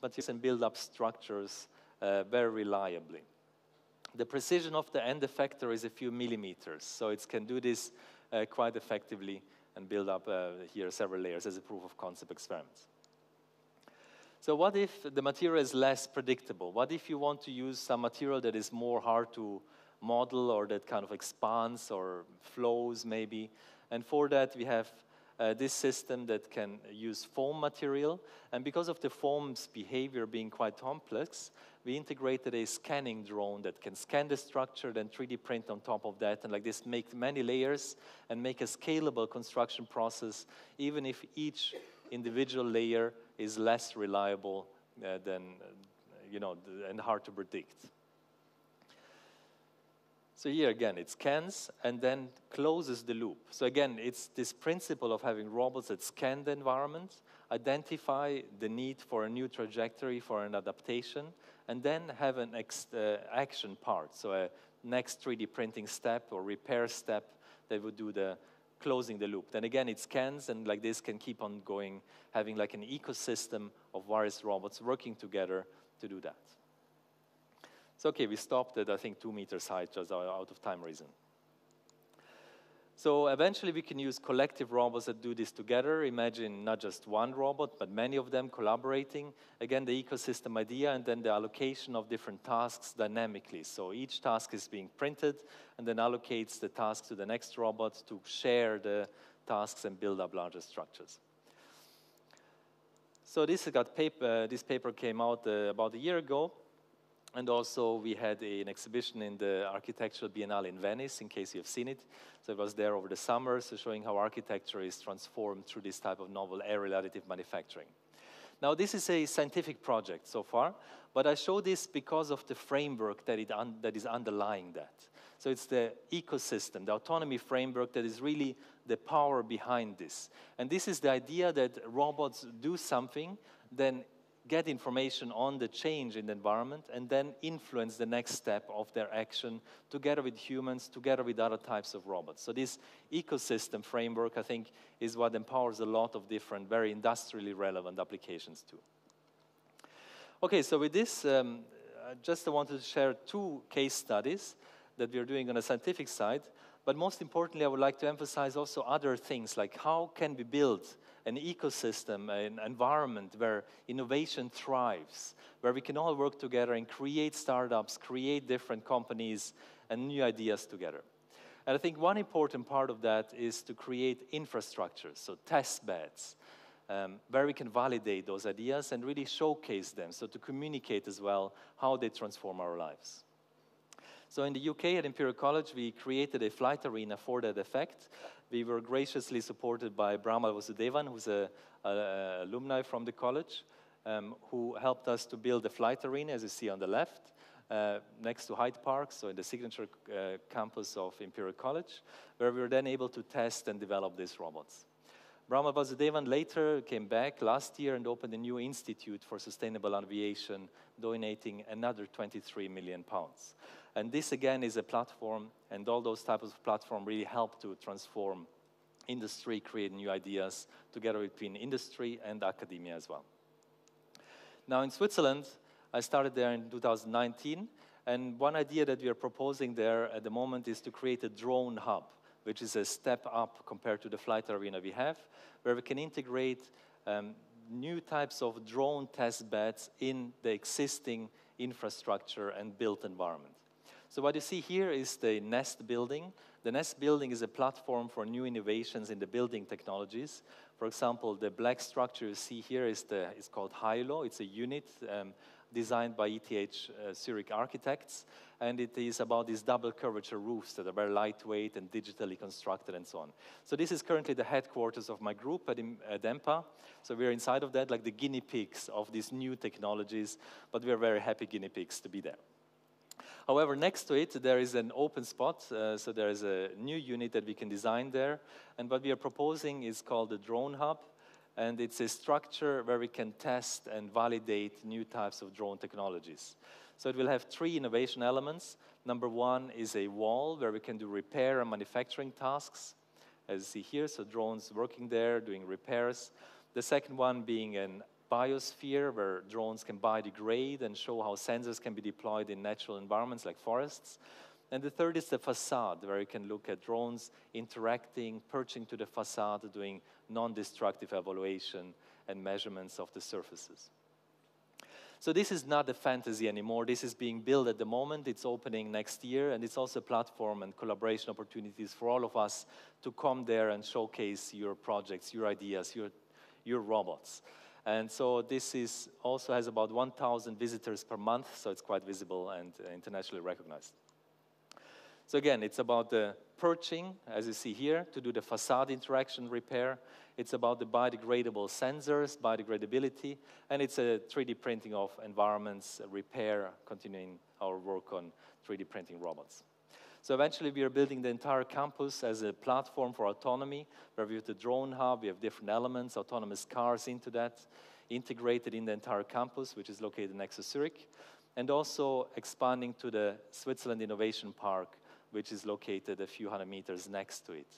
materials and build up structures very reliably. The precision of the end effector is a few millimeters, so it can do this quite effectively and build up here several layers as a proof of concept experiment. So what if the material is less predictable? What if you want to use some material that is more hard to model or that kind of expands or flows maybe? And for that we have this system that can use foam material, and because of the foam's behavior being quite complex, we integrated a scanning drone that can scan the structure, then 3D print on top of that, and like this make many layers and make a scalable construction process, even if each individual layer is less reliable than, and hard to predict. So here again, it scans and then closes the loop. So again, it's this principle of having robots that scan the environment, identify the need for a new trajectory for an adaptation, and then have an action part, so a next 3D printing step or repair step that would do the closing the loop. Then again, it scans, and like this can keep on going, having like an ecosystem of various robots working together to do that. So okay, we stopped at I think 2 meters high, just out of time reason. So eventually we can use collective robots that do this together. Imagine not just one robot, but many of them collaborating. Again, the ecosystem idea, and then the allocation of different tasks dynamically. So each task is being printed and then allocates the task to the next robot to share the tasks and build up larger structures. So this paper came out about a year ago. And also we had an exhibition in the Architectural Biennale in Venice, in case you have seen it. So it was there over the summer, so showing how architecture is transformed through this type of novel aerial additive manufacturing. Now this is a scientific project so far, but I show this because of the framework that is underlying that. So it's the ecosystem, the autonomy framework that is really the power behind this. And this is the idea that robots do something, then get information on the change in the environment, and then influence the next step of their action together with humans, together with other types of robots. So this ecosystem framework, I think, is what empowers a lot of different, very industrially relevant applications too. Okay, so with this, I just wanted to share 2 case studies that we are doing on the scientific side, but most importantly, I would like to emphasize also other things, like how can we build an ecosystem, an environment where innovation thrives, where we can all work together and create startups, create different companies and new ideas together. And I think one important part of that is to create infrastructures, so test beds, where we can validate those ideas and really showcase them, so to communicate as well how they transform our lives. So in the UK at Imperial College, we created a flight arena for that effect. We were graciously supported by Bramal Vasudevan, who's an alumni from the college, who helped us to build the flight arena, as you see on the left, next to Hyde Park, so in the signature campus of Imperial College, where we were then able to test and develop these robots. Bramal Vasudevan later came back last year and opened a new institute for sustainable aviation, donating another £23 million. And this again is a platform, and all those types of platforms really help to transform industry, create new ideas together between industry and academia as well. Now in Switzerland, I started there in 2019, and one idea that we are proposing there at the moment is to create a drone hub, which is a step up compared to the flight arena we have, where we can integrate new types of drone test beds in the existing infrastructure and built environment. So what you see here is the Nest building. The Nest building is a platform for new innovations in the building technologies. For example, the black structure you see here is called Hilo. It's a unit designed by ETH Zurich architects, and it is about these double curvature roofs that are very lightweight and digitally constructed and so on. So this is currently the headquarters of my group at EMPA. So we're inside of that, like the guinea pigs of these new technologies, but we're very happy guinea pigs to be there. However, next to it, there is an open spot, so there is a new unit that we can design there, and what we are proposing is called the Drone Hub, and it's a structure where we can test and validate new types of drone technologies. So it will have 3 innovation elements. Number 1 is a wall where we can do repair and manufacturing tasks, as you see here, so drones working there, doing repairs. The second one being an biosphere, where drones can biodegrade and show how sensors can be deployed in natural environments like forests. And the third is the facade, where you can look at drones interacting, perching to the facade, doing non-destructive evaluation and measurements of the surfaces. So this is not a fantasy anymore. This is being built at the moment. It's opening next year, and it's also a platform and collaboration opportunities for all of us to come there and showcase your projects, your ideas, your robots. And so this is also has about 1,000 visitors per month, so it's quite visible and internationally recognized. So again, it's about the perching, as you see here, to do the facade interaction repair. It's about the biodegradable sensors, biodegradability, and it's a 3D printing of environments, repair, continuing our work on 3D printing robots. So eventually we are building the entire campus as a platform for autonomy, where we have the drone hub, we have different elements, autonomous cars into that, integrated in the entire campus, which is located next to Zurich, and also expanding to the Switzerland Innovation Park, which is located a few hundred meters next to it.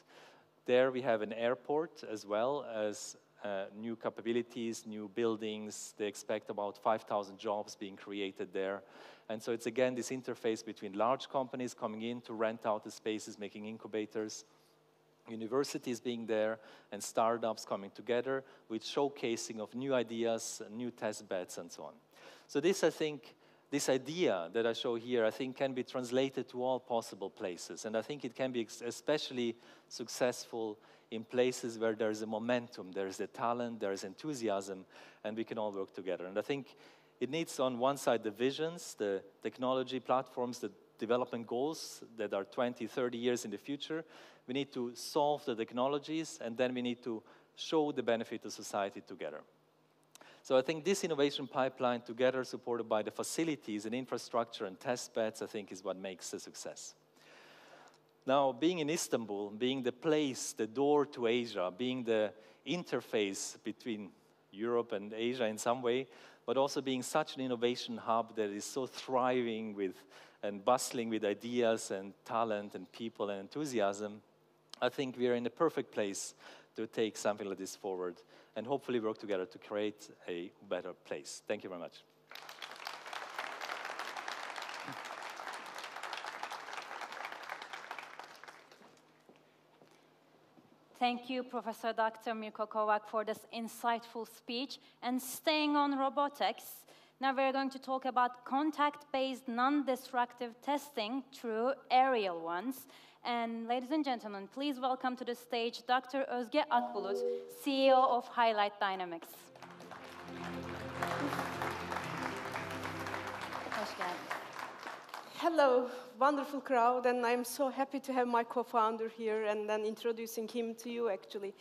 There we have an airport as well as new capabilities, new buildings. They expect about 5,000 jobs being created there. And so it's again this interface between large companies coming in to rent out the spaces, making incubators, universities being there, and startups coming together with showcasing of new ideas, new test beds, and so on. So this, I think, this idea that I show here, I think, can be translated to all possible places. And I think it can be especially successful in places where there's a momentum, there's a talent, there's enthusiasm, and we can all work together. And I think it needs, on one side, the visions, the technology platforms, the development goals that are 20, 30 years in the future. We need to solve the technologies, and then we need to show the benefit to society together. So I think this innovation pipeline, together supported by the facilities and infrastructure and test beds, I think is what makes a success. Now, being in Istanbul, being the place, the door to Asia, being the interface between Europe and Asia in some way, but also being such an innovation hub that is so thriving with and bustling with ideas and talent and people and enthusiasm, I think we are in the perfect place to take something like this forward and hopefully work together to create a better place. Thank you very much. Thank you, Professor Dr. Mirko Kovac, for this insightful speech. And staying on robotics, now we're going to talk about contact-based, non-destructive testing through aerial ones. And ladies and gentlemen, please welcome to the stage Dr. Özge Akbulut, CEO of Highlight Dynamics. Hello, wonderful crowd, and I'm so happy to have my co-founder here and then introducing him to you, actually.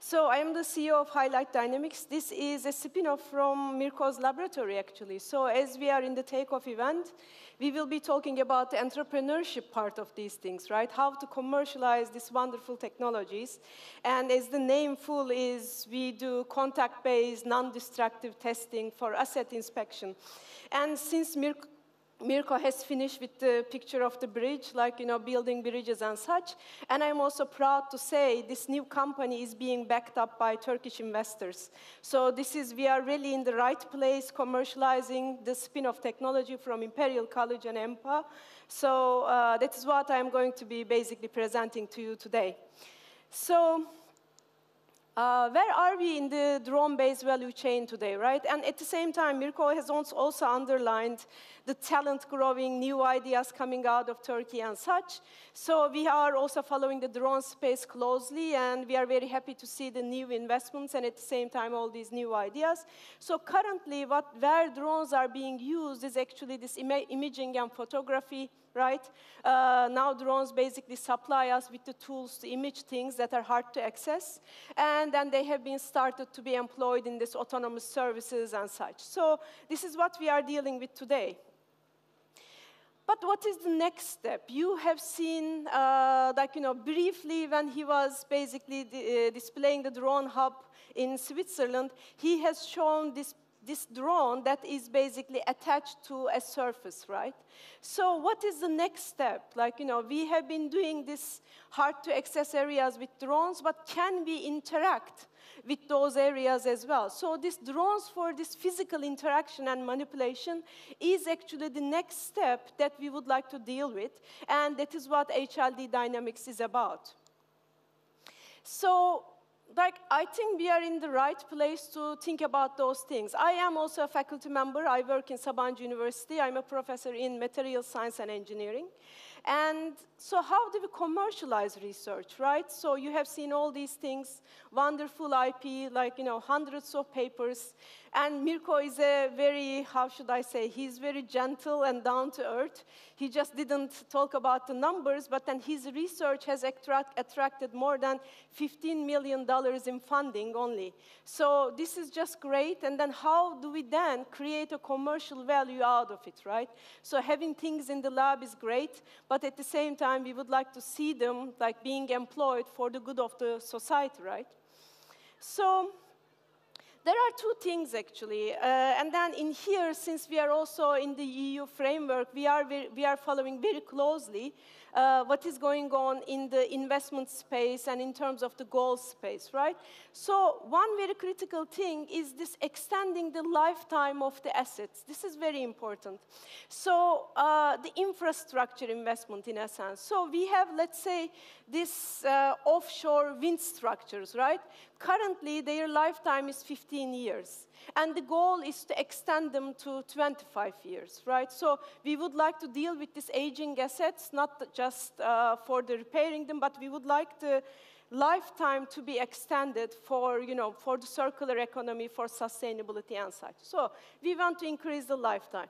So I am the CEO of Highlight Dynamics. This is a spin-off from Mirko's laboratory, actually. So as we are in the Take-Off event, we will be talking about the entrepreneurship part of these things, right? How to commercialize these wonderful technologies. And as the name full is, we do contact-based, non-destructive testing for asset inspection. And since Mirko has finished with the picture of the bridge, like, building bridges and such. And I'm also proud to say this new company is being backed up by Turkish investors. So we are really in the right place commercializing the spin-off technology from Imperial College and EMPA. So that is what I'm going to be basically presenting to you today. So where are we in the drone-based value chain today, right? And at the same time, Mirko has also underlined the talent growing, new ideas coming out of Turkey and such. So we are also following the drone space closely, and we are very happy to see the new investments and at the same time all these new ideas. So currently, where drones are being used is actually this imaging and photography, right? Now drones basically supply us with the tools to image things that are hard to access, and then they have been started to be employed in this autonomous services and such. So this is what we are dealing with today. But what is the next step? You have seen, briefly when he was basically displaying the drone hub in Switzerland, he has shown this this drone that is basically attached to a surface, right? So what is the next step? Like, we have been doing this hard-to-access areas with drones, but can we interact with those areas as well? So these drones for this physical interaction and manipulation is actually the next step that we would like to deal with, and that is what HLD Dynamics is about. So, I think we are in the right place to think about those things. I am also a faculty member. I work in Sabancı University. I'm a professor in material science and engineering. And so how do we commercialize research, right? So you have seen all these things, wonderful IP, hundreds of papers. And Mirko is a very, how should I say, he's very gentle and down to earth. He just didn't talk about the numbers, but then his research has attracted more than $15 million in funding only. So this is just great. And then how do we then create a commercial value out of it, right? So having things in the lab is great, but at the same time, we would like to see them being employed for the good of the society, right? So there are two things, actually. And then in here, since we are also in the EU framework, we are following very closely what is going on in the investment space and in terms of the goals space, right? So one very critical thing is this extending the lifetime of the assets. This is very important. So the infrastructure investment, in essence. So we have, let's say, this offshore wind structures, right? Currently, their lifetime is 15 years. And the goal is to extend them to 25 years, right? So we would like to deal with these aging assets, not just for the repairing them, but we would like the lifetime to be extended for, for the circular economy, for sustainability and such. So we want to increase the lifetime.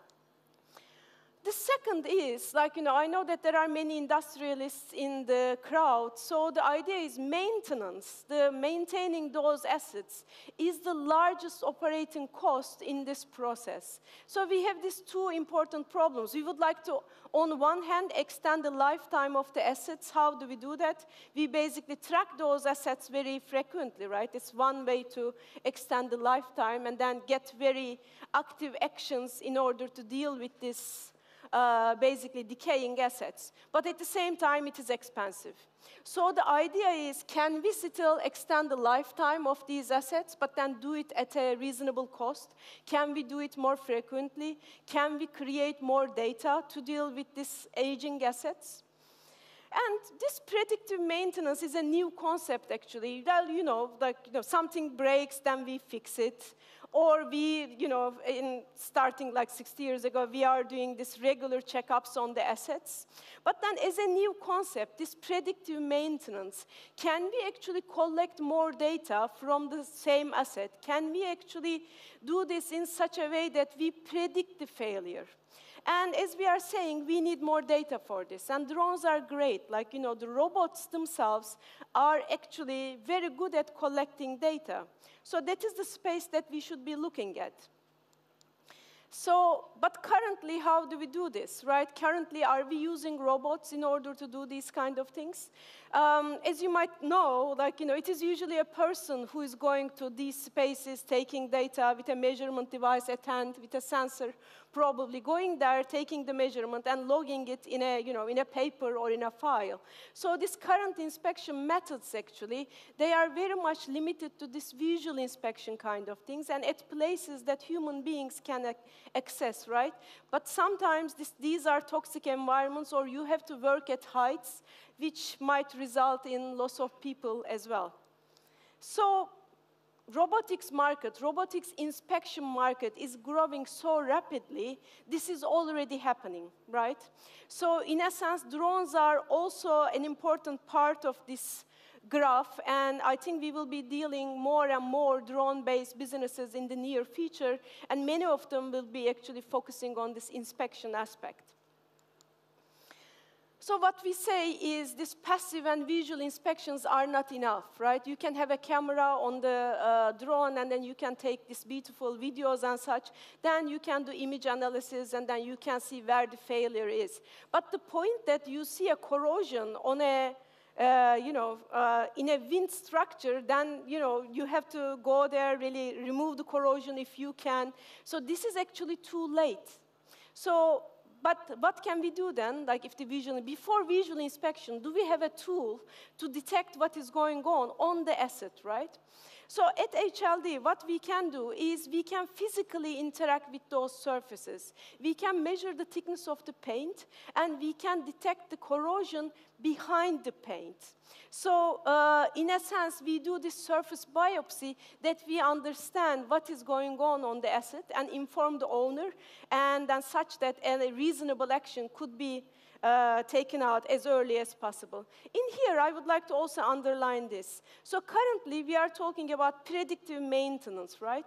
The second is, I know that there are many industrialists in the crowd, so the idea is maintenance, maintaining those assets is the largest operating cost in this process. So we have these two important problems. We would like to, on one hand, extend the lifetime of the assets. How do we do that? We basically track those assets very frequently, right? It's one way to extend the lifetime and then get very active actions in order to deal with this basically decaying assets. But at the same time, it is expensive. So the idea is, can we still extend the lifetime of these assets, but then do it at a reasonable cost? Can we do it more frequently? Can we create more data to deal with these aging assets? And this predictive maintenance is a new concept, actually. Well, something breaks, then we fix it. Or we, starting 60 years ago, we are doing this regular checkups on the assets. But then as a new concept, this predictive maintenance, can we actually collect more data from the same asset? Can we actually do this in such a way that we predict the failure? And as we are saying, we need more data for this. And drones are great. The robots themselves are actually very good at collecting data. So that is the space that we should be looking at. So, but currently, how do we do this, right? Currently, are we using robots in order to do these kind of things? As you might know, it is usually a person who is going to these spaces, taking data with a measurement device at hand, with a sensor, probably going there, taking the measurement, and logging it in a, in a paper or in a file. So these current inspection methods, actually, they are very much limited to this visual inspection kind of things, and at places that human beings can access, right? But sometimes these are toxic environments, or you have to work at heights, which might result in loss of people as well. So robotics inspection market is growing so rapidly, this is already happening, right? So in essence, drones are also an important part of this graph, and I think we will be dealing more and more drone-based businesses in the near future, and many of them will be actually focusing on this inspection aspect. So what we say is these passive and visual inspections are not enough, right? You can have a camera on the drone, and then you can take these beautiful videos and such. Then you can do image analysis, and then you can see where the failure is. But the point that you see a corrosion on a in a wind structure, then, you have to go there, really remove the corrosion if you can. So this is actually too late. So, but what can we do then? Like if before visual inspection, do we have a tool to detect what is going on the asset, right? So at HLD, what we can do is we can physically interact with those surfaces. We can measure the thickness of the paint, and we can detect the corrosion behind the paint. So in a sense, we do this surface biopsy that we understand what is going on the asset and inform the owner, and then such that a reasonable action could be taken out as early as possible. In here, I would like to also underline this. So currently, we are talking about predictive maintenance, right?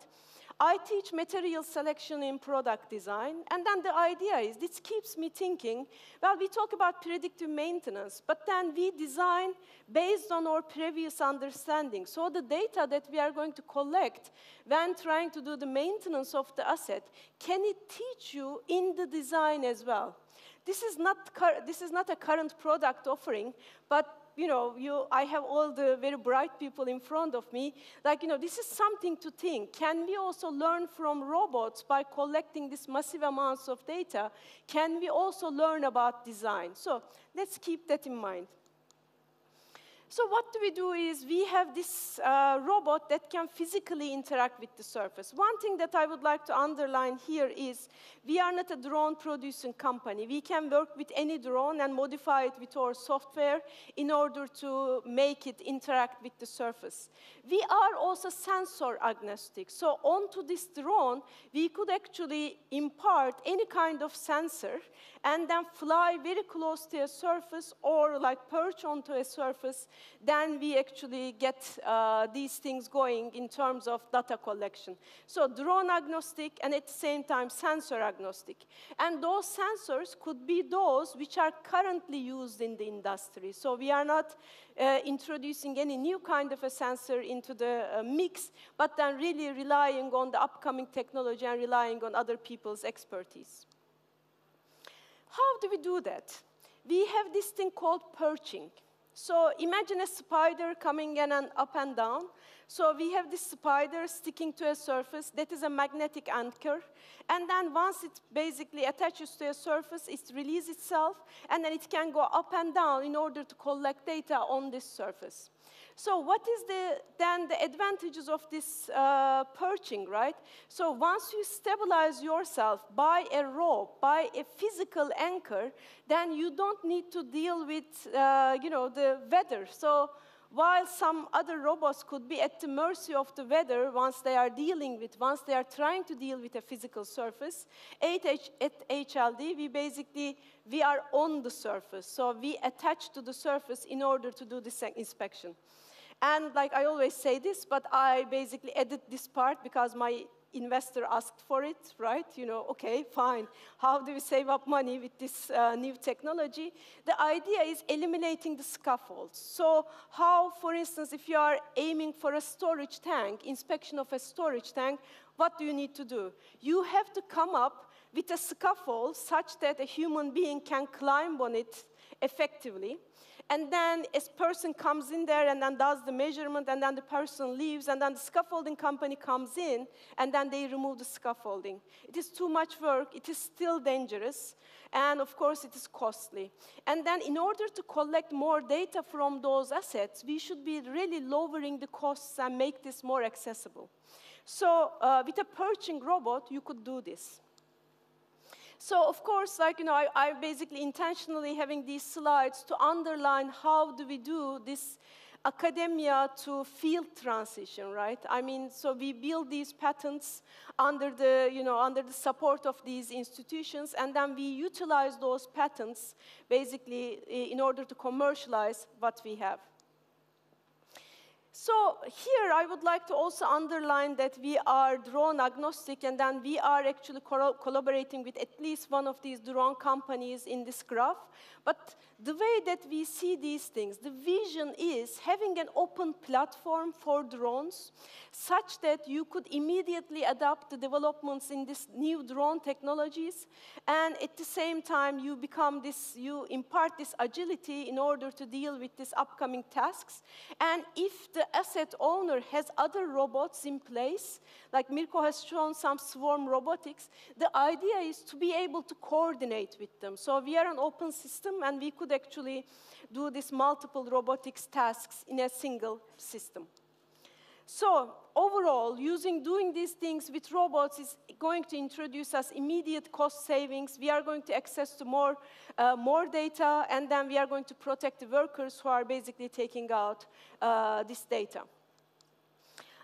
I teach material selection in product design, and then the idea is, this keeps me thinking, well, we talk about predictive maintenance, but then we design based on our previous understanding. So the data that we are going to collect when trying to do the maintenance of the asset, can it teach you in the design as well? This is not a current product offering, but I have all the very bright people in front of me. Like, this is something to think. Can we also learn from robots by collecting these massive amounts of data? Can we also learn about design? So let's keep that in mind. So what do we do is we have this robot that can physically interact with the surface. One thing that I would like to underline here is we are not a drone producing company. We can work with any drone and modify it with our software in order to make it interact with the surface. We are also sensor agnostic. So onto this drone, we could actually impart any kind of sensor and then fly very close to a surface or like perch onto a surface. Then we actually get these things going in terms of data collection. So drone agnostic and at the same time sensor agnostic. And those sensors could be those which are currently used in the industry. So we are not introducing any new kind of a sensor into the mix, but then really relying on the upcoming technology and relying on other people's expertise. How do we do that? We have this thing called perching. So imagine a spider coming in and up and down. So we have this spider sticking to a surface that is a magnetic anchor. And then once it basically attaches to a surface, it releases itself, and then it can go up and down in order to collect data on this surface. So what is then the advantages of this perching, right? So once you stabilize yourself by a rope, by a physical anchor, then you don't need to deal with, the weather. So while some other robots could be at the mercy of the weather once they are trying to deal with a physical surface, at HLD, we are on the surface. So we attach to the surface in order to do this inspection. And like I always say this, but I basically edit this part because my investor asked for it, right? Okay, fine. How do we save up money with this new technology? The idea is eliminating the scaffolds. So how, for instance, if you are aiming for a storage tank, inspection of a storage tank, what do you need to do? You have to come up with a scaffold such that a human being can climb on it effectively. And then a person comes in there and then does the measurement, and then the person leaves, and then the scaffolding company comes in, and then they remove the scaffolding. It is too much work. It is still dangerous. And, of course, it is costly. And then in order to collect more data from those assets, we should be really lowering the costs and make this more accessible. So with a perching robot, you could do this. So, of course, I basically intentionally having these slides to underline how do we do this academia to field transition, right? I mean, so we build these patents under the support of these institutions, and then we utilize those patents basically in order to commercialize what we have. So here I would like to also underline that we are drone agnostic, and then we are actually collaborating with at least one of these drone companies in this graph. But the way that we see these things, the vision is having an open platform for drones such that you could immediately adapt the developments in this new drone technologies, and at the same time you impart this agility in order to deal with these upcoming tasks. And if the asset owner has other robots in place, like Mirko has shown some swarm robotics, the idea is to be able to coordinate with them. So we are an open system, and we could actually do these multiple robotics tasks in a single system. So overall, doing these things with robots is going to introduce us immediate cost savings. We are going to access to more data, and then we are going to protect the workers who are basically taking out this data.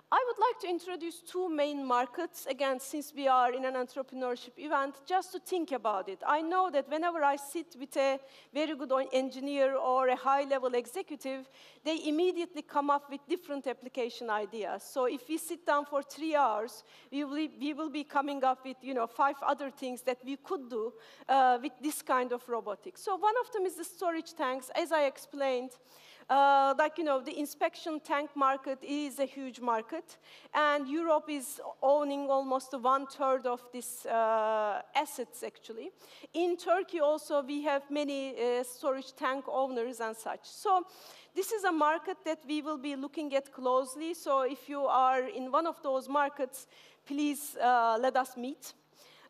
I would like to introduce two main markets, again, since we are in an entrepreneurship event, just to think about it. I know that whenever I sit with a very good engineer or a high-level executive, they immediately come up with different application ideas. So if we sit down for 3 hours, we will be coming up with 5 other things that we could do with this kind of robotics. So one of them is the storage tanks, as I explained. The inspection tank market is a huge market, and Europe is owning almost 1/3 of these assets, actually. In Turkey also, we have many storage tank owners and such. So this is a market that we will be looking at closely. So if you are in one of those markets, please let us meet.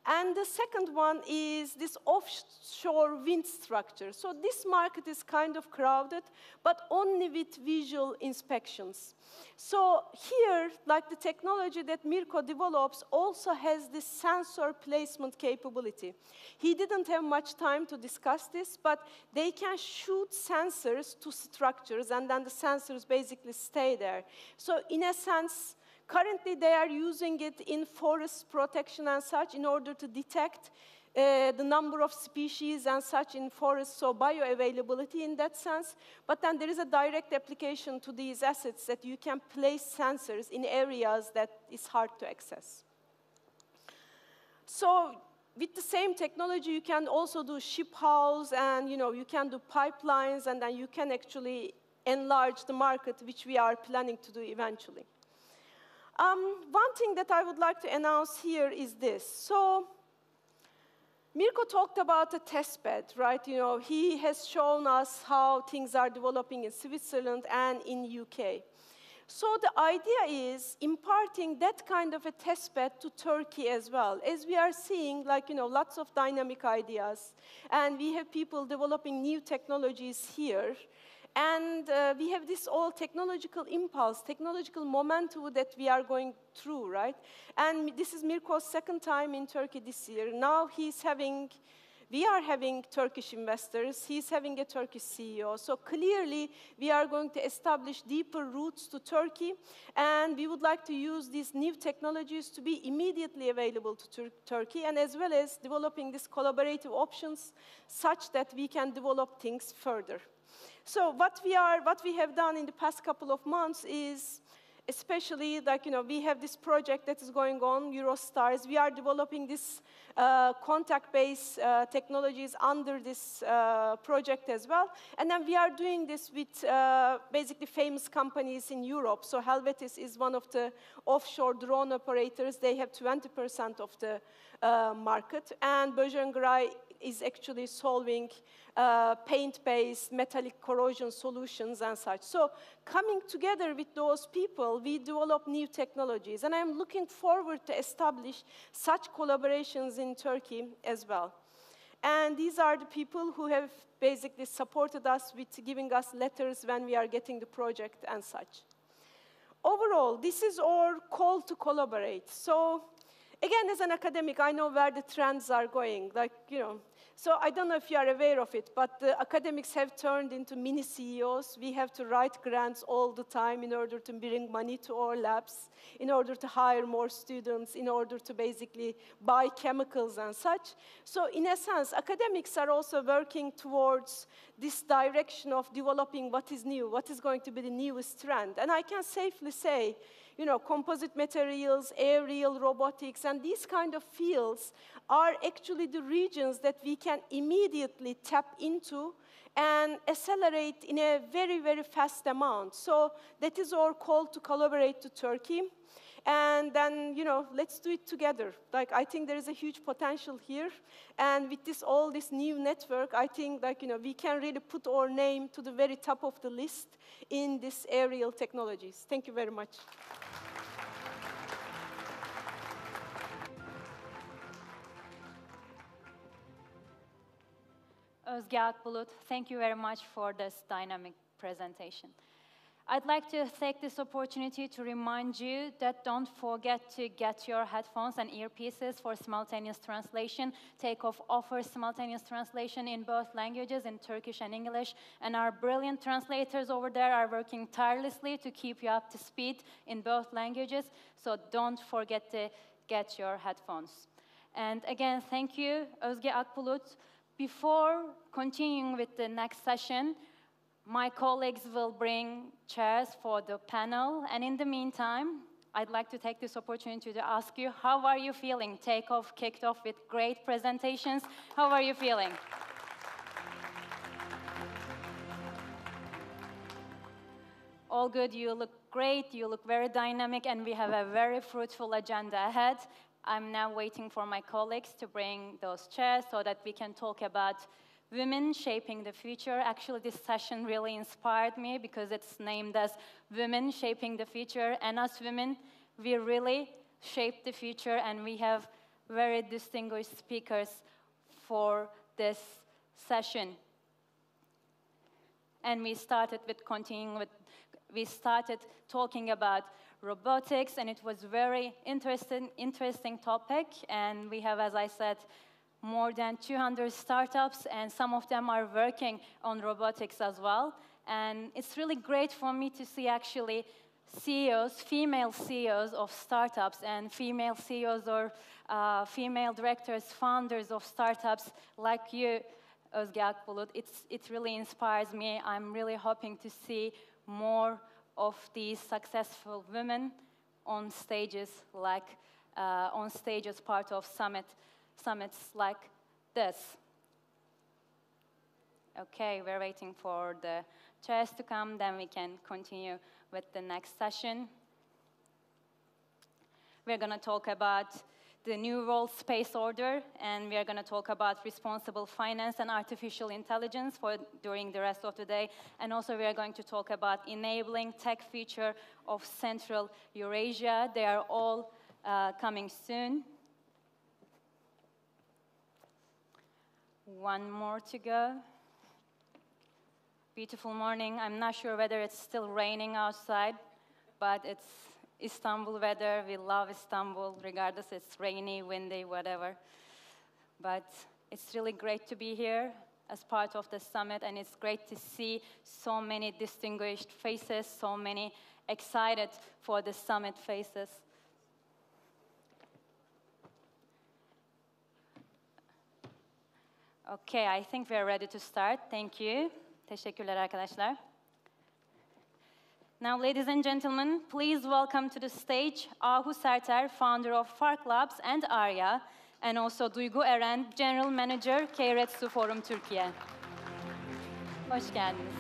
And the second one is this offshore wind structure. So this market is kind of crowded, but only with visual inspections. So here, like the technology that Mirko develops also has this sensor placement capability. He didn't have much time to discuss this, but they can shoot sensors to structures, and then the sensors basically stay there. So in a sense, currently, they are using it in forest protection and such in order to detect the number of species and such in forests, so bioavailability in that sense. But then there is a direct application to these assets that you can place sensors in areas that is hard to access. So with the same technology, you can also do ship hulls, and you can do pipelines, and then you can actually enlarge the market, which we are planning to do eventually. One thing that I would like to announce here is this. So Mirko talked about a test bed, right? He has shown us how things are developing in Switzerland and in UK. So the idea is imparting that kind of a test bed to Turkey as well, as we are seeing, lots of dynamic ideas, and we have people developing new technologies here. And we have this all technological impulse, technological momentum that we are going through, right? And this is Mirko's second time in Turkey this year. Now we are having Turkish investors. He's having a Turkish CEO. So clearly, we are going to establish deeper roots to Turkey. And we would like to use these new technologies to be immediately available to Turkey, and as well as developing these collaborative options such that we can develop things further. So what we have done in the past couple of months is, especially we have this project that is going on, Eurostars. We are developing this contact-based technologies under this project as well. And then we are doing this with basically famous companies in Europe. So Helvetis is one of the offshore drone operators. They have 20% of the market. And Böjengray is actually solving paint-based metallic corrosion solutions and such. So coming together with those people, we develop new technologies. And I'm looking forward to establish such collaborations in Turkey as well. And these are the people who have basically supported us with giving us letters when we are getting the project and such. Overall, this is our call to collaborate. So Again, as an academic, I know where the trends are going, like, you know. So I don't know if you are aware of it, but the academics have turned into mini CEOs. We have to write grants all the time in order to bring money to our labs, in order to hire more students, in order to basically buy chemicals and such. So in a sense, academics are also working towards this direction of developing what is new, what is going to be the newest trend. And I can safely say, you know, composite materials, aerial robotics, and these kind of fields are actually the regions that we can immediately tap into and accelerate in a very, very fast amount. So that is our call to collaborate to Turkey. And then, you know, let's do it together. Like, I think there is a huge potential here. And with this, all this new network, I think, like, you know, we can really put our name to the very top of the list in this aerial technologies. Thank you very much. Özge Akbulut, thank you very much for this dynamic presentation. I'd like to take this opportunity to remind you that don't forget to get your headphones and earpieces for simultaneous translation. Take Off offers simultaneous translation in both languages, in Turkish and English, and our brilliant translators over there are working tirelessly to keep you up to speed in both languages, so don't forget to get your headphones. And again, thank you, Özge Akbulut. Before continuing with the next session, my colleagues will bring chairs for the panel. And in the meantime, I'd like to take this opportunity to ask you, how are you feeling? Take Off kicked off with great presentations. How are you feeling? All good, you look great, you look very dynamic, and we have a very fruitful agenda ahead. I'm now waiting for my colleagues to bring those chairs so that we can talk about women shaping the future. Actually, this session really inspired me because it's named as Women Shaping the Future. And as women, we really shape the future, and we have very distinguished speakers for this session. And we started talking about robotics, and it was very interesting topic. And we have, as I said, more than 200 startups, and some of them are working on robotics as well. And it's really great for me to see actually CEOs, female CEOs of startups, and female CEOs or female directors, founders of startups like you, Özge Akbulut. It really inspires me. I'm really hoping to see more of these successful women on stages as part of summits like this. Okay, we're waiting for the chairs to come, then we can continue with the next session. We're going to talk about the new world space order, and we are going to talk about responsible finance and artificial intelligence during the rest of the day. And also we are going to talk about enabling tech future of Central Eurasia. They are all coming soon. One more to go. Beautiful morning. I'm not sure whether it's still raining outside, but it's Istanbul weather. We love Istanbul, regardless it's rainy, windy, whatever. But it's really great to be here as part of the summit, and it's great to see so many distinguished faces, so many excited for the summit faces. Okay, I think we're ready to start. Thank you. Teşekkürler arkadaşlar. Now, ladies and gentlemen, please welcome to the stage Ahu Serter, founder of Fark Labs and Arya, and also Duygu Eren, General Manager, Keiretsu Forum Türkiye. Hoş geldiniz.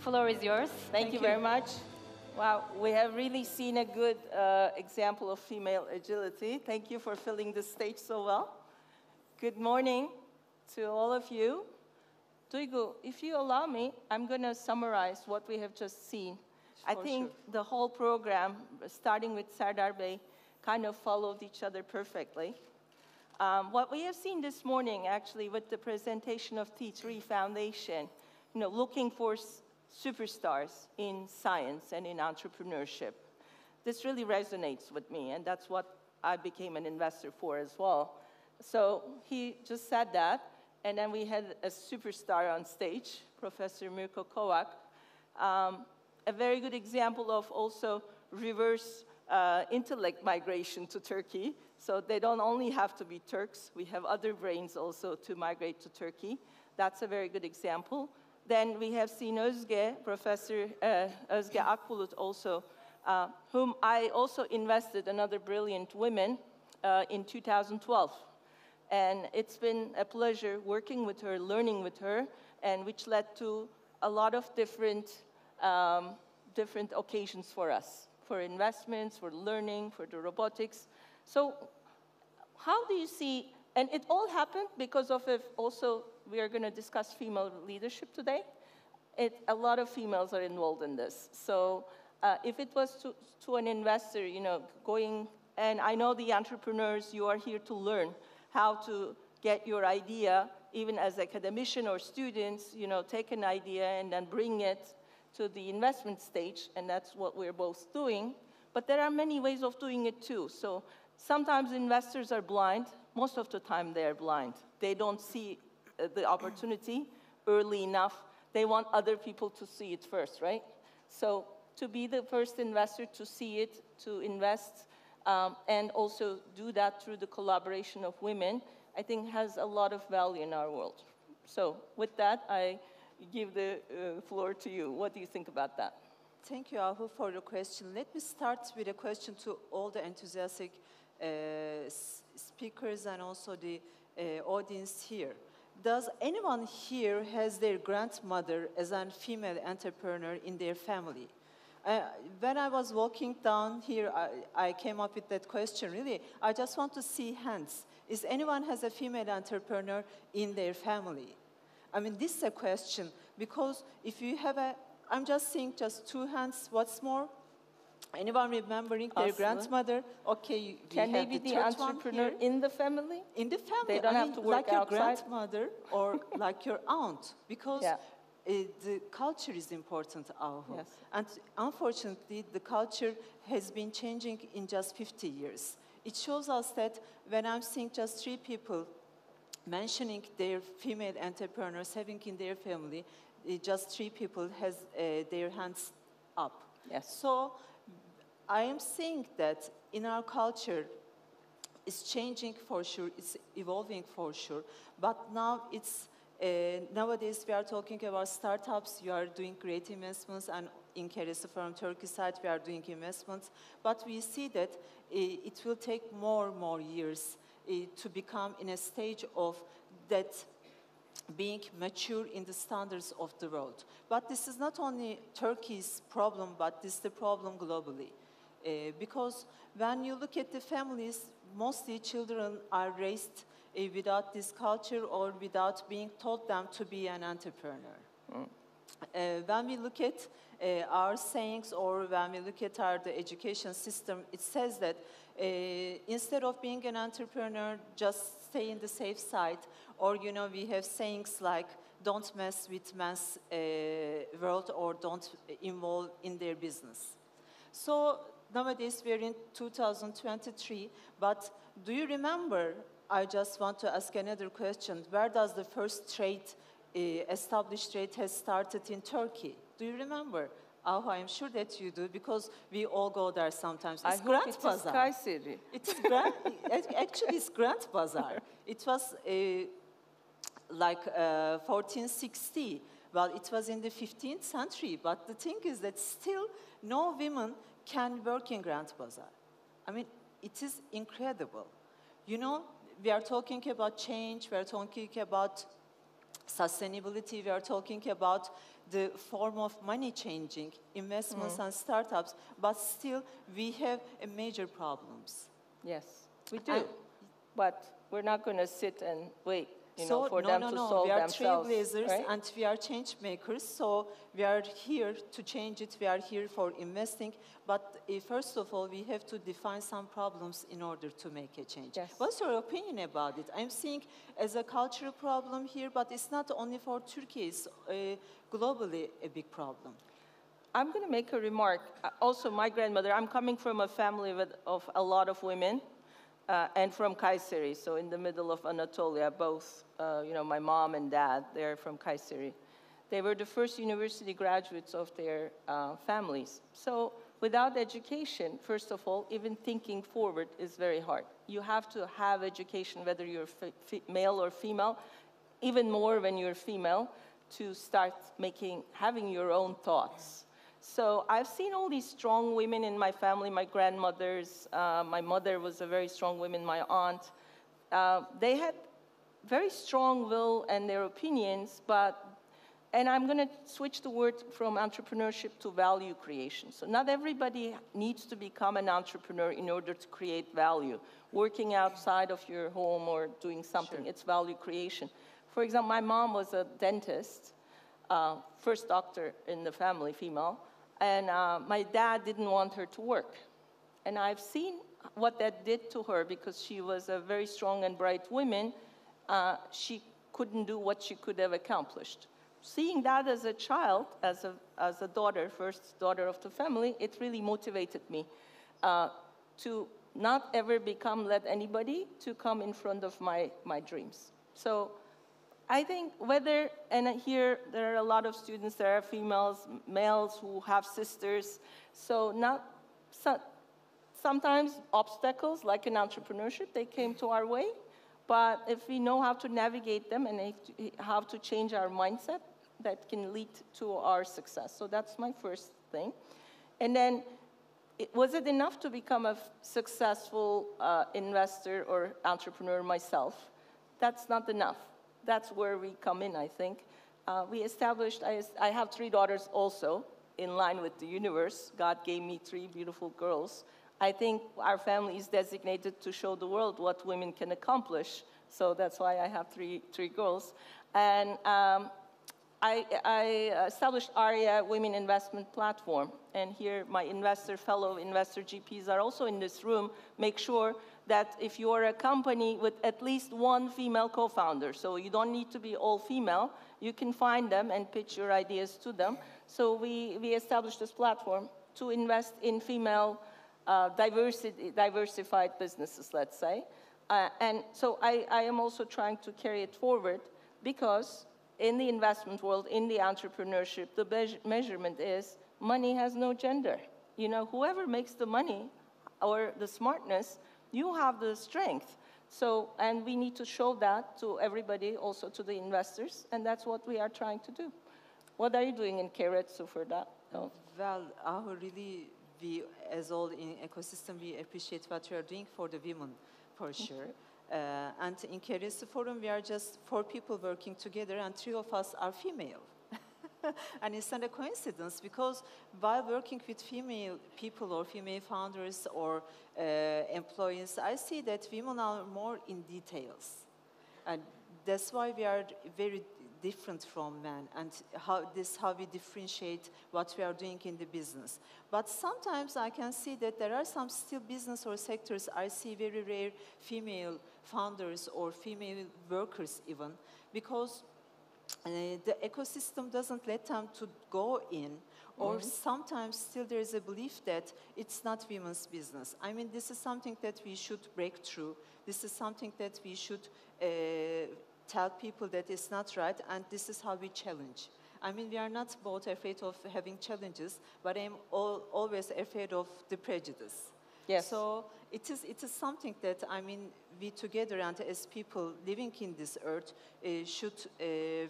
Floor is yours. Thank you very much. Wow, we have really seen a good example of female agility. Thank you for filling the stage so well. Good morning to all of you. Duygu, if you allow me, I'm going to summarize what we have just seen. I think the whole program, starting with Serdar Bey, kind of followed each other perfectly. What we have seen this morning, actually, with the presentation of T3 Foundation, looking for superstars in science and in entrepreneurship. this really resonates with me, and that's what I became an investor for as well. So he just said that, and then we had a superstar on stage, Professor Mirko Kovac, a very good example of also reverse intellect migration to Turkey. So they don't only have to be Turks. We have other brains also to migrate to Turkey. That's a very good example. Then we have seen Özge, Professor Özge Akbulut also, whom I also invested, another brilliant woman, in 2012. And it's been a pleasure working with her, learning with her, and which led to a lot of different occasions for us, for investments, for learning, for the robotics. So how do you see, and it all happened because of also, we are going to discuss female leadership today. A lot of females are involved in this. So if it was to an investor, you know, going, and I know the entrepreneurs, you are here to learn how to get your idea, even as academician or students, you know, take an idea and then bring it to the investment stage, and that's what we're both doing. But there are many ways of doing it too. So sometimes investors are blind. Most of the time they're blind. They don't see the opportunity early enough. They want other people to see it first, right? So to be the first investor to see it, to invest, and also do that through the collaboration of women, I think has a lot of value in our world. So with that, I give the floor to you. What do you think about that? Thank you, Ahu, for the question. Let me start with a question to all the enthusiastic speakers and also the audience here. Does anyone here has their grandmother as a female entrepreneur in their family? When I was walking down here, I came up with that question, really. I just want to see hands. Is anyone has a female entrepreneur in their family? I mean, this is a question, because if you have I'm just seeing just 2 hands, what's more? Anyone remembering their grandmother? Okay, can they be the entrepreneur in the family? In the family. They don't have to work like outside? Your grandmother or like your aunt, because the culture is important, Ahu. Yes. And unfortunately, the culture has been changing in just 50 years. It shows us that when I'm seeing just 3 people mentioning their female entrepreneurs having in their family, just 3 people has their hands up. Yes. So I am seeing that in our culture, it's changing for sure, it's evolving for sure, but now it's, nowadays we are talking about startups, you are doing great investments, and in case from Turkey side, we are doing investments, but we see that it will take more years to become in a stage of that being mature in the standards of the world. But this is not only Turkey's problem, but this is the problem globally. Because when you look at the families, mostly children are raised without this culture or without being taught them to be an entrepreneur. When we look at our sayings or when we look at the education system, it says that instead of being an entrepreneur, just stay in the safe side. Or, you know, we have sayings like, don't mess with man's world or don't involve in their business. So nowadays we're in 2023, but do you remember, I just want to ask another question, where does the first trade, established trade has started in Turkey? Do you remember? Oh, I'm sure that you do, because we all go there sometimes. It's Grand Bazaar. Kayseri. It is actually, it's Grand Bazaar. It was like 1460. Well, it was in the 15th century, but the thing is that still no women can work in Grand Bazaar. I mean, it is incredible. You know, we are talking about change, we are talking about sustainability, we are talking about the form of money changing, investments and startups, but still we have major problems. Yes, we do. But we're not going to sit and wait, you know, for them to solve themselves. We are trailblazers, right? and we are change makers, so we are here to change it, we are here for investing, but first of all, we have to define some problems in order to make a change. Yes. What's your opinion about it? I'm seeing as a cultural problem here, but it's not only for Turkey, it's globally a big problem. I'm going to make a remark. Also, my grandmother, I'm coming from a family of a lot of women, and from Kayseri, so in the middle of Anatolia, both, my mom and dad, they're from Kayseri. They were the first university graduates of their families. So without education, first of all, even thinking forward is very hard. You have to have education, whether you're male or female, even more when you're female, to start having your own thoughts. So I've seen all these strong women in my family, my grandmothers, my mother was a very strong woman, my aunt. They had very strong will and their opinions, and I'm going to switch the word from entrepreneurship to value creation. So not everybody needs to become an entrepreneur in order to create value. Working outside of your home or doing something, sure. It's value creation. For example, my mom was a dentist, first doctor in the family, female, and my dad didn't want her to work. And I've seen what that did to her because she was a very strong and bright woman. She couldn't do what she could have accomplished. Seeing that as a child, as a daughter, first daughter of the family, it really motivated me to not ever let anybody to come in front of my dreams. So I think and here there are a lot of students, there are females, males who have sisters, so sometimes obstacles like in entrepreneurship, they came to our way, but if we know how to navigate them and how to change our mindset, that can lead to our success. So that's my first thing. And then, was it enough to become a successful investor or entrepreneur myself? That's not enough. That's where we come in, I think. We established, I have 3 daughters also, in line with the universe. God gave me 3 beautiful girls. I think our family is designated to show the world what women can accomplish. So that's why I have three girls. And I established ARIA Women Investment Platform. And here my fellow investor GPs are also in this room. Make sure that if you are a company with at least 1 female co-founder, so you don't need to be all female, you can find them and pitch your ideas to them. So we established this platform to invest in female diversified businesses, let's say. And so I am also trying to carry it forward because in the investment world, in the entrepreneurship, the measurement is money has no gender. You know, whoever makes the money or the smartness, you have the strength. So, and we need to show that to everybody, also to the investors, and that's what we are trying to do. What are you doing in Keiretsu for that? Oh. Well, we, as all in ecosystem, we appreciate what you are doing for the women, for sure. And in Keiretsu Forum, we are just 4 people working together, and 3 of us are female. And it's not a coincidence, because while working with female people or female founders or employees, I see that women are more in details. And that's why we are very different from men, and how we differentiate what we are doing in the business. But sometimes I can see that there are some still business or sectors I see very rare female founders or female workers even, because the ecosystem doesn't let them to go in, or sometimes still there is a belief that it's not women's business. I mean, this is something that we should break through. This is something that we should tell people that it's not right, and this is how we challenge. I mean, we are not both afraid of having challenges, but I'm always afraid of the prejudice. Yes. So it is something that, I mean, we together and as people living in this earth should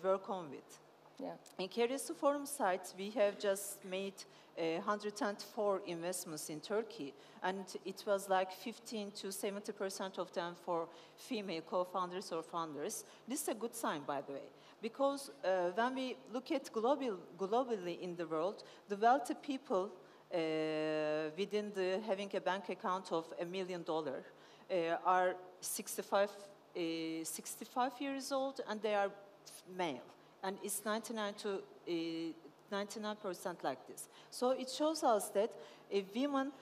work on with. Yeah. In Keiretsu Forum site, we have just made 104 investments in Turkey, and it was like 15 to 70% of them for female co-founders or founders. This is a good sign, by the way, because when we look at globally in the world, the wealthy people within having a bank account of $1 million are 65 years old, and they are male. And it's 99% like this. So it shows us that a woman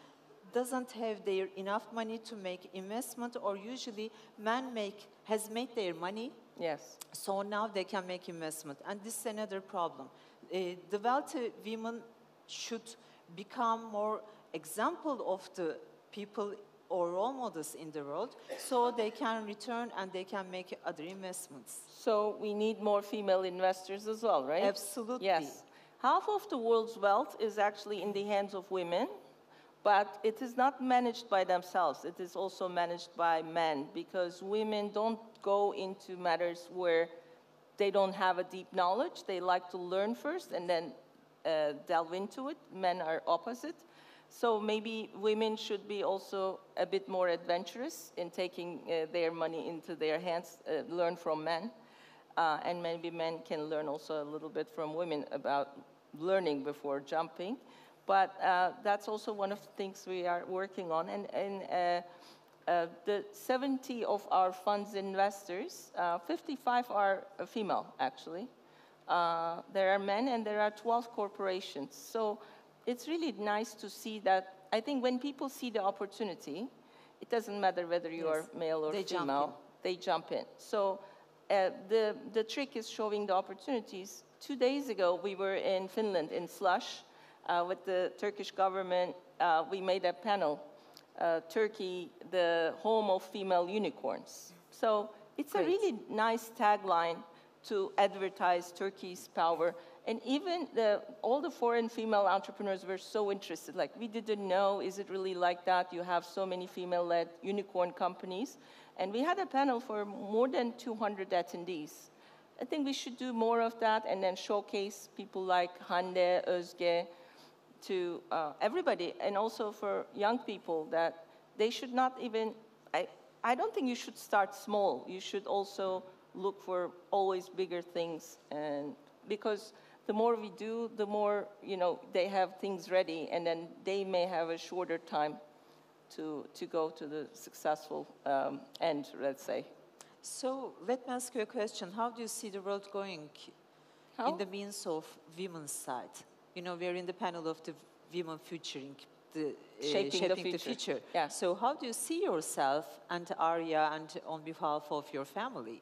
doesn't have enough money to make investment, or usually men has made their money. Yes. So now they can make investment, and this is another problem. The wealthy women should become more example of the people or role models in the world, so they can return and they can make other investments. So we need more female investors as well, right? Absolutely. Yes. Half of the world's wealth is actually in the hands of women, but it is not managed by themselves. It is also managed by men, because women don't go into matters where they don't have a deep knowledge. They like to learn first and then delve into it. Men are opposite. So maybe women should be also a bit more adventurous in taking their money into their hands, learn from men. And maybe men can learn also a little bit from women about learning before jumping. But that's also one of the things we are working on. And the 70 of our fund's investors, 55 are female, actually. There are men and there are 12 corporations. So it's really nice to see that. I think when people see the opportunity, it doesn't matter whether you are male or female, they jump in. So the trick is showing the opportunities. 2 days ago, we were in Finland, in Slush, with the Turkish government. We made a panel, Turkey, the home of female unicorns. So it's a really nice tagline to advertise Turkey's power. And even all the foreign female entrepreneurs were so interested. Like, we didn't know, is it really like that? You have so many female-led unicorn companies. And we had a panel for more than 200 attendees. I think we should do more of that and then showcase people like Hande, Özge, to everybody. And also for young people, that they should not even, I don't think you should start small. You should also look for always bigger things. And because the more we do, the more, they have things ready, and then they may have a shorter time to go to the successful end, let's say. So let me ask you a question. How do you see the world going in the means of women's side? We're in the panel of the women futuring, shaping the future. Yeah. So how do you see yourself and Arya and on behalf of your family,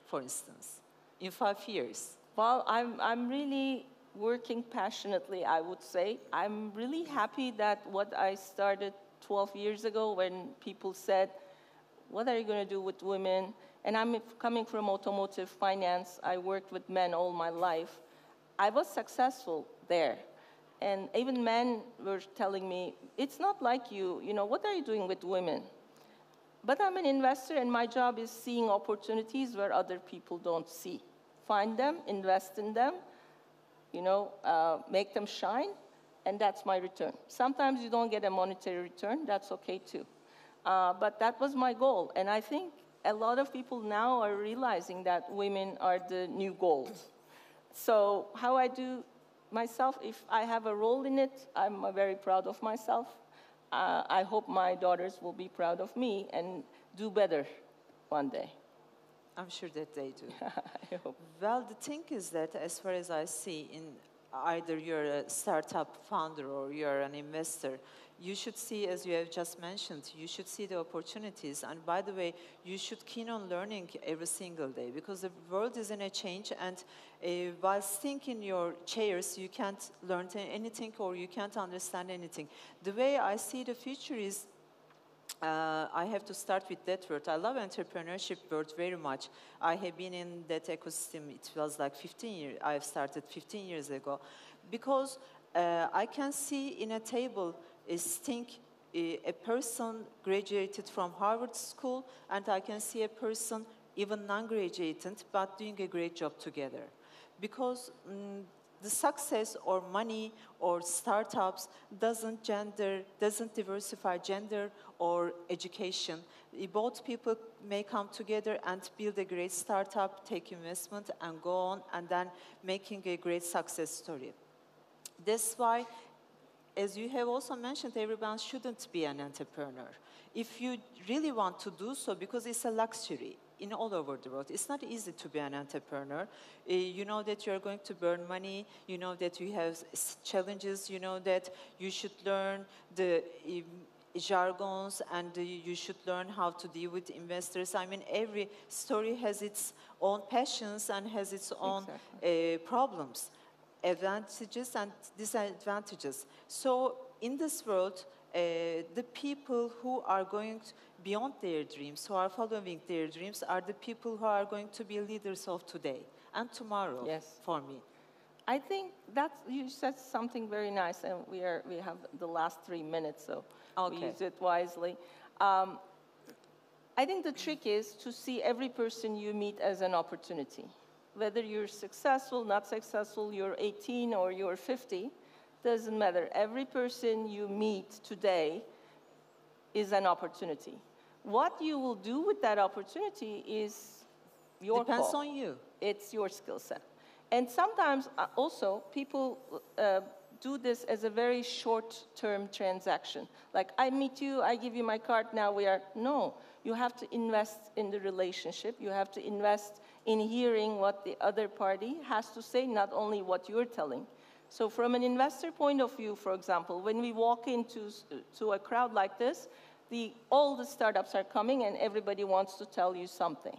for instance, in 5 years? Well, I'm really working passionately, I would say. I'm really happy that what I started 12 years ago, when people said, what are you going to do with women? And I'm coming from automotive finance. I worked with men all my life. I was successful there. And even men were telling me, it's not like you, what are you doing with women? But I'm an investor, and my job is seeing opportunities where other people don't see. Find them, invest in them, make them shine, and that's my return. Sometimes you don't get a monetary return, that's okay too. But that was my goal, and I think a lot of people now are realizing that women are the new gold. So how I do myself, if I have a role in it, I'm very proud of myself. I hope my daughters will be proud of me and do better one day. I'm sure that they do. I hope. Well, the thing is that as far as I see, in either you're a startup founder or you're an investor, you should see, as you have just mentioned, you should see the opportunities. And by the way, you should keen on learning every single day, because the world is in a change, and while sitting in your chairs, you can't learn anything or you can't understand anything. The way I see the future is, I have to start with that word. I love entrepreneurship word very much. I have been in that ecosystem. It was like 15 years. I have started 15 years ago. Because I can see in a table a person graduated from Harvard School, and I can see a person even non-graduated but doing a great job together. Because the success or money or startups doesn't diversify gender or education. Both people may come together and build a great startup, take investment, and go on, and then making a great success story. That's why, as you have also mentioned, everyone shouldn't be an entrepreneur. If you really want to do so, because it's a luxury in all over the world. It's not easy to be an entrepreneur. You know that you're going to burn money. You know that you have challenges. You know that you should learn the jargons, and you should learn how to deal with investors. I mean, every story has its own passions and has its own problems. advantages and disadvantages. So in this world, the people who are going beyond their dreams, who are following their dreams, are the people who are going to be leaders of today and tomorrow. Yes. For me. I think that you said something very nice, and we have the last 3 minutes, so we use it wisely. I think the trick is to see every person you meet as an opportunity. Whether you're successful, not successful, you're 18 or you're 50, doesn't matter. Every person you meet today is an opportunity. What you will do with that opportunity is your Depends call. on you. It's your skill set. And sometimes also people do this as a very short-term transaction. Like, I meet you, I give you my card, now we are... No, you have to invest in the relationship. You have to invest in hearing what the other party has to say, not only what you're telling. So from an investor point of view, for example, when we walk into a crowd like this, all the startups are coming and everybody wants to tell you something.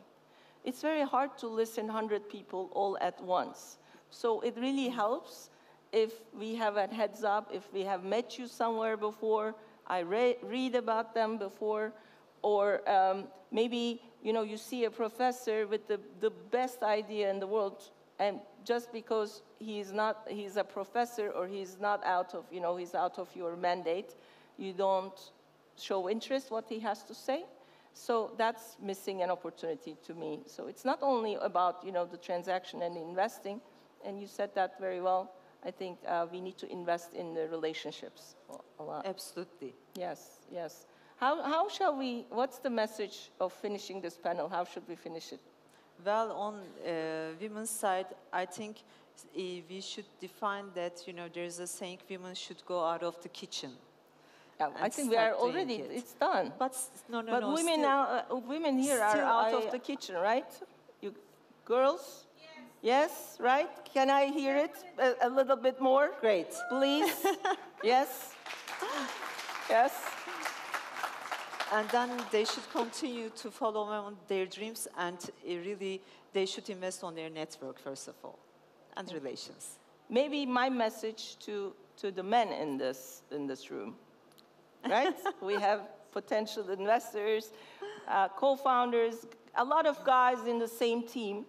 It's very hard to listen 100 people all at once. So it really helps if we have a heads up, if we have met you somewhere before, I read about them before, or maybe you see a professor with the best idea in the world, and just because he's a professor or he's not out of, he's out of your mandate, you don't show interest what he has to say. So that's missing an opportunity to me. So it's not only about, the transaction and investing, and you said that very well. I think we need to invest in the relationships a lot. Absolutely. Yes, yes. How shall we, what's the message of finishing this panel? How should we finish it? Well, on women's side, I think we should define that, there's a saying, women should go out of the kitchen. I think we are already, it's done. But no, women still, now, women here are out of the kitchen, right? You girls? Yes, right? Can I hear it a little bit more? Great. Please? Yes? Yes? And then they should continue to follow on their dreams, and really, they should invest on their network, first of all, and relations. Maybe my message to the men in this room, right? We have potential investors, co-founders, a lot of guys in the same team.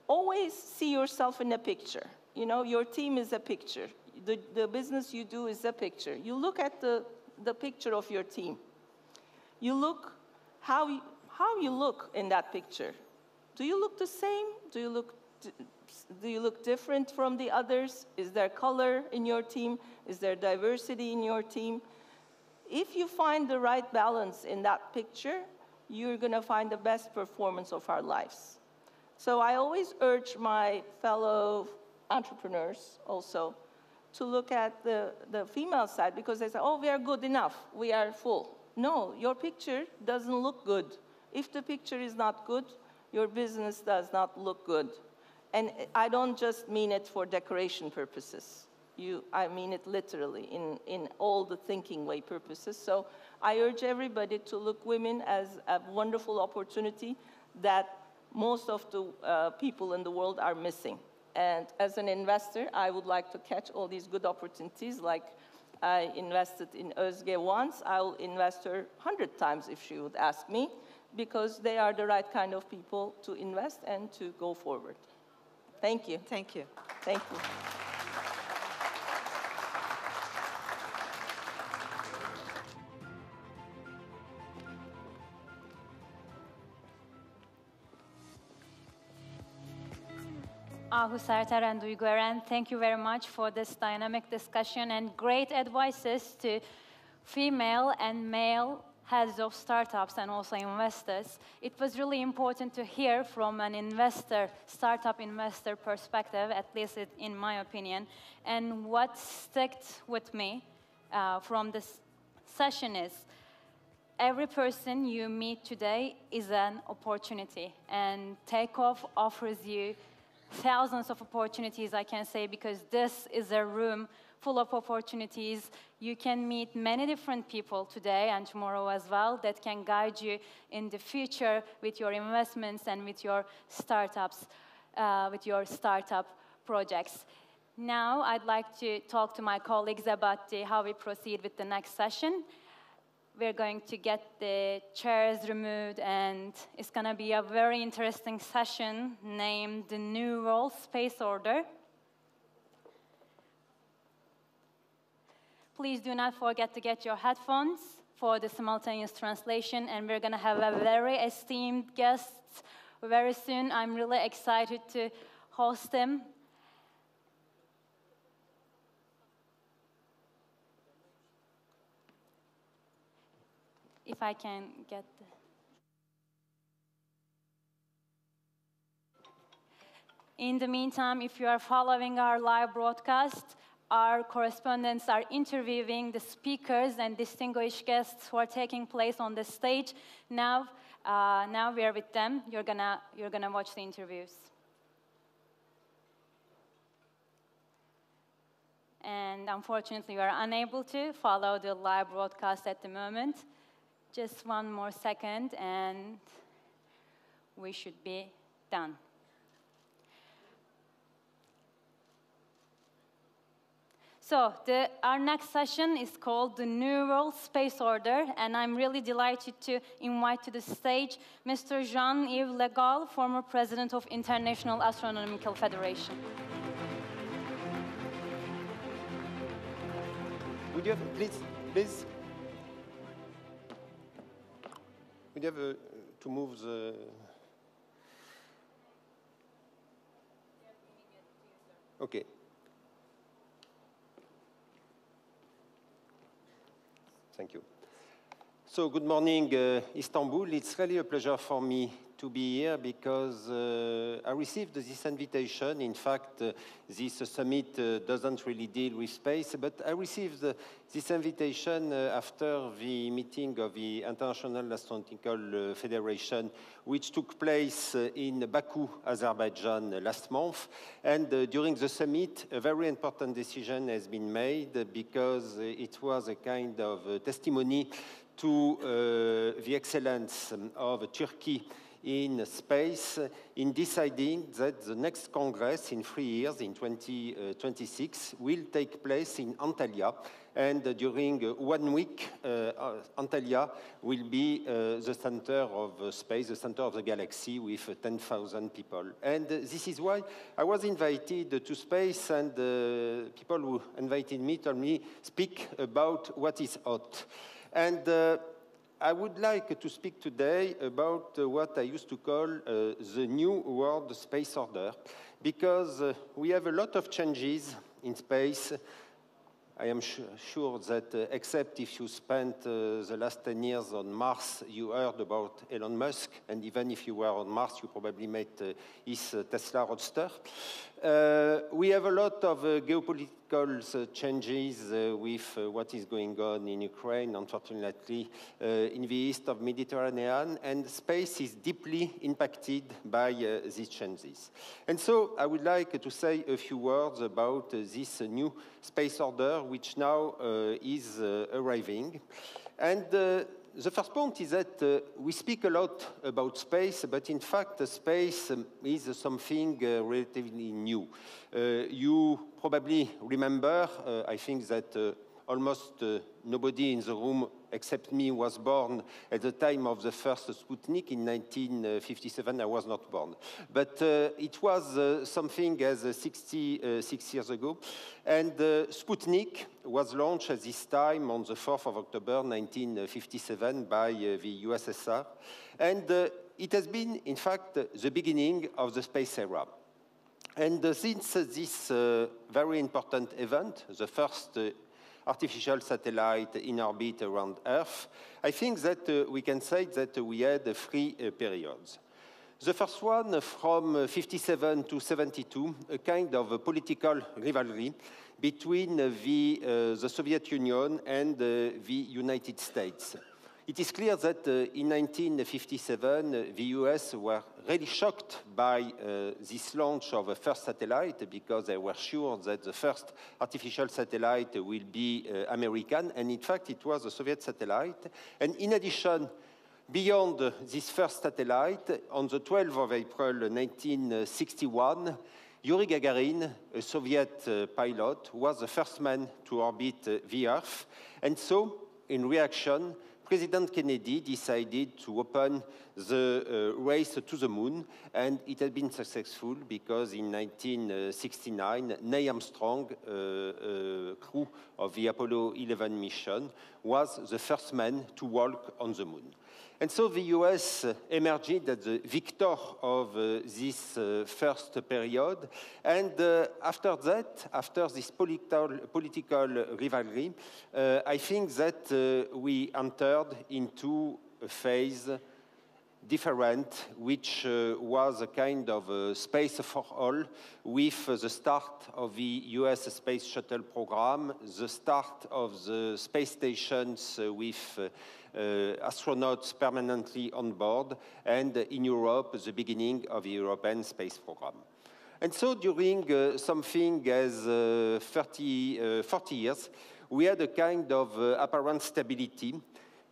Always see yourself in a picture. Your team is a picture. The business you do is a picture. You look at the picture of your team. You look how you look in that picture. Do you look the same? Do you look different from the others? Is there color in your team? Is there diversity in your team? If you find the right balance in that picture, you're going to find the best performance of our lives. So I always urge my fellow entrepreneurs also to look at the female side, because they say, oh, we are good enough, we are full. No, your picture doesn't look good. If the picture is not good, your business does not look good. And I don't just mean it for decoration purposes. I mean it literally in all the thinking way purposes. So I urge everybody to look women as a wonderful opportunity that most of the people in the world are missing. And as an investor, I would like to catch all these good opportunities. Like I invested in Özge once, I'll invest her 100 times if she would ask me, because they are the right kind of people to invest and to go forward. Thank you. Thank you. Thank you. Ahu Serter and Duygu Eren, thank you very much for this dynamic discussion and great advices to female and male heads of startups and also investors. It was really important to hear from an investor, startup investor perspective, at least in my opinion. And what stuck with me from this session is every person you meet today is an opportunity, and Take Off offers you thousands of opportunities, I can say, because this is a room full of opportunities. You can meet many different people today and tomorrow as well that can guide you in the future with your investments and with your startups, with your startup projects. Now, I'd like to talk to my colleagues about how we proceed with the next session. We're going to get the chairs removed, and it's going to be a very interesting session named The New World Space Order. Please do not forget to get your headphones for the simultaneous translation, and we're going to have a very esteemed guest very soon. I'm really excited to host him. If I can get the... In the meantime, if you are following our live broadcast, our correspondents are interviewing the speakers and distinguished guests who are taking place on the stage. Now we are with them. You're gonna watch the interviews. And unfortunately, we are unable to follow the live broadcast at the moment. Just one more second, and we should be done. So, our next session is called The New World Space Order, and I'm really delighted to invite to the stage Mr. Jean-Yves Le Gall, former president of International Astronomical Federation. Would you have, please? Would you have to move the... Okay. Thank you. So, good morning, Istanbul. It's really a pleasure for me to be here because I received this invitation. In fact, this summit doesn't really deal with space, but I received this invitation after the meeting of the International Astronomical Federation, which took place in Baku, Azerbaijan last month. And during the summit, a very important decision has been made because it was a kind of testimony to the excellence of Turkey in space, in deciding that the next Congress in 3 years, in 2026, will take place in Antalya. And during 1 week, Antalya will be the center of space, the center of the galaxy, with 10,000 people. And this is why I was invited to space, and people who invited me told me, speak about what is hot. And I would like to speak today about what I used to call the New World Space Order, because we have a lot of changes in space. I am sure that except if you spent the last 10 years on Mars, you heard about Elon Musk, and even if you were on Mars, you probably met his Tesla Roadster. We have a lot of geopolitical changes with what is going on in Ukraine, unfortunately, in the east of Mediterranean, and space is deeply impacted by these changes. And so I would like to say a few words about this new space order, which now is arriving. And the first point is that we speak a lot about space, but in fact, space is something relatively new. You probably remember, I think that almost nobody in the room except me was born at the time of the first Sputnik in 1957. I was not born. But it was something as 66 years ago. And Sputnik was launched at this time on the 4th of October 1957 by the USSR. And it has been, in fact, the beginning of the space era. And since this very important event, the first artificial satellite in orbit around Earth, I think that we can say that we had 3 periods. The first one, from 57 to 72, a kind of a political rivalry between the Soviet Union and the United States. It is clear that in 1957, the US were really shocked by this launch of a first satellite because they were sure that the first artificial satellite will be American, and in fact it was a Soviet satellite. And in addition, beyond this first satellite, on the 12th of April 1961, Yuri Gagarin, a Soviet pilot, was the first man to orbit the Earth. And so, in reaction, President Kennedy decided to open the race to the moon, and it has been successful because in 1969, Neil Armstrong, crew of the Apollo 11 mission, was the first man to walk on the moon. And so the US emerged as the victor of this first period. And after that, after this political rivalry, I think that we entered into a phase different, which was a kind of space for all, with the start of the US Space Shuttle program, the start of the space stations with astronauts permanently on board, and in Europe, the beginning of the European space program. And so during something as 40 years, we had a kind of apparent stability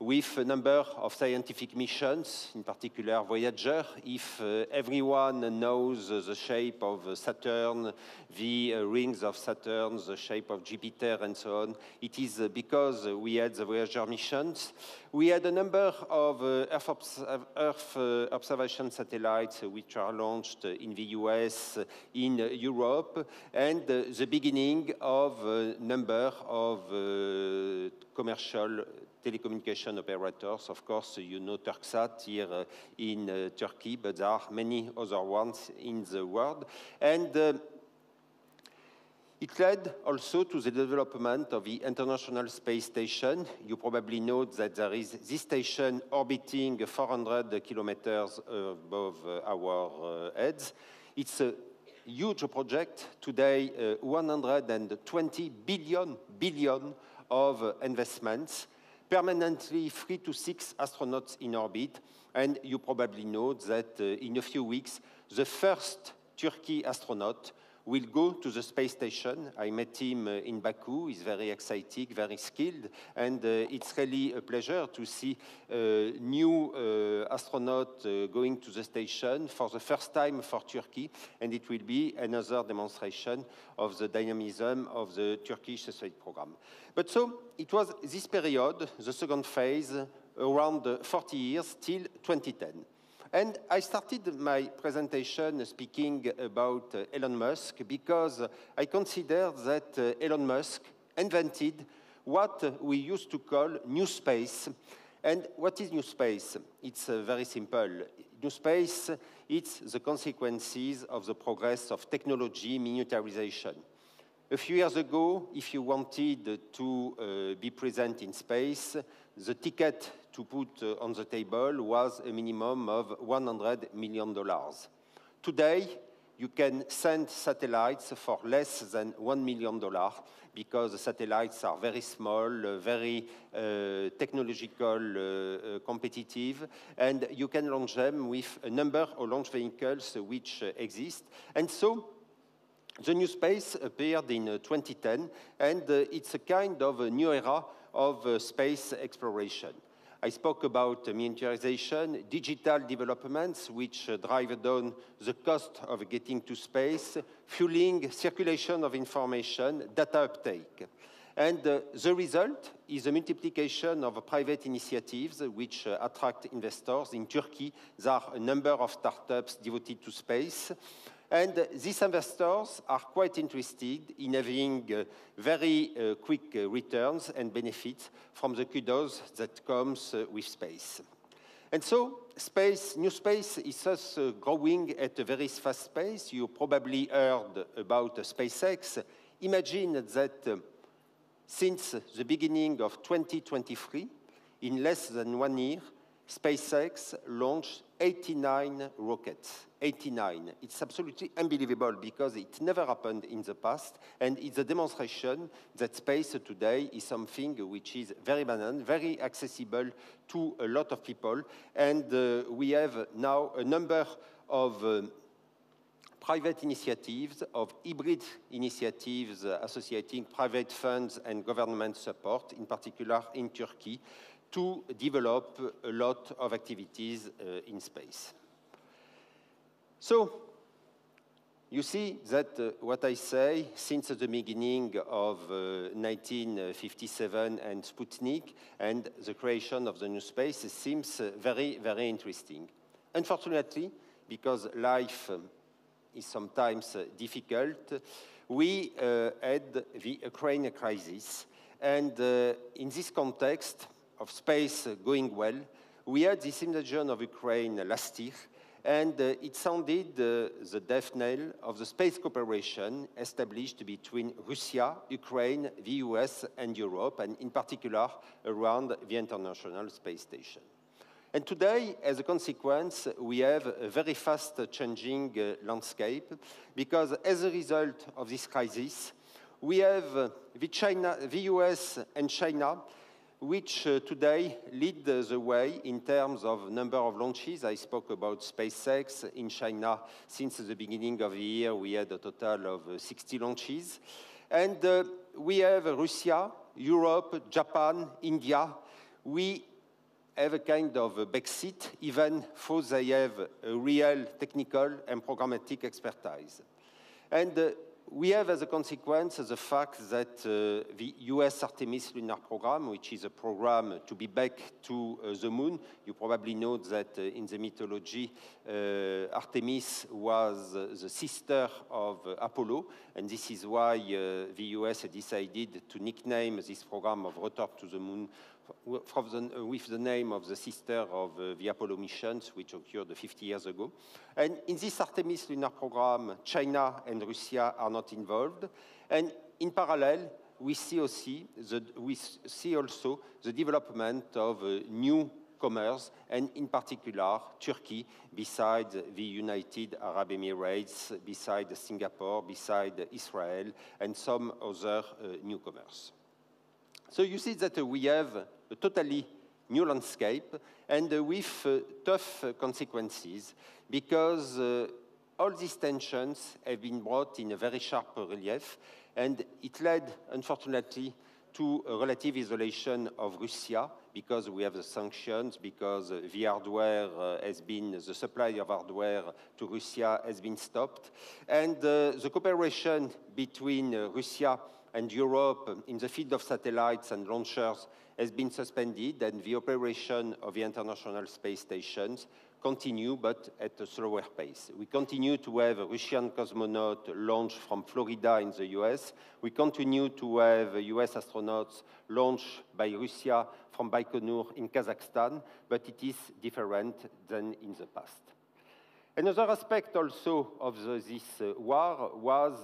with a number of scientific missions, in particular Voyager. If everyone knows the shape of Saturn, the rings of Saturn, the shape of Jupiter, and so on, it is because we had the Voyager missions. We had a number of Earth observation satellites which are launched in the US, in Europe, and the beginning of a number of commercial telecommunication operators. Of course, you know Turksat here in Turkey, but there are many other ones in the world. And it led also to the development of the International Space Station. You probably know that there is this station orbiting 400 kilometers above our heads. It's a huge project. Today, 120 billion of investments, permanently 3 to 6 astronauts in orbit. And you probably know that in a few weeks, the first Turkey astronaut will go to the space station. I met him in Baku. He's very exciting, very skilled, and it's really a pleasure to see a new astronaut going to the station for the first time for Turkey, and it will be another demonstration of the dynamism of the Turkish space program. But so it was this period, the second phase, around 40 years till 2010. And I started my presentation speaking about Elon Musk because I consider that Elon Musk invented what we used to call new space. And what is new space? It's very simple. New space, it's the consequences of the progress of technology miniaturization. A few years ago, if you wanted to be present in space, the ticket to put on the table was a minimum of $100 million. Today, you can send satellites for less than $1 million because the satellites are very small, very technological, competitive, and you can launch them with a number of launch vehicles which exist. And so, the new space appeared in 2010, and it's a kind of a new era of space exploration. I spoke about miniaturization, digital developments, which drive down the cost of getting to space, fueling circulation of information, data uptake. And the result is a multiplication of private initiatives which attract investors. In Turkey, there are a number of startups devoted to space. And these investors are quite interested in having very quick returns and benefits from the kudos that comes with space. And so new space is thus growing at a very fast pace. You probably heard about SpaceX. Imagine that since the beginning of 2023, in less than 1 year, SpaceX launched 89 rockets. 89. It's absolutely unbelievable because it never happened in the past, and it's a demonstration that space today is something which is very banal, very accessible to a lot of people, and we have now a number of private initiatives, of hybrid initiatives associating private funds and government support, in particular in Turkey, to develop a lot of activities in space. So, you see that what I say, since the beginning of 1957 and Sputnik and the creation of the new space, seems very, very interesting. Unfortunately, because life is sometimes difficult, we had the Ukraine crisis. And in this context of space going well, we had this invasion of Ukraine last year, and it sounded the death knell of the space cooperation established between Russia, Ukraine, the US, and Europe, and in particular around the International Space Station. And today, as a consequence, we have a very fast changing landscape, because as a result of this crisis, we have the US and China, which today lead the way in terms of number of launches. I spoke about SpaceX. In China, since the beginning of the year, we had a total of 60 launches. And we have Russia, Europe, Japan, India. We have a kind of a backseat, even though they have a real technical and programmatic expertise. And we have, as a consequence, the fact that the US Artemis lunar program, which is a program to be back to the moon, you probably know that in the mythology, Artemis was the sister of Apollo, and this is why the US decided to nickname this program of return to the moon with the name of the sister of the Apollo missions, which occurred 50 years ago. And in this Artemis lunar program, China and Russia are not involved. And in parallel, we see also the development of newcomers, and in particular, Turkey, beside the United Arab Emirates, beside Singapore, beside Israel, and some other newcomers. So you see that we have a totally new landscape, and with tough consequences, because all these tensions have been brought in a very sharp relief, and it led, unfortunately, to a relative isolation of Russia, because we have the sanctions, because the hardware the supply of hardware to Russia has been stopped, and the cooperation between Russia and Europe in the field of satellites and launchers has been suspended, and the operation of the International Space Stations continue, but at a slower pace. We continue to have a Russian cosmonaut launched from Florida in the US. We continue to have US astronauts launched by Russia from Baikonur in Kazakhstan, but it is different than in the past. Another aspect also of this war was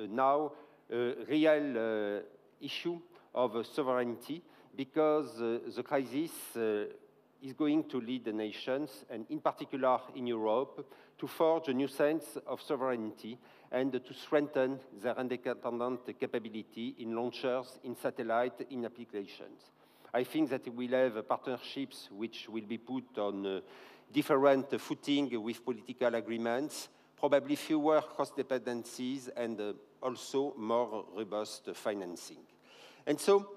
now a real issue of sovereignty, because the crisis is going to lead the nations, and in particular in Europe, to forge a new sense of sovereignty and to strengthen their independent capability in launchers, in satellite, in applications. I think that we'll have partnerships which will be put on different footing with political agreements, probably fewer cross-dependencies, and also more robust financing. And so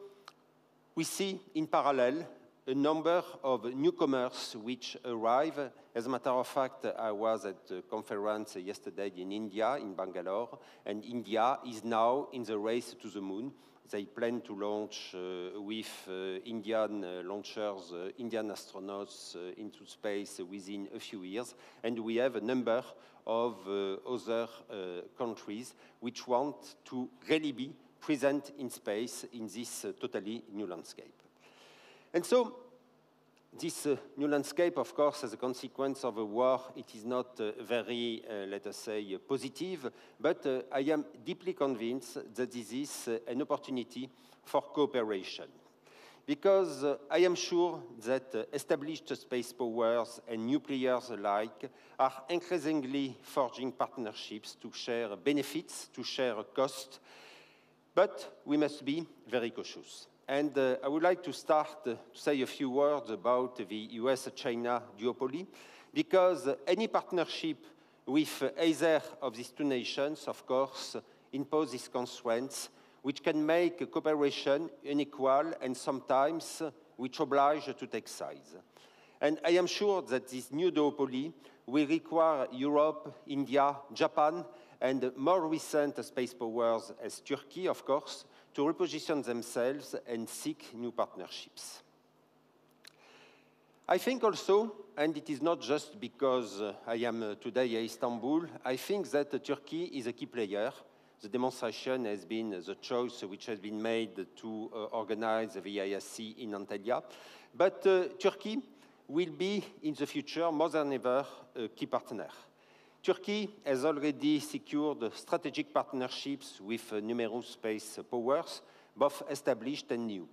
we see in parallel a number of newcomers which arrive. As a matter of fact, I was at a conference yesterday in India, in Bangalore, and India is now in the race to the moon. They plan to launch with Indian launchers, Indian astronauts into space within a few years. And we have a number of other countries which want to really be present in space in this totally new landscape. And so this new landscape, of course, as a consequence of a war, it is not very, let us say, positive, but I am deeply convinced that this is an opportunity for cooperation. Because I am sure that established space powers and new players alike are increasingly forging partnerships to share benefits, to share costs, but we must be very cautious. And I would like to start to say a few words about the US-China duopoly, because any partnership with either of these two nations, of course, imposes constraints which can make cooperation unequal and sometimes which oblige to take sides. And I am sure that this new duopoly will require Europe, India, Japan, and more recent space powers as Turkey, of course, to reposition themselves and seek new partnerships. I think also, and it is not just because I am today at Istanbul, I think that Turkey is a key player. The demonstration has been the choice which has been made to organize the VISC in Antalya. But Turkey will be, in the future, more than ever, a key partner. Turkey has already secured strategic partnerships with numerous space powers, both established and new.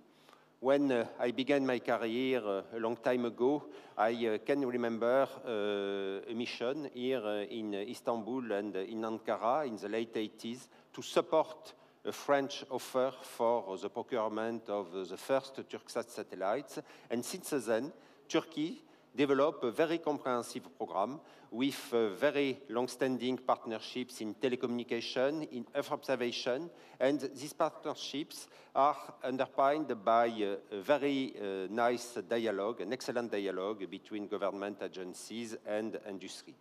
When I began my career a long time ago, I can remember a mission here in Istanbul and in Ankara in the late 80s to support a French offer for the procurement of the first Turksat satellites. And since then, Turkey developed a very comprehensive program with very long-standing partnerships in telecommunication, in Earth observation, and these partnerships are underpinned by a very nice dialogue, an excellent dialogue between government agencies and industry.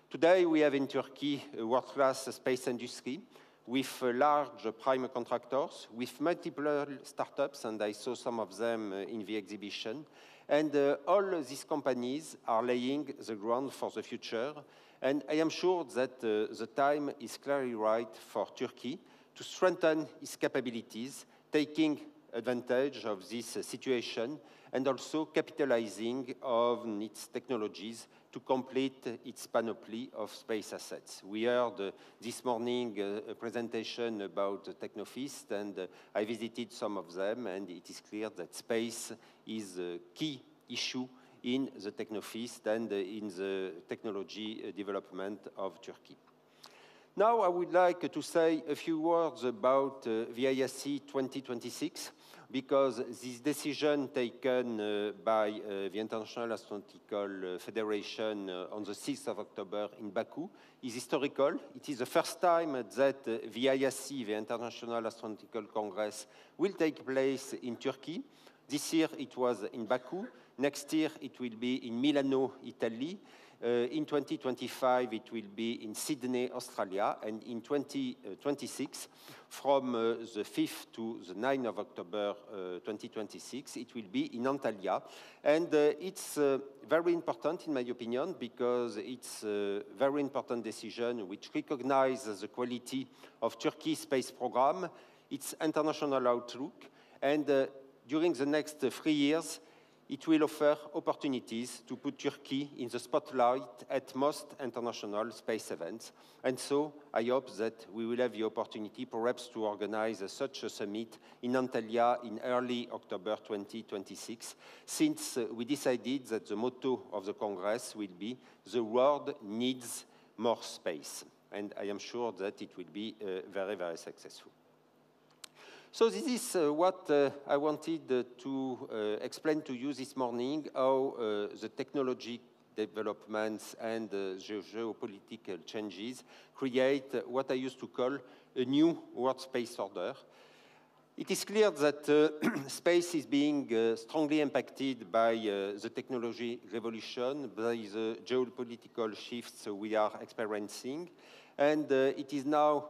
Today, we have in Turkey a world-class space industry with large prime contractors, with multiple startups, and I saw some of them in the exhibition. And all these companies are laying the ground for the future. And I am sure that the time is clearly right for Turkey to strengthen its capabilities, taking advantage of this situation and also capitalizing on its technologies to complete its panoply of space assets. We heard this morning a presentation about TEKNOFEST, and I visited some of them, and it is clear that space is a key issue in the TEKNOFEST and in the technology development of Turkey. Now I would like to say a few words about VISC 2026, because this decision taken by the International Astronautical Federation on the 6th of October in Baku is historical. It is the first time that VISC, the International Astronautical Congress, will take place in Turkey. This year it was in Baku. Next year it will be in Milano, Italy. In 2025, it will be in Sydney, Australia, and in 2026, from the 5th to the 9th of October 2026, it will be in Antalya. And it's very important, in my opinion, because it's a very important decision which recognizes the quality of Turkey's space program, its international outlook, and during the next 3 years, it will offer opportunities to put Turkey in the spotlight at most international space events. And so I hope that we will have the opportunity perhaps to organize such a summit in Antalya in early October 2026, since we decided that the motto of the Congress will be "The world needs more space." And I am sure that it will be very, very successful. So this is what I wanted to explain to you this morning, how the technology developments and geopolitical changes create what I used to call a new world space order. It is clear that space is being strongly impacted by the technology revolution, by the geopolitical shifts we are experiencing, and it is now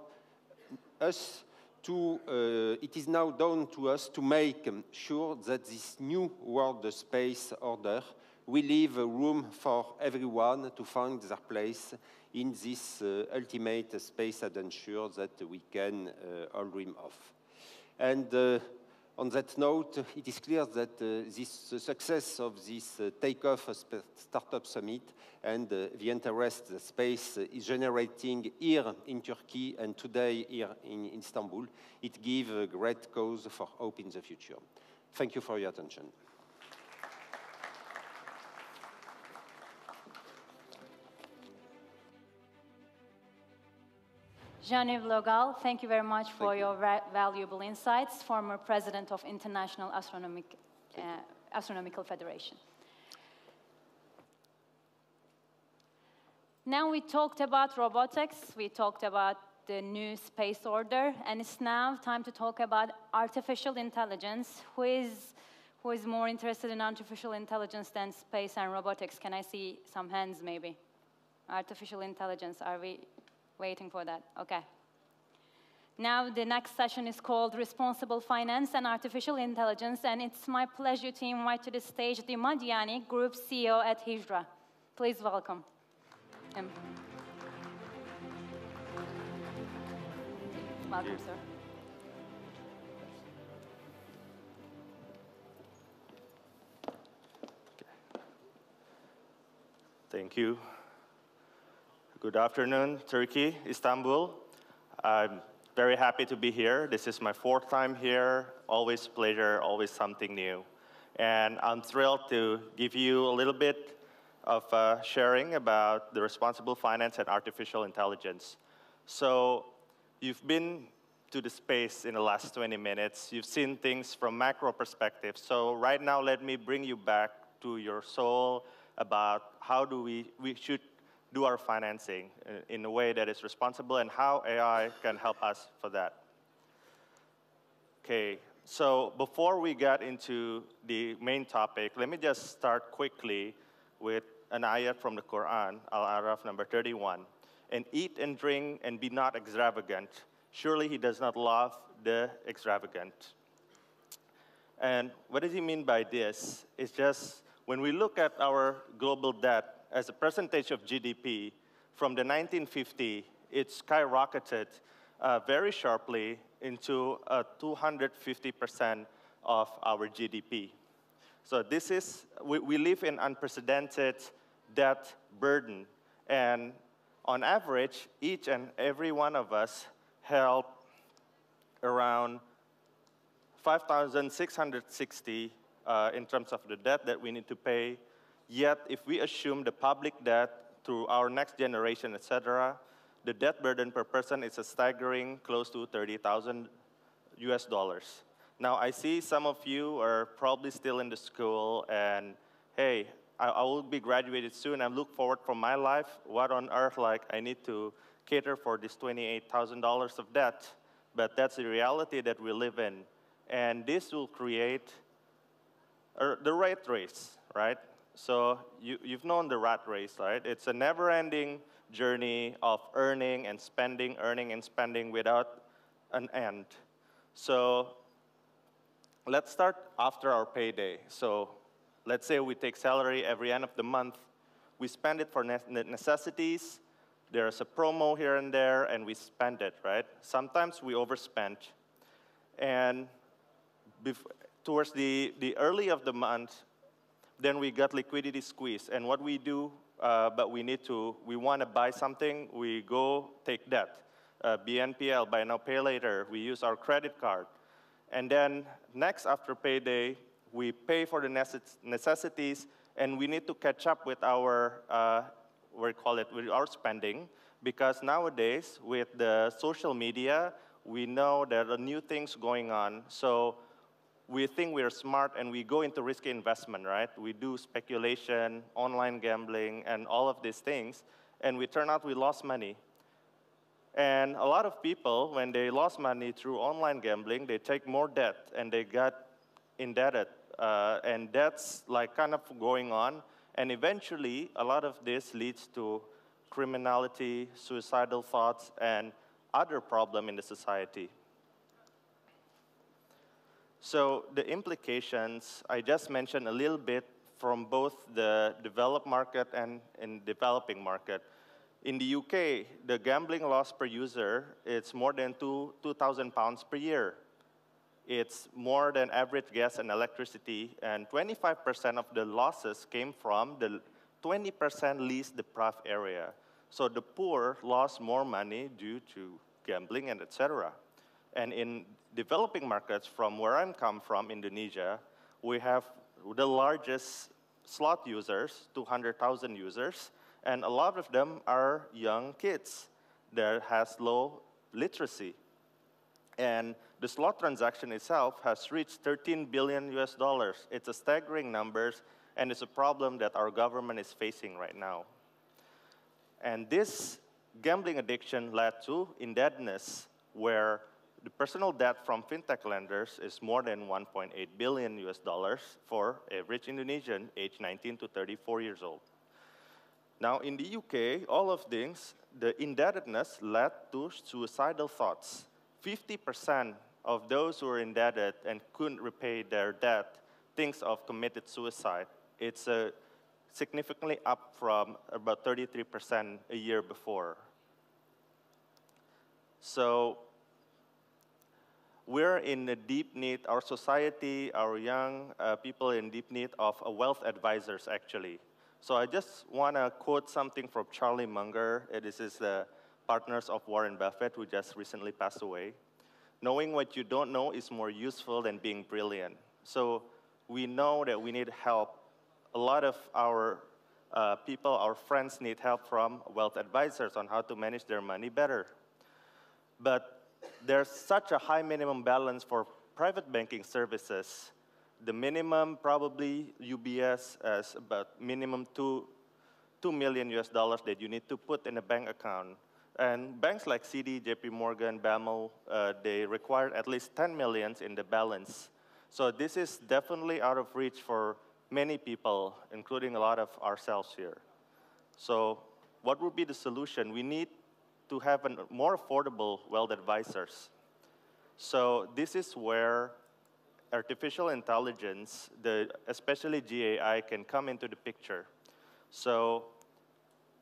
down to us to make sure that this new world space order will leave room for everyone to find their place in this ultimate space adventure that we can all dream of. And on that note, it is clear that the success of this Take-Off Startup Summit and the interest that space is generating here in Turkey and today here in Istanbul, it gives a great cause for hope in the future. Thank you for your attention. Jean-Yves Le Gall, thank you very much for your valuable insights, former president of International Astronomical Federation. Now we talked about robotics, we talked about the new space order, and it's now time to talk about artificial intelligence. Who is more interested in artificial intelligence than space and robotics? Can I see some hands, maybe? Artificial intelligence, are we Waiting for that, okay. Now the next session is called Responsible Finance and Artificial Intelligence, and it's my pleasure to invite to the stage Dima Diani, Group CEO at Hijra. Please welcome him. Welcome, sir. Thank you. Good afternoon, Turkey, Istanbul. I'm very happy to be here. This is my 4th time here. Always a pleasure, always something new. And I'm thrilled to give you a little bit of sharing about the responsible finance and artificial intelligence. So you've been to the space in the last 20 minutes. You've seen things from macro perspective. So right now, let me bring you back to your soul about how do we should do our financing in a way that is responsible and how AI can help us for that. Okay, so before we get into the main topic, let me just start quickly with an ayat from the Quran, Al-Araf number 31. And eat and drink and be not extravagant. Surely he does not love the extravagant. And what does he mean by this? It's just when we look at our global debt as a percentage of GDP, from the 1950, it skyrocketed very sharply into 250% of our GDP. So this is, we live in unprecedented debt burden. And on average, each and every one of us held around 5,660 in terms of the debt that we need to pay. Yet, if we assume the public debt through our next generation, etc., the debt burden per person is a staggering close to $30,000 US. Now, I see some of you are probably still in the school, and hey, I will be graduated soon. I look forward from my life. What on earth, like, I need to cater for this $28,000 of debt? But that's the reality that we live in. And this will create the rat race, right? So you've known the rat race, right? It's a never-ending journey of earning and spending without an end. So let's start after our payday. So let's say we take salary every end of the month. We spend it for necessities. There's a promo here and there, and we spend it, right? Sometimes we overspend. And towards the early of the month, then we got liquidity squeeze. And what we do, we want to buy something, we go take debt. BNPL, buy now, pay later. We use our credit card. And then next, after payday, we pay for the necessities, and we need to catch up with our, with our spending, because nowadays, with the social media, we know there are new things going on. So we think we're smart, and we go into risky investment, right? We do speculation, online gambling, and all of these things, and we turn out we lost money. And a lot of people, when they lost money through online gambling, they take more debt, and they got indebted. And that's like kind of going on. And eventually, a lot of this leads to criminality, suicidal thoughts, and other problems in the society. So the implications, I just mentioned a little bit from both the developed market and in developing market. In the UK, the gambling loss per user, it's more than £2,000 per year. It's more than average gas and electricity, and 25% of the losses came from the 20% least deprived area. So the poor lost more money due to gambling and etc. And in developing markets, from where I come from, Indonesia, we have the largest slot users, 200,000 users, and a lot of them are young kids that has low literacy. And the slot transaction itself has reached $13 billion US. It's a staggering numbers, and it's a problem that our government is facing right now. And this gambling addiction led to indebtedness, where the personal debt from fintech lenders is more than $1.8 billion US for average Indonesian aged 19 to 34 years old. Now, in the UK, all of things, the indebtedness led to suicidal thoughts. 50% of those who were indebted and couldn't repay their debt thinks of committed suicide. It's significantly up from about 33% a year before. So we're in a deep need, our society, our young people in deep need of wealth advisors, actually. So I just want to quote something from Charlie Munger. This is the partners of Warren Buffett, who just recently passed away. Knowing what you don't know is more useful than being brilliant. So we know that we need help. A lot of our people, our friends, need help from wealth advisors on how to manage their money better. But there's such a high minimum balance for private banking services. The minimum, probably UBS, as about minimum $2 million that you need to put in a bank account. And banks like CD, JP Morgan, BAML, they require at least 10 million in the balance. So this is definitely out of reach for many people, including a lot of ourselves here. So what would be the solution? We need to have more affordable wealth advisors. So this is where artificial intelligence, especially GAI, can come into the picture. So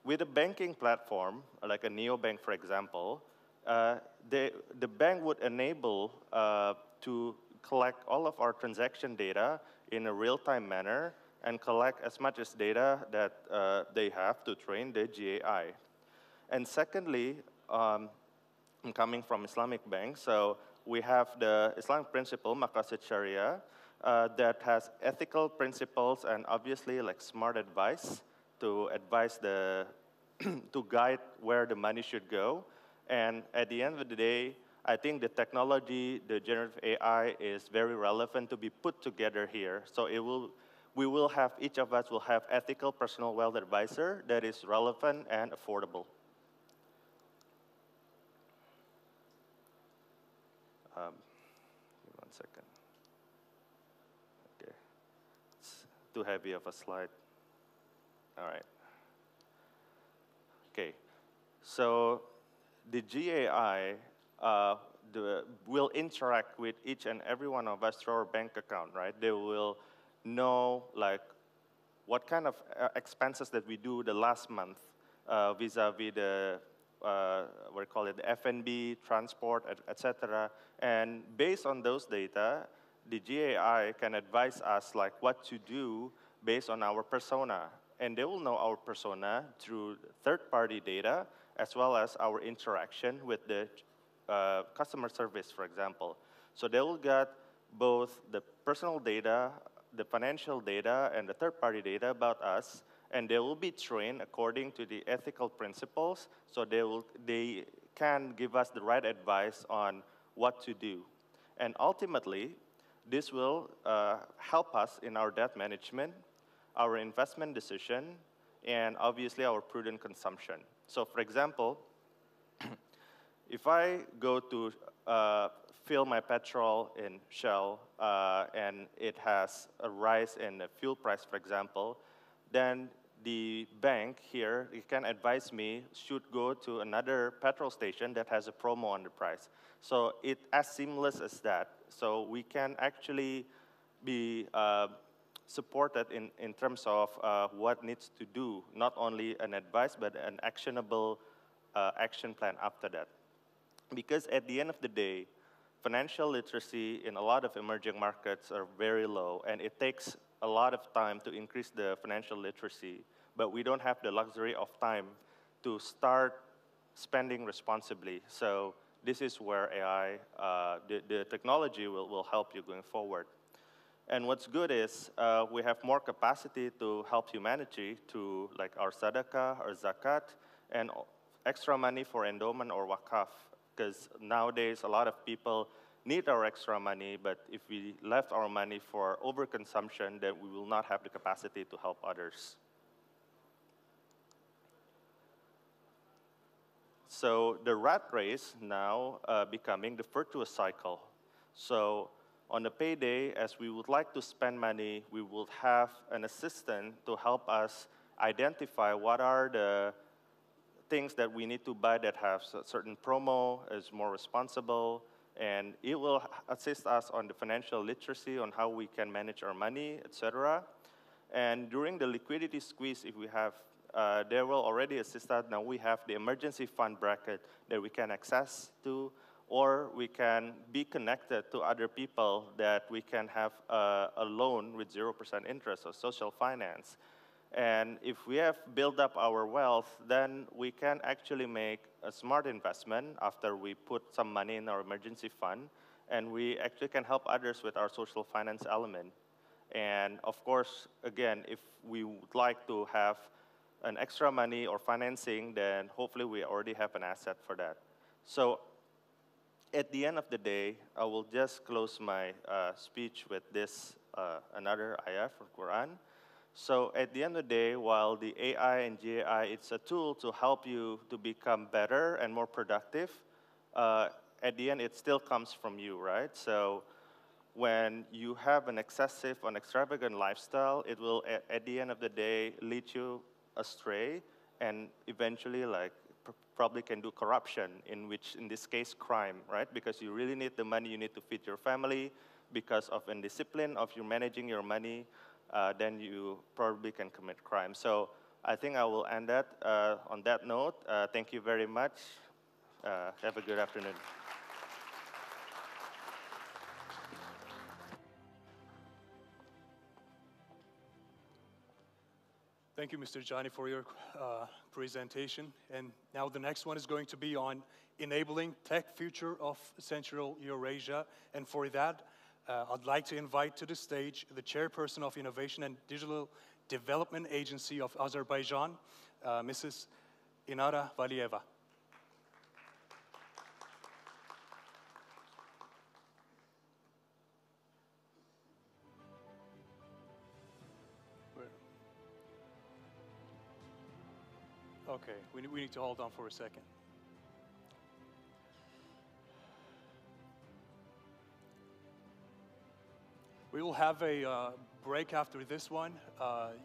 with a banking platform, like a neobank, for example, the bank would enable to collect all of our transaction data in a real-time manner and collect as much as data that they have to train the GAI. And secondly, I'm coming from Islamic bank, so we have the Islamic principle, Maqasid Sharia, that has ethical principles and obviously like smart advice to advise to guide where the money should go. And at the end of the day, I think the technology, the generative AI, is very relevant to be put together here. So we will have, each of us will have ethical personal wealth advisor that is relevant and affordable. Give me 1 second. Okay, it's too heavy of a slide. All right. Okay, so the GAI will interact with each and every one of us through our bank account, right? They will know like what kind of expenses that we do the last month vis-a-vis the what we call it, the F&B, transport, etc. And based on those data, the GAI can advise us like what to do based on our persona. And they will know our persona through third-party data as well as our interaction with the customer service, for example. So they will get both the personal data, the financial data, and the third-party data about us, and they will be trained according to the ethical principles, so they can give us the right advice on what to do. And ultimately, this will help us in our debt management, our investment decision, and obviously our prudent consumption. So for example, if I go to fill my petrol in Shell and it has a rise in the fuel price, for example, then the bank here, it can advise me should go to another petrol station that has a promo on the price. So it's as seamless as that. So we can actually be supported in terms of what needs to do, not only an advice, but an actionable action plan after that. Because at the end of the day, financial literacy in a lot of emerging markets are very low, and it takes a lot of time to increase the financial literacy, but we don't have the luxury of time to start spending responsibly. So this is where AI, the technology will help you going forward. And what's good is we have more capacity to help humanity to like our sadaqah or zakat and extra money for endowment or wakaf. Because nowadays a lot of people need our extra money, but if we left our money for overconsumption, then we will not have the capacity to help others. So the rat race now becoming the virtuous cycle. So on the payday, as we would like to spend money, we will have an assistant to help us identify what are the things that we need to buy that have a certain promo, is more responsible, and it will assist us on the financial literacy, on how we can manage our money, etc. And during the liquidity squeeze, if we have, they will already assist us. Now we have the emergency fund bracket that we can access to, or we can be connected to other people that we can have a loan with 0% interest or social finance. And if we have built up our wealth, then we can actually make a smart investment after we put some money in our emergency fund, and we actually can help others with our social finance element. And of course, again, if we would like to have an extra money or financing, then hopefully we already have an asset for that. So at the end of the day, I will just close my speech with this, another ayah from Quran. So at the end of the day, while the AI and GAI, it's a tool to help you to become better and more productive, at the end, it still comes from you, right? So when you have an excessive or extravagant lifestyle, it will, at the end of the day, lead you astray and eventually, like, probably can do corruption, in this case, crime, right? Because you really need the money, you need to feed your family. Because of indiscipline of you managing your money, then you probably can commit crime. So I think I will end that on that note. Thank you very much. Have a good afternoon. Thank you, Mr. Jani, for your presentation. And now the next one is going to be on enabling tech future of Central Eurasia. And for that, I'd like to invite to the stage the chairperson of Innovation and Digital Development Agency of Azerbaijan, Mrs. Inara Valieva. Okay, we need to hold on for a second. We will have a break after this one.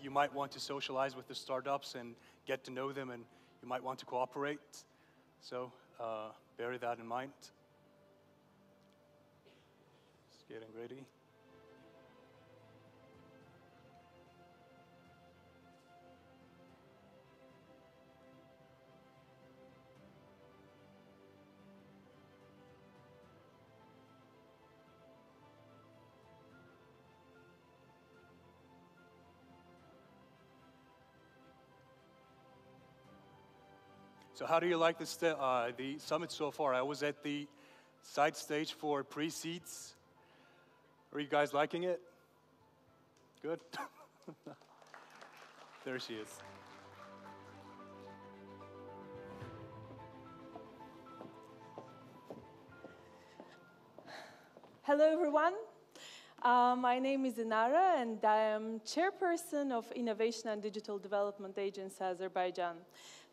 You might want to socialize with the startups and get to know them, and you might want to cooperate. So bear that in mind. Just getting ready. So how do you like the summit so far? I was at the side stage for pre-seats. Are you guys liking it? Good? There she is. Hello, everyone. My name is Inara, and I am chairperson of Innovation and Digital Development Agency, Azerbaijan.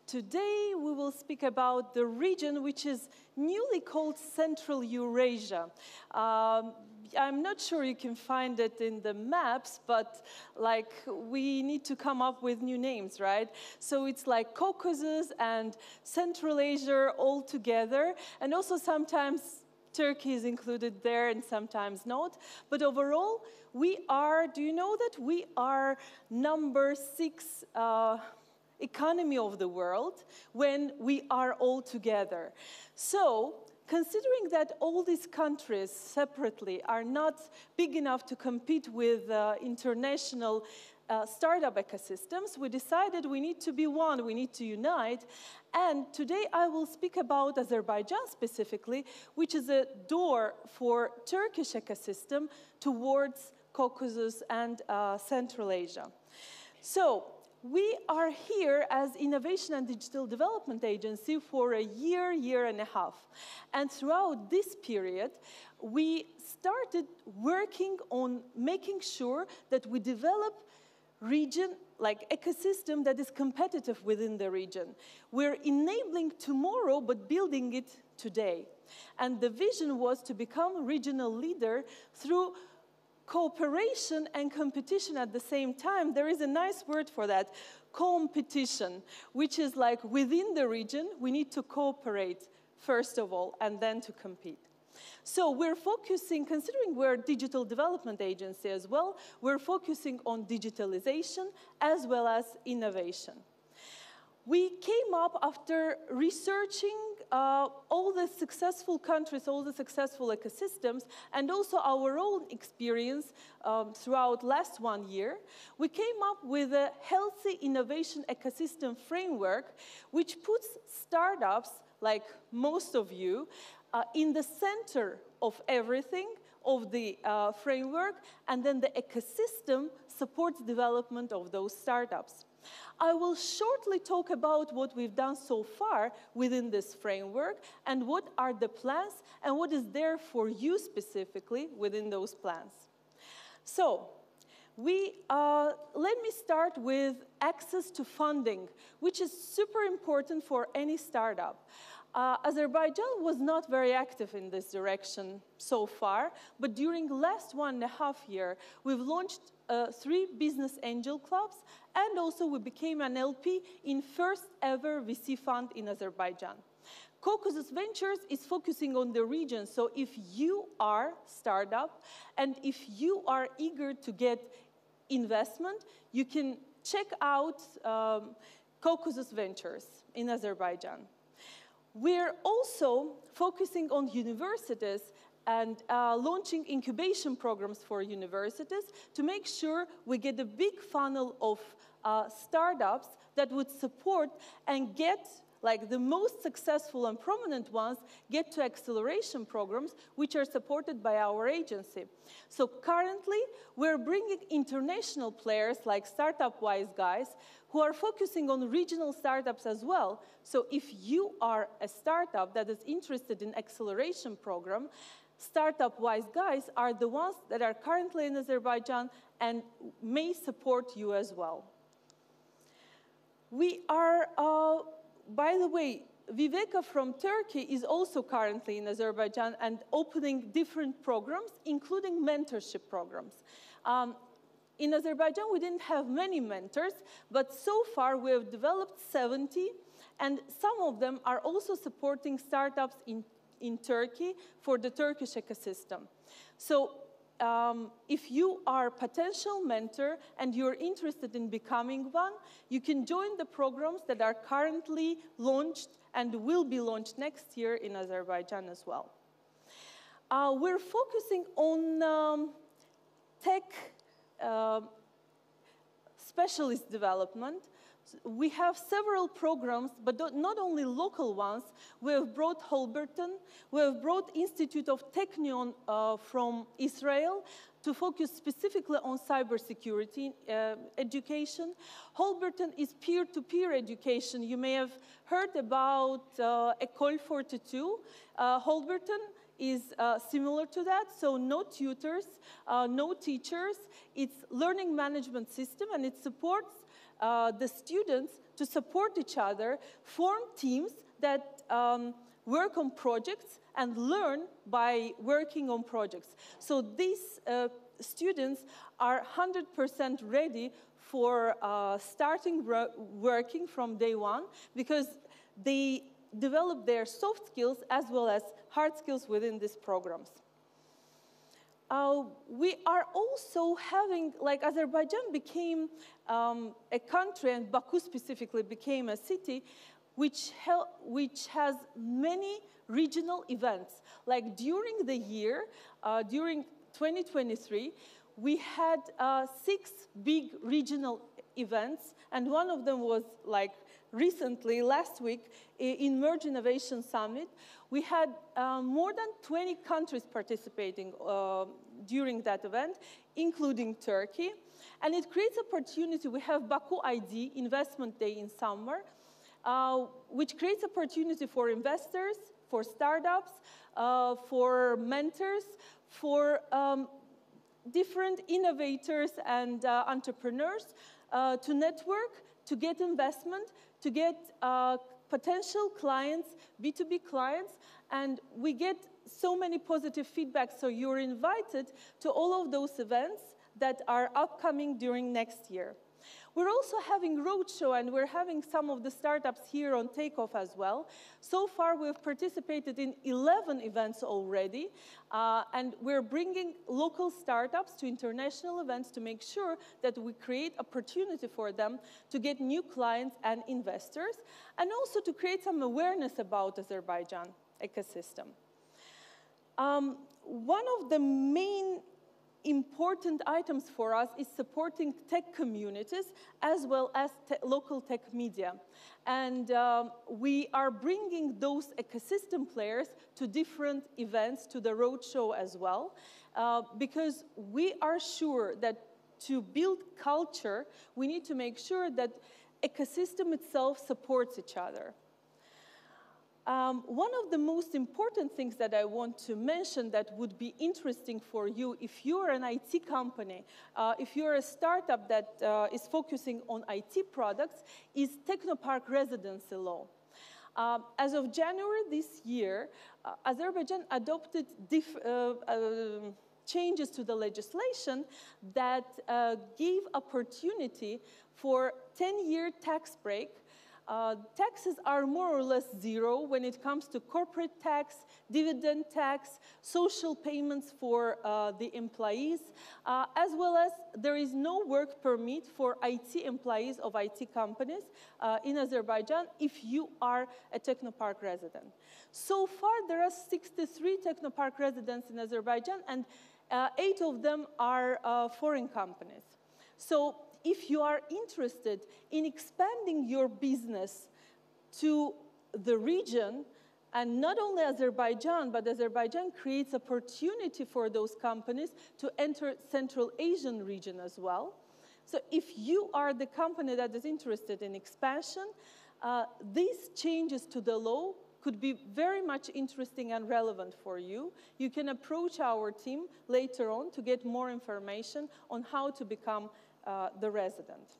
Today, we will speak about the region which is newly called Central Eurasia. I'm not sure you can find it in the maps, but like we need to come up with new names, right? So it's like Caucasus and Central Asia all together, and also sometimes Turkey is included there and sometimes not. But overall, we are, do you know that we are number 6 economy of the world when we are all together. So, considering that all these countries separately are not big enough to compete with international startup ecosystems, we decided we need to be one, we need to unite. And today I will speak about Azerbaijan specifically, which is a door for Turkish ecosystem towards Caucasus and Central Asia. So, we are here as Innovation and Digital Development Agency for a year and a half. And throughout this period, we started working on making sure that we develop region, like ecosystem that is competitive within the region. We're enabling tomorrow, but building it today. And the vision was to become a regional leader through cooperation and competition at the same time. There is a nice word for that, competition, which is like within the region, we need to cooperate first of all, and then to compete. So we're focusing, considering we're a digital development agency as well, we're focusing on digitalization as well as innovation. We came up after researching all the successful countries, all the successful ecosystems, and also our own experience throughout last 1 year. We came up with a healthy innovation ecosystem framework, which puts startups, like most of you, in the center of everything, of the framework, and then the ecosystem supports development of those startups. I will shortly talk about what we've done so far within this framework and what are the plans and what is there for you specifically within those plans. So, let me start with access to funding, which is super important for any startup. Azerbaijan was not very active in this direction so far, but during the last 1.5 years, we've launched 3 business angel clubs, and also we became an LP in first ever VC fund in Azerbaijan. Caucasus Ventures is focusing on the region, so if you are a startup and if you are eager to get investment, you can check out Caucasus Ventures in Azerbaijan. We're also focusing on universities and launching incubation programs for universities to make sure we get a big funnel of startups that would support and get, like the most successful and prominent ones, get to acceleration programs which are supported by our agency. So currently, we're bringing international players like Startup Wise Guys who are focusing on regional startups as well. So if you are a startup that is interested in acceleration program, Startup Wise Guys are the ones that are currently in Azerbaijan and may support you as well. We are, by the way, Viveka from Turkey is also currently in Azerbaijan and opening different programs, including mentorship programs. In Azerbaijan, we didn't have many mentors, but so far we have developed 70, and some of them are also supporting startups in Turkey for the Turkish ecosystem. So if you are a potential mentor and you're interested in becoming one, you can join the programs that are currently launched and will be launched next year in Azerbaijan as well. We're focusing on tech specialist development. We have several programs, but not only local ones. We have brought Holberton, we have brought Institute of Technion from Israel to focus specifically on cybersecurity education. Holberton is peer-to-peer education. You may have heard about École 42. Holberton is similar to that, so no tutors, no teachers. It's learning management system, and it supports the students to support each other, form teams that work on projects and learn by working on projects. So these students are 100% ready for starting working from day one because they develop their soft skills as well as hard skills within these programs. We are also having, like Azerbaijan became a country, and Baku specifically became a city, which has many regional events. Like during the year, during 2023, we had 6 big regional events, and one of them was like recently, last week, in Merge Innovation Summit. We had more than 20 countries participating during that event, including Turkey. And it creates opportunity. We have Baku ID, Investment Day in summer, which creates opportunity for investors, for startups, for mentors, for different innovators and entrepreneurs to network, to get investment, to get potential clients, B2B clients, and we get so many positive feedback, so you're invited to all of those events that are upcoming during next year. We're also having roadshow, and we're having some of the startups here on Takeoff as well. So far, we've participated in 11 events already, and we're bringing local startups to international events to make sure that we create opportunity for them to get new clients and investors, and also to create some awareness about Azerbaijan ecosystem. One of the main important items for us is supporting tech communities as well as local tech media. And we are bringing those ecosystem players to different events, to the roadshow as well, because we are sure that to build culture, we need to make sure that ecosystem itself supports each other. One of the most important things that I want to mention that would be interesting for you if you're an IT company, if you're a startup that is focusing on IT products, is Technopark residency law. As of January this year, Azerbaijan adopted changes to the legislation that gave opportunity for 10-year tax break. Taxes are more or less zero when it comes to corporate tax, dividend tax, social payments for the employees, as well as there is no work permit for IT employees of IT companies in Azerbaijan if you are a Technopark resident. So far, there are 63 Technopark residents in Azerbaijan, and 8 of them are foreign companies. So if you are interested in expanding your business to the region, and not only Azerbaijan, but Azerbaijan creates opportunity for those companies to enter Central Asian region as well. So if you are the company that is interested in expansion, these changes to the law could be very much interesting and relevant for you. You can approach our team later on to get more information on how to become the resident.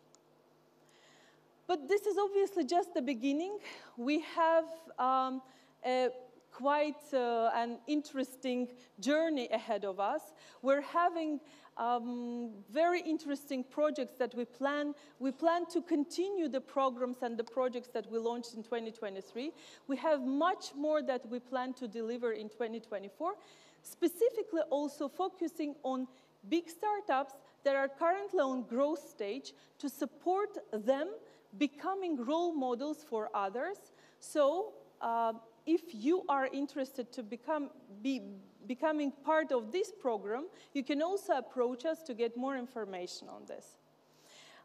But this is obviously just the beginning. We have quite an interesting journey ahead of us. We're having very interesting projects that we plan. We plan to continue the programs and the projects that we launched in 2023. We have much more that we plan to deliver in 2024, specifically also focusing on big startups that are currently on growth stage to support them becoming role models for others. So if you are interested to becoming part of this program, you can also approach us to get more information on this.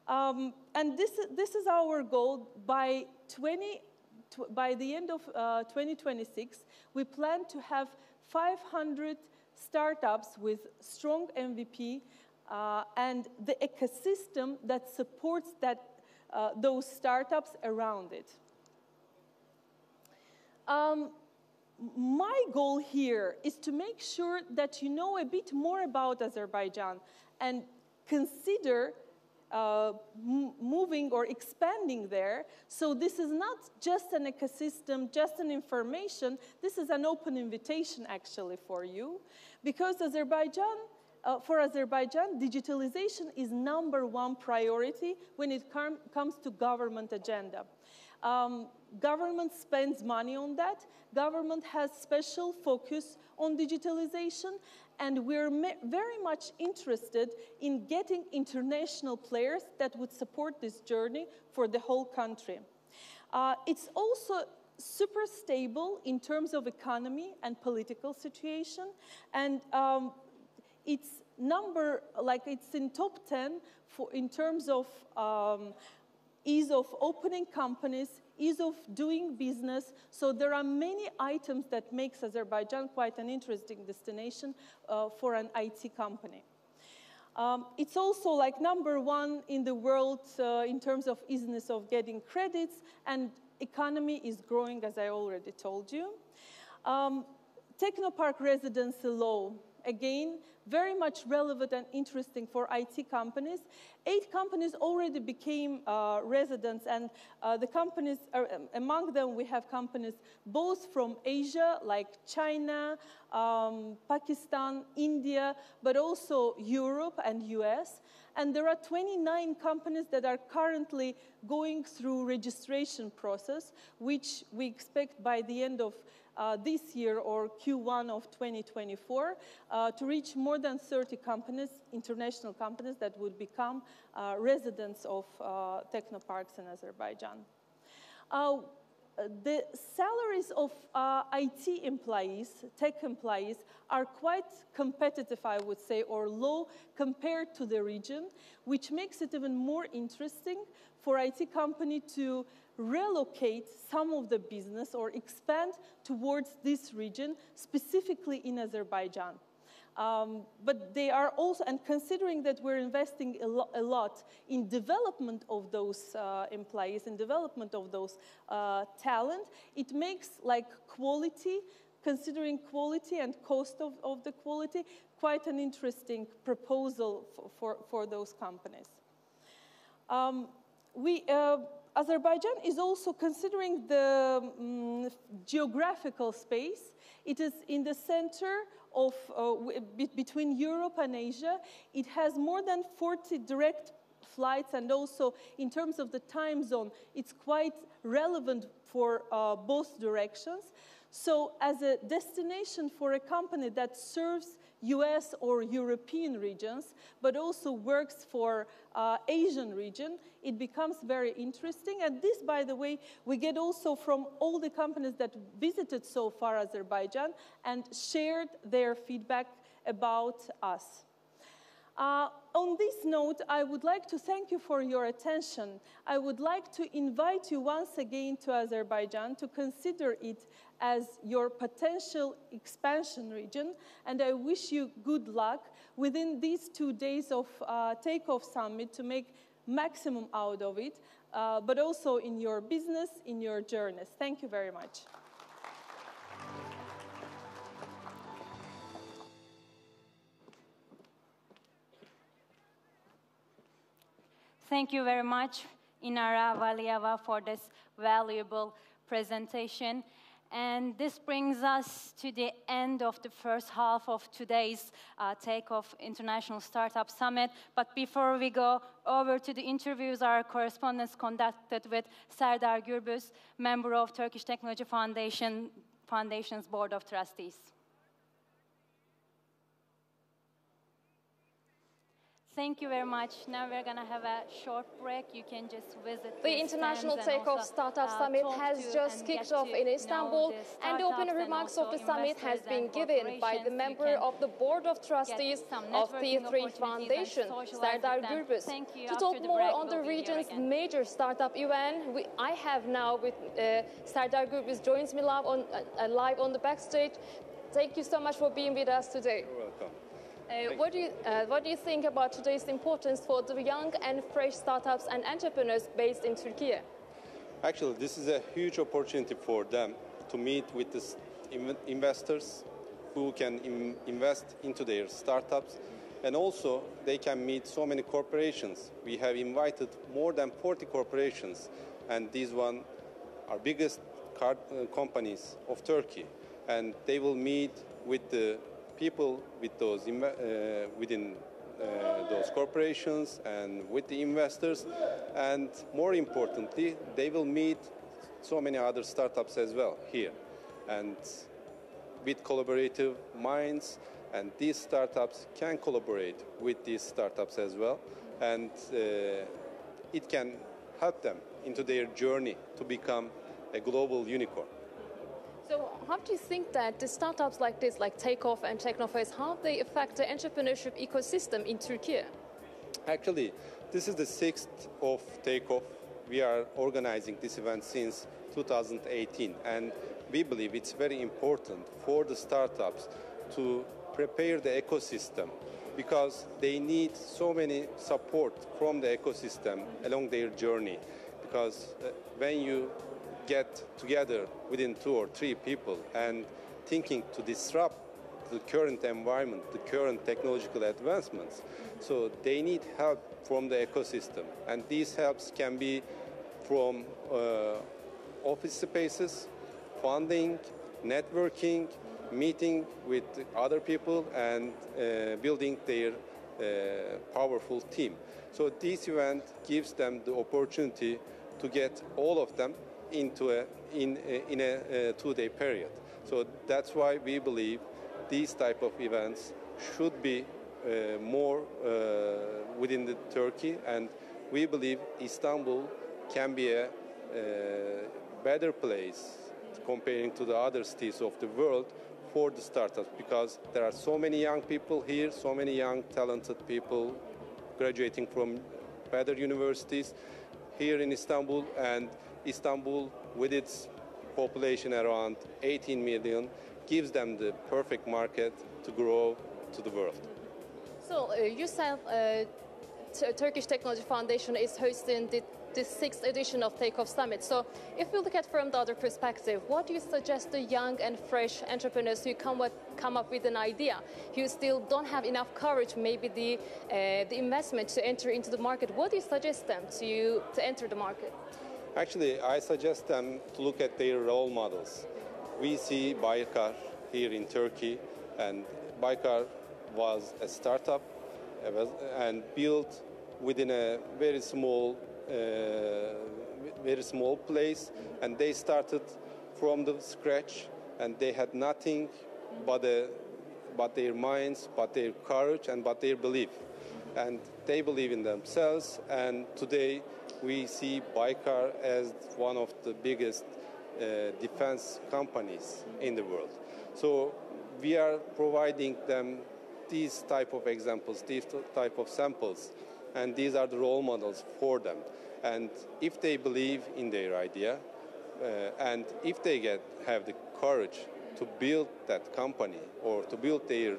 And this is our goal. By the end of 2026, we plan to have 500 startups with strong MVP and the ecosystem that supports those startups around it. My goal here is to make sure that you know a bit more about Azerbaijan and consider moving or expanding there. So this is not just an ecosystem, just an information. This is an open invitation, actually, for you. Because for Azerbaijan, digitalization is #1 priority when it comes to government agenda. Government spends money on that. Government has special focus on digitalization, and we're very much interested in getting international players that would support this journey for the whole country. It's also super stable in terms of economy and political situation, and it's in top 10 in terms of ease of opening companies, ease of doing business. So there are many items that makes Azerbaijan quite an interesting destination for an IT company. It's also #1 in the world in terms of easiness of getting credits, and economy is growing, as I already told you. Technopark residency law, again, very much relevant and interesting for IT companies. 8 companies already became residents, and the companies, among them we have companies both from Asia, like China, Pakistan, India, but also Europe and US. And there are 29 companies that are currently going through registration process, which we expect by the end of this year or Q1 of 2024 to reach more than 30 companies, international companies that would become residents of technoparks in Azerbaijan. The salaries of IT employees, tech employees, are quite competitive, I would say, or low compared to the region, which makes it even more interesting for IT company to relocate some of the business or expand towards this region, specifically in Azerbaijan. But they are also, and considering that we're investing a lot in development of those employees, in development of those talent, it makes like quality, considering quality and cost of the quality, quite an interesting proposal for those companies. Azerbaijan is also considering the geographical space. It is in the center of, between Europe and Asia. It has more than 40 direct flights, and also in terms of the time zone, it's quite relevant for both directions. So as a destination for a company that serves US or European regions, but also works for Asian region, it becomes very interesting. And this, by the way, we get also from all the companies that visited so far Azerbaijan and shared their feedback about us. On this note, I would like to thank you for your attention. I would like to invite you once again to Azerbaijan to consider it as your potential expansion region, and I wish you good luck within these 2 days of Take Off Summit to make maximum out of it, but also in your business, in your journeys. Thank you very much. Thank you very much, Inara Valieva, for this valuable presentation. And this brings us to the end of the first half of today's Take Off International Startup Summit. But before we go over to the interviews, our correspondence conducted with Serdar Gürbüz, member of Turkish Technology Foundation's Board of Trustees. Thank you very much. Now we're going to have a short break. You can just visit the International Take Off Startup Summit has just kicked off in Istanbul, and the opening remarks of the summit has been given by the member of the Board of Trustees of T3 Foundation, Serdar Gürbüz. To talk more on the region's major startup event, I have now with Serdar Gürbüz joins me live on the backstage. Thank you so much for being with us today. You're welcome. What do you think about today's importance for the young and fresh startups and entrepreneurs based in Turkey? Actually, this is a huge opportunity for them to meet with the investors who can invest into their startups, and also they can meet so many corporations. We have invited more than 40 corporations, and these one are biggest companies of Turkey, and they will meet with the people with those within those corporations and with the investors, and more importantly, they will meet so many other startups as well here, and with collaborative minds, and these startups can collaborate with these startups as well, and it can help them into their journey to become a global unicorn. So how do you think that the startups like this, like Take Off and TEKNOFEST, how they affect the entrepreneurship ecosystem in Turkey? Actually, this is the 6th of Take Off. We are organizing this event since 2018, and we believe it's very important for the startups to prepare the ecosystem, because they need so many support from the ecosystem along their journey, because when you get together within 2 or 3 people and thinking to disrupt the current environment, the current technological advancements, so they need help from the ecosystem. And these helps can be from office spaces, funding, networking, meeting with other people, and building their powerful team. So this event gives them the opportunity to get all of them into in a 2-day period. So that's why we believe these type of events should be more within the Turkey, and we believe Istanbul can be a better place comparing to the other cities of the world for the startups, because there are so many young people here, so many young talented people graduating from better universities here in Istanbul, and Istanbul with its population around 18 million gives them the perfect market to grow to the world. So yourself, Turkish Technology Foundation is hosting the 6th edition of Take Off Summit. So if we look at from the other perspective, what do you suggest to young and fresh entrepreneurs who come up with an idea, who still don't have enough courage, maybe the investment to enter into the market? What do you suggest them to enter the market? Actually, I suggest them to look at their role models. We see Baykar here in Turkey, and Baykar was a startup and built within a very small place, and they started from the scratch, and they had nothing but their minds, but their courage, and but their belief. And they believe in themselves, and today we see Baykar as one of the biggest defense companies in the world. So we are providing them these type of examples, these type of samples, and these are the role models for them. And if they believe in their idea, and if they have the courage to build that company or to build their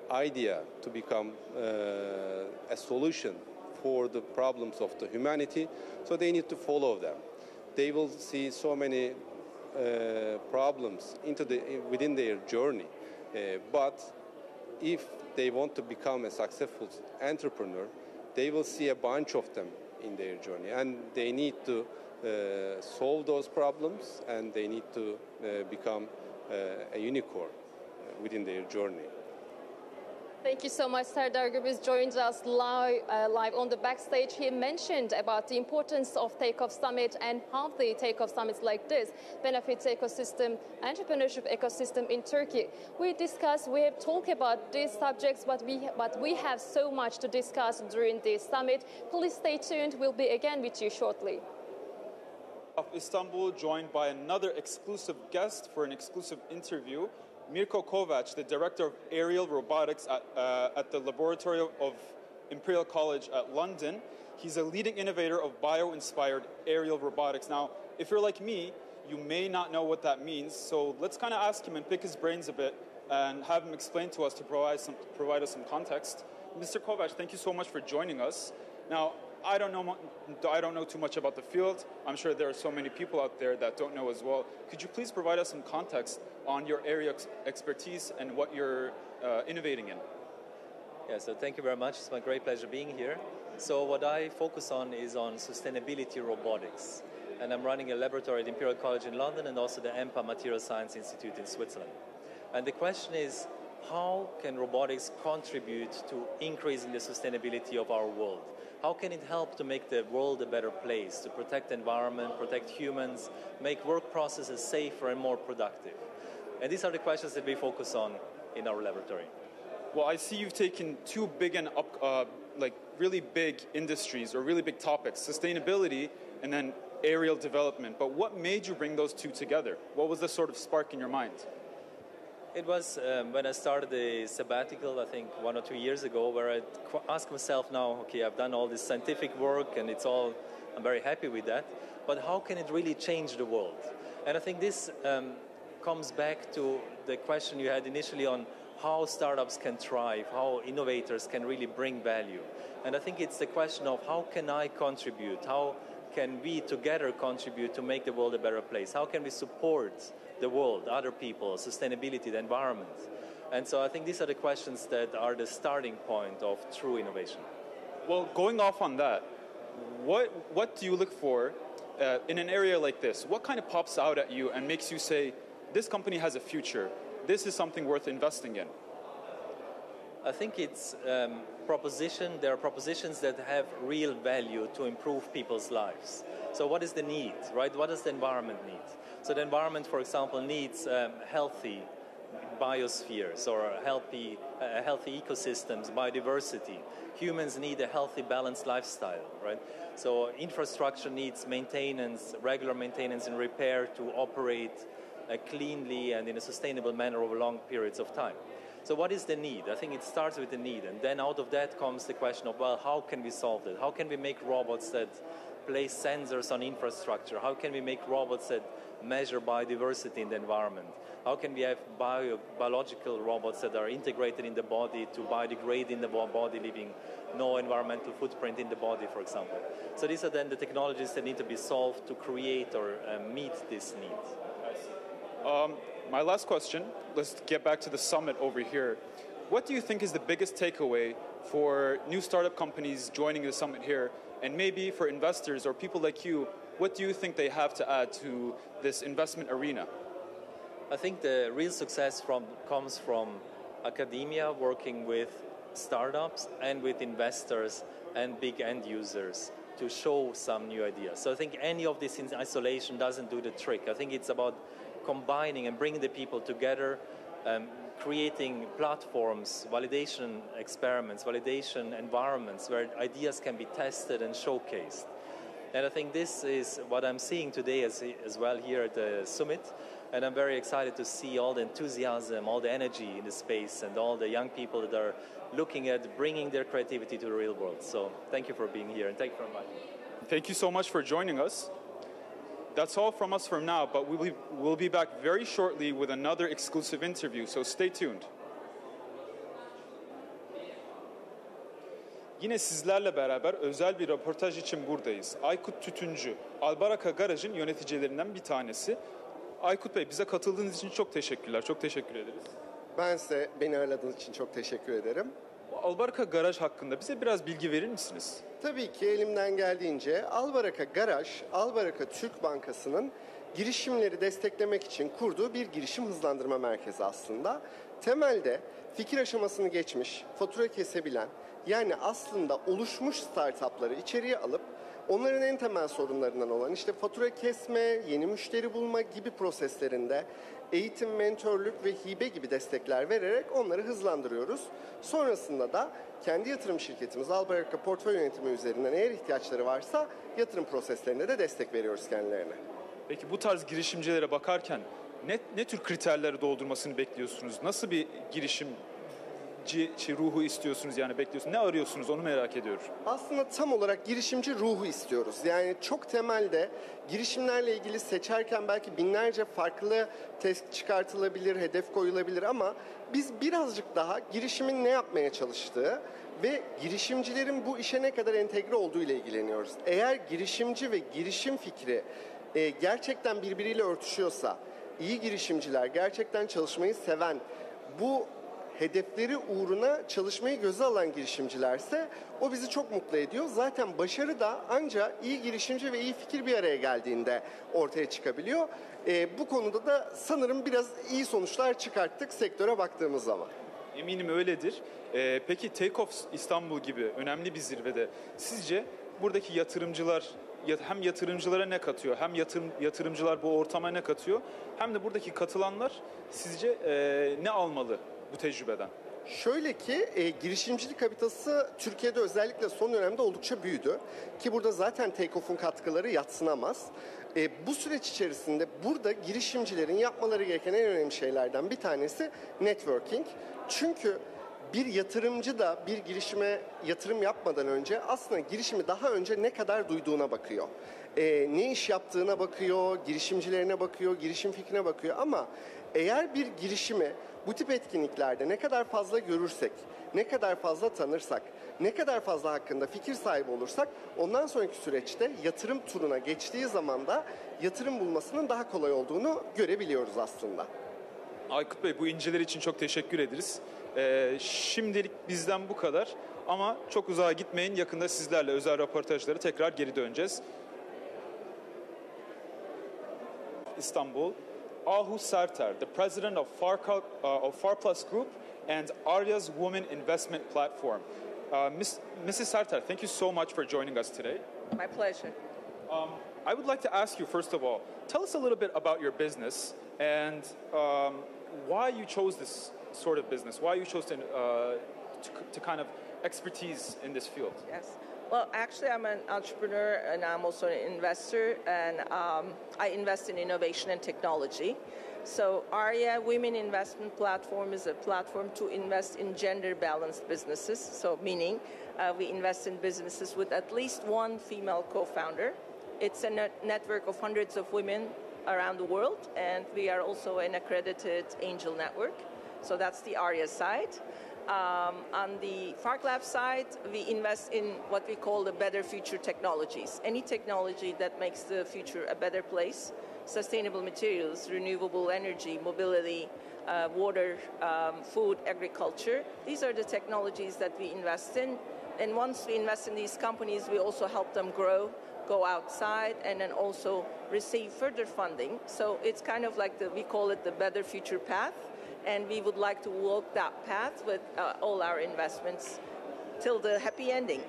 idea to become a solution for the problems of the humanity, so they need to follow them. They will see so many problems within their journey, but if they want to become a successful entrepreneur, they will see a bunch of them in their journey, and they need to solve those problems, and they need to become a unicorn within their journey. Thank you so much. Serdar Gürbüz joined us live on the backstage. He mentioned about the importance of Take Off Summit and how the Take Off Summits like this benefits ecosystem, entrepreneurship ecosystem in Turkey. We have talked about these subjects, but we have so much to discuss during this summit. Please stay tuned. We'll be again with you shortly. Of Istanbul, joined by another exclusive guest for an exclusive interview. Mirko Kovac, the director of aerial robotics at the Laboratory of Imperial College at London. He's a leading innovator of bio-inspired aerial robotics. Now, if you're like me, you may not know what that means, so let's kind of ask him and pick his brains a bit and have him explain to us to provide us some context. Mr. Kovac, thank you so much for joining us. Now, I don't know too much about the field. I'm sure there are so many people out there that don't know as well. Could you please provide us some context on your area expertise and what you're innovating in? Yeah, so thank you very much. It's my great pleasure being here. So what I focus on is on sustainability robotics. And I'm running a laboratory at Imperial College in London and also the EMPA Material Science Institute in Switzerland. And the question is, how can robotics contribute to increasing the sustainability of our world? How can it help to make the world a better place, to protect the environment, protect humans, make work processes safer and more productive? And these are the questions that we focus on in our laboratory. Well, I see you've taken two big and really big industries or really big topics, sustainability and then aerial development. But what made you bring those two together? What was the sort of spark in your mind? It was when I started the sabbatical, I think 1 or 2 years ago, where I asked myself now, okay, I've done all this scientific work and I'm very happy with that, but how can it really change the world? And I think this comes back to the question you had initially on how startups can thrive, how innovators can really bring value. And I think it's the question of how can I contribute? How can we together contribute to make the world a better place? How can we support the world, other people, sustainability, the environment? And so I think these are the questions that are the starting point of true innovation. Well, going off on that, what do you look for in an area like this? What kind of pops out at you and makes you say, this company has a future, this is something worth investing in? I think it's there are propositions that have real value to improve people's lives. So what is the need, right? What does the environment need? So the environment, for example, needs healthy biospheres or healthy ecosystems, biodiversity. Humans need a healthy, balanced lifestyle, right? So infrastructure needs maintenance, regular maintenance and repair to operate cleanly and in a sustainable manner over long periods of time. So what is the need? I think it starts with the need, and then out of that comes the question of, well, how can we solve it? How can we make robots that place sensors on infrastructure? How can we make robots that measure biodiversity in the environment? How can we have biological robots that are integrated in the body to biodegrade in the body, leaving no environmental footprint in the body, for example? So these are then the technologies that need to be solved to create or meet this need. My last question, let's get back to the summit over here. What do you think is the biggest takeaway for new startup companies joining the summit here? And maybe for investors or people like you, what do you think they have to add to this investment arena? I think the real success comes from academia working with startups and with investors and big end users to show some new ideas. So I think any of this in isolation doesn't do the trick. I think it's about combining and bringing the people together, creating platforms, validation experiments, validation environments where ideas can be tested and showcased. And I think this is what I'm seeing today as well here at the summit. And I'm very excited to see all the enthusiasm, all the energy in the space, and all the young people that are looking at bringing their creativity to the real world. So thank you for being here, and thank you for inviting me. Thank you so much for joining us. That's all from us for now, but we'll be back very shortly with another exclusive interview, so stay tuned. Yine sizlerle beraber özel bir röportaj için buradayız. Aykut Tütüncü, Albaraka Garaj'ın yöneticilerinden bir tanesi. Aykut Bey, bize katıldığınız için çok teşekkürler, çok teşekkür ederiz. Ben size beni ağırladığınız için çok teşekkür ederim. Albaraka Garaj hakkında bize biraz bilgi verir misiniz? Tabii ki elimden geldiğince Albaraka Garaj, Albaraka Türk Bankası'nın girişimleri desteklemek için kurduğu bir girişim hızlandırma merkezi aslında. Temelde fikir aşamasını geçmiş, fatura kesebilen, yani aslında oluşmuş startupları içeriye alıp onların en temel sorunlarından olan işte fatura kesme, yeni müşteri bulma gibi proseslerinde eğitim, mentörlük ve hibe gibi destekler vererek onları hızlandırıyoruz. Sonrasında da kendi yatırım şirketimiz Albaraka Portföy Yönetimi üzerinden eğer ihtiyaçları varsa yatırım proseslerinde de destek veriyoruz kendilerine. Peki bu tarz girişimcilere bakarken ne tür kriterleri doldurmasını bekliyorsunuz? Nasıl bir girişimci ruhu istiyorsunuz, yani bekliyorsunuz? Ne arıyorsunuz, onu merak ediyorum. Aslında tam olarak girişimci ruhu istiyoruz. Yani çok temelde girişimlerle ilgili seçerken belki binlerce farklı test çıkartılabilir, hedef koyulabilir ama biz birazcık daha girişimin ne yapmaya çalıştığı ve girişimcilerin bu işe ne kadar entegre olduğu ile ilgileniyoruz. Eğer girişimci ve girişim fikri gerçekten birbiriyle örtüşüyorsa, iyi girişimciler, gerçekten çalışmayı seven, bu hedefleri uğruna çalışmayı göze alan girişimcilerse o bizi çok mutlu ediyor. Zaten başarı da ancak iyi girişimci ve iyi fikir bir araya geldiğinde ortaya çıkabiliyor. Bu konuda da sanırım biraz iyi sonuçlar çıkarttık sektöre baktığımız zaman. Eminim öyledir. Peki Take Off İstanbul gibi önemli bir zirvede sizce buradaki yatırımcılar hem yatırımcılara ne katıyor, hem yatırımcılar bu ortama ne katıyor, hem de buradaki katılanlar sizce ne almalı bu tecrübeden? Şöyle ki girişimcilik kapitası Türkiye'de özellikle son dönemde oldukça büyüdü. Ki burada zaten Take Off'un katkıları yadsınamaz. Bu süreç içerisinde burada girişimcilerin yapmaları gereken en önemli şeylerden bir tanesi networking. Çünkü bir yatırımcı da bir girişime yatırım yapmadan önce aslında girişimi daha önce ne kadar duyduğuna bakıyor. Ne iş yaptığına bakıyor, girişimcilerine bakıyor, girişim fikrine bakıyor ama eğer bir girişimi bu tip etkinliklerde ne kadar fazla görürsek, ne kadar fazla tanırsak, ne kadar fazla hakkında fikir sahibi olursak ondan sonraki süreçte yatırım turuna geçtiği zaman da yatırım bulmasının daha kolay olduğunu görebiliyoruz aslında. Aykut Bey, bu inceler için çok teşekkür ederiz. Şimdilik bizden bu kadar ama çok uzağa gitmeyin. Yakında sizlerle özel röportajlara tekrar geri döneceğiz. İstanbul, Ahu Sartar, the president of Far Plus Group and Arya's Women Investment Platform. Mrs. Sartar, thank you so much for joining us today. My pleasure. I would like to ask you, first of all, tell us a little bit about your business and why you chose this sort of business, why you chose to kind of expertise in this field. Yes. Well, actually, I'm an entrepreneur and I'm also an investor, and I invest in innovation and technology. So Arya Women Investment Platform is a platform to invest in gender-balanced businesses. So meaning we invest in businesses with at least one female co-founder. It's a network of hundreds of women around the world, and we are also an accredited angel network. So that's the Arya side. On the FarkLab side, we invest in what we call the better future technologies. Any technology that makes the future a better place. Sustainable materials, renewable energy, mobility, water, food, agriculture. These are the technologies that we invest in. And once we invest in these companies, we also help them grow, go outside, and then also receive further funding. So it's kind of like we call it the better future path. And we would like to walk that path with all our investments till the happy ending.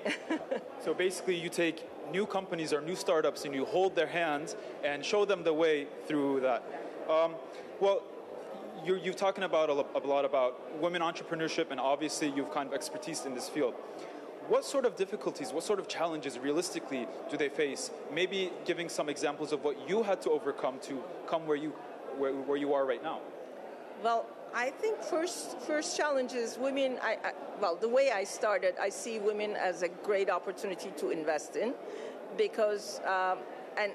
So basically you take new companies or new startups and you hold their hands and show them the way through that. Well, you're talking about a lot about women entrepreneurship, and obviously you've kind of expertise in this field. What sort of difficulties, what sort of challenges realistically do they face? Maybe giving some examples of what you had to overcome to come where you are right now. Well, I think first challenge is women. Well, the way I started, I see women as a great opportunity to invest in, because and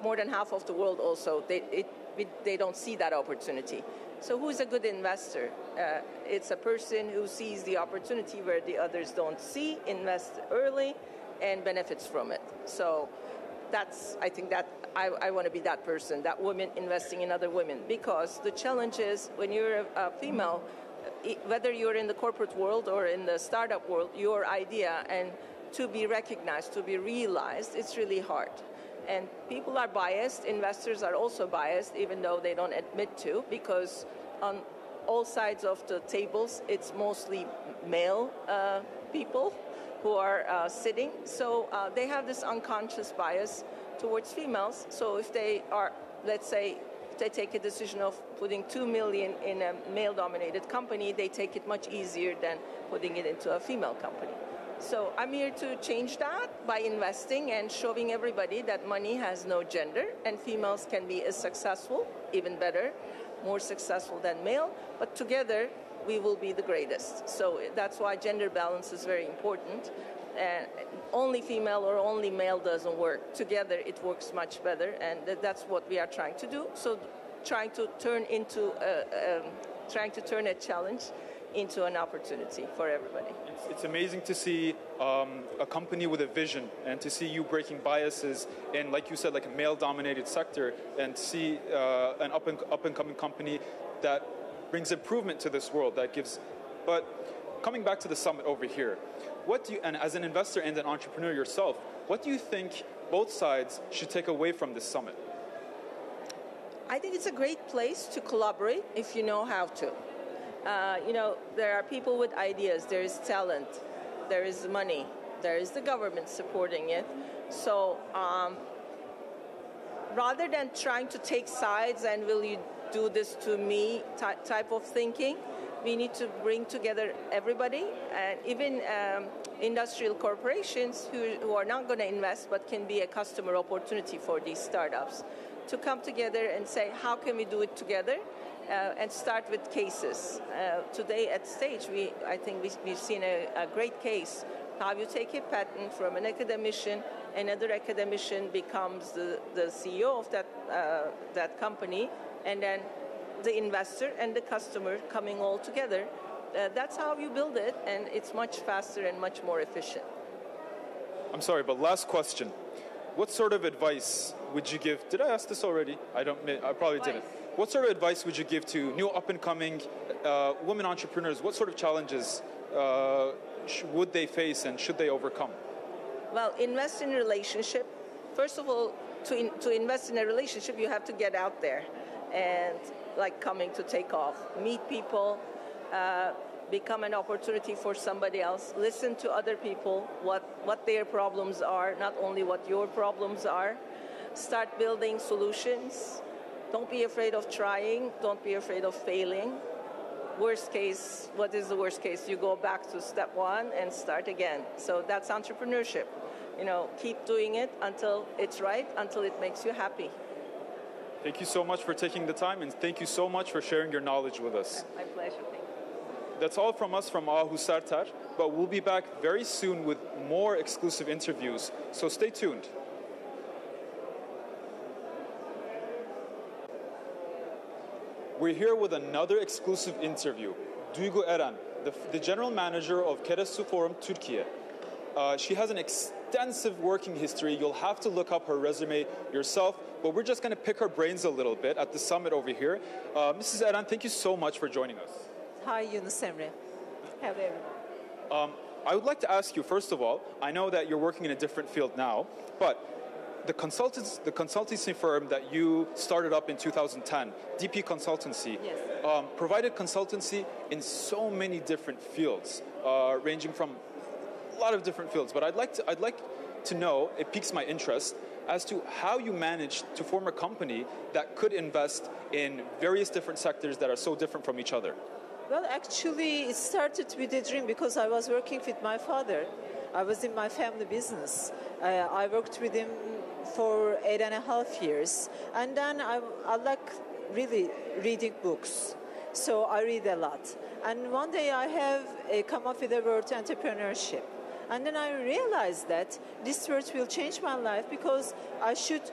more than half of the world also they don't see that opportunity. So who's a good investor? It's a person who sees the opportunity where the others don't see, invests early, and benefits from it. So I think that I want to be that person, that woman investing in other women, because the challenge is when you're a female, whether you're in the corporate world or in the startup world, your idea and to be recognized, to be realized, it's really hard. And people are biased, investors are also biased, even though they don't admit to, because on all sides of the tables, it's mostly male people who are sitting. So they have this unconscious bias towards females. So if they are, let's say, they take a decision of putting $2 million in a male-dominated company, they take it much easier than putting it into a female company. So I'm here to change that by investing and showing everybody that money has no gender, and females can be as successful, even better, more successful than male, but together we will be the greatest. So that's why gender balance is very important. And only female or only male doesn't work. Together it works much better, and that's what we are trying to do. So trying to turn a challenge into an opportunity for everybody. It's amazing to see a company with a vision, and to see you breaking biases in, like you said, like a male-dominated sector, and to see an up-and-coming company that brings improvement to this world, that gives. But coming back to the summit over here, and as an investor and an entrepreneur yourself, what do you think both sides should take away from this summit? I think it's a great place to collaborate if you know how to. There are people with ideas, there is talent, there is money, there is the government supporting it. So rather than trying to take sides and will you do this to me type of thinking, we need to bring together everybody, and even industrial corporations who are not going to invest but can be a customer opportunity for these startups, to come together and say, how can we do it together? And start with cases. Today at Stage, I think we've seen a great case. How you take a patent from an academician, another academician becomes the CEO of that company, and then the investor and the customer coming all together. That's how you build it, and it's much faster and much more efficient. I'm sorry, but last question. What sort of advice would you give? Did I ask this already? I probably didn't. What sort of advice would you give to new up-and-coming women entrepreneurs? What sort of challenges would they face and should they overcome? Well, invest in a relationship. First of all, to invest in a relationship, you have to get out there. and like coming to Take Off. Meet people, become an opportunity for somebody else. Listen to other people, what their problems are, not only what your problems are. Start building solutions. Don't be afraid of trying. Don't be afraid of failing. Worst case, what is the worst case? You go back to step one and start again. So that's entrepreneurship. You know, keep doing it until it's right, until it makes you happy. Thank you so much for taking the time, and thank you so much for sharing your knowledge with us. My pleasure. Thank you. That's all from us from Ahu Sartar, but we'll be back very soon with more exclusive interviews, so stay tuned. We're here with another exclusive interview. Duygu Eren, the general manager of Kerasu Forum Turkey. She has an extensive working history. You'll have to look up her resume yourself, but we're just going to pick her brains a little bit at the summit over here. Mrs. Eren, thank you so much for joining us. Hi, Yunus Emre. Hello, everyone. I would like to ask you, first of all, I know that you're working in a different field now, but the consultancy firm that you started up in 2010, DP Consultancy, yes, provided consultancy in so many different fields, ranging from a lot of different fields. But I'd like to know, it piques my interest, as to how you managed to form a company that could invest in various different sectors that are so different from each other. Well, actually, it started with a dream because I was working with my father. I was in my family business. I worked with him for 8.5 years. And then I like really reading books. So I read a lot. And one day I have come up with the word entrepreneurship. And then I realized that this word will change my life because I should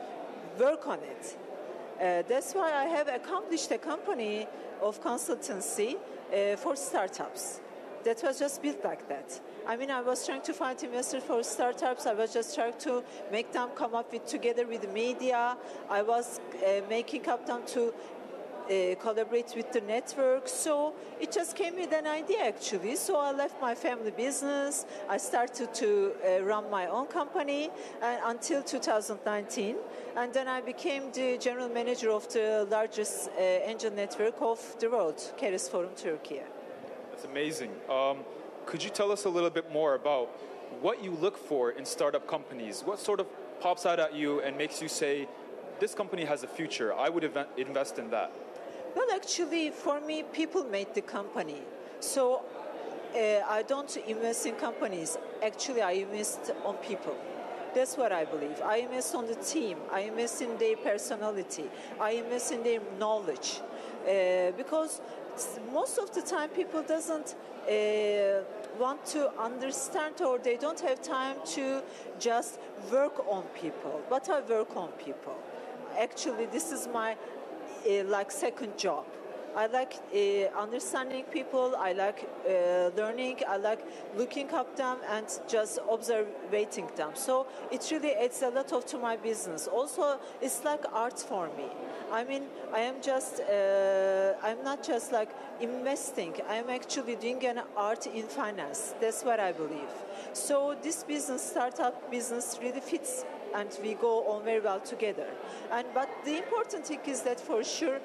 work on it. That's why I have accomplished a company of consultancy for startups. That was just built like that. I mean, I was trying to find investors for startups. I was just trying to make them come up with together with the media. I was making up them to collaborate with the network. So it just came with an idea, actually. So I left my family business. I started to run my own company until 2019. And then I became the general manager of the largest angel network of the world, Kerasu Forum Turkey. That's amazing. Could you tell us a little bit more about what you look for in startup companies? What sort of pops out at you and makes you say, this company has a future, I would invest in that? Well, actually, for me, people made the company. So I don't invest in companies. Actually, I invest on people. That's what I believe. I invest on the team. I invest in their personality. I invest in their knowledge. Because most of the time, people doesn't want to understand, or they don't have time to just work on people. But I work on people. Actually, this is my like second job. I like understanding people. I like learning. I like looking up them and just observing them. So it really adds a lot to my business. Also, it's like art for me. I mean, I'm not just like investing. I'm actually doing an art in finance. That's what I believe. So this business, startup business, really fits, and we go on very well together. But the important thing is that for sure,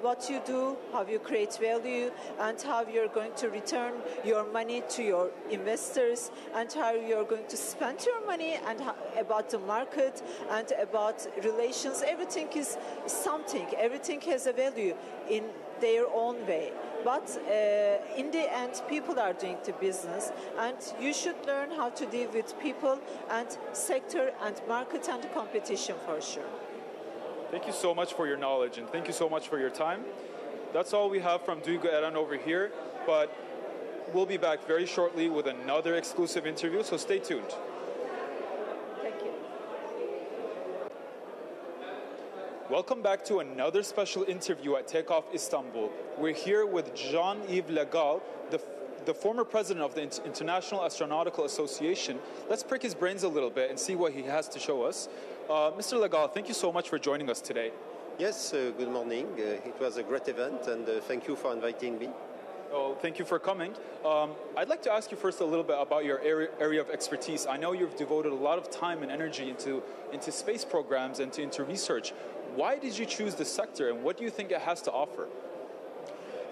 what you do, how you create value, and how you're going to return your money to your investors, and how you're going to spend your money, and about the market, and about relations. Everything is something. Everything has a value in their own way. But in the end, people are doing the business, and you should learn how to deal with people and sector and market and competition for sure. Thank you so much for your knowledge, and thank you so much for your time. That's all we have from Duygu Eren over here, but we'll be back very shortly with another exclusive interview, so stay tuned. Thank you. Welcome back to another special interview at Take Off Istanbul. We're here with Jean-Yves Legal, the former president of the International Astronautical Association. Let's prick his brains a little bit and see what he has to show us. Mr. Legal, thank you so much for joining us today. Yes, good morning. It was a great event, and thank you for inviting me. Oh, thank you for coming. I'd like to ask you first a little bit about your area of expertise. I know you've devoted a lot of time and energy into space programs and into research. Why did you choose this sector, and what do you think it has to offer?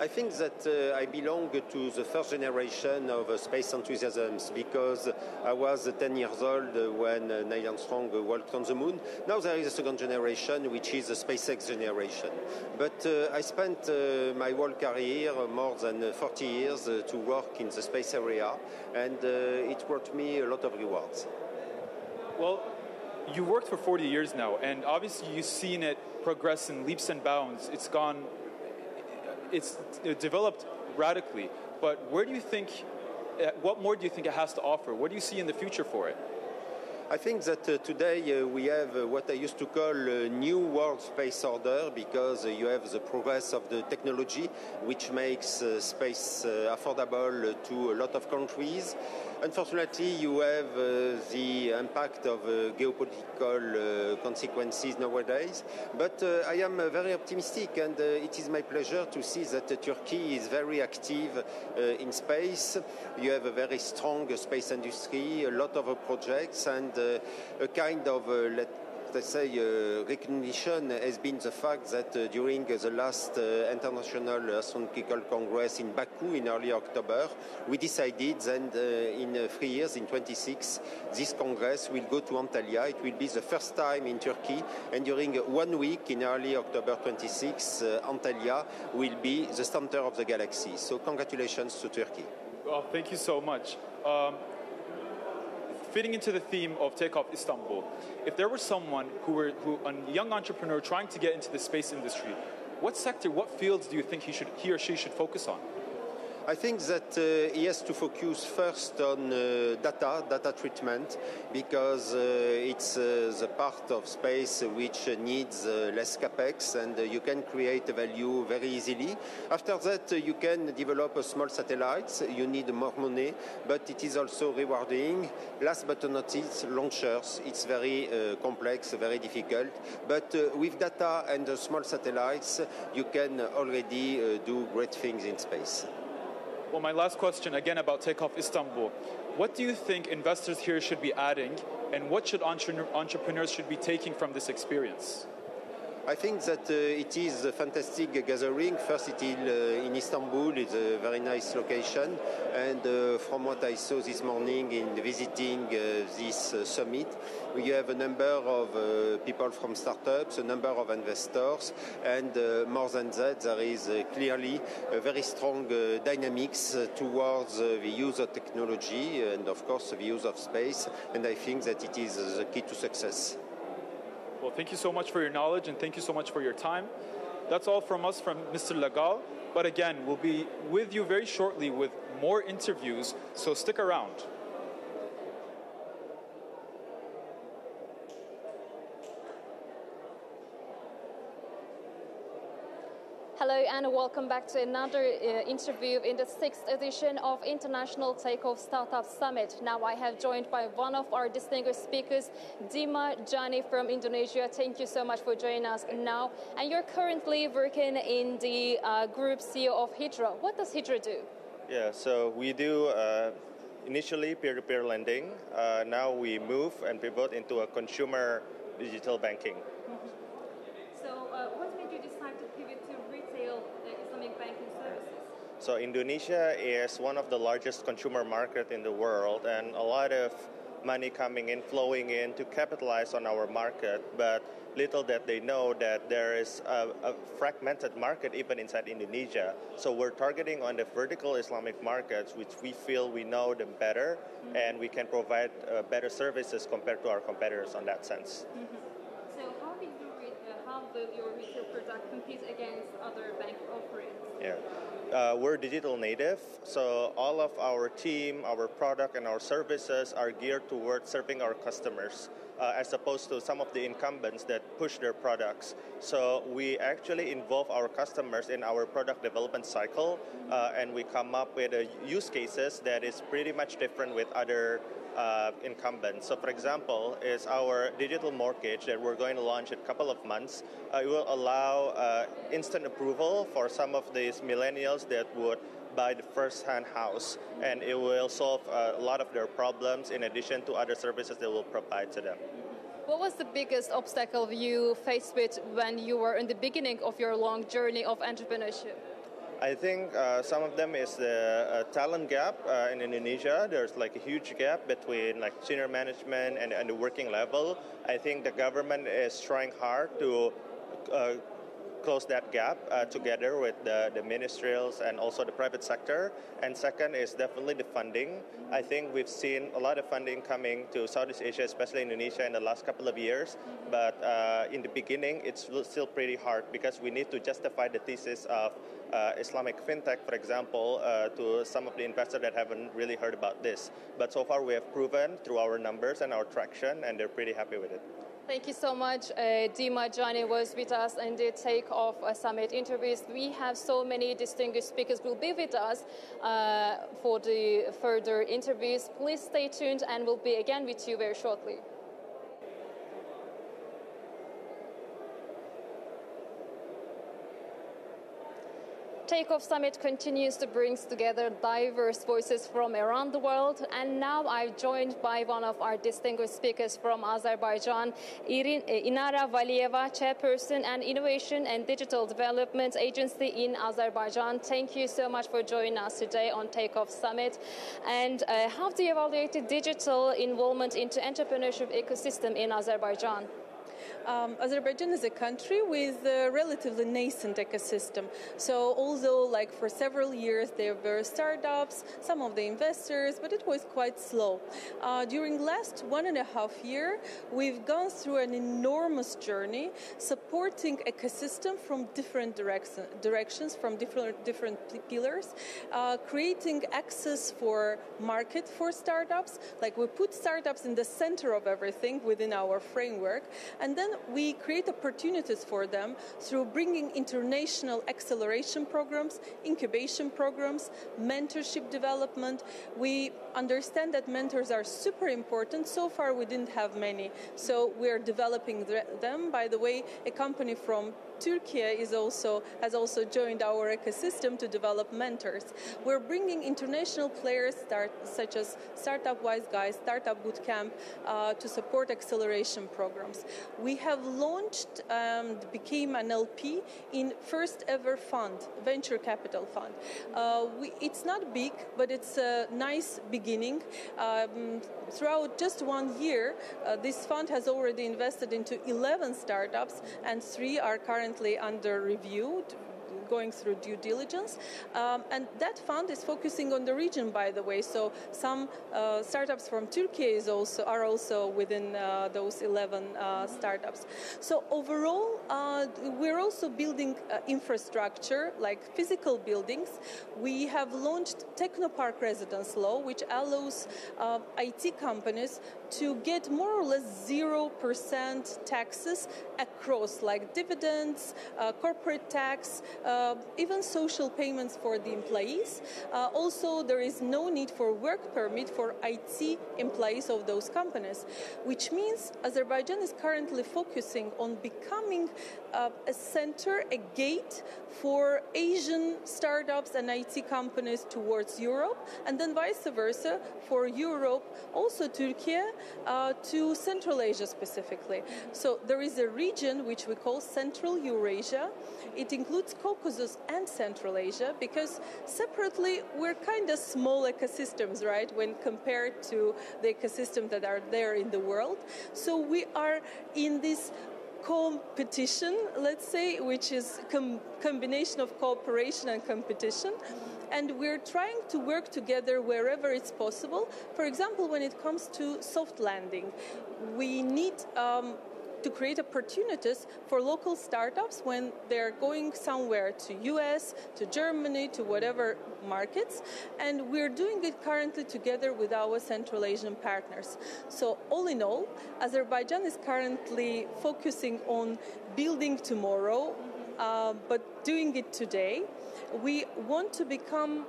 I think that I belong to the first generation of space enthusiasms because I was 10 years old when Neil Armstrong walked on the moon. Now there is a second generation, which is the SpaceX generation. But I spent my whole career, more than 40 years, to work in the space area, and it brought me a lot of rewards. Well, you worked for 40 years now, and obviously you've seen it progress in leaps and bounds. It's developed radically, but where do you think, what more do you think it has to offer? What do you see in the future for it? I think that today we have what I used to call a new world space order because you have the progress of the technology which makes space affordable to a lot of countries. Unfortunately, you have the impact of geopolitical consequences nowadays, but I am very optimistic, and it is my pleasure to see that Turkey is very active in space. You have a very strong space industry, a lot of projects, and a kind of, let's say, recognition has been the fact that during the last International Astronautical Congress in Baku in early October, we decided that in 3 years, in 26, this Congress will go to Antalya. It will be the first time in Turkey, and during 1 week in early October 26, Antalya will be the center of the galaxy. So congratulations to Turkey. Well, thank you so much. Fitting into the theme of Take Off Istanbul, if there were someone a young entrepreneur trying to get into the space industry, what sector, what fields do you think he or she should focus on? I think that he has to focus first on data treatment, because it's the part of space which needs less capex, and you can create value very easily. After that, you can develop small satellites. You need more money, but it is also rewarding. Last but not least, launchers. It's very complex, very difficult, but with data and small satellites, you can already do great things in space. Well, my last question, again about Take Off Istanbul. What do you think investors here should be adding, and what should entrepreneurs should be taking from this experience? I think that it is a fantastic gathering. First, it is in Istanbul. It's a very nice location. And from what I saw this morning in visiting this summit, we have a number of people from startups, a number of investors, and more than that, there is clearly a very strong dynamics towards the use of technology and, of course, the use of space. And I think that it is the key to success. Well, thank you so much for your knowledge, and thank you so much for your time. That's all from us, from Mr. Lagal. But again, we'll be with you very shortly with more interviews, so stick around. Hello and welcome back to another interview in the 6th edition of International Take Off Startup Summit. Now I have joined by one of our distinguished speakers, Dima Jani from Indonesia. Thank you so much for joining us now. And you're currently working in the group CEO of Hydra. What does Hydra do? Yeah, so we do initially peer-to-peer lending. Now we move and pivot into a consumer digital banking. What made you decide to pivot to retail Islamic banking services? So Indonesia is one of the largest consumer market in the world, and a lot of money coming in, flowing in to capitalize on our market, but little that they know that there is a fragmented market even inside Indonesia. So we're targeting on the vertical Islamic markets, which we feel we know them better, and we can provide better services compared to our competitors on that sense. So how will your retail product compete against other bank offerings? Yeah, we're digital native, so all of our team, our product, and our services are geared towards serving our customers, as opposed to some of the incumbents that push their products. So we actually involve our customers in our product development cycle, and we come up with use cases that is pretty much different with other incumbents. So for example, is our digital mortgage that we're going to launch in a couple of months. It will allow instant approval for some of these millennials that would buy the first-hand house, and it will solve a lot of their problems in addition to other services that we'll provide to them. What was the biggest obstacle you faced with when you were in the beginning of your long journey of entrepreneurship? I think some of them is the talent gap in Indonesia. There's like a huge gap between like senior management and the working level. I think the government is trying hard to close that gap together with the ministerials and also the private sector. And second is definitely the funding. I think we've seen a lot of funding coming to Southeast Asia, especially Indonesia, in the last couple of years. But in the beginning, it's still pretty hard because we need to justify the thesis of Islamic fintech, for example, to some of the investors that haven't really heard about this. But so far, we have proven through our numbers and our traction, and they're pretty happy with it. Thank you so much. Dima Jani was with us in the Take Off Summit interviews. We have so many distinguished speakers who will be with us for the further interviews. Please stay tuned and we'll be again with you very shortly. Take Off Summit continues to bring together diverse voices from around the world, and now I'm joined by one of our distinguished speakers from Azerbaijan, Inara Valiyeva, Chairperson and Innovation and Digital Development Agency in Azerbaijan. Thank you so much for joining us today on Take Off Summit. And how do you evaluate the digital involvement into entrepreneurship ecosystem in Azerbaijan? Azerbaijan is a country with a relatively nascent ecosystem. So although like for several years there were startups, some of the investors, but it was quite slow. During last 1.5 years, we've gone through an enormous journey supporting ecosystem from different directions, from different pillars, creating access for market for startups. Like we put startups in the center of everything within our framework, and then we create opportunities for them through bringing international acceleration programs, incubation programs, mentorship development. We understand that mentors are super important. So far, we didn't have many. So we're developing them. By the way, a company from Turkey has also joined our ecosystem to develop mentors. We're bringing international players such as Startup Wise Guys, Startup Bootcamp to support acceleration programs. We have launched, became an LP in first ever fund, venture capital fund. It's not big, but it's a nice beginning. Throughout just 1 year, this fund has already invested into 11 startups, and 3 are currently under review, going through due diligence. And that fund is focusing on the region, by the way. So some startups from Turkey are also within those 11 startups. So overall, we're also building infrastructure, like physical buildings. We have launched Technopark Residence Law, which allows IT companies to get more or less 0% taxes across, like dividends, corporate tax, even social payments for the employees. Also, there is no need for work permit for IT employees of those companies, which means Azerbaijan is currently focusing on becoming a center, a gate for Asian startups and IT companies towards Europe, and then vice versa for Europe, also Turkey, to Central Asia specifically. So there is a region which we call Central Eurasia. It includes Caucasus and Central Asia, because separately we're kind of small ecosystems, right, when compared to the ecosystems that are there in the world. So we are in this competition, let's say, which is combination of cooperation and competition. And we're trying to work together wherever it's possible. For example, when it comes to soft landing, we need to create opportunities for local startups when they're going somewhere to US, to Germany, to whatever markets. And we're doing it currently together with our Central Asian partners. So all in all, Azerbaijan is currently focusing on building tomorrow, but doing it today. We want to become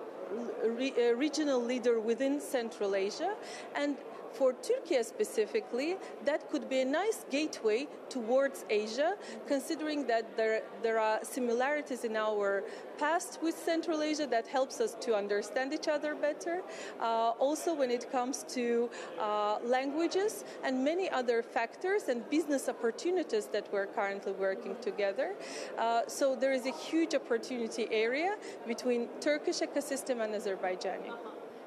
a regional leader within Central Asia, and for Turkey specifically, that could be a nice gateway towards Asia, considering that there are similarities in our past with Central Asia that helps us to understand each other better. Also when it comes to languages and many other factors and business opportunities that we're currently working together. So there is a huge opportunity area between Turkish ecosystem and Azerbaijani.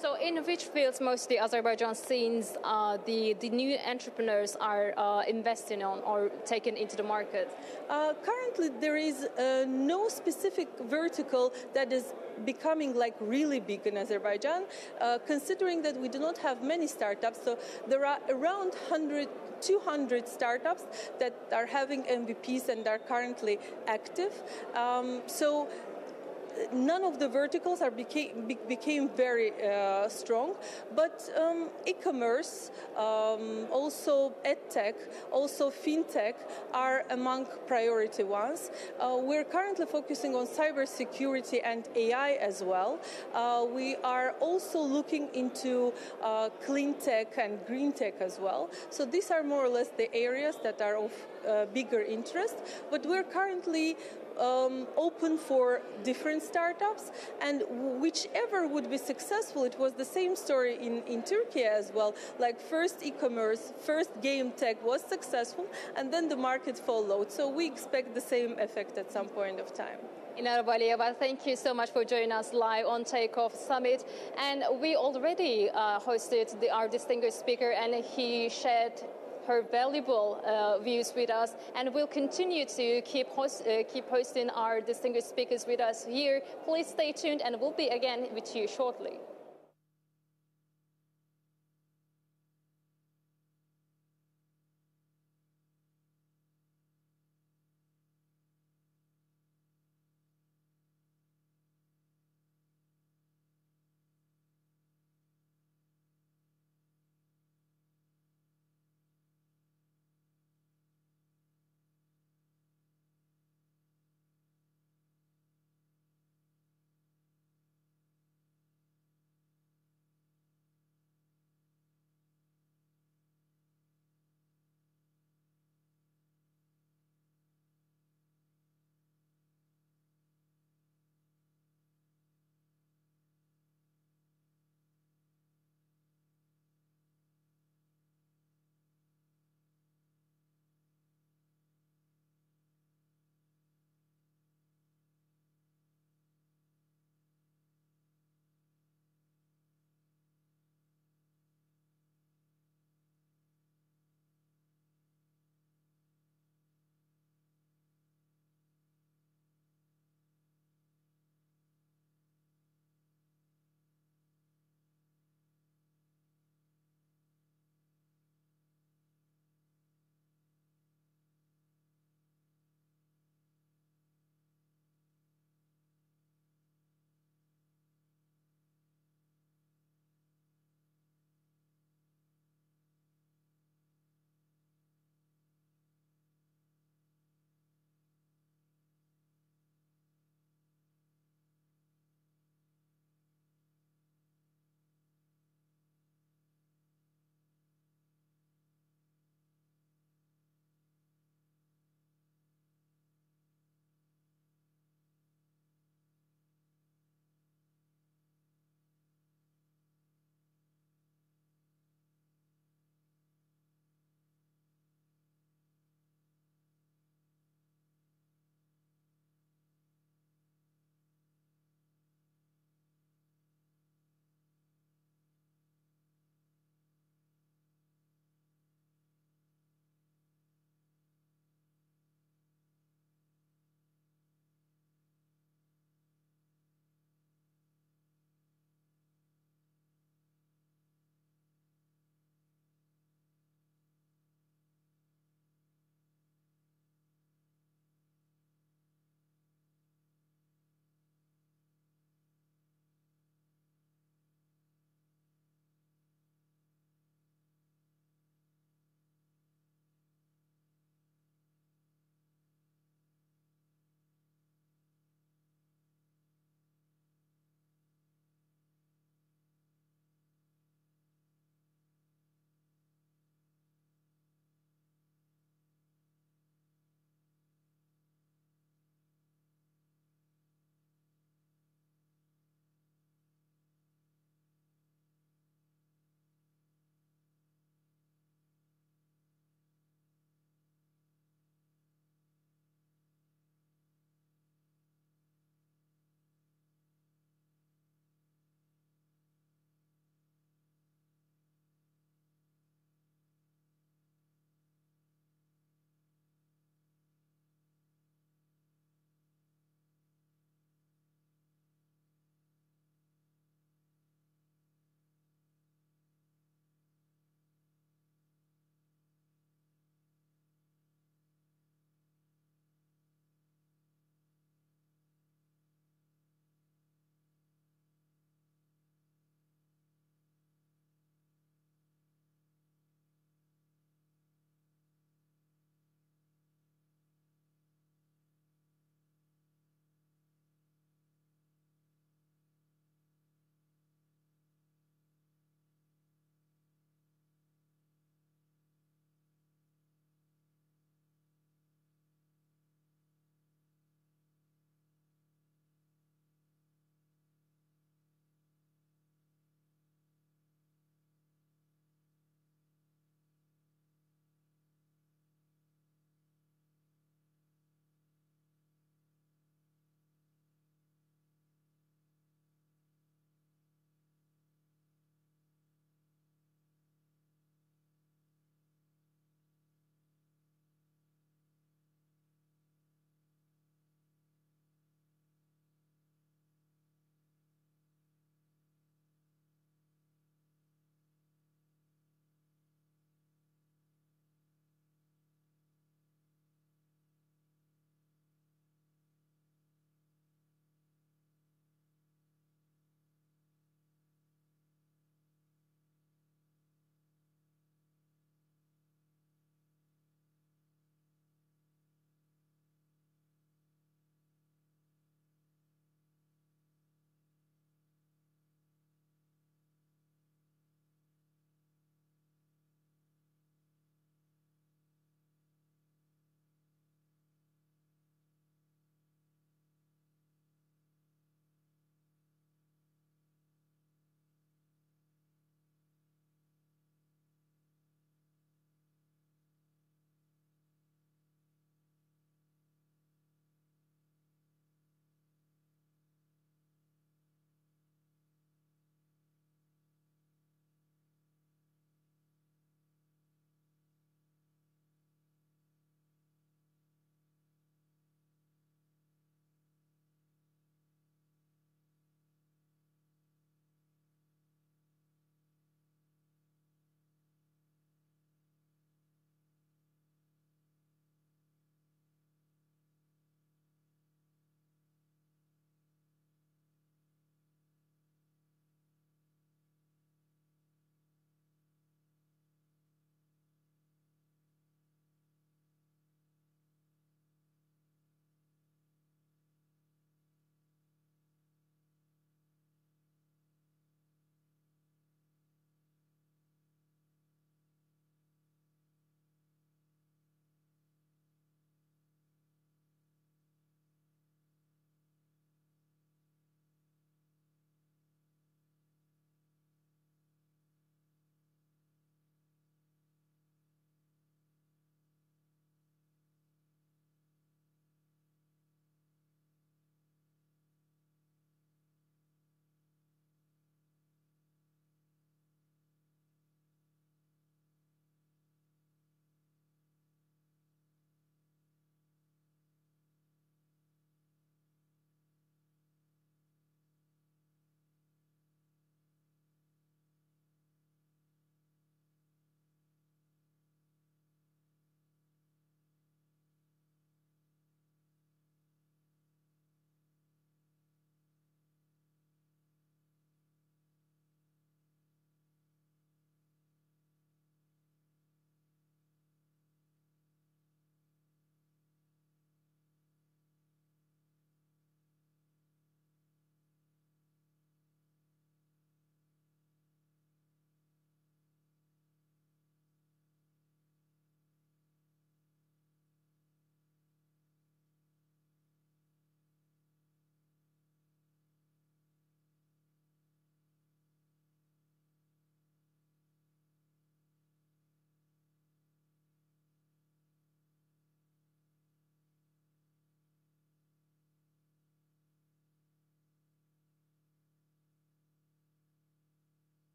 So in which fields mostly Azerbaijan scenes the new entrepreneurs are investing on or taken into the market? Currently there is no specific vertical that is becoming like really big in Azerbaijan, considering that we do not have many startups. So there are around 200 startups that are having MVPs and are currently active. So none of the verticals became very strong, but e-commerce, also edtech, also fintech are among priority ones. We're currently focusing on cybersecurity and AI as well. We are also looking into clean tech and green tech as well. So these are more or less the areas that are of bigger interest, but we're currently open for different startups, and whichever would be successful. It was the same story in Turkey as well. Like first e-commerce, first game tech was successful, and then the market followed. So we expect the same effect at some point of time. Inara Baliyeva, thank you so much for joining us live on Take Off Summit. And we already hosted our distinguished speaker, and he shared her valuable views with us, and we'll continue to keep hosting our distinguished speakers with us here. Please stay tuned, and we'll be again with you shortly.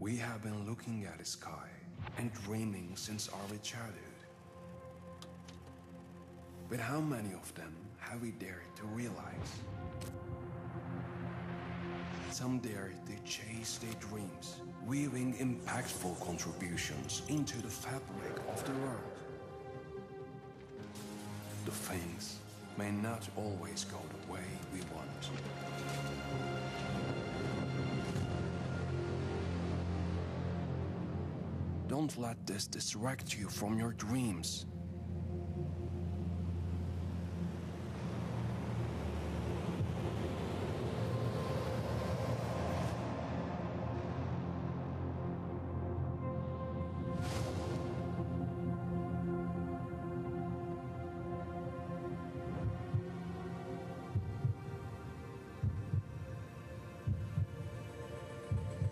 We have been looking at the sky and dreaming since our childhood. But how many of them have we dared to realize? Some dare to chase their dreams, weaving impactful contributions into the fabric of the world. The things may not always go the way we want. Don't let this distract you from your dreams.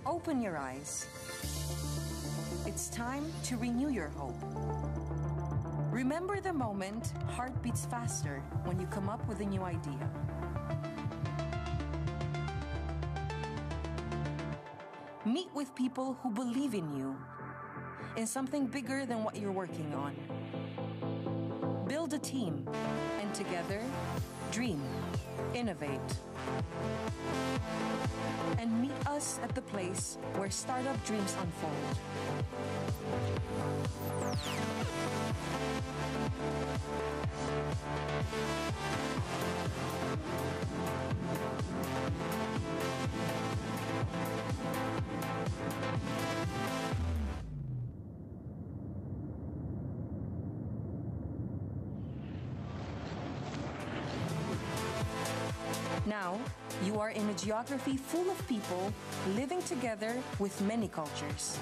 Open your eyes. It's time to renew your hope. Remember the moment heart beats faster when you come up with a new idea. Meet with people who believe in you, in something bigger than what you're working on. Build a team, and together, dream, innovate. And meet us at the place where startup dreams unfold. Now, you are in a geography full of people living together with many cultures.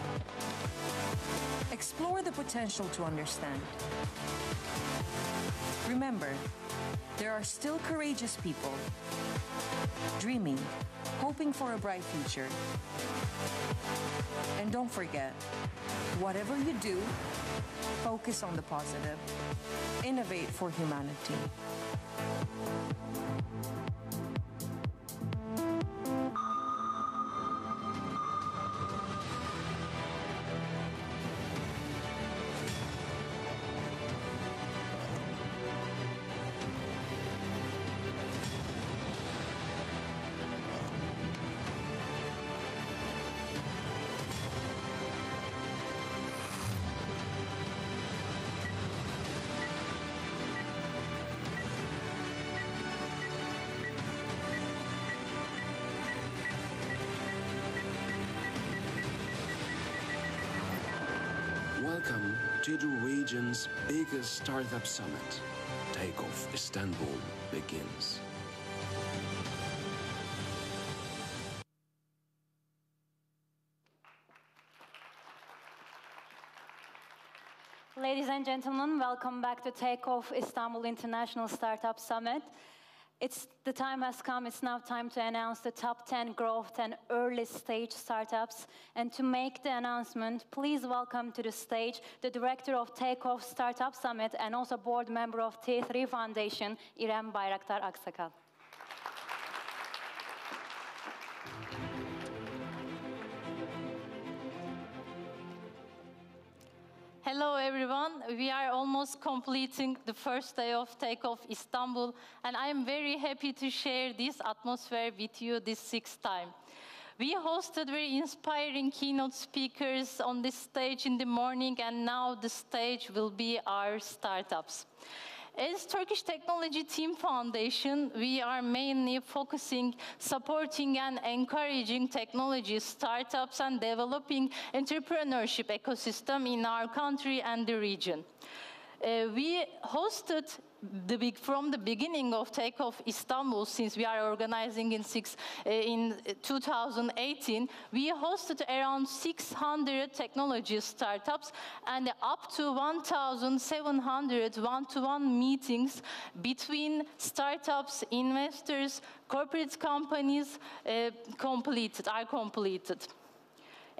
Explore the potential to understand. Remember, there are still courageous people, dreaming, hoping for a bright future. And don't forget, whatever you do, focus on the positive. Innovate for humanity. Welcome to the region's biggest startup summit. Take Off Istanbul begins. Ladies and gentlemen, welcome back to Take Off Istanbul International Startup Summit. The time has come, it's now time to announce the top 10 growth and early stage startups. And to make the announcement, please welcome to the stage the director of Take Off Startup Summit and also board member of T3 Foundation, İrem Bayraktar Aksakal. Hello everyone, we are almost completing the first day of Take Off Istanbul, and I am very happy to share this atmosphere with you this sixth time. We hosted very inspiring keynote speakers on this stage in the morning, and now the stage will be our startups. As Turkish Technology Team Foundation, we are mainly focusing, supporting and encouraging technology startups and developing entrepreneurship ecosystem in our country and the region. We hosted from the beginning of Take Off Istanbul, since we are organizing in 2018, we hosted around 600 technology startups and up to 1,700 one-to-one meetings between startups, investors, corporate companies are completed.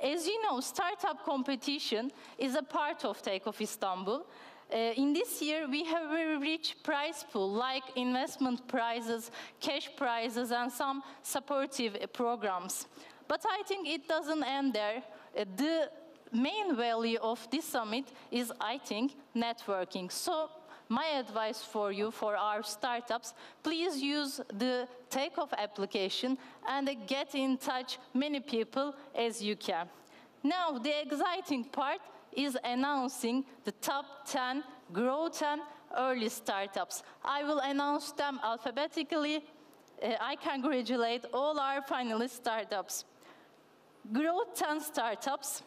As you know, startup competition is a part of Take Off Istanbul. In this year, we have a very rich prize pool, like investment prizes, cash prizes, and some supportive programs. But I think it doesn't end there. the main value of this summit is, I think, networking. So my advice for you, for our startups, please use the Take Off application and get in touch many people as you can. Now, the exciting part is announcing the top 10 growth and early startups. I will announce them alphabetically. I congratulate all our finalist startups. Growth 10 startups: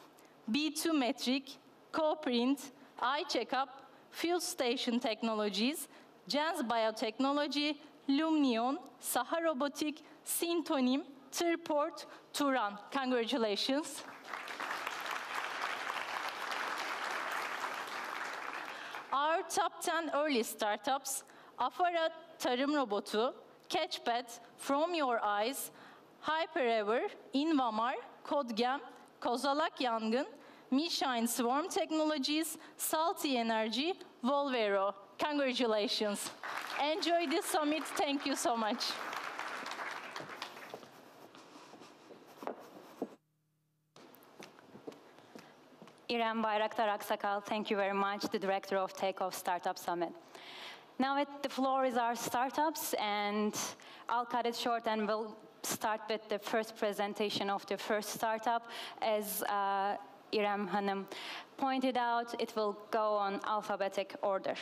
B2 Metric, CoPrint, iCheckup, Fuel Station Technologies, Jens Biotechnology, Lumnion, Saha Robotic, Syntonym, Tırport, Turan. Congratulations. Our top 10 early startups: Afara Tarım Robotu, Catchpad, From Your Eyes, Hyperever, Invamar, Kodgem, Kozalak Yangın, Mishine Swarm Technologies, Salty Energy, Volvero. Congratulations. Enjoy this summit. Thank you so much. İrem Bayraktar Aksakal, thank you very much, the director of Take Off Startup Summit. Now the floor is our startups, and I'll cut it short and we'll start with the first presentation of the first startup. As İrem Hanım pointed out, it will go on alphabetic order.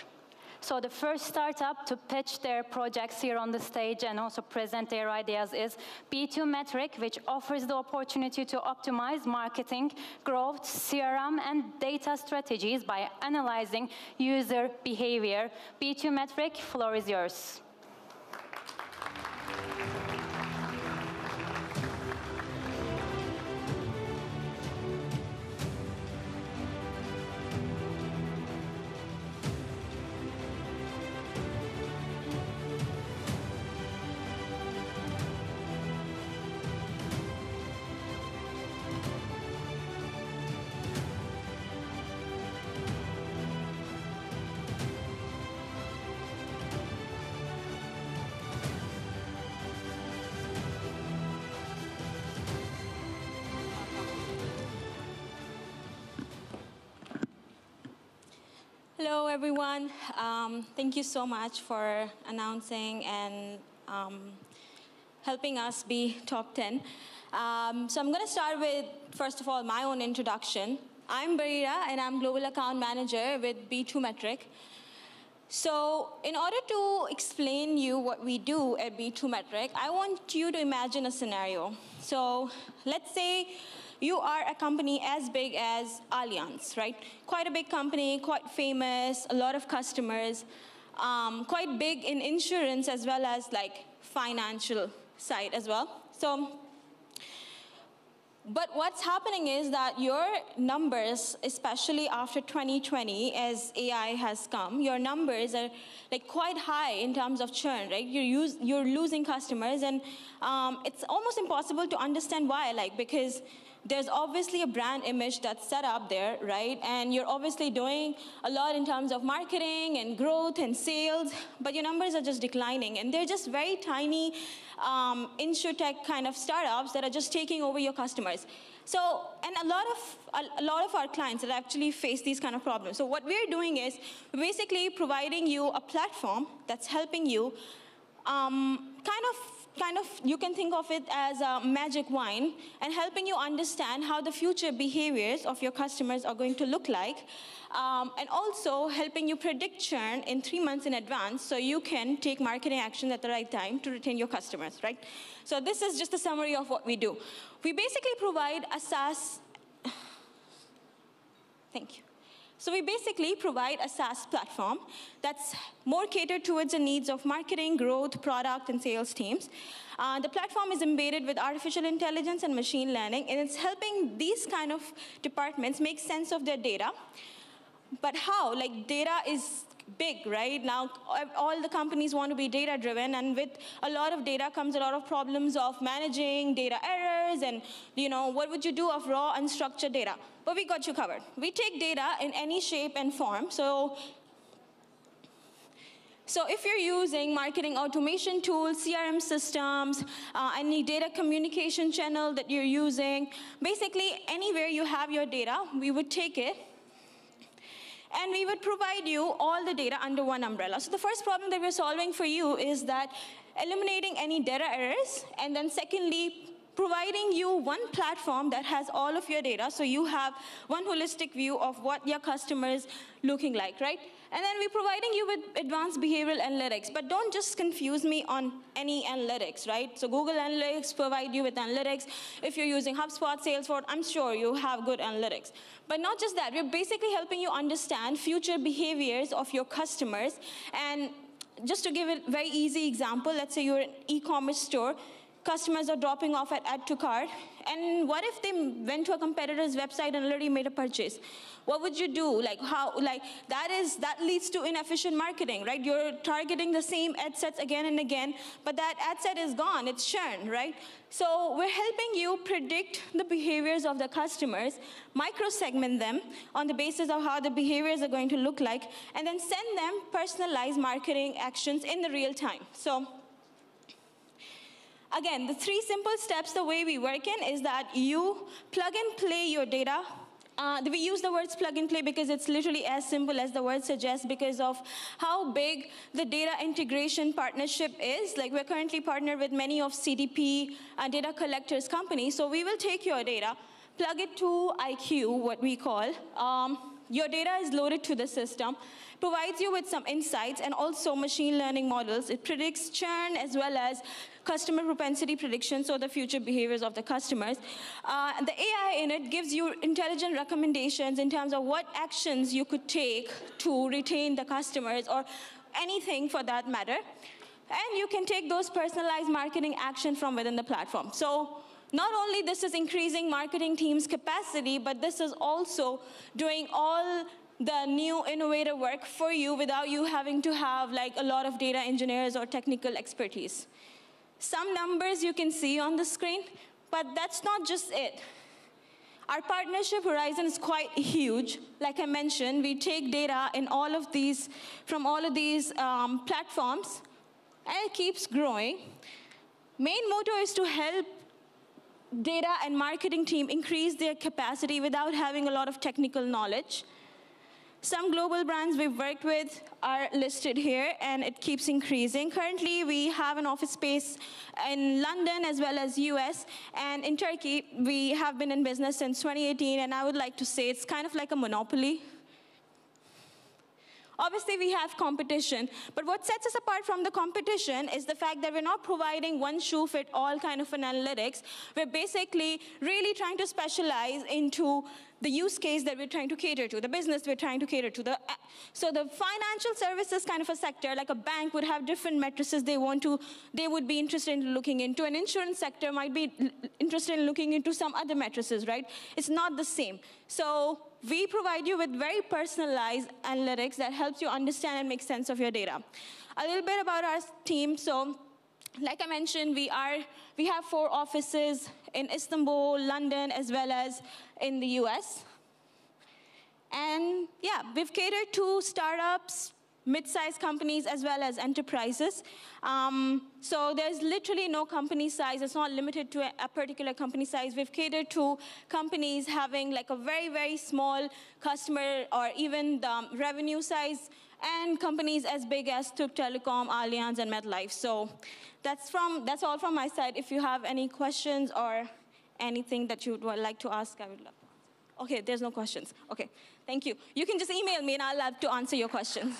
So the first startup to pitch their projects here on the stage and also present their ideas is B2 Metric, which offers the opportunity to optimize marketing, growth, CRM, and data strategies by analyzing user behavior. B2 Metric, floor is yours. Hello, everyone. Thank you so much for announcing and helping us be top 10. So I'm going to start with, first of all, my own introduction. I'm Barira, and I'm Global Account Manager with B2 Metric. So in order to explain you what we do at B2 Metric, I want you to imagine a scenario. So let's say you are a company as big as Allianz, right? Quite a big company, quite famous, a lot of customers, quite big in insurance as well as like financial side as well. So, but what's happening is that your numbers, especially after 2020, as AI has come, your numbers are like quite high in terms of churn, right? You're losing customers, and it's almost impossible to understand why, like, because there's obviously a brand image that's set up there, right? And you're obviously doing a lot in terms of marketing and growth and sales, but your numbers are just declining. And they're just very tiny insurtech kind of startups that are just taking over your customers. So, and a lot of our clients that actually face these kind of problems. So what we're doing is basically providing you a platform that's helping you kind of, you can think of it as a magic wine, and helping you understand how the future behaviors of your customers are going to look like, and also helping you predict churn in 3 months in advance so you can take marketing action at the right time to retain your customers, right? So this is just a summary of what we do. We basically provide a SaaS, thank you. So we basically provide a SaaS platform that's more catered towards the needs of marketing, growth, product, and sales teams. The platform is embedded with artificial intelligence and machine learning, and it's helping these kind of departments make sense of their data. But how? Like, data is big, right? Now, all the companies want to be data-driven, and with a lot of data comes a lot of problems of managing data errors, and, you know, what would you do of raw, unstructured data? But we got you covered. We take data in any shape and form. So So if you're using marketing automation tools, CRM systems, any data communication channel that you're using, basically anywhere you have your data, we would take it and we would provide you all the data under one umbrella. So the first problem that we're solving for you is that eliminating any data errors, and then secondly, providing you one platform that has all of your data, so you have one holistic view of what your customer is looking like, right? And then we're providing you with advanced behavioral analytics, but don't just confuse me on any analytics, right? So Google Analytics provide you with analytics. If you're using HubSpot, Salesforce, I'm sure you have good analytics. But not just that, we're basically helping you understand future behaviors of your customers. And just to give a very easy example, let's say you're an e-commerce store, customers are dropping off at add to cart, and what if they went to a competitor's website and already made a purchase? What would you do? That leads to inefficient marketing, right? You're targeting the same ad sets again and again, but that ad set is gone, it's churn, right? So we're helping you predict the behaviors of the customers, micro-segment them on the basis of how the behaviors are going to look like, and then send them personalized marketing actions in the real time. So again, the 3 simple steps, the way we work in is that you plug and play your data. We use the words plug and play because it's literally as simple as the word suggests because of how big the data integration partnership is. Like we're currently partnered with many of CDP data collectors companies. So we will take your data, plug it to IQ, what we call. Your data is loaded to the system, provides you with some insights and also machine learning models. It predicts churn as well as customer propensity prediction, so the future behaviors of the customers. The AI in it gives you intelligent recommendations in terms of what actions you could take to retain the customers or anything for that matter. And you can take those personalized marketing action from within the platform. So not only this is increasing marketing teams' capacity, but this is also doing all the new innovative work for you without you having to have like a lot of data engineers or technical expertise. Some numbers you can see on the screen, but that's not just it. Our partnership horizon is quite huge. Like I mentioned, we take data in all of these, from all of these platforms, and it keeps growing. Main motto is to help data and marketing team increase their capacity without having a lot of technical knowledge. Some global brands we've worked with are listed here, and it keeps increasing. Currently, we have an office space in London as well as US, and in Turkey, we have been in business since 2018, and I would like to say it's kind of like a monopoly. Obviously, we have competition, but what sets us apart from the competition is the fact that we're not providing one shoe fit all kind of an analytics. We're basically really trying to specialize into the use case that we're trying to cater to, the business we're trying to cater to. So the financial services kind of a sector, like a bank, would have different matrices they would be interested in looking into. An insurance sector might be interested in looking into some other matrices, right? It's not the same. So we provide you with very personalized analytics that helps you understand and make sense of your data. A little bit about our team. So like I mentioned, we have 4 offices in Istanbul, London, as well as in the US. And yeah, we've catered to startups, mid-sized companies, as well as enterprises. So there's literally no company size. It's not limited to a particular company size. We've catered to companies having like a very, very small customer or even the revenue size, and companies as big as Turk Telecom, Allianz, and MetLife. So that's all from my side. If you have any questions or anything that you would like to ask, I would love to answer. Okay, there's no questions. Okay, thank you. You can just email me, and I'll love to answer your questions.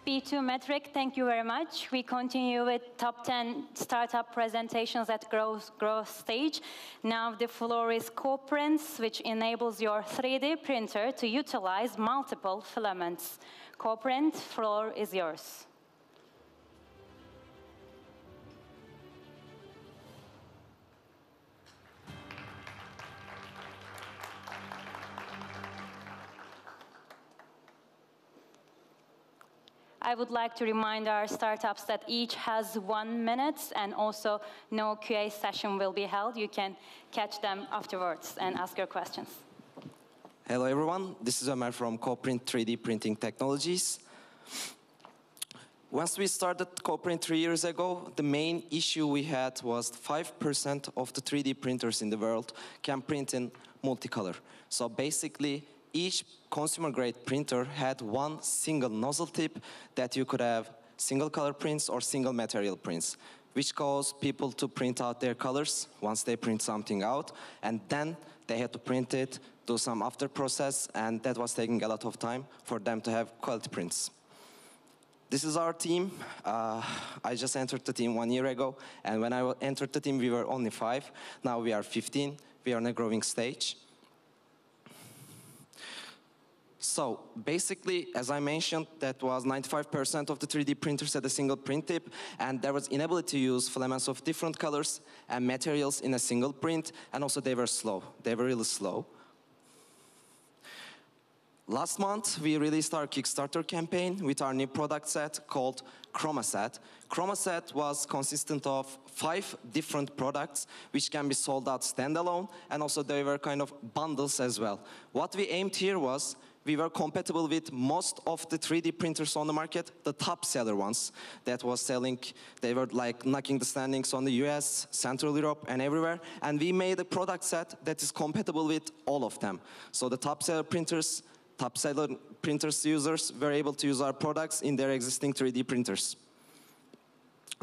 B2 Metric, thank you very much. We continue with top 10 startup presentations at growth stage. Now the floor is CoPrints, which enables your 3D printer to utilize multiple filaments. CoPrint, floor is yours. I would like to remind our startups that each has 1 minute, and also no QA session will be held. You can catch them afterwards and ask your questions. Hello everyone, this is Ömer from CoPrint 3D Printing Technologies. Once we started CoPrint 3 years ago, the main issue we had was 5% of the 3D printers in the world can print in multicolor. So basically, each consumer-grade printer had one single nozzle tip that you could have single color prints or single material prints, which caused people to print out their colors once they print something out, and then they had to print it, do some after process, and that was taking a lot of time for them to have quality prints. This is our team. I just entered the team 1 year ago, and when I entered the team, we were only 5. Now we are 15. We are on a growing stage. So basically, as I mentioned, that was 95% of the 3D printers had a single print tip, and there was inability to use filaments of different colors and materials in a single print, and also they were slow. They were really slow. Last month, we released our Kickstarter campaign with our new product set called ChromaSet. ChromaSet was consistent of 5 different products which can be sold out standalone, and also they were kind of bundles as well. What we aimed here was we were compatible with most of the 3D printers on the market, the top seller ones that was selling. They were like knocking the standings on the US, Central Europe, and everywhere. And we made a product set that is compatible with all of them. So the top seller printers users were able to use our products in their existing 3D printers.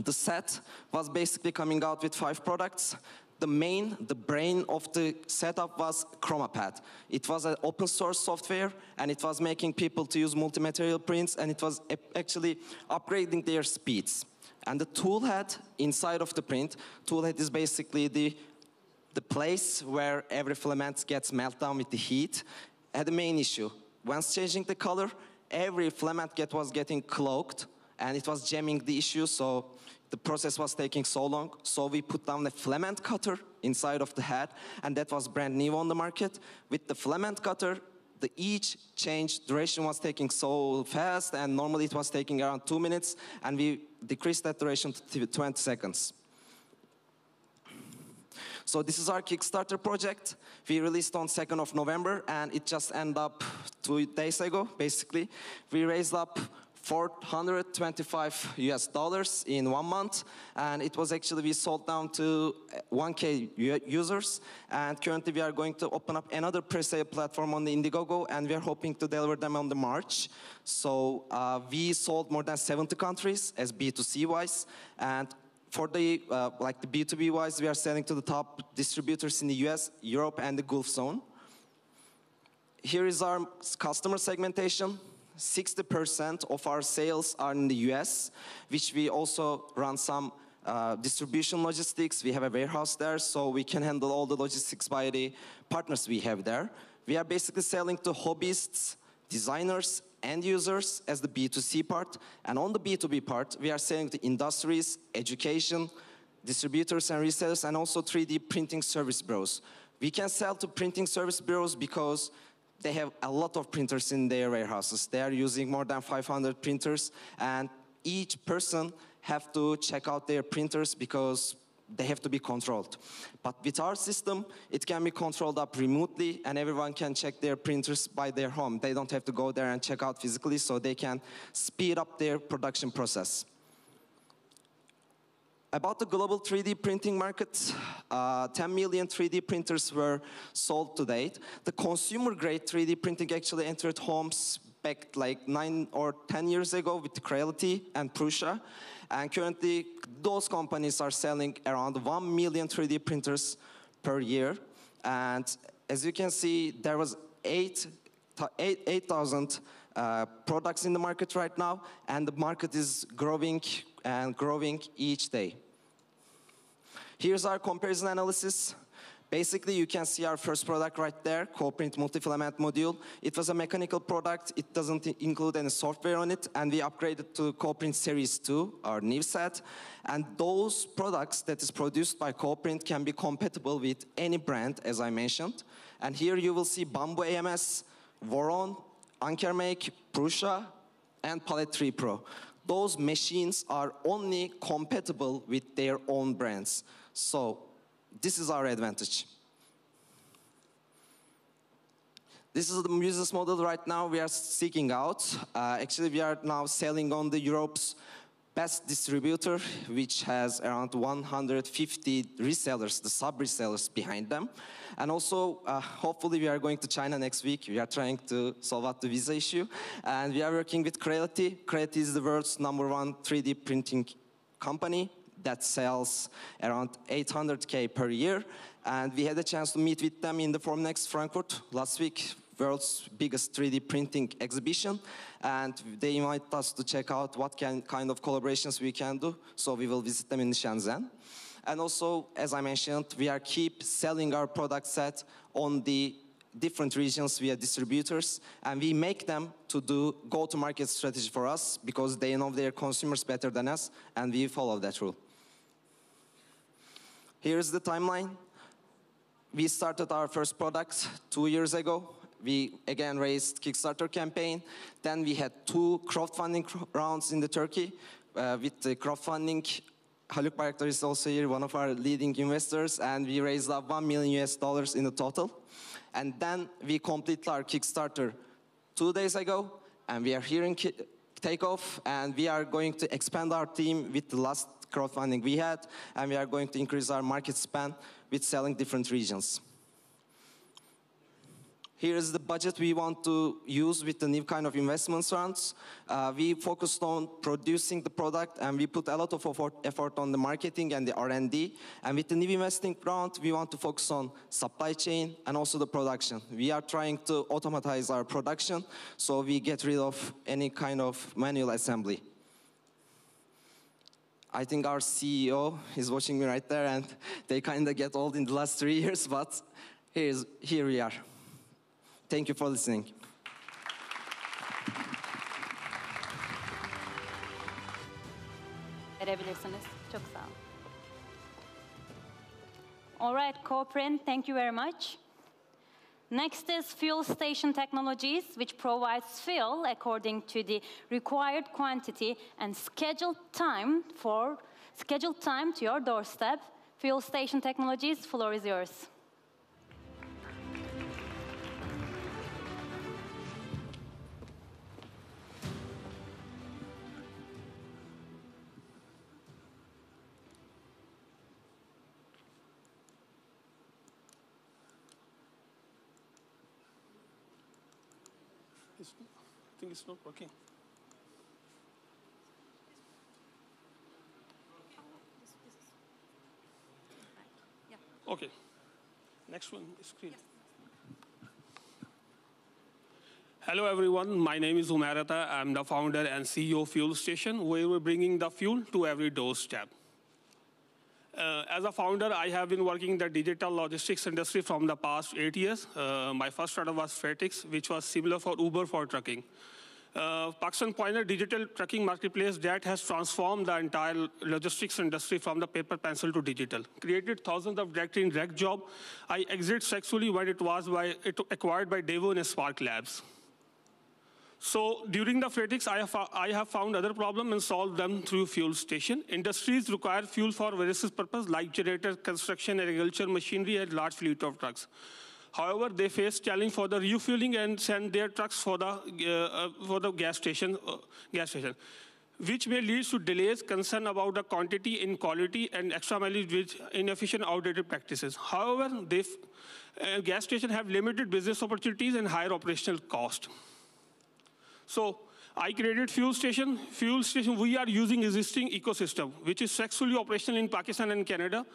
The set was basically coming out with 5 products. The brain of the setup was ChromaPad. It was an open source software, and it was making people to use multi-material prints, and it was actually upgrading their speeds. And the toolhead inside of the print, toolhead is basically the place where every filament gets melted down with the heat, had the main issue. Once changing the color, every filament was getting cloaked, and it was jamming the issue, so the process was taking so long. So we put down a filament cutter inside of the head, and that was brand new on the market. With the filament cutter, each change duration was taking so fast, and normally it was taking around 2 minutes, and we decreased that duration to 20 seconds. So this is our Kickstarter project. We released on 2nd of November, and it just ended up 2 days ago, basically. We raised up $425 in 1 month, and it was actually, we sold down to 1K users, and currently we are going to open up another pre-sale platform on the Indiegogo, and we are hoping to deliver them on the March. So we sold more than 70 countries as B2C-wise, and for the like the B2B-wise, we are selling to the top distributors in the US, Europe, and the Gulf zone. Here is our customer segmentation. 60% of our sales are in the US, which we also run some distribution logistics. We have a warehouse there, so we can handle all the logistics by the partners we have there. We are basically selling to hobbyists, designers, end users as the B2C part. And on the B2B part, we are selling to industries, education, distributors and resellers, and also 3D printing service bureaus. We can sell to printing service bureaus because they have a lot of printers in their warehouses. They are using more than 500 printers, and each person have to check out their printers because they have to be controlled. But with our system, it can be controlled up remotely, and everyone can check their printers by their home. They don't have to go there and check out physically, so they can speed up their production process. About the global 3D printing market, 10 million 3D printers were sold to date. The consumer-grade 3D printing actually entered homes back like 9 or 10 years ago with Creality and Prusa. And currently, those companies are selling around 1 million 3D printers per year. And as you can see, there was 8,000 products in the market right now, and the market is growing and growing each day. Here's our comparison analysis. Basically, you can see our first product right there, CoPrint Multi-Filament Module. It was a mechanical product. It doesn't include any software on it, and we upgraded to CoPrint Series 2, our new set. And those products that is produced by CoPrint can be compatible with any brand, as I mentioned. And here you will see Bamboo AMS, Voron, Ankermake, Prusa, and Palette 3 Pro. Those machines are only compatible with their own brands. So this is our advantage. This is the business model right now we are seeking out. Actually, we are now selling on the Europe's best distributor, which has around 150 resellers, the sub-resellers behind them. And also, hopefully, we are going to China next week. We are trying to solve out the visa issue. And we are working with Creality. Creality is the world's #1 3D printing company that sells around 800K per year. And we had a chance to meet with them in the Formnext Frankfurt last week, world's biggest 3D printing exhibition, and they invited us to check out what kind of collaborations we can do, so we will visit them in Shenzhen. And also, as I mentioned, we are keep selling our product set on the different regions via distributors, and we make them to do go-to-market strategy for us, because they know their consumers better than us, and we follow that rule. Here's the timeline. We started our first product 2 years ago. We again raised Kickstarter campaign. Then we had 2 crowdfunding rounds in Turkey. With the crowdfunding, Haluk Bayraktar is also here, one of our leading investors, and we raised up $1 million in the total. And then we completed our Kickstarter 2 days ago, and we are here in Take Off, and we are going to expand our team with the last crowdfunding we had, and we are going to increase our market span with selling different regions. Here is the budget we want to use with the new kind of investment rounds. We focused on producing the product, and we put a lot of effort on the marketing and the R&D. And with the new investing round, we want to focus on supply chain and also the production. We are trying to automatize our production, so we get rid of any kind of manual assembly. I think our CEO is watching me right there, and they kind of get old in the last 3 years, but here we are. Thank you for listening. Verebilirsiniz. Çok sağ olun. All right, Corporate, thank you very much. Next is fuel station technologies, which provides fuel according to the required quantity and scheduled time to your doorstep. Fuel station technologies, floor is yours. I think it's not working. Okay. Next one is screen. Hello, everyone. My name is Umairata. I'm the founder and CEO of Fuel Station, where we're bringing the fuel to every doorstep. As a founder, I have been working in the digital logistics industry from the past 8 years. My first startup was Fretix, which was similar for Uber for trucking. Pakistan Pioneer digital trucking marketplace that has transformed the entire logistics industry from the paper pencil to digital. Created thousands of direct and indirect jobs. I exited successfully when it was acquired by Devo and Spark Labs. So during the Fretix, I have found other problems and solved them through Fuel Station. Industries require fuel for various purposes like generator, construction, agriculture, machinery, and large fleet of trucks. However, they face challenge for the refueling and send their trucks for the gas station, which may lead to delays, concern about the quantity, inequality, and extra mileage with inefficient, outdated practices. However, gas stations have limited business opportunities and higher operational cost. So I created Fuel Station. Fuel Station, we are using existing ecosystem, which is successfully operational in Pakistan and Canada.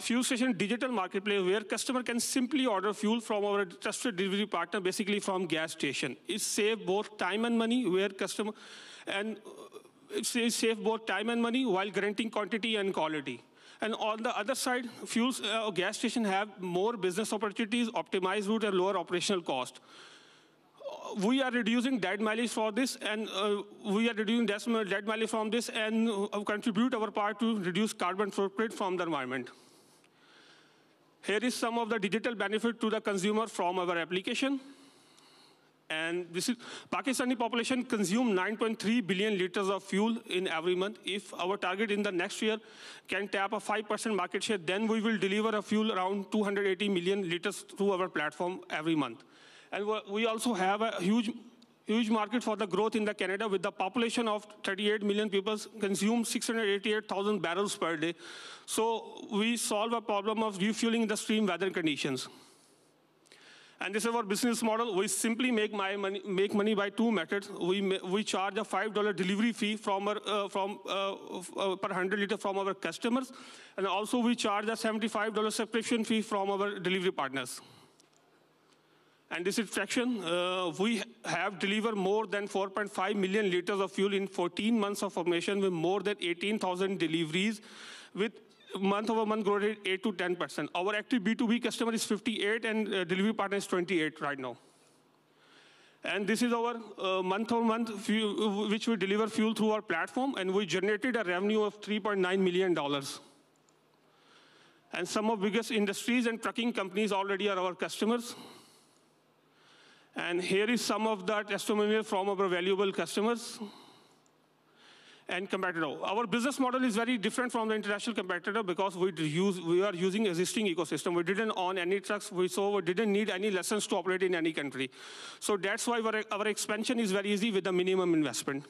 Fuel Station digital marketplace where customer can simply order fuel from our trusted delivery partner, basically from gas station. It saves both time and money while guaranteeing quantity and quality. And on the other side, gas station have more business opportunities, optimized route, and lower operational cost. We are reducing dead mileage for this, and contribute our part to reduce carbon footprint from the environment. Here is some of the digital benefit to the consumer from our application. And this is, Pakistani population consume 9.3 billion liters of fuel in every month. If our target in the next year can tap a 5% market share, then we will deliver a fuel around 280 million liters through our platform every month. And we also have a huge market for the growth in the Canada, with the population of 38 million people consume 688,000 barrels per day. So we solve a problem of refueling the extreme weather conditions. And this is our business model. We simply make money by two methods. We charge a $5 delivery fee from per 100 liter from our customers, and also we charge a $75 subscription fee from our delivery partners. And this is fraction. We have delivered more than 4.5 million liters of fuel in 14 months of operation, with more than 18,000 deliveries, with month-over-month growth rate 8 to 10%. Our active B2B customer is 58, and delivery partner is 28 right now. And this is our month-over-month which we deliver fuel through our platform, and we generated a revenue of $3.9 million. And some of the biggest industries and trucking companies already are our customers. And here is some of the testimonials from our valuable customers and competitor. Our business model is very different from the international competitor because we are using existing ecosystem. We didn't own any trucks, so we didn't need any license to operate in any country. So that's why our expansion is very easy with a minimum investment.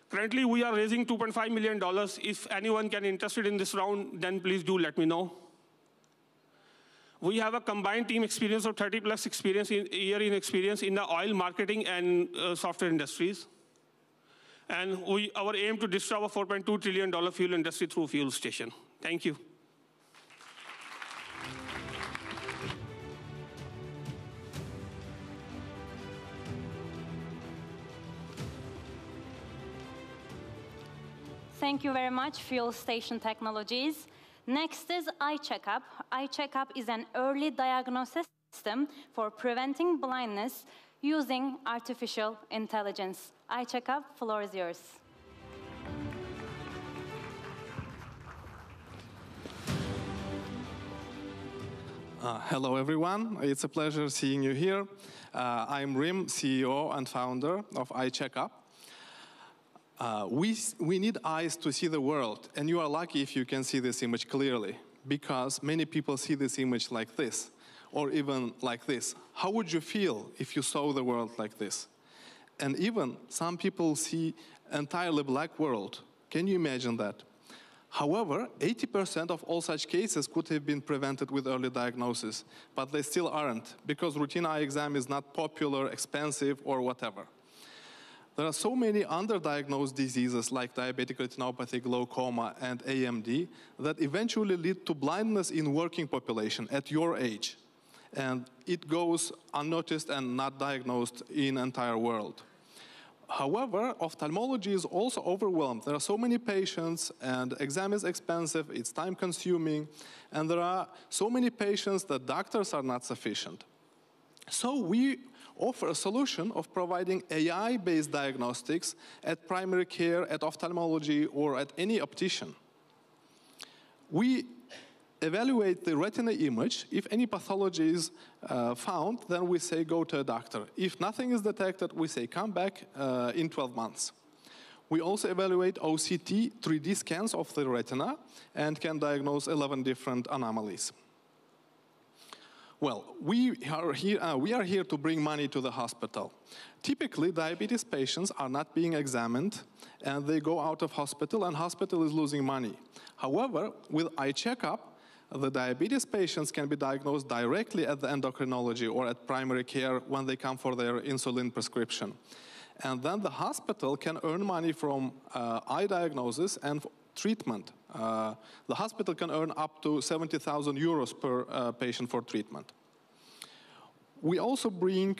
Currently, we are raising $2.5 million. If anyone can be interested in this round, then please do let me know. We have a combined team experience of 30+ year in experience in the oil marketing and software industries. And our aim to disrupt a $4.2 trillion fuel industry through fuel station. Thank you. Thank you very much, Fuel Station Technologies. Next is iCheckup. iCheckup is an early diagnosis system for preventing blindness using artificial intelligence. iCheckup, floor is yours. Hello, everyone. It's a pleasure seeing you here. I'm Rim, CEO and founder of iCheckup. We need eyes to see the world, and you are lucky if you can see this image clearly, because many people see this image like this, or even like this. How would you feel if you saw the world like this? And even some people see entirely black world. Can you imagine that? However, 80% of all such cases could have been prevented with early diagnosis, but they still aren't, because routine eye exam is not popular, expensive, or whatever. There are so many underdiagnosed diseases like diabetic retinopathy, glaucoma, and AMD that eventually lead to blindness in working population at your age. And it goes unnoticed and not diagnosed in the entire world. However, ophthalmology is also overwhelmed. There are so many patients, and exam is expensive, it's time-consuming, and there are so many patients that doctors are not sufficient. So we offer a solution of providing AI-based diagnostics at primary care, at ophthalmology, or at any optician. We evaluate the retina image. If any pathology is found, then we say go to a doctor. If nothing is detected, we say come back in 12 months. We also evaluate OCT 3D scans of the retina and can diagnose 11 different anomalies. Well, we are here to bring money to the hospital. Typically, diabetes patients are not being examined, and they go out of hospital, and hospital is losing money. However, with iCheckup, the diabetes patients can be diagnosed directly at the endocrinology or at primary care when they come for their insulin prescription. And then the hospital can earn money from eye diagnosis and treatment. The hospital can earn up to 70,000 euros per patient for treatment. We also bring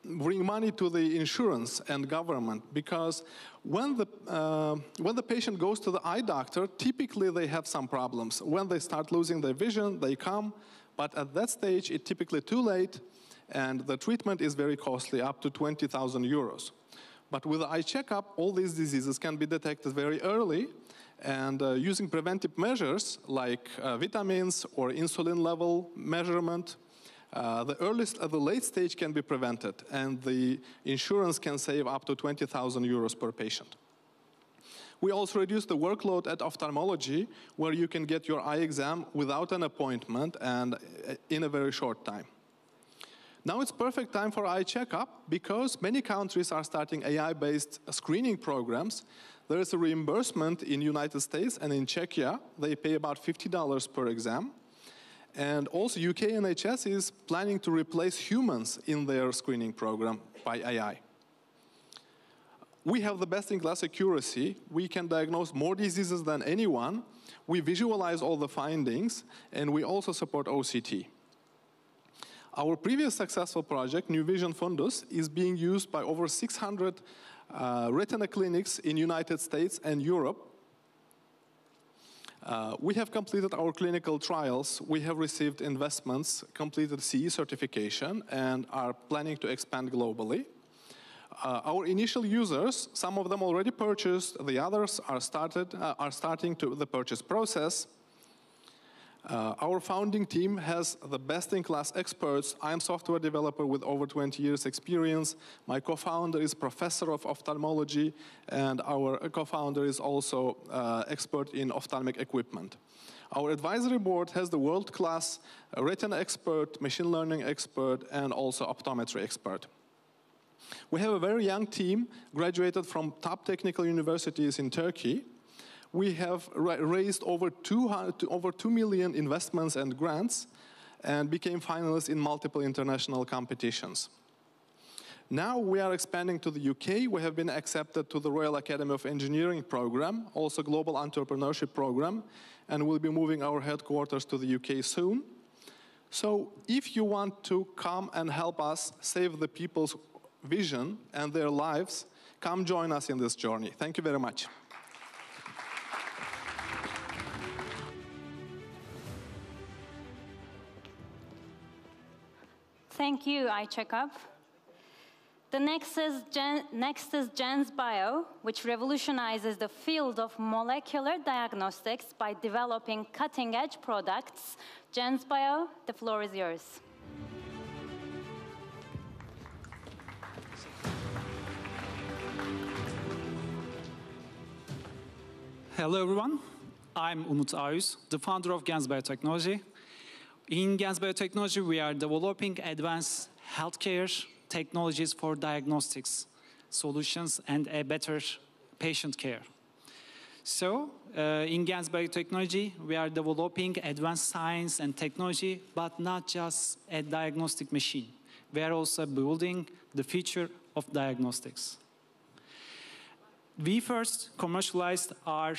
money to the insurance and government, because when the patient goes to the eye doctor, typically they have some problems. When they start losing their vision, they come, but at that stage, it's typically too late, and the treatment is very costly, up to 20,000 euros. But with the iCheckup, all these diseases can be detected very early, and using preventive measures like vitamins or insulin level measurement, the late stage can be prevented, and the insurance can save up to 20,000 euros per patient. We also reduce the workload at ophthalmology, where you can get your eye exam without an appointment and in a very short time. Now it's perfect time for eye checkup because many countries are starting AI-based screening programs. There is a reimbursement in the United States and in Czechia. They pay about $50 per exam. And also UK NHS is planning to replace humans in their screening program by AI. We have the best-in-class accuracy. We can diagnose more diseases than anyone. We visualize all the findings, and we also support OCT. Our previous successful project, New Vision Fundus, is being used by over 600 retina clinics in the United States and Europe. We have completed our clinical trials. We have received investments, completed CE certification, and are planning to expand globally. Our initial users, some of them already purchased, the others are starting the purchase process. Our founding team has the best-in-class experts. I am a software developer with over 20 years experience. My co-founder is professor of ophthalmology, and our co-founder is also expert in ophthalmic equipment. Our advisory board has the world-class retina expert, machine learning expert, and also optometry expert. We have a very young team, graduated from top technical universities in Turkey. We have raised over 2 million investments and grants and became finalists in multiple international competitions. Now we are expanding to the UK. We have been accepted to the Royal Academy of Engineering program, also Global Entrepreneurship program, and we'll be moving our headquarters to the UK soon. So if you want to come and help us save the people's vision and their lives, come join us in this journey. Thank you very much. Thank you, iCheckup. The next is Jen's Bio, which revolutionizes the field of molecular diagnostics by developing cutting-edge products. Jen's Bio, the floor is yours. Hello, everyone. I'm Umut Ayuz, the founder of Gens Biotechnology. In Gens Biotechnology, we are developing advanced healthcare technologies for diagnostics, solutions, and a better patient care. So, in Gens Biotechnology, we are developing advanced science and technology, but not just a diagnostic machine. We are also building the future of diagnostics. We first commercialized our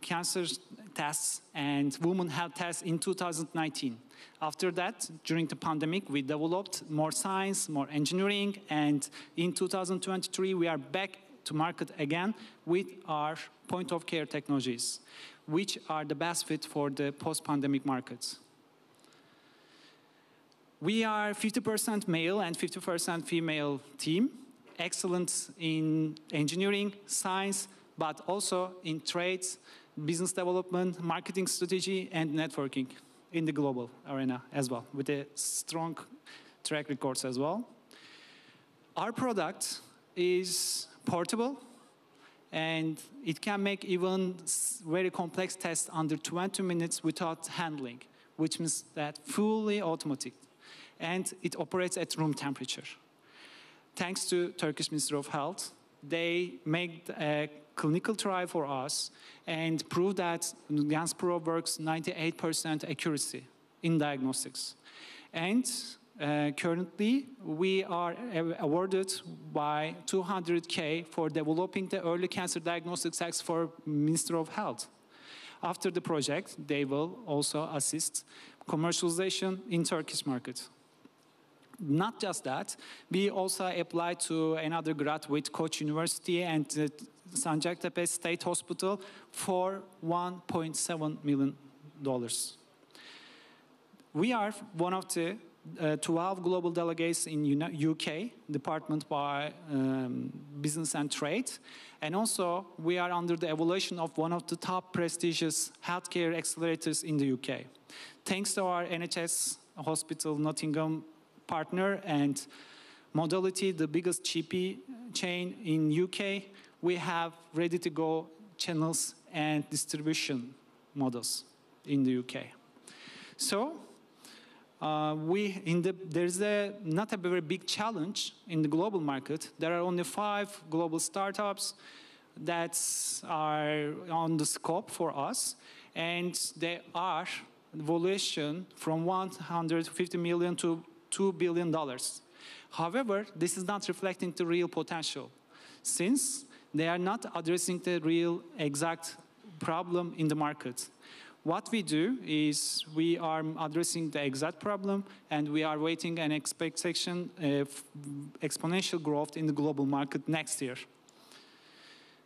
cancer tests and women health tests in 2019. After that, during the pandemic, we developed more science, more engineering, and in 2023, we are back to market again with our point-of-care technologies, which are the best fit for the post-pandemic markets. We are 50% male and 50% female team. Excellent in engineering, science, but also in trades, business development, marketing strategy, and networking in the global arena as well, with a strong track records as well. Our product is portable, and it can make even very complex tests under 20 minutes without handling, which means that fully automatic, and it operates at room temperature. Thanks to Turkish Ministry of Health, they made a clinical trial for us and proved that Gens Pro works 98% accuracy in diagnostics. And currently, we are awarded by 200K for developing the early cancer diagnostics test for Ministry of Health. After the project, they will also assist commercialization in Turkish market. Not just that, we also applied to another grant with Koç University and Sancaktepe State Hospital for $1.7 million. We are one of the 12 global delegates in UK, Department by Business and Trade. And also, we are under the evaluation of one of the top prestigious healthcare accelerators in the UK. Thanks to our NHS Hospital Nottingham partner and Modality, the biggest GP chain in UK, we have ready-to-go channels and distribution models in the UK. So, there's not a very big challenge in the global market. There are only 5 global startups that are on the scope for us, and they are valuation from $150 million to $2 billion. However, this is not reflecting the real potential, since they are not addressing the real exact problem in the market. What we do is we are addressing the exact problem, and we are waiting an expectation of exponential growth in the global market next year.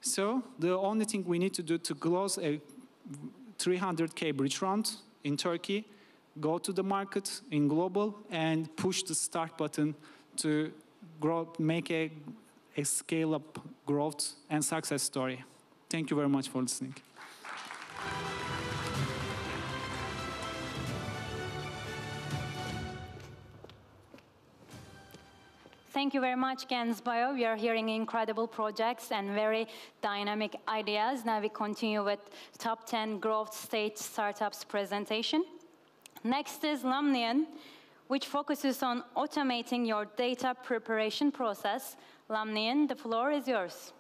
So the only thing we need to do to close a 300K bridge round in Turkey, go to the market in global, and push the start button to grow, make a scale-up growth and success story. Thank you very much for listening. Thank you very much, Gensbayo. We are hearing incredible projects and very dynamic ideas. Now we continue with top 10 growth stage startups presentation. Next is Lamnian, which focuses on automating your data preparation process. Lamnian, the floor is yours.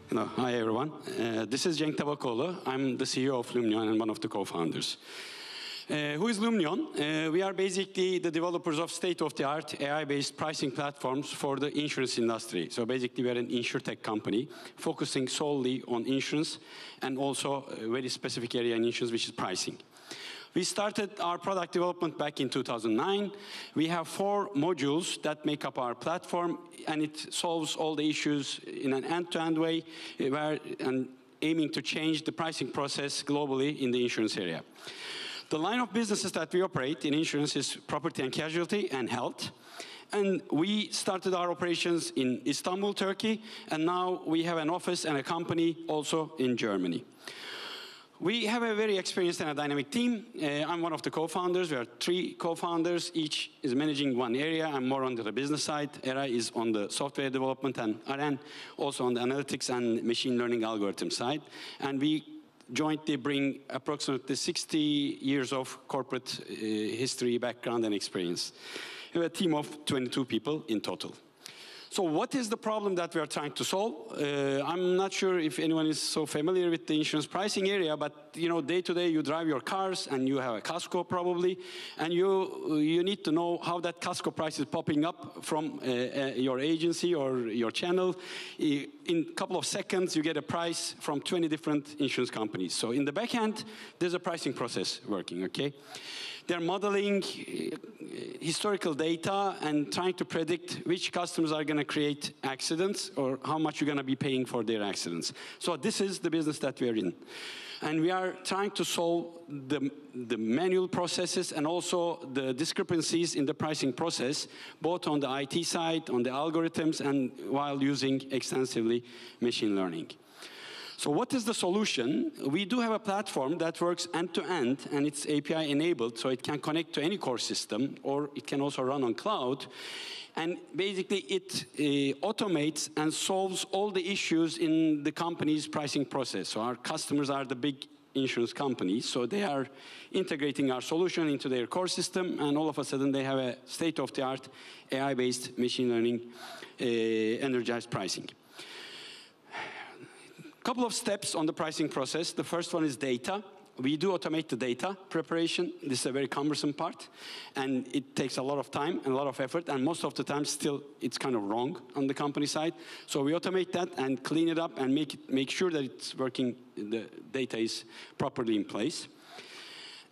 Hello. Hi, everyone. This is Cenk Tabakoğlu. I'm the CEO of Lumnion and one of the co-founders. Who is Lumnion? We are basically the developers of state-of-the-art AI-based pricing platforms for the insurance industry. So basically, we are an insurtech company focusing solely on insurance and also a very specific area in insurance, which is pricing. We started our product development back in 2009. We have 4 modules that make up our platform, and it solves all the issues in an end-to-end way, and aiming to change the pricing process globally in the insurance area. The line of businesses that we operate in insurance is property and casualty and health. And we started our operations in Istanbul, Turkey, and now we have an office and a company also in Germany. We have a very experienced and a dynamic team. I'm one of the co-founders. We are 3 co-founders. Each is managing one area. I'm more on the business side. Era is on the software development, and Aren also on the analytics and machine learning algorithm side. And we jointly bring approximately 60 years of corporate history, background, and experience. We have a team of 22 people in total. So what is the problem that we are trying to solve? I'm not sure if anyone is so familiar with the insurance pricing area, but you know, day to day you drive your cars and you have a Casco probably, and you need to know how that Casco price is popping up from your agency or your channel. In a couple of seconds you get a price from 20 different insurance companies. So in the back end, there's a pricing process working, okay? They're modeling historical data and trying to predict which customers are going to create accidents or how much you're going to be paying for their accidents. So this is the business that we're in. And we are trying to solve the manual processes and also the discrepancies in the pricing process, both on the IT side, on the algorithms, and while using extensively machine learning. So what is the solution? We do have a platform that works end-to-end, and it's API-enabled, so it can connect to any core system, or it can also run on cloud. And basically, it automates and solves all the issues in the company's pricing process. So our customers are the big insurance companies, so they are integrating our solution into their core system, and all of a sudden, they have a state-of-the-art AI-based machine learning energized pricing. Couple of steps on the pricing process. The first one is data. We do automate the data preparation. This is a very cumbersome part, and it takes a lot of time and a lot of effort, and most of the time still it's kind of wrong on the company side. So we automate that and clean it up and make sure that it's working, the data is properly in place.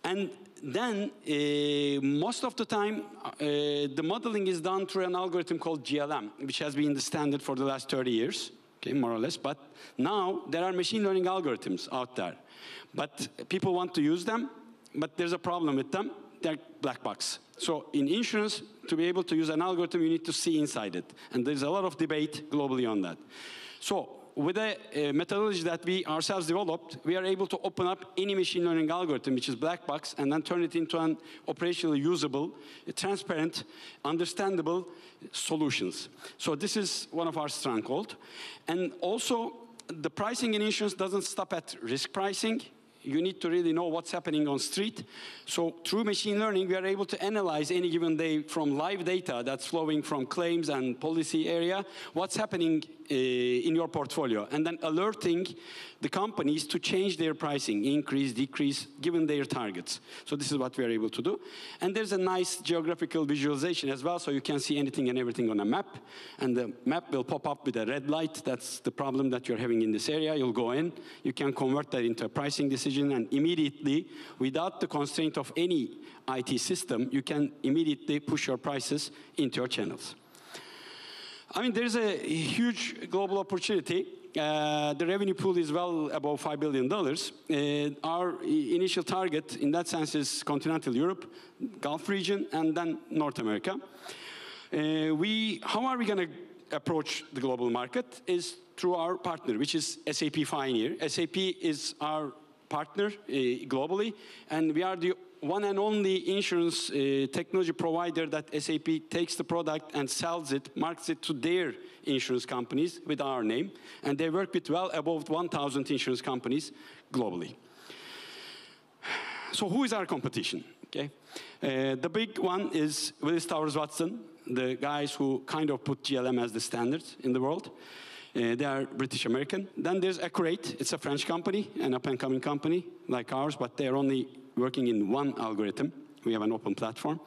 And then most of the time, the modeling is done through an algorithm called GLM, which has been the standard for the last 30 years, okay, more or less. But now there are machine learning algorithms out there. But people want to use them, but there's a problem with them. They're black box. So in insurance, to be able to use an algorithm, you need to see inside it. And there's a lot of debate globally on that. So with a methodology that we ourselves developed, we are able to open up any machine learning algorithm, which is black box, and then turn it into an operationally usable, transparent, understandable solutions. So this is one of our strongholds. And also, the pricing in insurance doesn't stop at risk pricing. You need to really know what's happening on street. So through machine learning, we are able to analyze any given day from live data that's flowing from claims and policy area, what's happening in your portfolio, and then alerting the companies to change their pricing, increase, decrease, given their targets. So this is what we are able to do. And there's a nice geographical visualization as well, so you can see anything and everything on a map. And the map will pop up with a red light. That's the problem that you're having in this area. You'll go in. You can convert that into a pricing decision, and immediately, without the constraint of any IT system, you can immediately push your prices into your channels. I mean, there's a huge global opportunity. The revenue pool is well above $5 billion. Our initial target in that sense is continental Europe, Gulf region, and then North America. How are we going to approach the global market is through our partner, which is SAP Pioneer. SAP is our partner globally, and we are the one and only insurance technology provider that SAP takes the product and sells it, markets it to their insurance companies with our name. And they work with well above 1,000 insurance companies globally. So who is our competition? Okay. The big one is Willis Towers Watson, the guys who kind of put GLM as the standard in the world. They are British American. Then there's Accurate. It's a French company, an up-and-coming company like ours, but they're only working in one algorithm. We have an open platform.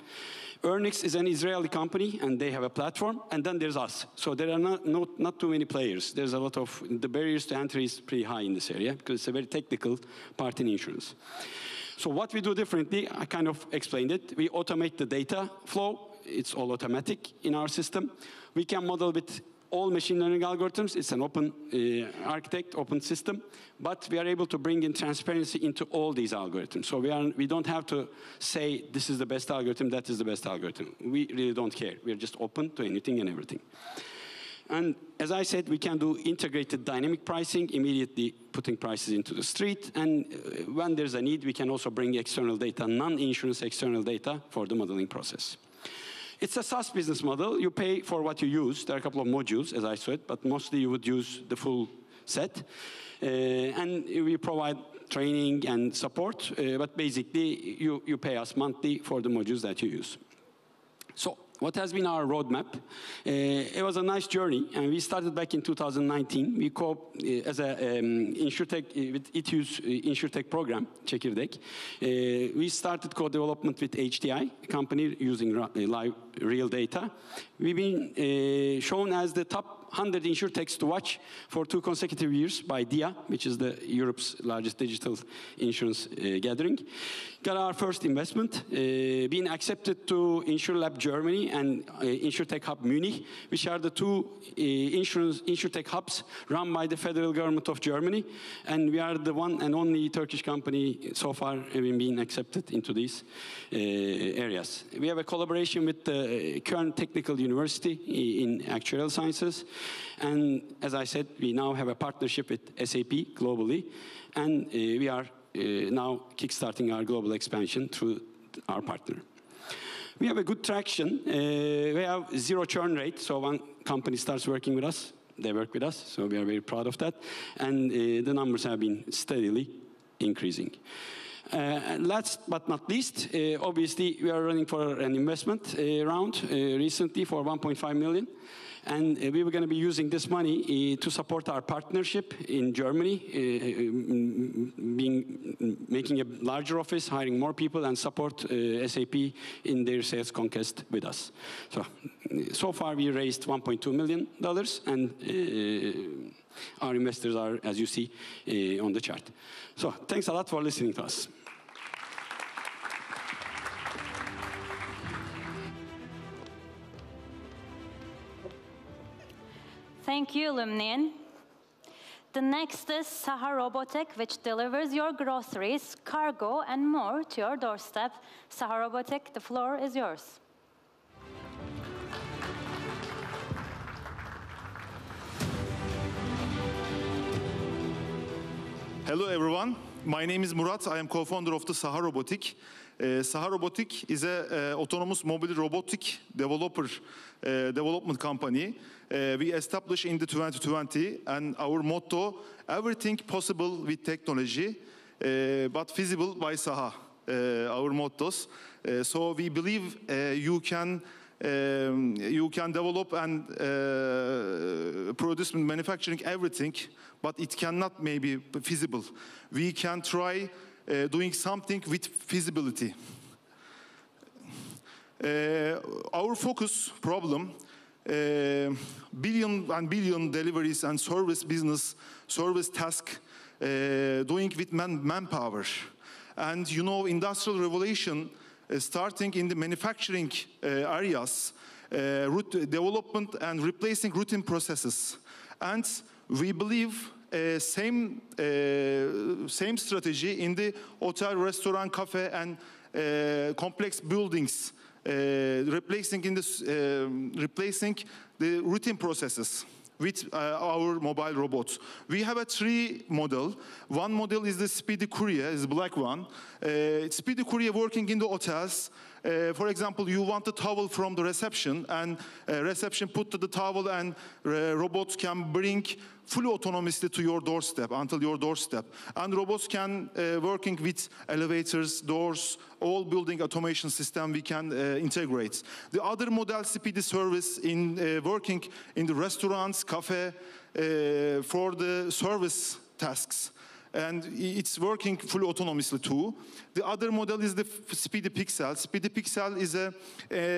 Earnix is an Israeli company, and they have a platform. And then there's us. So there are not too many players. There's a lot of, the barriers to entry is pretty high in this area because it's a very technical part in insurance. So what we do differently, I kind of explained it. We automate the data flow. It's all automatic in our system. We can model with all machine learning algorithms. It's an open architect, open system, but we are able to bring in transparency into all these algorithms. So we don't have to say this is the best algorithm, that is the best algorithm. We really don't care. We are just open to anything and everything. And as I said, we can do integrated dynamic pricing, immediately putting prices into the street. And when there's a need, we can also bring external data, non-insurance external data for the modeling process. It's a SaaS business model. You pay for what you use. There are a couple of modules, as I said, but mostly you would use the full set. And we provide training and support, but basically you pay us monthly for the modules that you use. So what has been our roadmap? It was a nice journey, and we started back in 2019. We as a InsurTech, with ITÜ's InsurTech program, Çekirdek. We started co-development with HDI, a company using live real data. We've been shown as the top 100 InsurTechs to watch for 2 consecutive years by DIA, which is Europe's largest digital insurance gathering. Got our first investment, been accepted to InsurLab Germany and InsurTech Hub Munich, which are the 2 InsurTech hubs run by the federal government of Germany. And we are the one and only Turkish company so far having been accepted into these areas. We have a collaboration with the Köln Technical University in Actuarial Sciences. And as I said, we now have a partnership with SAP globally. And we are now kickstarting our global expansion through our partner. We have a good traction. We have 0 churn rate. So when company starts working with us, they work with us. So we are very proud of that. And the numbers have been steadily increasing. Last but not least, obviously, we are running for an investment round recently for 1.5 million. And we were going to be using this money to support our partnership in Germany, making a larger office, hiring more people, and support SAP in their sales conquest with us. So far, we raised $1.2 million, and our investors are, as you see, on the chart. So thanks a lot for listening to us. Thank you, Lumnian. The next is Saha Robotic, which delivers your groceries, cargo, and more to your doorstep. Saha Robotic, the floor is yours. Hello, everyone. My name is Murat. I am co-founder of the Saha Robotic. Saha Robotic is an autonomous mobile robotic development company. We established in the 2020, and our motto, everything possible with technology, but feasible by Saha, our mottos. So we believe you can develop and produce and manufacturing everything, but it cannot maybe be feasible. We can try doing something with feasibility. Our focus problem, billion and billion deliveries and service task, doing with manpower. And you know, industrial revolution starting in the manufacturing areas, development and replacing routine processes. And we believe same strategy in the hotel, restaurant, cafe, and complex buildings, replacing the routine processes with our mobile robots. We have a 3 model. One model is the Speedy Courier, is the black one. Speedy Courier working in the hotels. For example, you want a towel from the reception, and reception put to the towel, and robots can bring fully autonomously to your doorstep, until your doorstep. And robots can working with elevators, doors, all building automation system we can integrate. The other model, Speedy Service, in working in the restaurants, cafe, for the service tasks. And it's working fully autonomously too. The other model is the Speedy Pixel. Speedy Pixel is a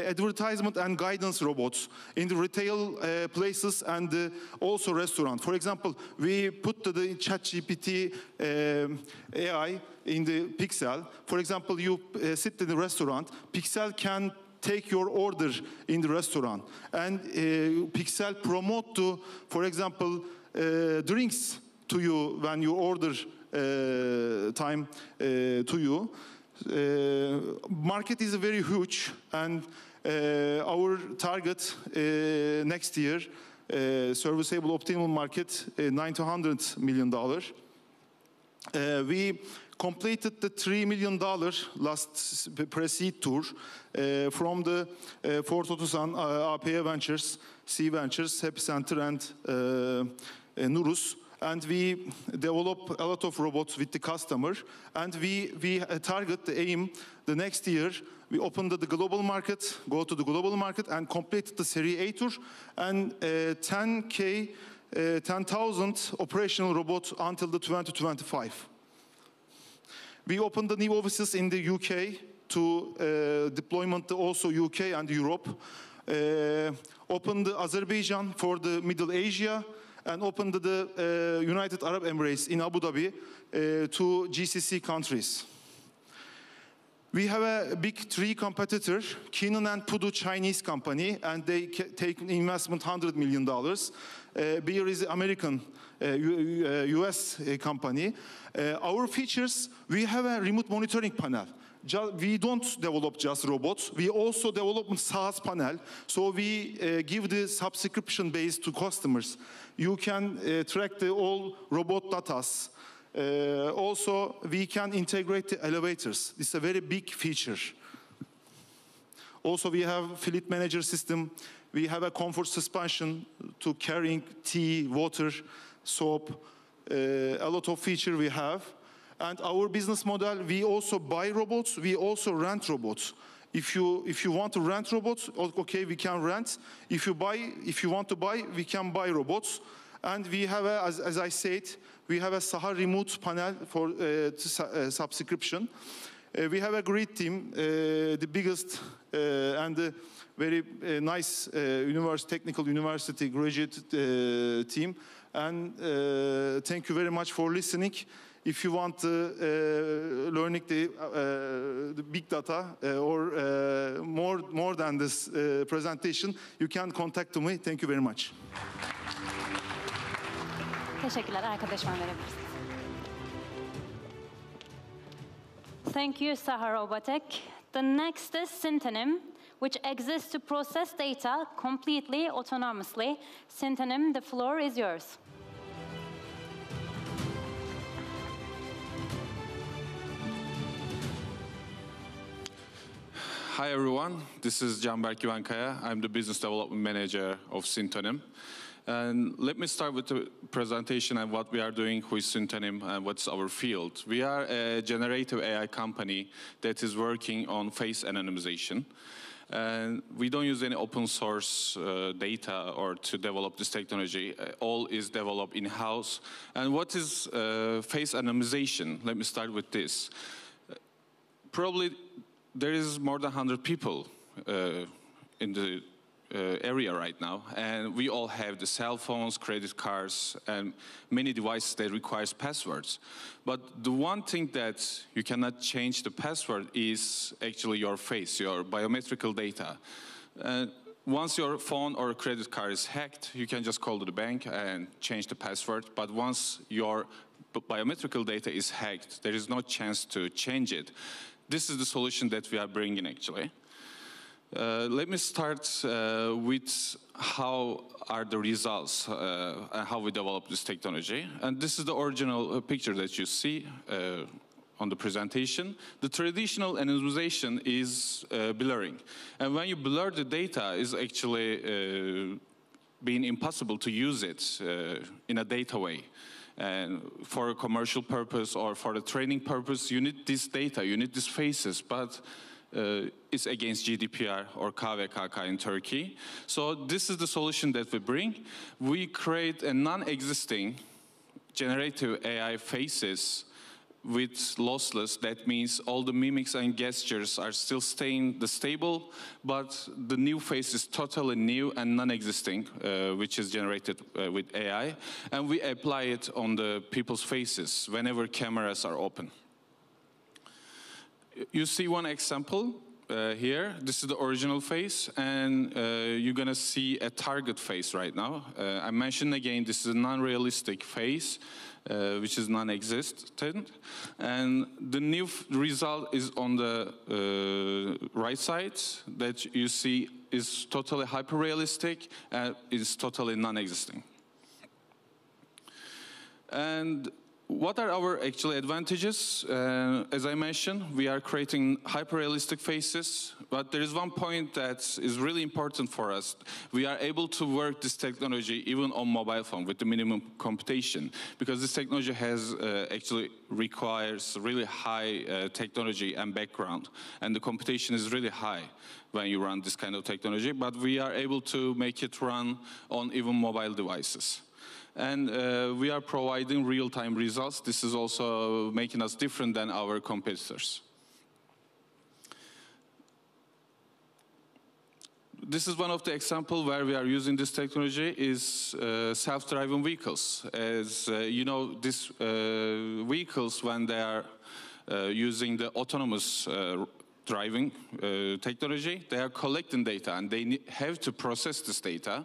advertisement and guidance robot in the retail places and also restaurant. For example, we put the ChatGPT AI in the Pixel. For example, you sit in the restaurant, Pixel can take your order in the restaurant, and Pixel promote to, for example, drinks to you when you order time to you. Market is very huge, and our target next year, serviceable optimal market, $900 million. We completed the $3 million last pre-seed tour from the Ford Otosan, APA Ventures, C Ventures, Happy Center, and Nurus. And we develop a lot of robots with the customer. And we target the aim the next year. We open the global market, go to the global market, and complete the Series A tour, and 10,000 operational robots until the 2025. We opened the new offices in the UK to deployment also UK and Europe. Opened Azerbaijan for the Middle Asia, and opened the United Arab Emirates in Abu Dhabi to GCC countries. We have a big 3 competitor, Canon and Pudu, Chinese company, and they take investment $100 million. Beer is American, US company. Our features, we have a remote monitoring panel. We don't develop just robots. We also develop a SaaS panel. So we give the subscription base to customers. You can track the all robot data. Also, we can integrate the elevators. This is a very big feature. Also, we have fleet manager system. We have a comfort suspension to carrying tea, water, soap. A lot of feature we have. And our business model, we also buy robots, we also rent robots. If you want to rent robots, okay, we can rent. If you want to buy, we can buy robots. And we have, as I said, we have a Saha remote panel for subscription. We have a great team, the biggest and the very nice technical university graduate team. And thank you very much for listening. If you want learning the big data or more than this presentation, you can contact me. Thank you very much. Teşekkürler. Arkadaşıma verebilirsiniz. Thank you, Saha Robotek. The next is Syntonym, which exists to process data completely autonomously. Syntonym, the floor is yours. Hi everyone, this is Canberk Güvenkaya. I'm the Business Development Manager of Syntonym. And let me start with the presentation and what we are doing with Syntonym and what's our field. We are a generative AI company that is working on face anonymization. And we don't use any open source data or to develop this technology. All is developed in-house. And what is face anonymization? Let me start with this. Probably there is more than 100 people in the area right now, and we all have the cell phones, credit cards, and many devices that requires passwords. But the one thing that you cannot change the password is actually your face, your biometrical data. Once your phone or credit card is hacked, you can just call to the bank and change the password. But once your biometrical data is hacked, there is no chance to change it. This is the solution that we are bringing, actually. Let me start with how are the results and how we develop this technology. And this is the original picture that you see on the presentation. The traditional anonymization is blurring. And when you blur the data, it's actually being impossible to use it in a data way. And for a commercial purpose or for a training purpose, you need this data, you need these faces, but it's against GDPR or KVKK in Turkey. So this is the solution that we bring. We create a non-existing generative AI faces with lossless. That means all the mimics and gestures are still staying stable, but the new face is totally new and non-existing, which is generated with AI. And we apply it on the people's faces whenever cameras are open. You see one example here. This is the original face, and you're going to see a target face right now. I mentioned again, this is a non-realistic face, which is non-existent. And the new result is on the right side that you see is totally hyper-realistic and is totally non-existing. And what are our actual advantages? As I mentioned, we are creating hyper-realistic faces, but there is one point that is really important for us. We are able to work this technology even on mobile phone with the minimum computation, because this technology has actually requires really high technology and background, and the computation is really high when you run this kind of technology, but we are able to make it run on even mobile devices. And we are providing real-time results. This is also making us different than our competitors. This is one of the examples where we are using this technology is self-driving vehicles. As you know, these vehicles, when they are using the autonomous driving technology, they are collecting data, and they have to process this data.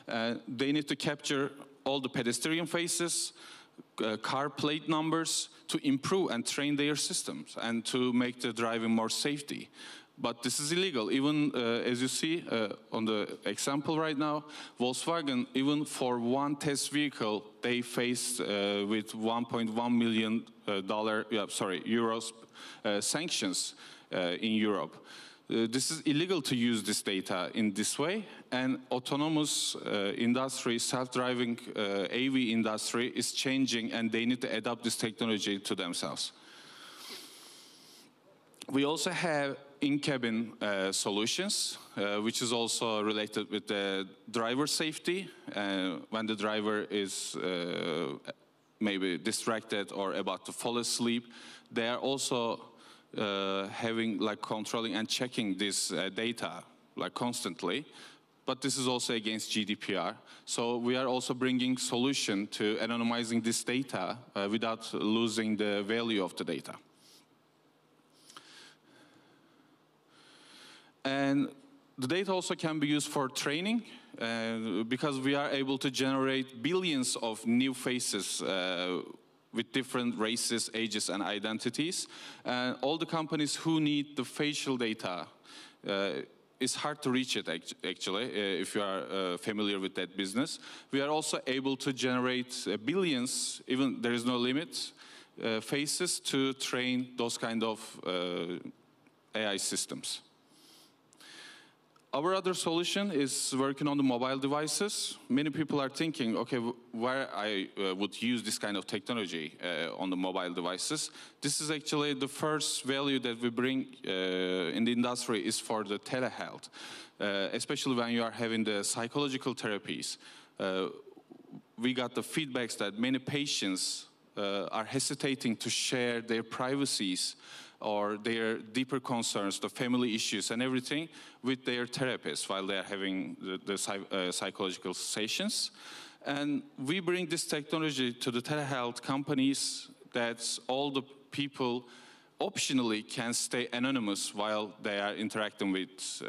They need to capture all the pedestrian faces, car plate numbers, to improve and train their systems and to make the driving more safety. But this is illegal. Even as you see on the example right now, Volkswagen, even for one test vehicle, they faced with $1.1 million euros sanctions in Europe. This is illegal to use this data in this way, and autonomous industry, self-driving AV industry is changing, and they need to adapt this technology to themselves. We also have in-cabin solutions, which is also related with the driver safety. When the driver is maybe distracted or about to fall asleep, they are also having controlling and checking this data constantly, but this is also against GDPR. So we are also bringing solution to anonymizing this data without losing the value of the data. And the data also can be used for training because we are able to generate billions of new faces with different races, ages, and identities. And all the companies who need the facial data, it's hard to reach it actually, if you are familiar with that business. We are also able to generate billions, even there is no limit, faces to train those kind of AI systems. Our other solution is working on the mobile devices. Many people are thinking, okay, where I would use this kind of technology on the mobile devices. This is actually the first value that we bring in the industry is for the telehealth, especially when you are having the psychological therapies. We got the feedbacks that many patients are hesitating to share their privacies or their deeper concerns, the family issues and everything with their therapist while they are having the psychological sessions. And we bring this technology to the telehealth companies that all the people optionally can stay anonymous while they are interacting with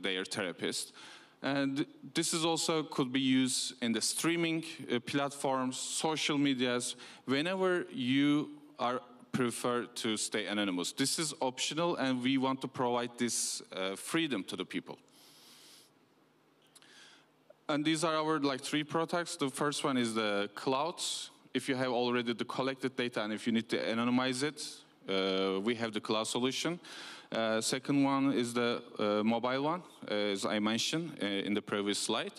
their therapist. And this is also could be used in the streaming platforms, social medias, whenever you are prefer to stay anonymous. This is optional, and we want to provide this freedom to the people. And these are our three products. The first one is the clouds. If you have already the collected data and if you need to anonymize it, we have the cloud solution. Second one is the mobile one, as I mentioned in the previous slide.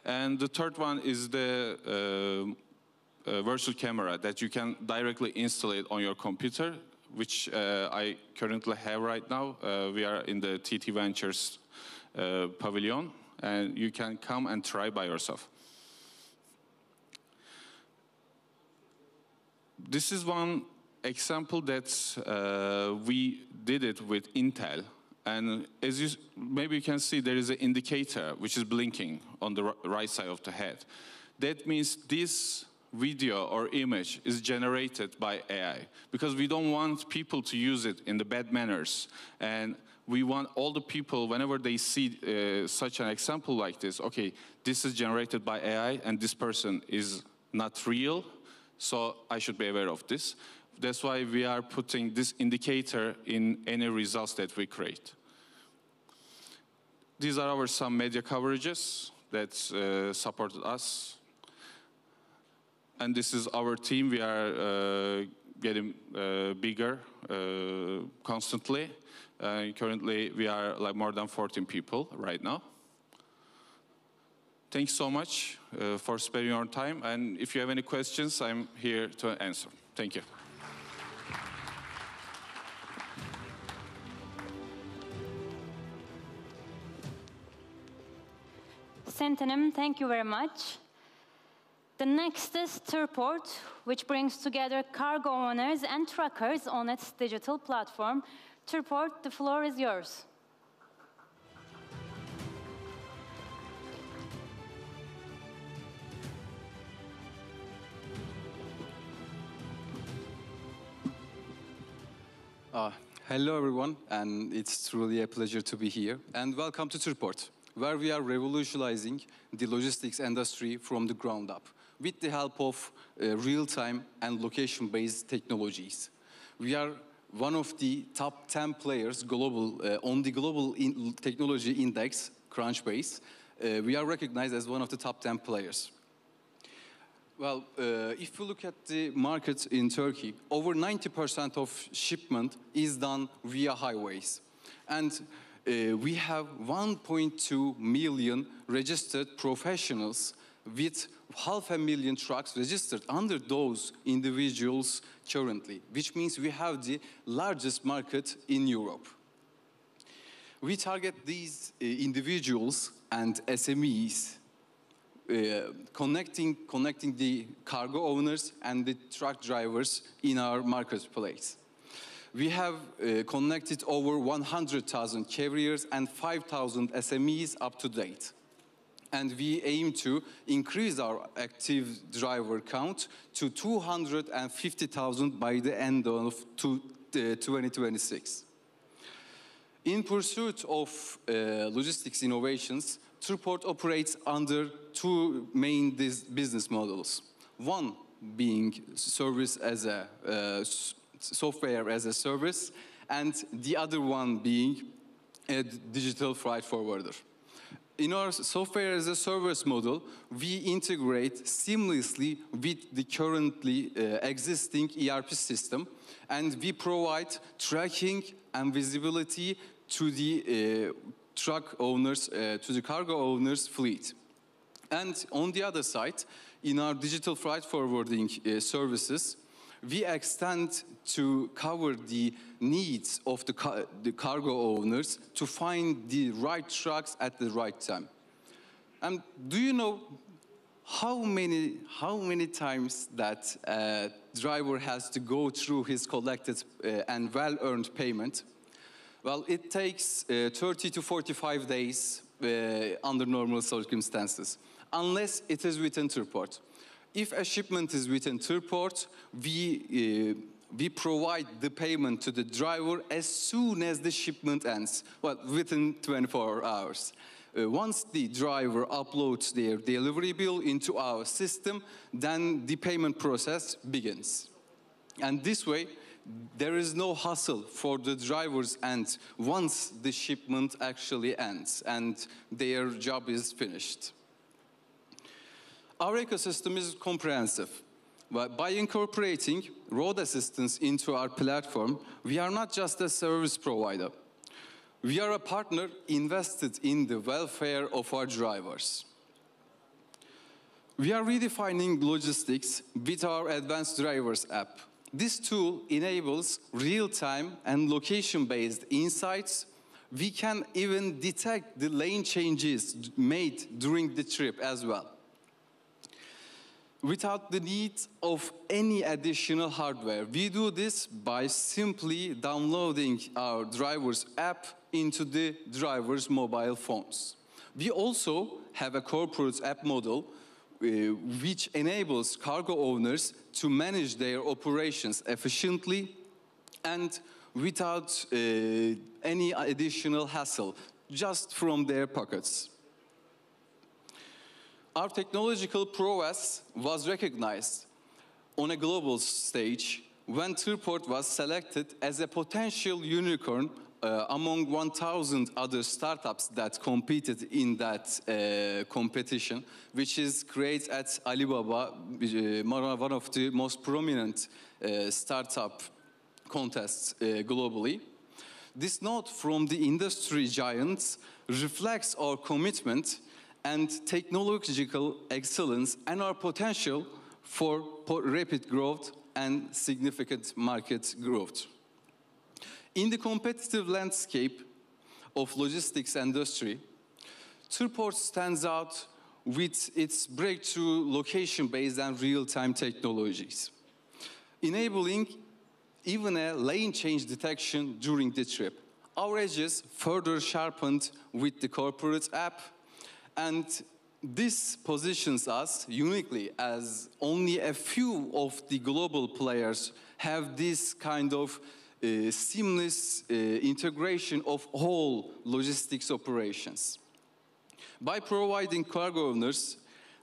And the third one is the virtual camera that you can directly install it on your computer, which I currently have right now. We are in the TT Ventures pavilion, and you can come and try by yourself. This is one example that we did it with Intel. And as you maybe you can see, there is an indicator which is blinking on the right side of the head. That means this video or image is generated by AI, because we don't want people to use it in the bad manners. And we want all the people, whenever they see such an example like this, okay, this is generated by AI and this person is not real, so I should be aware of this. That's why we are putting this indicator in any results that we create. These are our some media coverages that supported us. And this is our team. We are getting bigger constantly. Currently, we are more than 14 people right now. Thanks so much for sparing your time. And if you have any questions, I'm here to answer. Thank you. Sentenim, thank you very much. The next is Turport, which brings together cargo owners and truckers on its digital platform. Turport, the floor is yours. Hello everyone, and it's truly a pleasure to be here. And welcome to Turport, where we are revolutionizing the logistics industry from the ground up with the help of real-time and location-based technologies. We are one of the top 10 players on the global technology index, Crunchbase. We are recognized as one of the top 10 players. Well, if you look at the market in Turkey, over 90% of shipment is done via highways. And we have 1.2 million registered professionals with 500,000 trucks registered under those individuals currently, which means we have the largest market in Europe. We target these individuals and SMEs, connecting the cargo owners and the truck drivers in our marketplace. We have connected over 100,000 carriers and 5,000 SMEs up to date. And we aim to increase our active driver count to 250,000 by the end of 2026. In pursuit of logistics innovations, Turport operates under two main business models. One being service as a software as a service, and the other one being a digital freight forwarder. In our software as a service model, we integrate seamlessly with the currently existing ERP system, and we provide tracking and visibility to the truck owners, to the cargo owners' fleet. And on the other side, in our digital freight forwarding services, we extend to cover the needs of the cargo owners to find the right trucks at the right time. And do you know how many times that a driver has to go through his collected and well-earned payment? Well, it takes 30 to 45 days under normal circumstances, unless it is within Turport. If a shipment is within Turport, we provide the payment to the driver as soon as the shipment ends, well, within 24 hours. Once the driver uploads their delivery bill into our system, then the payment process begins. And this way, there is no hassle for the drivers end once the shipment actually ends and their job is finished. Our ecosystem is comprehensive. By incorporating road assistance into our platform, we are not just a service provider. We are a partner invested in the welfare of our drivers. We are redefining logistics with our Advanced Drivers app. This tool enables real-time and location-based insights. We can even detect the lane changes made during the trip as well, without the need of any additional hardware. We do this by simply downloading our driver's app into the driver's mobile phones. We also have a corporate app model which enables cargo owners to manage their operations efficiently and without any additional hassle, just from their pockets. Our technological prowess was recognized on a global stage when Turport was selected as a potential unicorn among 1,000 other startups that competed in that competition, which is created at Alibaba, one of the most prominent startup contests globally. This note from the industry giants reflects our commitment and technological excellence and our potential for rapid growth and significant market growth. In the competitive landscape of logistics industry, Turport stands out with its breakthrough location-based and real-time technologies, enabling even a lane change detection during the trip. Our edges further sharpened with the corporate app, and this positions us uniquely as only a few of the global players have this kind of seamless integration of all logistics operations. By providing cargo owners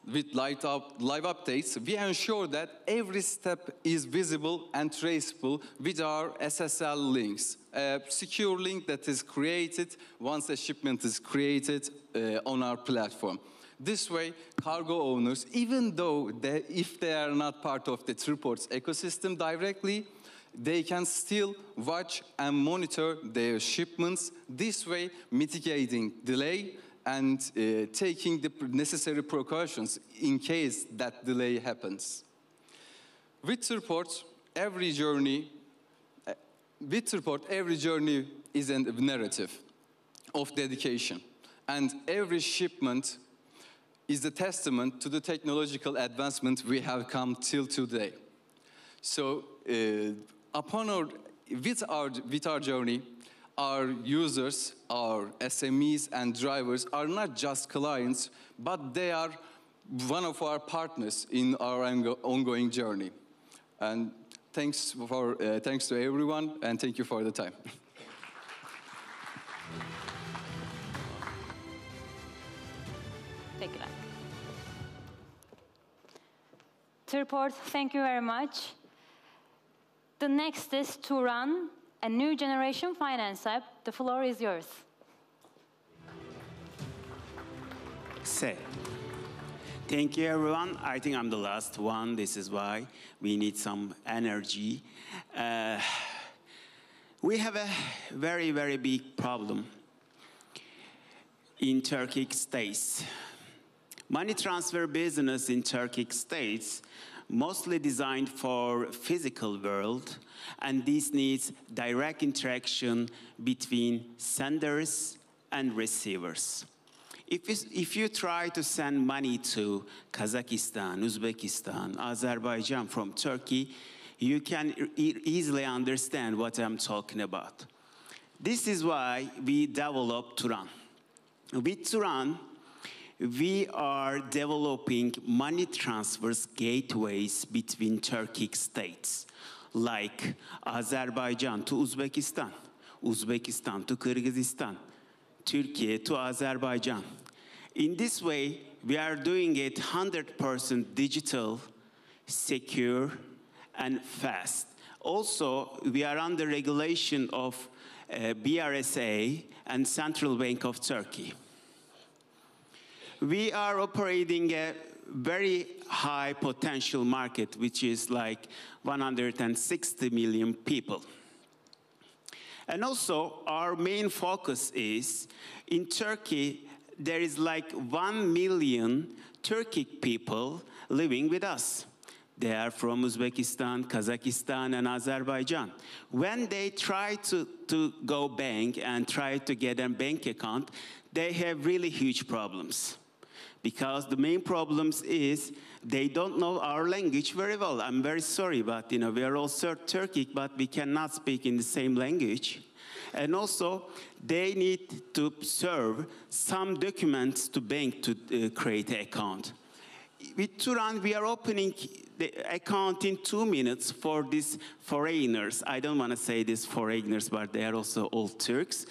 with live updates, we ensure that every step is visible and traceable with our SSL links, a secure link that is created once a shipment is created on our platform. This way, cargo owners, even though if they are not part of the Turport's ecosystem directly, they can still watch and monitor their shipments, this way mitigating delay and taking the necessary precautions in case that delay happens. With Turport, every journey is a narrative of dedication, and every shipment is a testament to the technological advancement we have come till today. So, with our journey, our users, our SMEs and drivers are not just clients, but they are one of our partners in our ongoing journey. And thanks to everyone, and thank you for the time. Teşekkürler. Turport, thank you very much. The next is Turan, a new generation finance app. The floor is yours. Thank you, everyone. I think I'm the last one. This is why we need some energy. We have a very, very big problem in Turkic states. Money transfer business in Turkic states mostly designed for physical world, and this needs direct interaction between senders and receivers. If you try to send money to Kazakhstan, Uzbekistan, Azerbaijan from Turkey, you can easily understand what I'm talking about. This is why we developed Turan. With Turan, we are developing money transfers gateways between Turkic states, like Azerbaijan to Uzbekistan, Uzbekistan to Kyrgyzstan, Turkey to Azerbaijan. In this way, we are doing it 100% digital, secure, and fast. Also, we are under regulation of BRSA and Central Bank of Turkey. We are operating a very high potential market, which is like 160 million people. And also, our main focus is, in Turkey, there is like 1 million Turkic people living with us. They are from Uzbekistan, Kazakhstan, and Azerbaijan. When they try to go bank and try to get a bank account, they have really huge problems. Because the main problems is they don't know our language very well. I'm very sorry, but we are also Turkic, but we cannot speak in the same language. And also, they need to serve some documents to bank to create an account. With Turan, we are opening the account in 2 minutes for these foreigners. I don't want to say these foreigners, but they are also all Turks.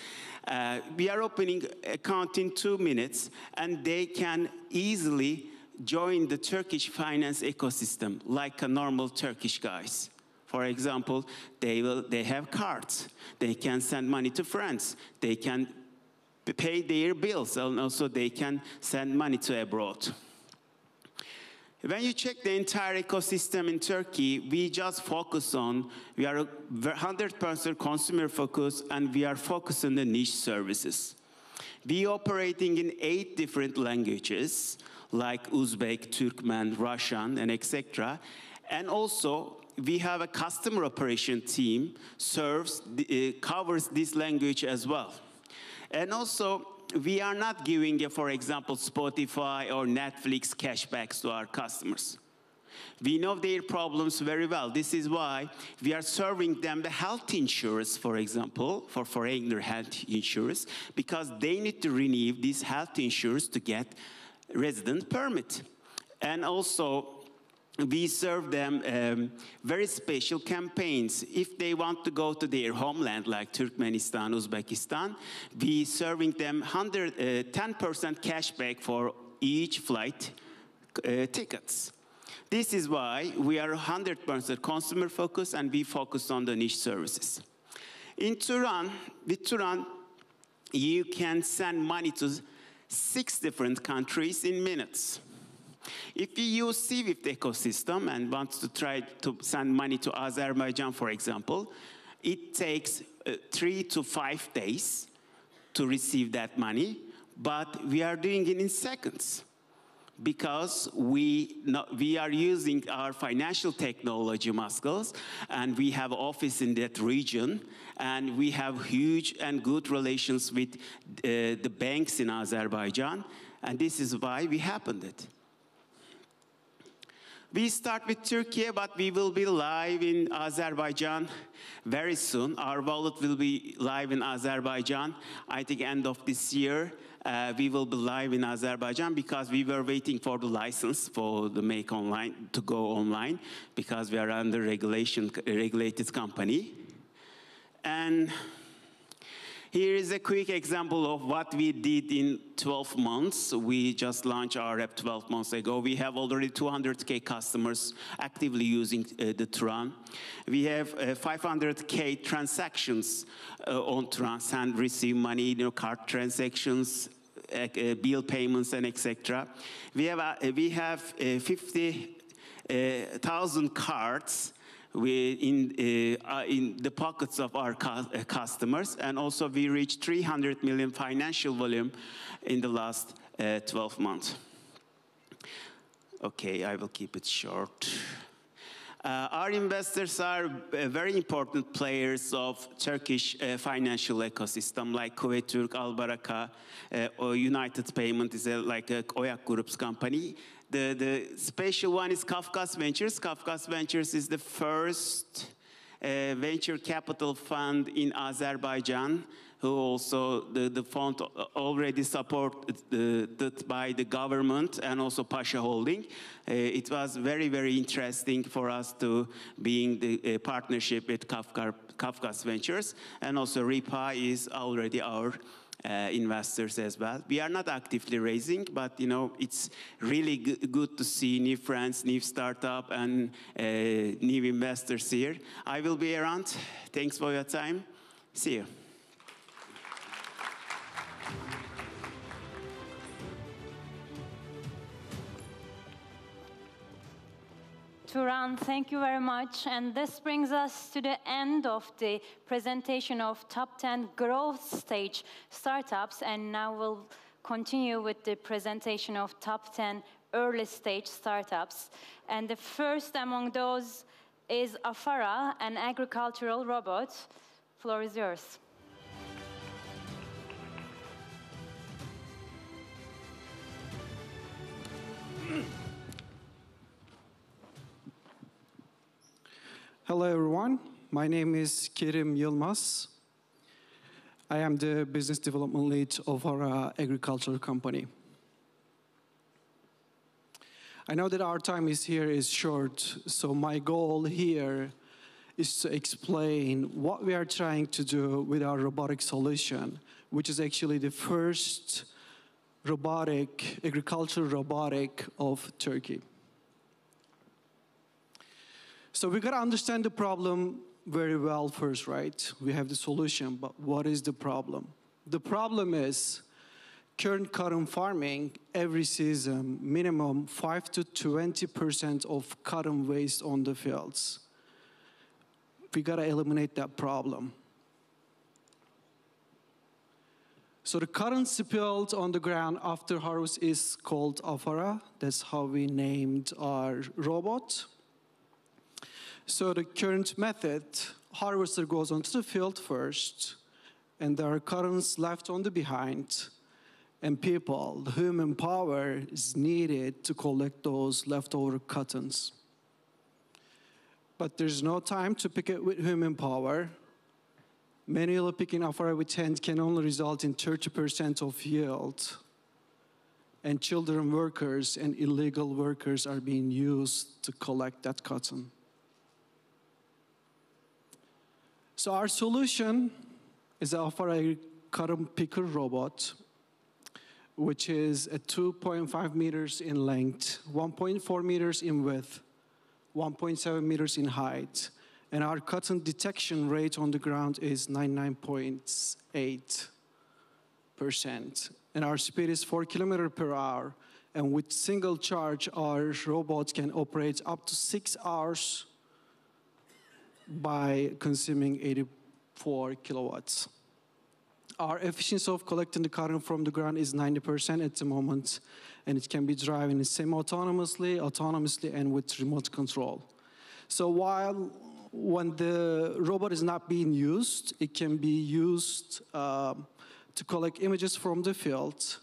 We are opening account in 2 minutes, and they can easily join the Turkish finance ecosystem like a normal Turkish guys. For example, they have cards. They can send money to friends. They can pay their bills, and also they can send money to abroad. When you check the entire ecosystem in Turkey, we just focus on, we are 100% consumer focused, and we are focused on the niche services. We are operating in 8 different languages, like Uzbek, Turkmen, Russian, and etc. And also, we have a customer operation team covers this language as well. And also, we are not giving, for example, Spotify or Netflix cashbacks to our customers. We know their problems very well. This is why we are serving them the health insurance, for example, for foreigner health insurance, because they need to renew this health insurance to get resident permit. And also, we serve them very special campaigns. If they want to go to their homeland, like Turkmenistan, Uzbekistan, we serving them 10% cashback for each flight tickets. This is why we are 100% consumer focused, and we focus on the niche services. In Turan, with Turan, you can send money to 6 different countries in minutes. If you use SWIFT ecosystem and want to try to send money to Azerbaijan, for example, it takes 3 to 5 days to receive that money, but we are doing it in seconds because we are using our financial technology muscles, and we have office in that region, and we have huge and good relations with the banks in Azerbaijan, and this is why we happened it. We start with Turkey, but we will be live in Azerbaijan very soon. Our wallet will be live in Azerbaijan, I think, end of this year. We will be live in Azerbaijan because we were waiting for the license for the Make Online to go online because we are under regulated company. And Here is a quick example of what we did in 12 months. We just launched our app 12 months ago. We have already 200K customers actively using the Turan. We have 500K transactions on Turan, send, receive money, card transactions, bill payments, and etc. We have 50,000 cards in the pockets of our customers, and also we reached 300 million financial volume in the last 12 months. Okay, I will keep it short. Our investors are very important players of Turkish financial ecosystem, like Kuveyt Türk, Al Baraka, or United Payment is like a Oyak Group's company. The special one is Kafkas Ventures. Kafkas Ventures is the first venture capital fund in Azerbaijan, who also, the fund already supported by the government and also Pasha Holding. It was very, very interesting for us to be in the partnership with Kafkas Ventures, and also RIPA is already our investors as well. We are not actively raising, but it's really good to see new friends, new startup, and new investors here. I will be around. Thanks for your time. See you. Turan, thank you very much. And this brings us to the end of the presentation of top 10 growth stage startups. And now we'll continue with the presentation of top 10 early stage startups. And the first among those is Afara, an agricultural robot. Floor is yours. Hello, everyone. My name is Kerim Yilmaz. I am the business development lead of our agricultural company. I know that our time is short, so my goal here is to explain what we are trying to do with our robotic solution, which is actually the first agricultural robotic of Turkey. So we got to understand the problem very well first, right? We have the solution, but what is the problem? The problem is current cotton farming, every season, minimum 5 to 20% of cotton waste on the fields. We got to eliminate that problem. So the cotton spilled on the ground after harvest is called Afara. That's how we named our robot. So the current method, harvester goes onto the field first, and there are cottons left on the behind, and people, the human power is needed to collect those leftover cottons. But there's no time to pick it with human power. Manually picking Afara with hand can only result in 30% of yield, and children workers and illegal workers are being used to collect that cotton. So our solution is an Afara cotton picker robot, which is at 2.5 meters in length, 1.4 meters in width, 1.7 meters in height, and our cotton detection rate on the ground is 99.8%. And our speed is 4 kilometers per hour, and with single charge, our robot can operate up to 6 hours by consuming 84 kilowatts. Our efficiency of collecting the cotton from the ground is 90% at the moment, and it can be driven autonomously, and with remote control. So when the robot is not being used, it can be used to collect images from the field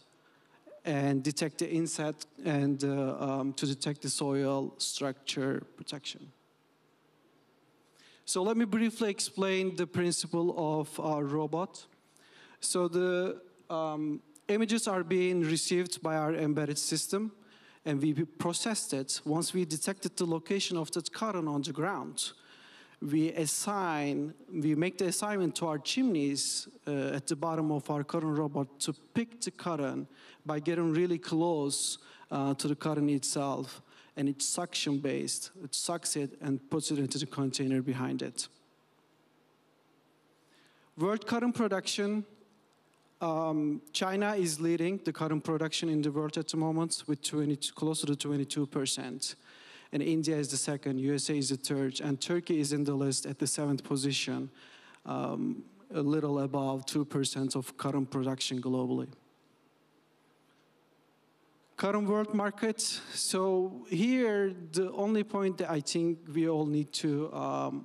and detect the insect and to detect the soil structure protection. So let me briefly explain the principle of our robot. So the images are being received by our embedded system, and we processed it. Once we detected the location of that cotton on the ground, we make the assignment to our chimneys at the bottom of our cotton robot to pick the cotton by getting really close to the cotton itself, and it's suction-based. It sucks it and puts it into the container behind it. World cotton production, China is leading the cotton production in the world at the moment with close to 22%. And India is the second, USA is the third, and Turkey is in the list at the 7th position, a little above 2% of cotton production globally. Cotton world market. So here, the only point that I think we all need to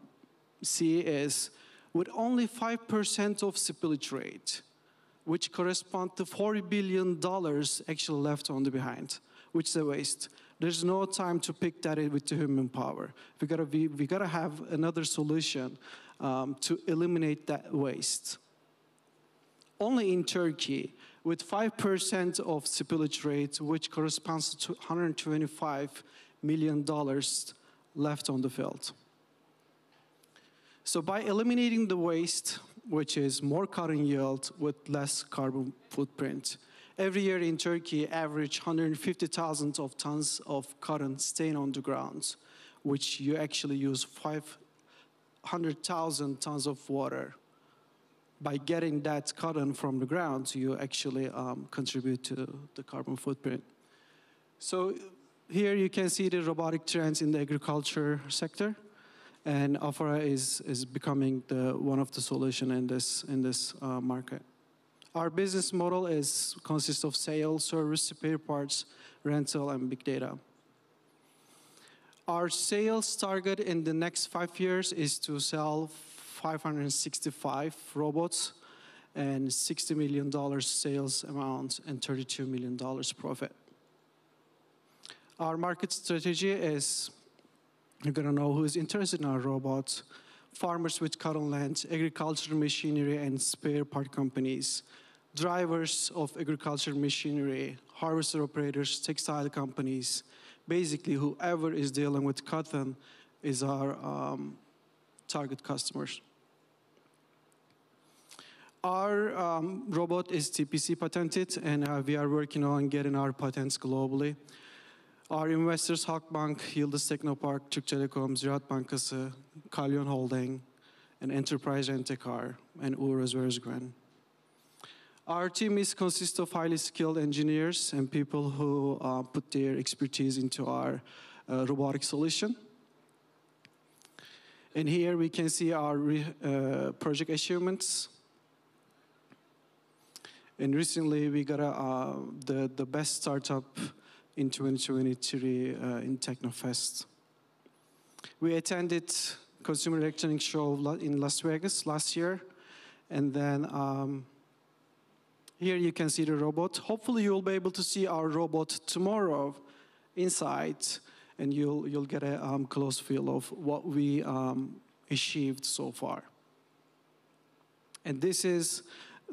see is with only 5% of spillage rate, which correspond to $40 billion actually left on the behind, which is a waste. There's no time to pick that with the human power. We gotta have another solution to eliminate that waste. Only in Turkey, with 5% of spillage rate, which corresponds to $125 million left on the field. So by eliminating the waste, which is more cotton yield with less carbon footprint, every year in Turkey, average 150,000 of tons of cotton staying on the ground, which you actually use 500,000 tons of water. By getting that cotton from the ground, you actually contribute to the carbon footprint. So here you can see the robotic trends in the agriculture sector, and Afara is becoming one of the solutions in this market. Our business model consists of sales, service, spare parts, rental, and big data. Our sales target in the next 5 years is to sell 565 robots and $60 million sales amount and $32 million profit. Our market strategy is, you're gonna know who is interested in our robots: farmers with cotton land, agricultural machinery and spare part companies, drivers of agricultural machinery, harvester operators, textile companies. Basically, whoever is dealing with cotton is our target customers. Our robot is TPC patented, and we are working on getting our patents globally. Our investors, Halkbank, Yıldız Teknopark, Türk Telekom, Ziraat Bankası, Kalyon Holding, and Enterprise Rent-A-Car, and Uğur Özgüven. Our team consists of highly skilled engineers and people who put their expertise into our robotic solution. And here we can see our project achievements. And recently we got the best startup in 2023 in TEKNOFEST. We attended Consumer Electronics Show in Las Vegas last year, and then here you can see the robot. Hopefully you'll be able to see our robot tomorrow inside, and you'll get a close feel of what we achieved so far. And this is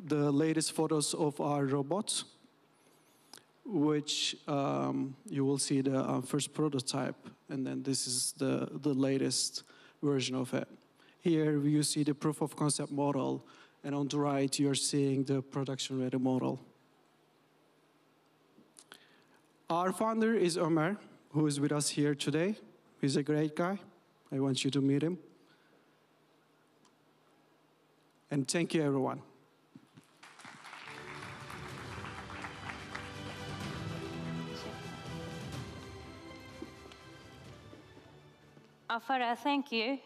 the latest photos of our robot, which you will see the first prototype, and then this is the latest version of it. Here you see the proof of concept model, and on the right you're seeing the production ready model. Our founder is Ömer, who is with us here today. He's a great guy. I want you to meet him. And thank you, everyone. Afara, thank you.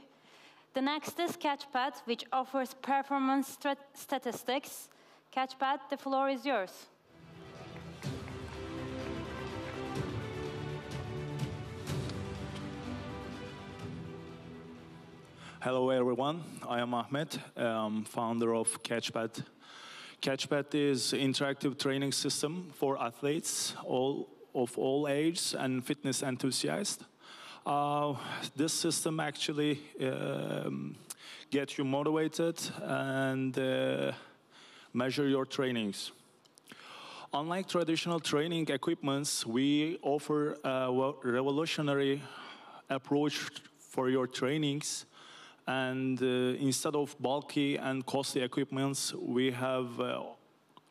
The next is Catchpad, which offers performance statistics. Catchpad, the floor is yours. Hello, everyone. I am Ahmet, founder of Catchpad. Catchpad is an interactive training system for athletes of all ages and fitness enthusiasts. This system actually gets you motivated and measure your trainings. Unlike traditional training equipments, we offer a revolutionary approach for your trainings And instead of bulky and costly equipments, we have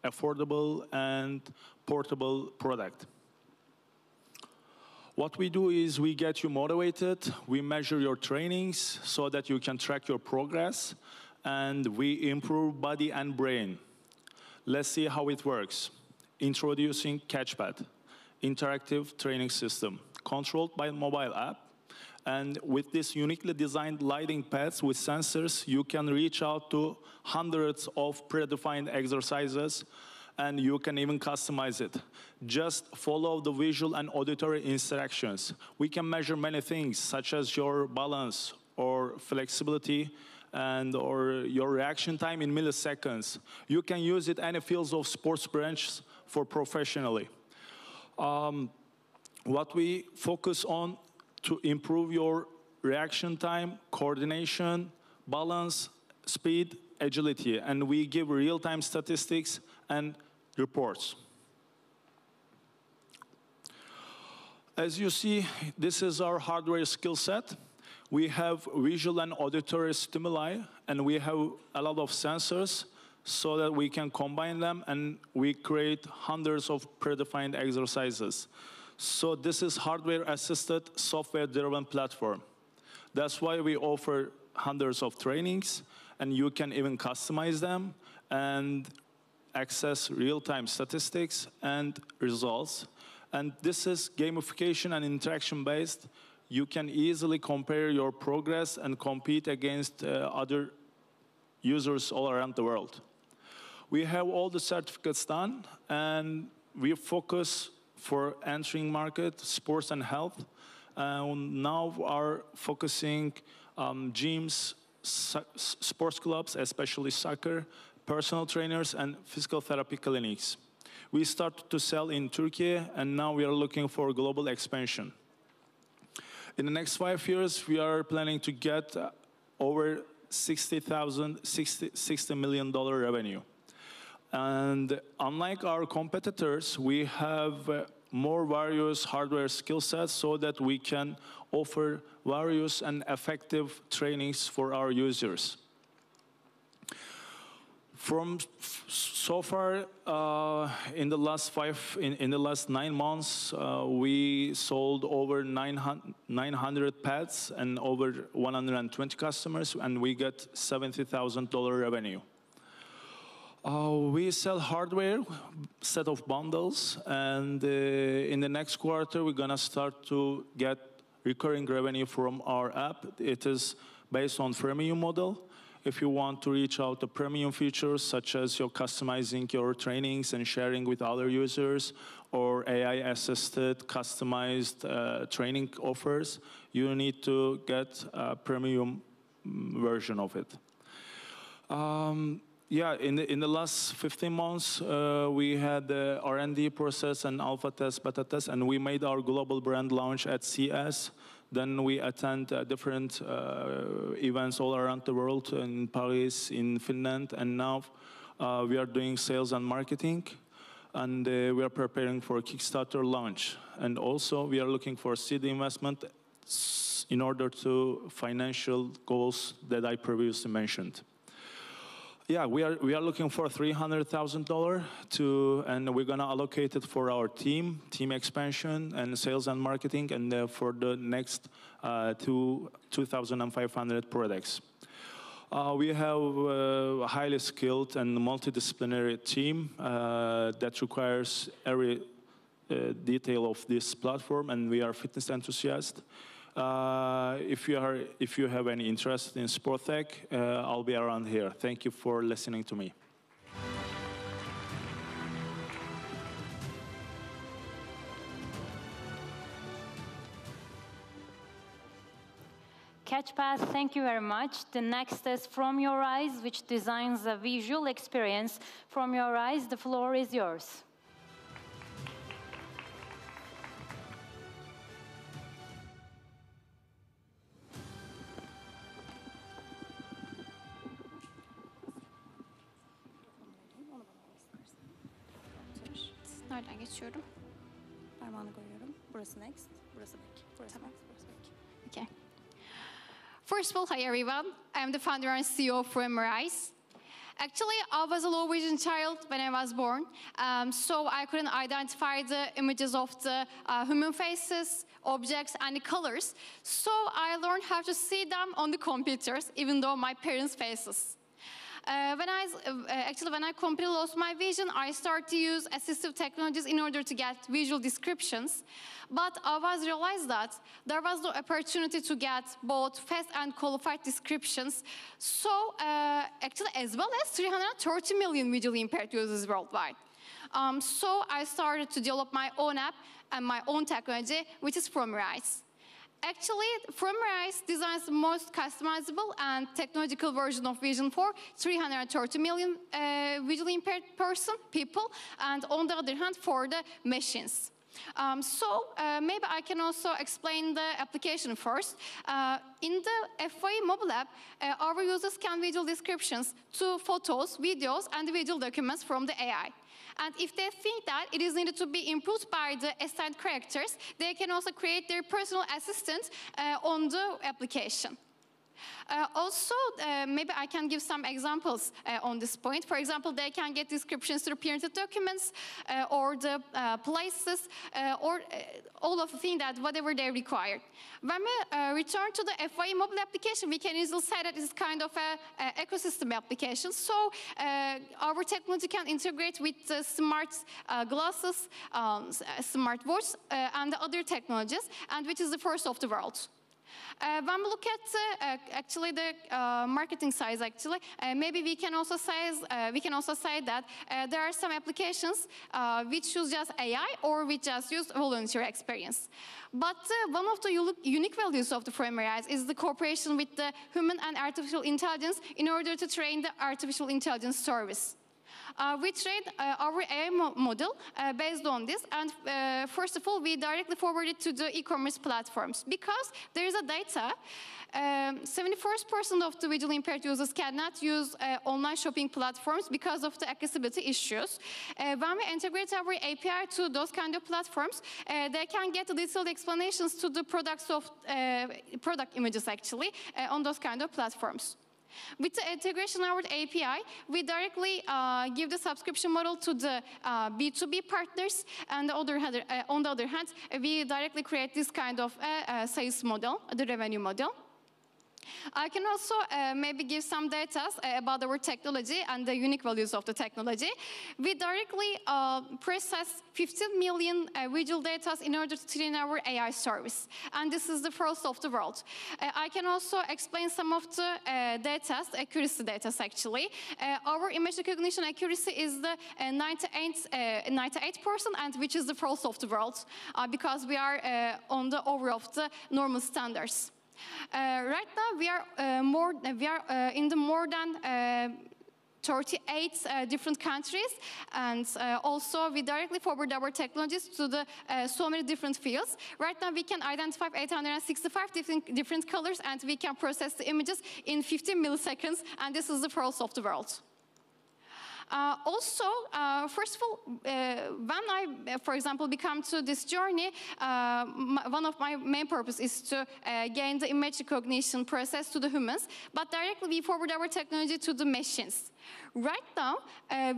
affordable and portable product. What we do is we get you motivated, we measure your trainings so that you can track your progress, and we improve body and brain. Let's see how it works. Introducing Catchpad, interactive training system, controlled by a mobile app. And with this uniquely designed lighting pads with sensors, you can reach out to hundreds of predefined exercises, and you can even customize it. Just follow the visual and auditory instructions. We can measure many things, such as your balance or flexibility or your reaction time in milliseconds. You can use it in any fields of sports branches for professionally. What we focus on to improve your reaction time, coordination, balance, speed, agility, and we give real-time statistics and reports. As you see, this is our hardware skill set. We have visual and auditory stimuli, and we have a lot of sensors so that we can combine them, and we create hundreds of predefined exercises. So this is hardware-assisted, software-driven platform. That's why we offer hundreds of trainings, and you can even customize them and access real-time statistics and results. And this is gamification and interaction-based. You can easily compare your progress and compete against other users all around the world. We have all the certificates done, and we focus for entering market, sports and health. Now are focusing gyms, sports clubs, especially soccer, personal trainers, and physical therapy clinics. We started to sell in Turkey, and now we are looking for global expansion. In the next 5 years, we are planning to get over $60 million revenue. And unlike our competitors, we have more various hardware skill sets so that we can offer various and effective trainings for our users. So far, in the last 9 months, we sold over 900 pads and over 120 customers, and we get $70,000 revenue. We sell hardware, set of bundles, and in the next quarter, we're gonna start to get recurring revenue from our app. It is based on freemium model. If you want to reach out to premium features, such as your customizing your trainings and sharing with other users, or AI-assisted, customized training offers, you need to get a premium version of it. Yeah, in the last 15 months, we had the R&D process and alpha test, beta test, and we made our global brand launch at CES. Then we attend different events all around the world, in Paris, in Finland, and now we are doing sales and marketing, and we are preparing for a Kickstarter launch. And also, we are looking for seed investment in order to financial goals that I previously mentioned. Yeah, we are looking for $300,000 and we're gonna allocate it for our team expansion and sales and marketing, and for the next 2,500 products. We have a highly skilled and multidisciplinary team that requires every detail of this platform, and we are fitness enthusiasts. If you have any interest in sport tech, I'll be around here. Thank you for listening to me. Catchpad, thank you very much. The next is From Your Eyes, which designs a visual experience. From Your Eyes, the floor is yours. Nereden geçiyorum? Parmağını koyuyorum. Burası next, burası back. Burası tamam. Next, burası back. Okay. First of all, hi everyone. I'm the founder and CEO of Rise. Actually, I was a low vision child when I was born, so I couldn't identify the images of the human faces, objects, and the colors. So I learned how to see them on the computers, even though my parents' faces. When I completely lost my vision, I started to use assistive technologies in order to get visual descriptions. But I was realized that there was no opportunity to get both fast and qualified descriptions. So actually, as well as 330 million visually impaired users worldwide. So I started to develop my own app and my own technology, which is Rise. Actually, Rise designs the most customizable and technological version of Vision for 330 million visually impaired people, and on the other hand, for the machines. Maybe I can also explain the application first. In the FYE mobile app, our users can visual descriptions to photos, videos, and visual documents from the AI. And if they think that it is needed to be improved by the assigned characters, they can also create their personal assistant on the application. Maybe I can give some examples on this point. For example, they can get descriptions through printed documents or the places or all of the things that whatever they require. When we return to the FYE mobile application, we can easily say that it's kind of an ecosystem application. So our technology can integrate with the smart glasses, smart watch, and the other technologies, and which is the first of the world. When we look at the marketing side, maybe we can also say that there are some applications which use just AI or which just use volunteer experience. But one of the unique values of the Rise is the cooperation with the human and artificial intelligence in order to train the artificial intelligence service. We trained our AI model based on this, and first of all, we directly forwarded to the e-commerce platforms because there is a data. 71% of the visually impaired users cannot use online shopping platforms because of the accessibility issues. When we integrate our API to those kind of platforms, they can get detailed explanations to the product images on those kind of platforms. With the integration of our API, we directly give the subscription model to the B2B partners, and on the other hand, we directly create this kind of sales model, the revenue model. I can also maybe give some data about our technology and the unique values of the technology. We directly process 15 million visual data in order to train our AI service. And this is the first of the world. I can also explain some of the data, accuracy data actually. Our image recognition accuracy is the 98%, and which is the first of the world because we are on the over of the normal standards. Right now, we are in the more than 38 different countries, and also we directly forward our technologies to the so many different fields. Right now, we can identify 865 different colors, and we can process the images in 15 milliseconds, and this is the first of the world. First of all, when I, for example, become to this journey, one of my main purpose is to gain the image recognition process to the humans, but directly we forward our technology to the machines. Right now,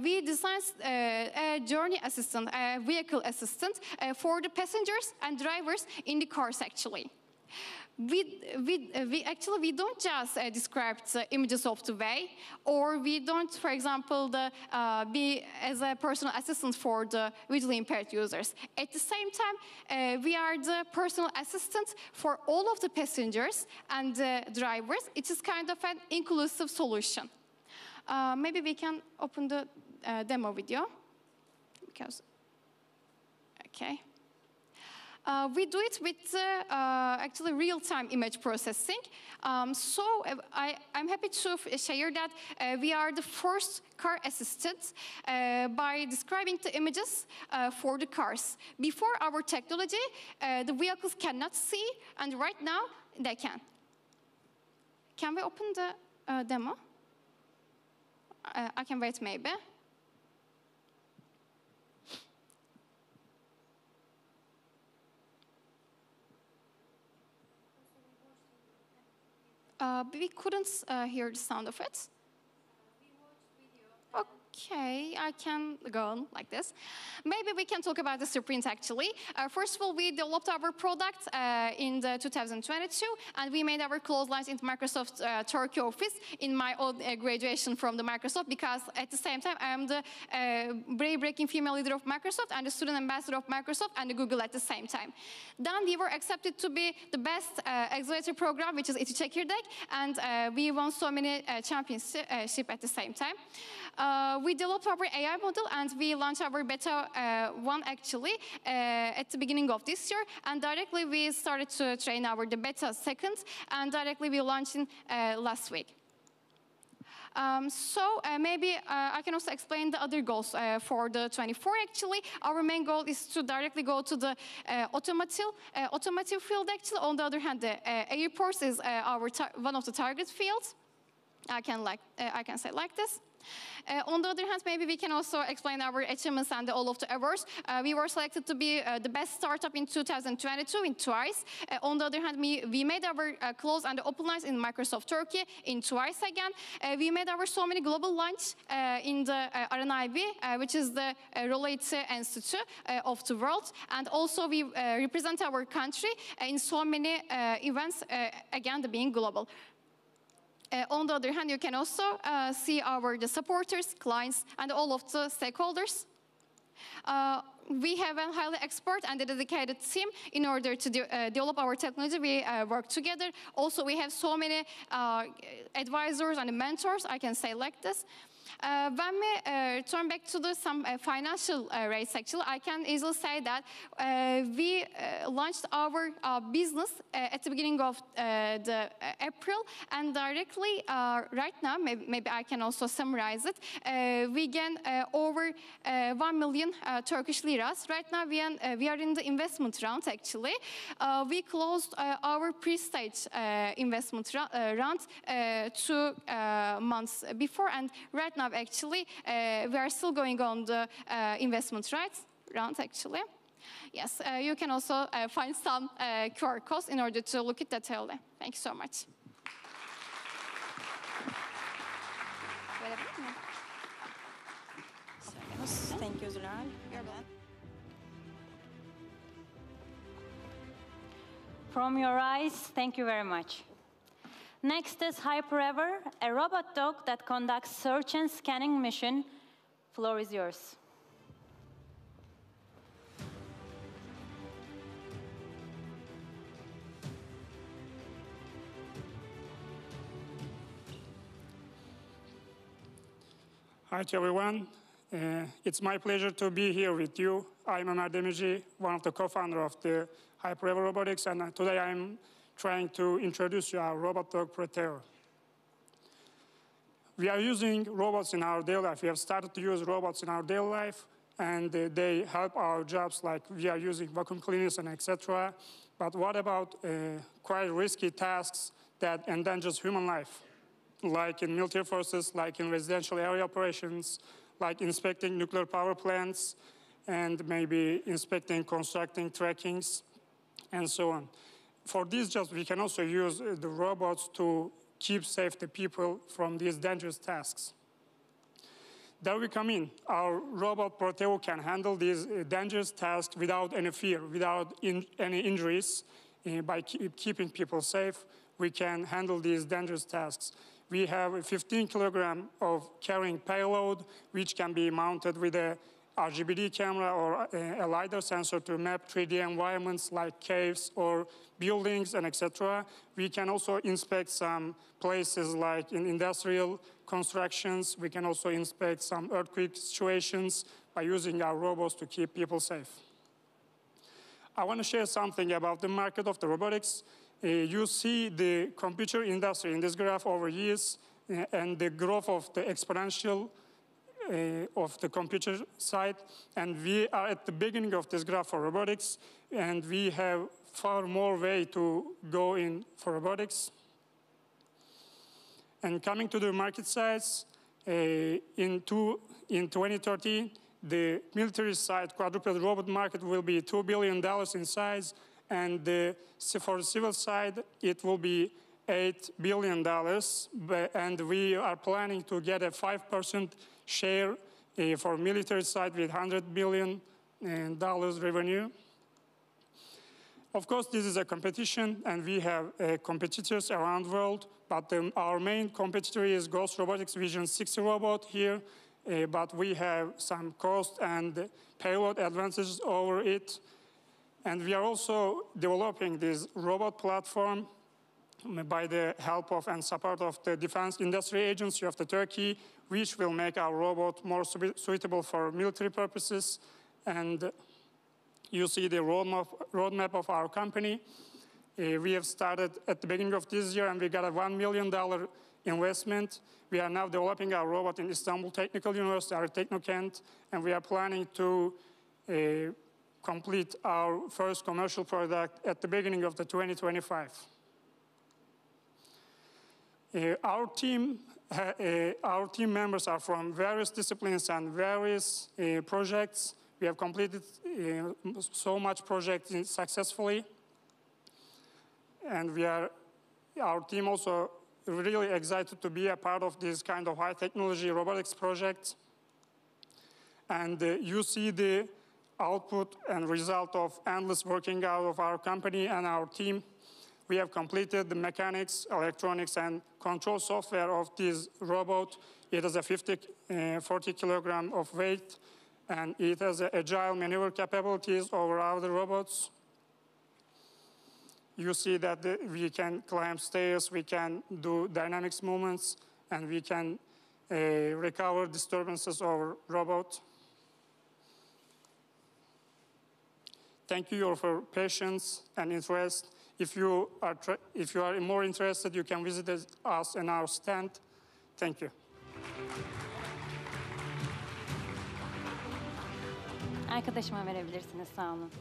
we designed a journey assistant, a vehicle assistant for the passengers and drivers in the cars actually. We don't just describe the images of the way, or we don't, for example, be as a personal assistant for the visually impaired users. At the same time, we are the personal assistant for all of the passengers and drivers. It is kind of an inclusive solution. Maybe we can open the demo video, because, okay. We do it with actually real-time image processing. I'm happy to share that we are the first car assistant by describing the images for the cars. Before our technology, the vehicles cannot see, and right now they can. Can we open the demo? I can wait maybe. We couldn't hear the sound of it. Okay, I can go on like this. Maybe we can talk about the sprint actually. First of all, we developed our product in the 2022, and we made our clotheslines in Microsoft Turkey office in my own graduation from the Microsoft, because at the same time I am the brave-breaking female leader of Microsoft and the student ambassador of Microsoft and the Google at the same time. Then we were accepted to be the best accelerator program, which is İçi Çekirdek, and we won so many championships at the same time. We developed our AI model and we launched our beta 1 actually at the beginning of this year, and directly we started to train the beta 2nd, and directly we launched in last week. Maybe I can also explain the other goals for the 24 actually. Our main goal is to directly go to the automotive field actually. On the other hand, the airports is one of the target fields. I can say like this. On the other hand, maybe we can also explain our achievements and all of the awards. We were selected to be the best startup in 2022 in twice. On the other hand, we made our close and open lines in Microsoft Turkey in twice again. We made our so many global launch in the RNIB, which is the Rollate Institute of the world. And also we represent our country in so many events, again, being global. On the other hand, you can also see the supporters, clients, and all of the stakeholders. We have a highly expert and a dedicated team in order to develop our technology. We work together. Also, we have so many advisors and mentors, I can say like this. When we turn back to some financial rates, actually, I can easily say that we launched our business at the beginning of April, and directly right now, maybe I can also summarize it, we gain over 1 million Turkish liras. Right now, we are in the investment round, actually. We closed our pre-stage investment round 2 months before, and right now, actually, we are still going on the investment round, actually. Yes, you can also find some QR codes in order to look at detail. Thank you so much. Thank you, Zulal. From your eyes, thank you very much. Next is HyperEver, a robot dog that conducts search and scanning mission. Floor is yours. Hi to everyone. It's my pleasure to be here with you. I'm Ömer Demirci, one of the co-founders of the HyperEver Robotics, and today I'm trying to introduce you our robot dog Proteor. We are using robots in our daily life. We have started to use robots in our daily life, and they help our jobs, like we are using vacuum cleaners and etc. But what about quite risky tasks that endangers human life, like in military forces, like in residential area operations, like inspecting nuclear power plants, and maybe inspecting, constructing, trackings, and so on. For these jobs, we can also use the robots to keep safe the people from these dangerous tasks. There we come in. Our robot Proteor can handle these dangerous tasks without any fear, without any injuries. By keeping people safe, we can handle these dangerous tasks. We have a 15 kilogram of carrying payload, which can be mounted with a RGBD camera or a LiDAR sensor to map 3D environments like caves or buildings and etc. We can also inspect some places like in industrial constructions. We can also inspect some earthquake situations by using our robots to keep people safe. I want to share something about the market of the robotics. You see the computer industry in this graph over years and the growth of the exponential of the computer side, and we are at the beginning of this graph for robotics, and we have far more way to go in for robotics. And coming to the market size, in 2030, the military side quadruped robot market will be $2 billion in size, and for the civil side, it will be $8 billion, and we are planning to get a 5% share for military side with $100 billion revenue. Of course, this is a competition, and we have competitors around the world, but our main competitor is Ghost Robotics Vision 60 robot here, but we have some cost and payload advantages over it. And we are also developing this robot platform by the help of and support of the Defense Industry Agency of Turkey, which will make our robot more suitable for military purposes. And you see the roadmap of our company. We have started at the beginning of this year, and we got a $1 million investment. We are now developing our robot in Istanbul Technical University, our Teknokent, and we are planning to complete our first commercial product at the beginning of the 2025. Our team members are from various disciplines and various projects. We have completed so much projects successfully, and our team also really excited to be a part of this kind of high technology robotics project. And you see the output and result of endless working out of our company and our team. We have completed the mechanics, electronics, and control software of this robot. It has a 40 kilogram of weight, and it has agile maneuver capabilities over other robots. You see that we can climb stairs, we can do dynamics movements, and we can recover disturbances over robot. Thank you for patience and interest. If you are more interested, you can visit us in our stand. Thank you. Arkadaşıma verebilirsiniz, sağ olun.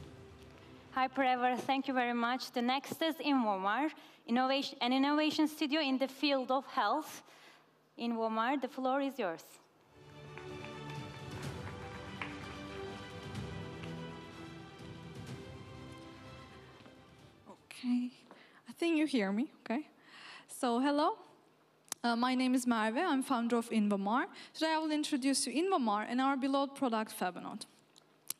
Hi, Prever, thank you very much. The next is Invomar, an innovation studio in the field of health. Invomar, the floor is yours. Okay, I think you hear me, okay? So, hello. My name is Merve. I'm founder of Invomar. Today I will introduce you Invomar and our beloved product, Fabinode.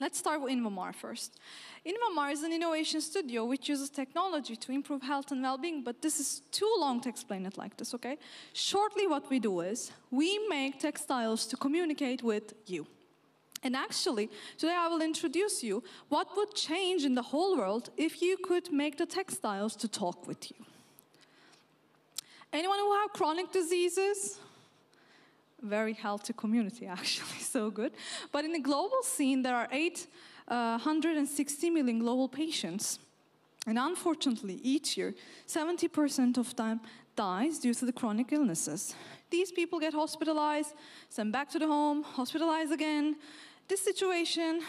Let's start with Invomar first. Invomar is an innovation studio which uses technology to improve health and well-being, but this is too long to explain it like this, okay? Shortly, what we do is we make textiles to communicate with you. And actually, today I will introduce you what would change in the whole world if you could make the textiles to talk with you. Anyone who have chronic diseases? Very healthy community, actually, so good. But in the global scene, there are 860 million global patients. And unfortunately, each year, 70% of them dies due to the chronic illnesses. These people get hospitalized, sent back to the home, hospitalized again. This situation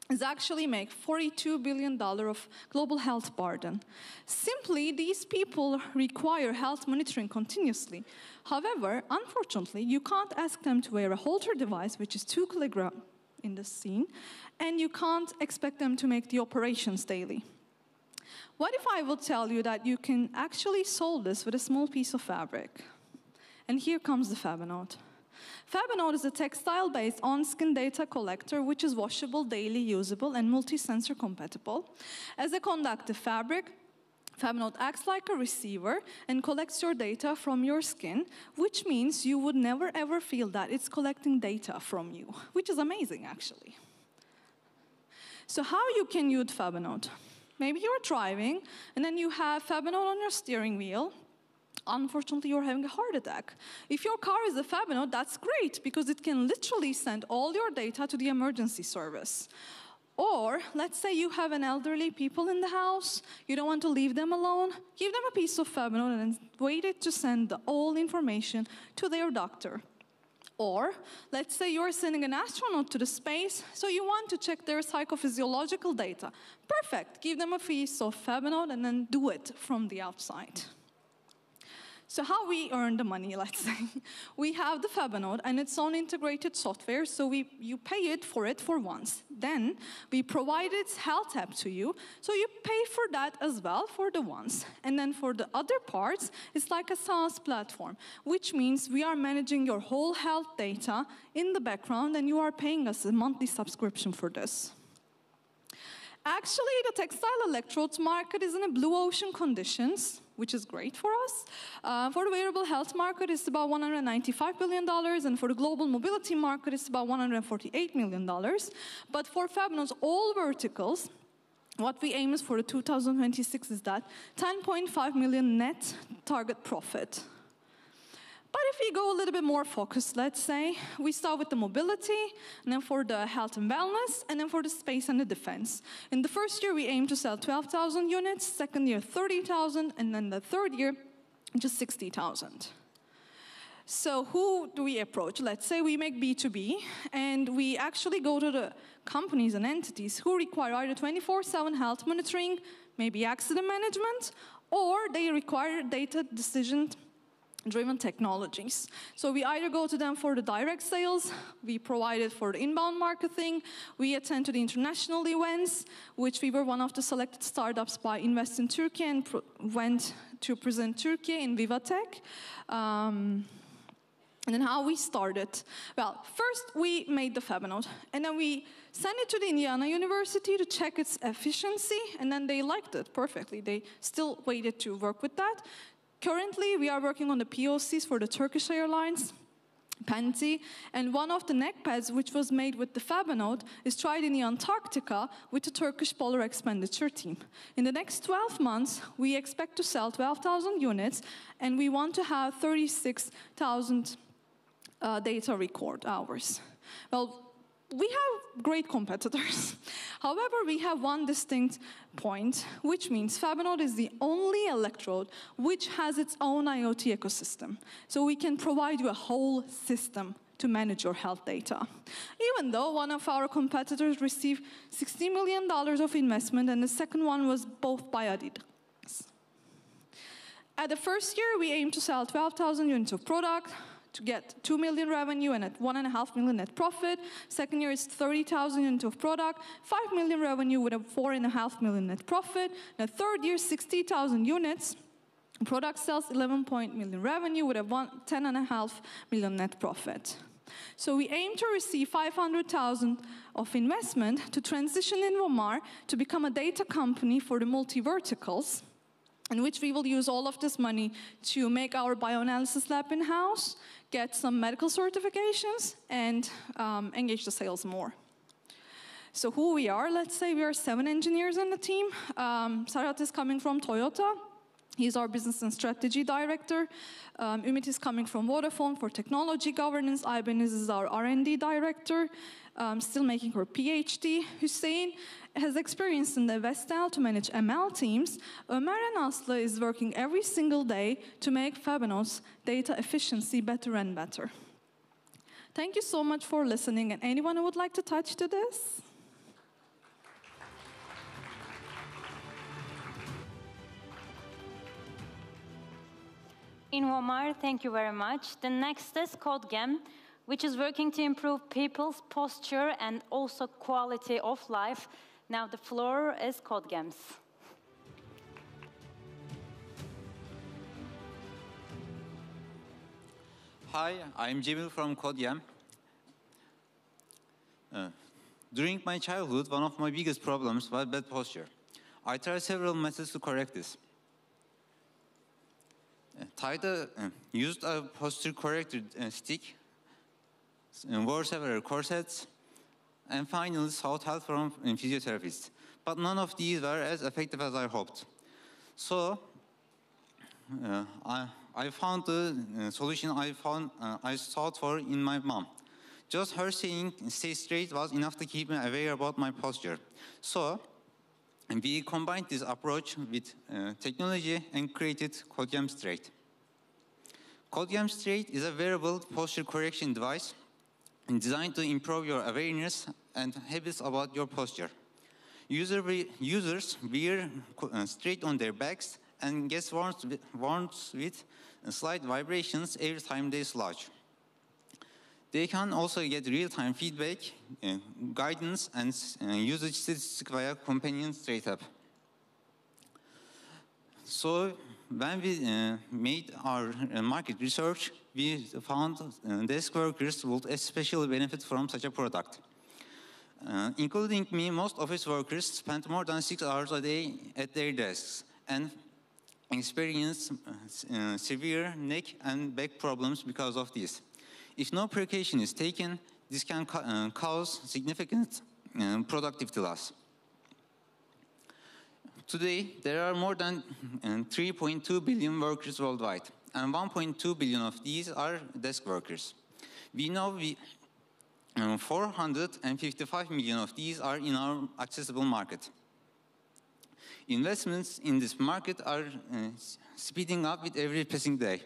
is actually make $42 billion of global health burden. Simply, these people require health monitoring continuously. However, unfortunately, you can't ask them to wear a halter device, which is 2 kilograms in the scene, and you can't expect them to make the operations daily. What if I will tell you that you can actually solve this with a small piece of fabric? And here comes the Fabinode. Fabinode is a textile-based on-skin data collector which is washable, daily usable, and multi-sensor compatible. As a conductive fabric, Fabinode acts like a receiver and collects your data from your skin, which means you would never ever feel that it's collecting data from you, which is amazing, actually. So how you can use Fabinode? Maybe you're driving, and then you have Fabinode on your steering wheel. Unfortunately, you're having a heart attack. If your car is a Fabinode, that's great, because it can literally send all your data to the emergency service. Or, let's say you have an elderly people in the house, you don't want to leave them alone, give them a piece of Fabinode and wait it to send all information to their doctor. Or, let's say you're sending an astronaut to the space, so you want to check their psychophysiological data. Perfect, give them a piece of Fabinode and then do it from the outside. So how we earn the money, let's say. We have the Fabinode and its own integrated software, so you pay it for once. Then we provide its health app to you, so you pay for that as well for the once. And then for the other parts, it's like a SaaS platform, which means we are managing your whole health data in the background and you are paying us a monthly subscription for this. Actually, the textile electrodes market is in a blue ocean conditions, which is great for us. For the wearable health market, it's about $195 billion, and for the global mobility market, it's about $148 million. But for Fabinode's all verticals, what we aim is for the 2026 is that 10.5 million net target profit. But if we go a little bit more focused, let's say, we start with the mobility, and then for the health and wellness, and then for the space and the defense. In the first year, we aim to sell 12,000 units, second year, 30,000, and then the third year, just 60,000. So who do we approach? Let's say we make B2B, and we actually go to the companies and entities who require either 24/7 health monitoring, maybe accident management, or they require data decision-driven technologies. So we either go to them for the direct sales, we provide it for the inbound marketing, we attend to the international events, which we were one of the selected startups by Invest in Turkey and went to present Turkey in Vivatech. And then how we started? Well, first we made the Fabinode, and then we sent it to the Indiana University to check its efficiency, and then they liked it perfectly. They still waited to work with that. Currently, we are working on the POCs for the Turkish Airlines, Panty, and one of the neck pads, which was made with the Fabinode, is tried in the Antarctica with the Turkish Polar Expenditure team. In the next 12 months, we expect to sell 12,000 units, and we want to have 36,000 data record hours. Well, we have great competitors. However, we have one distinct point, which means Fabinode is the only electrode which has its own IoT ecosystem. So we can provide you a whole system to manage your health data. Even though one of our competitors received $60 million of investment, and the second one was both by Adidas. At the first year, we aim to sell 12,000 units of product, to get 2 million revenue and at 1.5 million net profit. Second year is 30,000 units of product, 5 million revenue with a 4.5 million net profit. The third year, 60,000 units. Product sells 11 million revenue with a 10.5 million net profit. So we aim to receive 500,000 of investment to transition Innomar to become a data company for the multi-verticals, in which we will use all of this money to make our bioanalysis lab in-house, get some medical certifications, and engage the sales more. So who we are, let's say we are 7 engineers in the team. Serhat is coming from Toyota. He's our business and strategy director. Ümit is coming from Vodafone for technology governance. Ayben is our R&D director, still making her PhD. Hussein has experience in the Vestel to manage ML teams. Ömer and Aslı is working every single day to make Fabinode's data efficiency better and better. Thank you so much for listening. And anyone who would like to touch to this? In Omar, thank you very much. The next is CodeGem, which is working to improve people's posture and also quality of life. Now the floor is CodeGem's. Hi, I'm Cemil from CodeGem. During my childhood, one of my biggest problems was bad posture. I tried several methods to correct this. Used a posture corrector stick, wore several corsets, and finally sought help from physiotherapists. But none of these were as effective as I hoped. So I found the solution I sought for in my mom. Just her saying stay straight was enough to keep me aware about my posture. So we combined this approach with technology and created CodeGem Straight. CodeGem Straight is a wearable posture correction device designed to improve your awareness and habits about your posture. Users wear straight on their backs and gets warned with slight vibrations every time they slouch. They can also get real-time feedback, guidance, and usage statistics via companion straight up. So when we made our market research, we found desk workers would especially benefit from such a product. Including me, most office workers spend more than 6 hours a day at their desks and experience severe neck and back problems because of this. If no precaution is taken, this can cause significant productivity loss. Today, there are more than 3.2 billion workers worldwide, and 1.2 billion of these are desk workers. We know 455 million of these are in our accessible market. Investments in this market are speeding up with every passing day.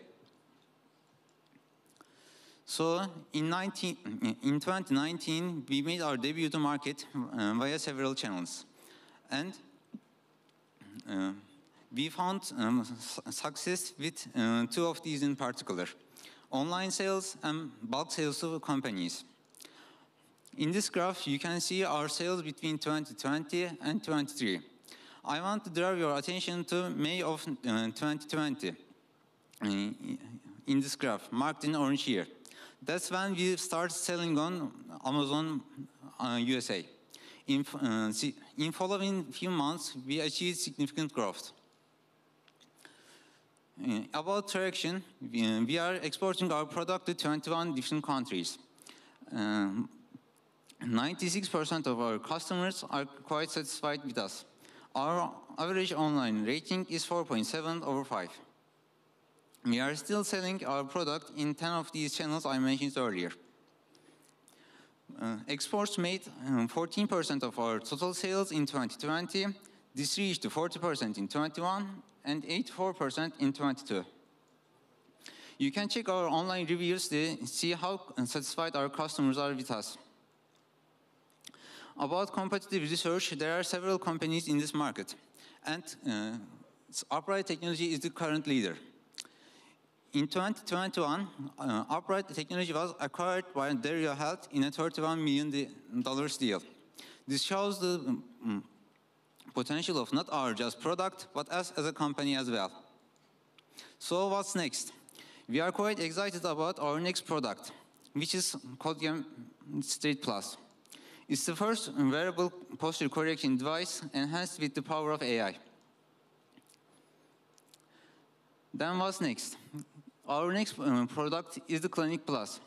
So in 2019, we made our debut to market via several channels. And we found success with 2 of these in particular: online sales and bulk sales to companies. In this graph, you can see our sales between 2020 and 2023. I want to draw your attention to May of 2020 in this graph, marked in orange here. That's when we started selling on Amazon USA. In following few months, we achieved significant growth. About traction, we are exporting our product to 21 different countries. 96% of our customers are quite satisfied with us. Our average online rating is 4.7 over 5. We are still selling our product in 10 of these channels I mentioned earlier. Exports made 14% of our total sales in 2020. This reached to 40% in 21 and 84% in 22. You can check our online reviews to see how satisfied our customers are with us. About competitive research, there are several companies in this market, and Upright Technology is the current leader. In 2021, Upright Technology was acquired by Dario Health in a $31 million deal. This shows the potential of not our just product, but us as a company as well. So what's next? We are quite excited about our next product, which is called Straight Plus. It's the first wearable posture correction device enhanced with the power of AI. Then what's next? Our next product is the Clinic Plus,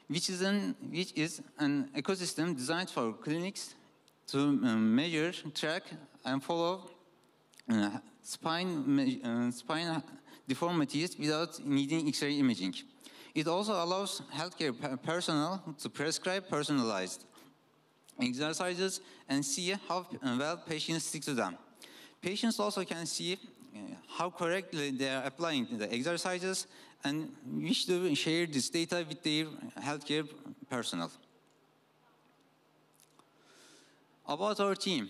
which is an ecosystem designed for clinics to measure, track, and follow spine deformities without needing X-ray imaging. It also allows healthcare personnel to prescribe personalized exercises and see how well patients stick to them. Patients also can see how correctly they are applying the exercises and wish to share this data with their healthcare personnel. About our team.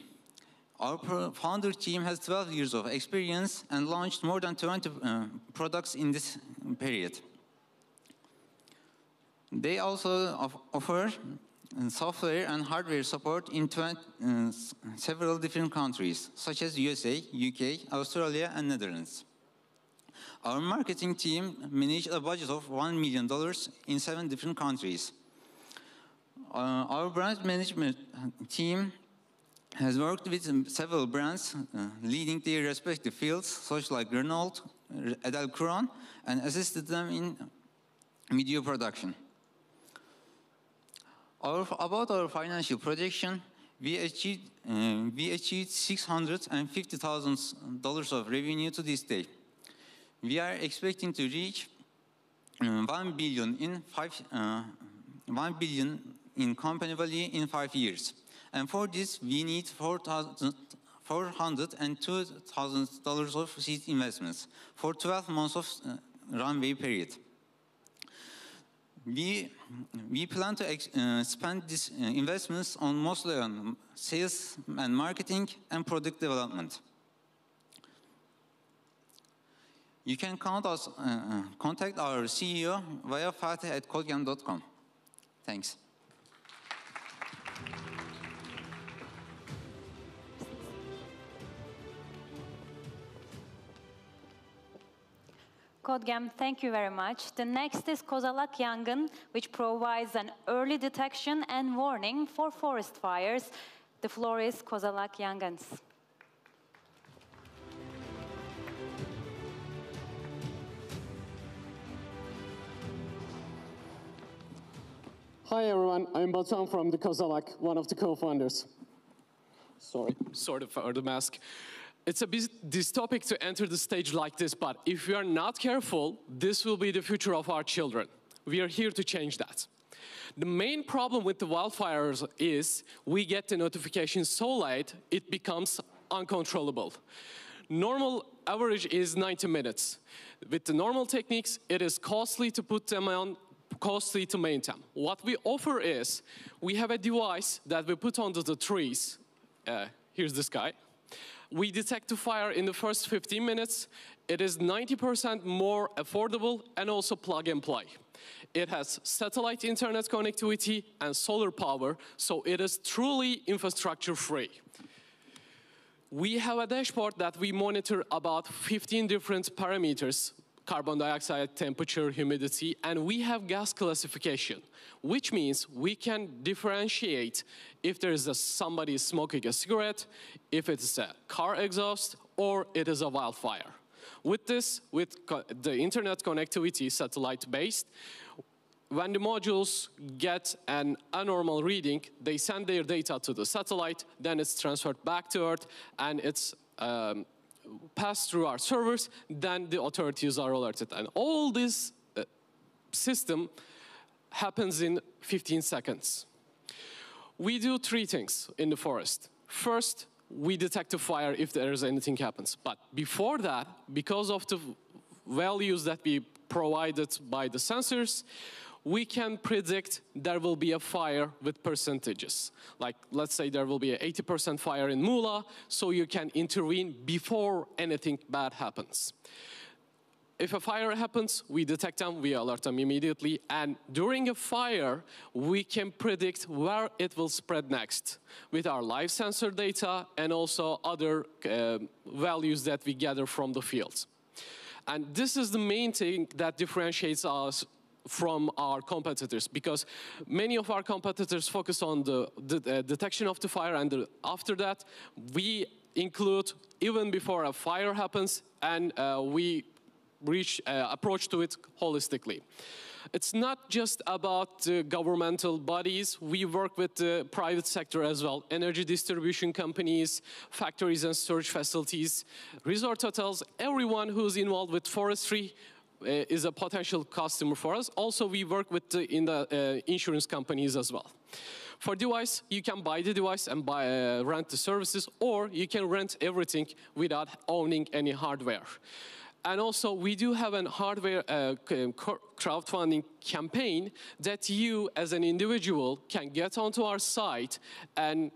Our founder team has 12 years of experience and launched more than 20 products in this period. They also offer software and hardware support in several different countries, such as USA, UK, Australia, and Netherlands. Our marketing team managed a budget of $1 million in 7 different countries. Our brand management team has worked with several brands leading their respective fields, such like Renault, Edelkron, and assisted them in video production. About our financial projection, we achieved $650,000 of revenue to this day. We are expecting to reach $1 billion in company value in 5 years. And for this, we need $402,000 of seed investments for 12 months of runway period. We plan to spend these investments mostly on sales and marketing and product development. You can contact our CEO via fatih@codegam.com. Thanks. Codegam, thank you very much. The next is Kozalak Yangın, which provides an early detection and warning for forest fires. The floor is Kozalak Yangın's. Hi everyone, I'm Batuhan from the Kozalak, one of the co-founders. Sorry for the mask. It's a bit dystopic to enter the stage like this, but if we are not careful, this will be the future of our children. We are here to change that. The main problem with the wildfires is we get the notification so late, it becomes uncontrollable. Normal average is 90 minutes. With the normal techniques, it is costly to put them on, costly to maintain. What we offer is, we have a device that we put onto the trees. Here's this guy. We detect the fire in the first 15 minutes. It is 90% more affordable and also plug and play. It has satellite internet connectivity and solar power, so it is truly infrastructure free. We have a dashboard that we monitor about 15 different parameters: carbon dioxide, temperature, humidity, and we have gas classification, which means we can differentiate if there is somebody smoking a cigarette, if it's a car exhaust, or it is a wildfire. With this, with the internet connectivity, satellite-based, when the modules get an abnormal reading, they send their data to the satellite, then it's transferred back to Earth, and it's passed through our servers, then the authorities are alerted. And all this system happens in 15 seconds. We do 3 things in the forest. First, we detect a fire if there is anything happens. But before that, because of the values that we provided by the sensors, we can predict there will be a fire with percentages. Like, let's say there will be an 80% fire in Muğla, so you can intervene before anything bad happens. If a fire happens, we detect them, we alert them immediately, and during a fire, we can predict where it will spread next with our live sensor data and also other values that we gather from the field. And this is the main thing that differentiates us from our competitors, because many of our competitors focus on the detection of the fire, and after that, we include even before a fire happens, and we approach to it holistically. It's not just about governmental bodies. We work with the private sector as well. Energy distribution companies, factories and storage facilities, resort hotels, everyone who's involved with forestry is a potential customer for us. Also, we work with insurance companies as well. For device, you can buy the device and rent the services, or you can rent everything without owning any hardware. And also, we do have a hardware crowdfunding campaign that you, as an individual, can get onto our site and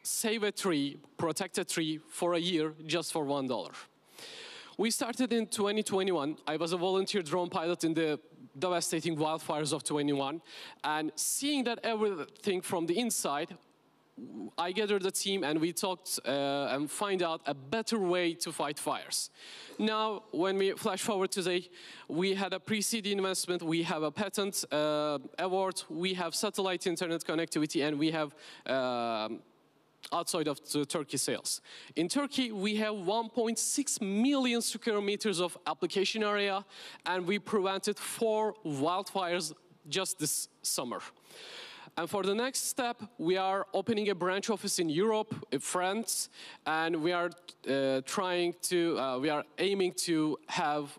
save a tree, protect a tree for a year just for $1. We started in 2021. I was a volunteer drone pilot in the devastating wildfires of 21. And seeing that everything from the inside, I gathered a team and we talked and find out a better way to fight fires. Now, when we flash forward today, we had a pre-seed investment, we have a patent award, we have satellite internet connectivity, and we have outside of the Turkey sales. In Turkey, we have 1.6 million square meters of application area, and we prevented 4 wildfires just this summer. And for the next step, we are opening a branch office in Europe, in France, and we are aiming to have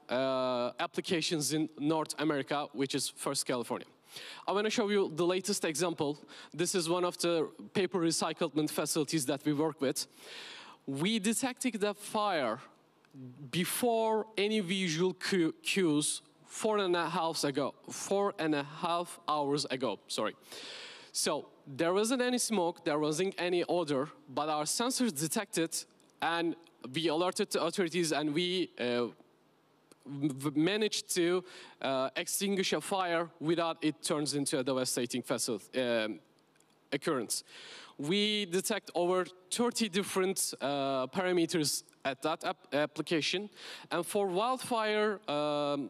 applications in North America, which is first California. I want to show you the latest example. This is one of the paper recyclement facilities that we work with. We detected the fire before any visual cues 4.5 hours ago, sorry. So there wasn't any smoke, there wasn't any odor, but our sensors detected, and we alerted the authorities, and we manage to extinguish a fire without it turns into a devastating occurrence. We detect over 30 different parameters at that application. And for wildfire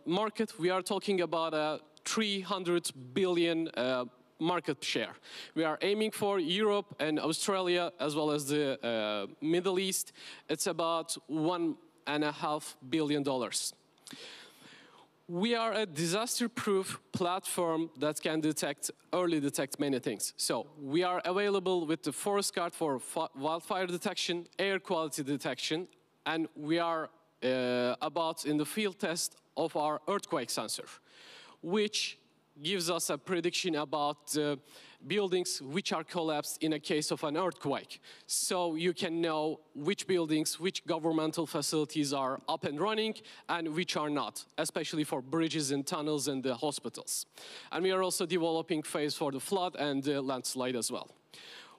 market, we are talking about a 300 billion market share. We are aiming for Europe and Australia as well as the Middle East. It's about $1.5 billion. We are a disaster-proof platform that can early detect many things. So we are available with the forest guard for wildfire detection, air quality detection, and we are about in the field test of our earthquake sensor, which gives us a prediction about buildings which are collapsed in a case of an earthquake. So you can know which buildings, which governmental facilities are up and running and which are not, especially for bridges and tunnels and the hospitals. And we are also developing phase for the flood and the landslide as well.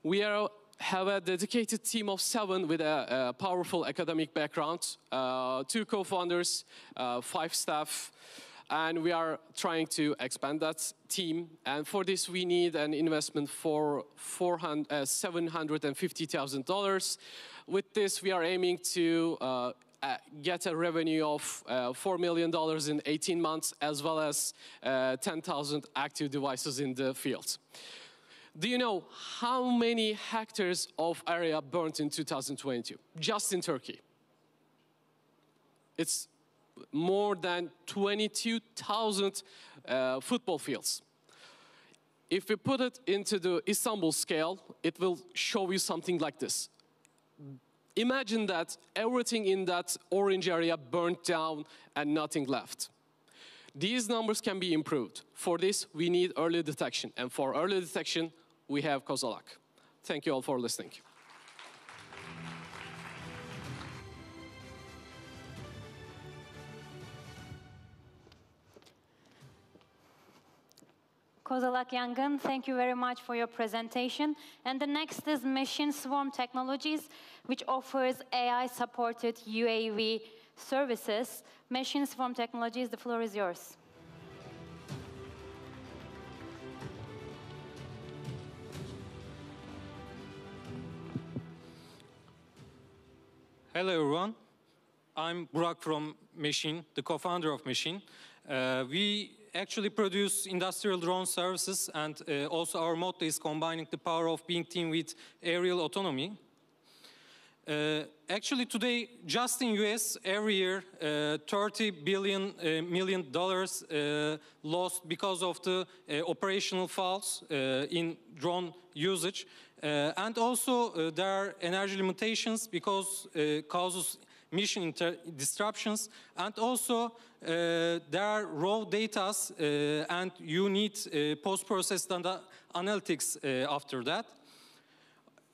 We have a dedicated team of 7 with a powerful academic background, 2 co-founders, 5 staff, and we are trying to expand that team. And for this, we need an investment for $750,000. With this, we are aiming to get a revenue of $4 million in 18 months, as well as 10,000 active devices in the field. Do you know how many hectares of area burnt in 2022, just in Turkey? It's more than 22,000 football fields. If we put it into the Istanbul scale, it will show you something like this. Imagine that everything in that orange area burnt down and nothing left. These numbers can be improved. For this, we need early detection. And for early detection, we have Kozalak. Thank you all for listening. Kozalak Yangın, thank you very much for your presentation. And the next is Machine Swarm Technologies, which offers AI-supported UAV services. Machine Swarm Technologies, the floor is yours. Hello, everyone. I'm Burak from Machine, the co-founder of Machine. We actually produce industrial drone services, and also our motto is combining the power of being team with aerial autonomy. Actually, today, just in US, every year, $30 million lost because of the operational faults in drone usage. And also, there are energy limitations because causes mission disruptions, and also there are raw data and you need post-processed analytics after that.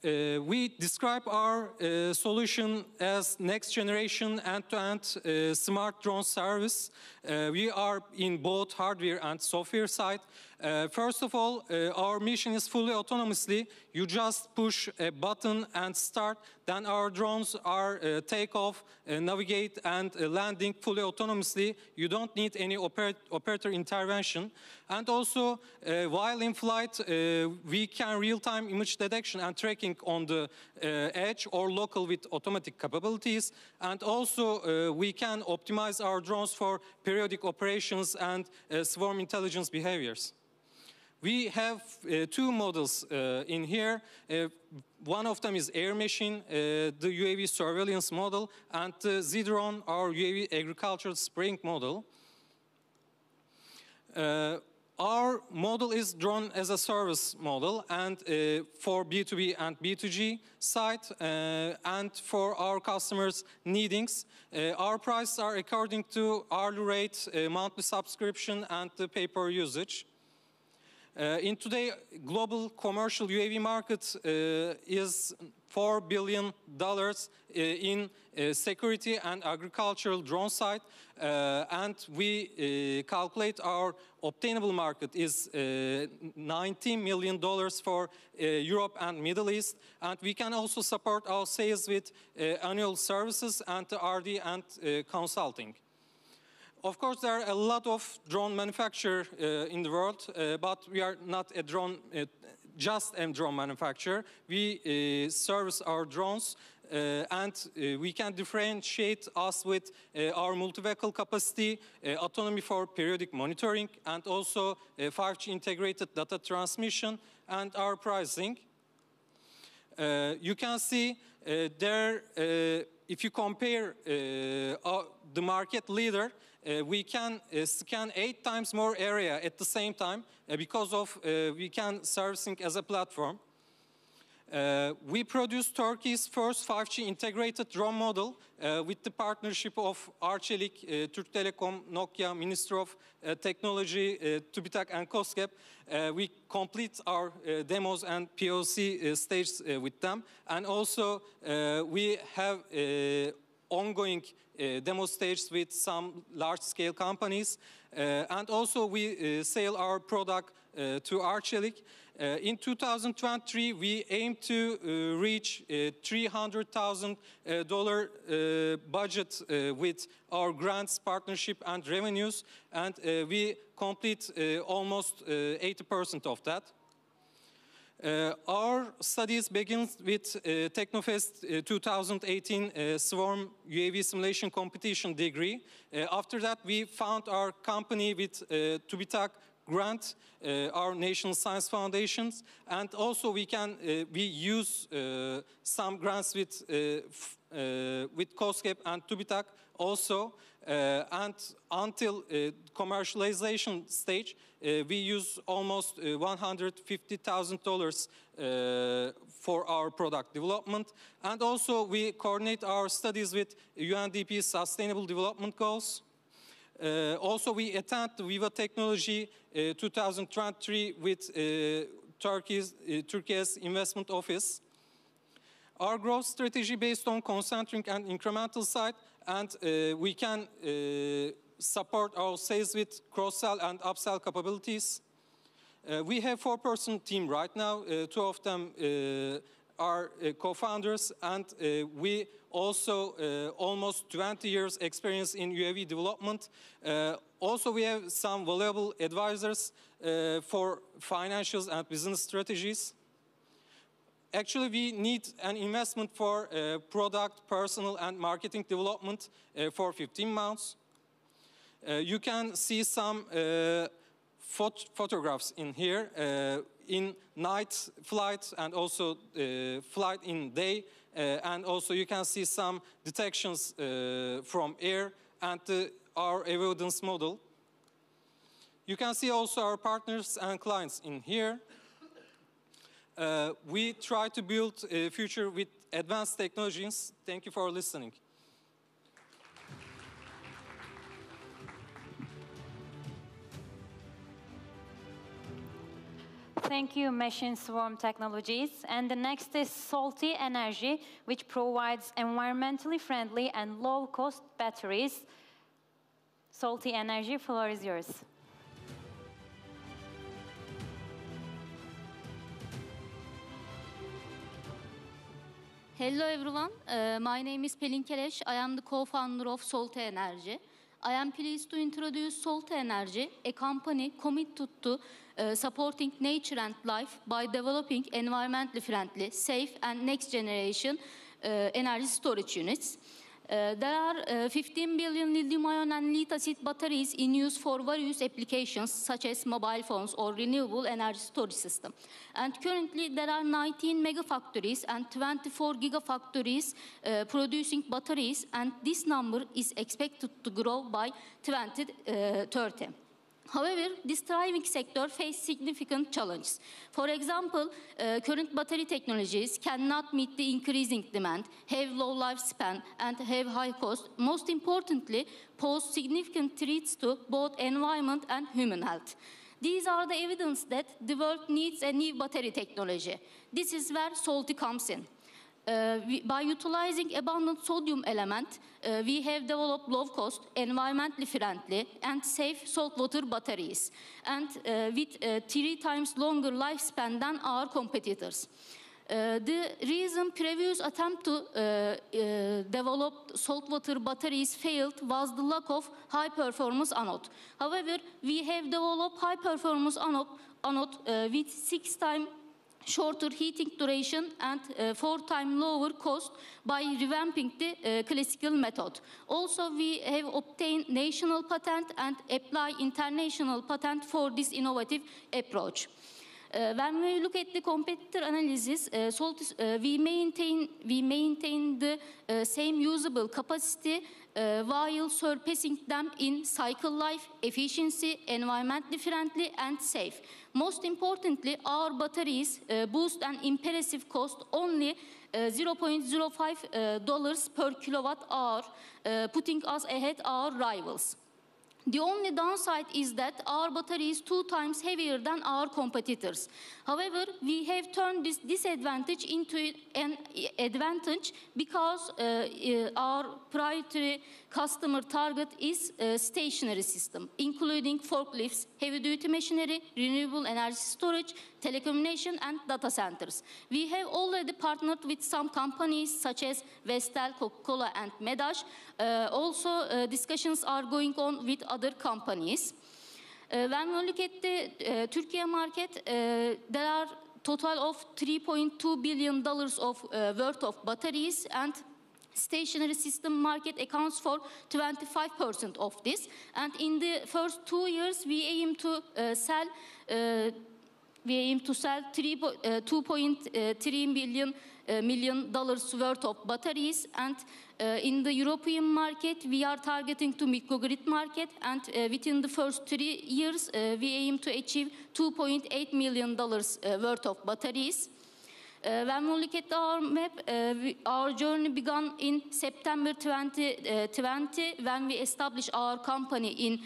We describe our solution as next generation end-to-end smart drone service. We are in both hardware and software side. First of all, our mission is fully autonomously. You just push a button and start. Then our drones are take off, navigate, and landing fully autonomously. You don't need any operator intervention. And also, while in flight, we can real-time image detection and tracking on the edge or local with automatic capabilities. And also, we can optimize our drones for periodic operations and swarm intelligence behaviors. We have 2 models in here. One of them is Air Machine, the UAV surveillance model, and Z-Drone, our UAV agricultural spraying model. Our model is drone as a service model, and for B2B and B2G side, and for our customers' needings. Our prices are according to hourly rate, monthly subscription, and the pay-per usage. In today, global commercial UAV market is $4 billion in security and agricultural drone side, and we calculate our obtainable market is $19 million for Europe and Middle East, and we can also support our sales with annual services and RD and consulting. Of course, there are a lot of drone manufacturers in the world, but we are not a drone, just a drone manufacturer. We service our drones, and we can differentiate us with our multi-vehicle capacity, autonomy for periodic monitoring, and also 5G integrated data transmission, and our pricing. You can see there, if you compare the market leader, we can scan 8 times more area at the same time because of we can servicing as a platform. We produced Turkey's first 5G integrated drone model with the partnership of Arçelik, Türk Telekom, Nokia, Ministry of Technology, TÜBİTAK, and KOSGEB. We complete our demos and POC stages with them. And also we have ongoing demo stages with some large-scale companies. And also we sell our product to Arçelik. In 2023, we aim to reach $300,000 budget with our grants, partnership, and revenues, and we complete almost 80% of that. Our studies begin with TEKNOFEST 2018 Swarm UAV Simulation Competition degree. After that, we found our company with TÜBİTAK grant, our national science foundations, and also we use some grants with KOSGEB and TÜBİTAK also, and until commercialization stage, we use almost $150,000 for our product development, and also we coordinate our studies with UNDP's Sustainable Development Goals. Also, we attend the Viva Technology 2023 with Turkey's investment office. Our growth strategy based on concentric and incremental side, and we can support our sales with cross-sell and upsell capabilities. We have 4-person team right now. 2 of them are co-founders, and we also almost 20 years experience in UAV development. Also, we have some valuable advisors for financials and business strategies. Actually, we need an investment for product, personal, and marketing development for 15 months. You can see some photographs in here in night flight and also flight in day. And also you can see some detections from air and our avoidance model. You can see also our partners and clients in here. We try to build a future with advanced technologies. Thank you for listening. Thank you, Machine Swarm Technologies. And the next is Salty Energy, which provides environmentally friendly and low-cost batteries. Salty Energy, floor is yours. Hello everyone, my name is Pelin Keleş. I am the co-founder of Salty Energy. I am pleased to introduce Salty Energy, a company committed to supporting nature and life by developing environmentally friendly, safe and next generation energy storage units. There are 15 billion lithium-ion and lead-acid batteries in use for various applications such as mobile phones or renewable energy storage system. And currently there are 19 megafactories and 24 gigafactories producing batteries, and this number is expected to grow by 2030. However, this thriving sector faces significant challenges. For example, current battery technologies cannot meet the increasing demand, have low lifespan, and have high cost. Most importantly, pose significant threats to both environment and human health. These are the evidence that the world needs a new battery technology. This is where Salty comes in. By utilizing abundant sodium element, we have developed low-cost, environmentally friendly, and safe saltwater batteries, and with 3 times longer lifespan than our competitors. The reason previous attempt to develop saltwater batteries failed was the lack of high-performance anode. However, we have developed high-performance anode with 6 times shorter heating duration and 4 times lower cost by revamping the classical method. Also, we have obtained national patent and apply international patent for this innovative approach. When we look at the competitor analysis, we maintain the same usable capacity while surpassing them in cycle life, efficiency, environmentally friendly, and safe. Most importantly, our batteries boost an impressive cost only $0.05 per kilowatt hour, putting us ahead our rivals. The only downside is that our battery is 2 times heavier than our competitors. However, we have turned this disadvantage into an advantage because our priority customer target is a stationary system, including forklifts, heavy-duty machinery, renewable energy storage, telecommunication, and data centers. We have already partnered with some companies such as Vestel, Coca-Cola, and Medash. Also, discussions are going on with other companies. When we look at the Turkey market, there are total of $3.2 billion worth of batteries, and stationary system market accounts for 25% of this. And in the first 2 years, we aim to sell $2.3 million worth of batteries, and in the European market we are targeting to microgrid market, and within the first 3 years we aim to achieve $2.8 million worth of batteries. When we look at our map, our journey began in September 2020 when we established our company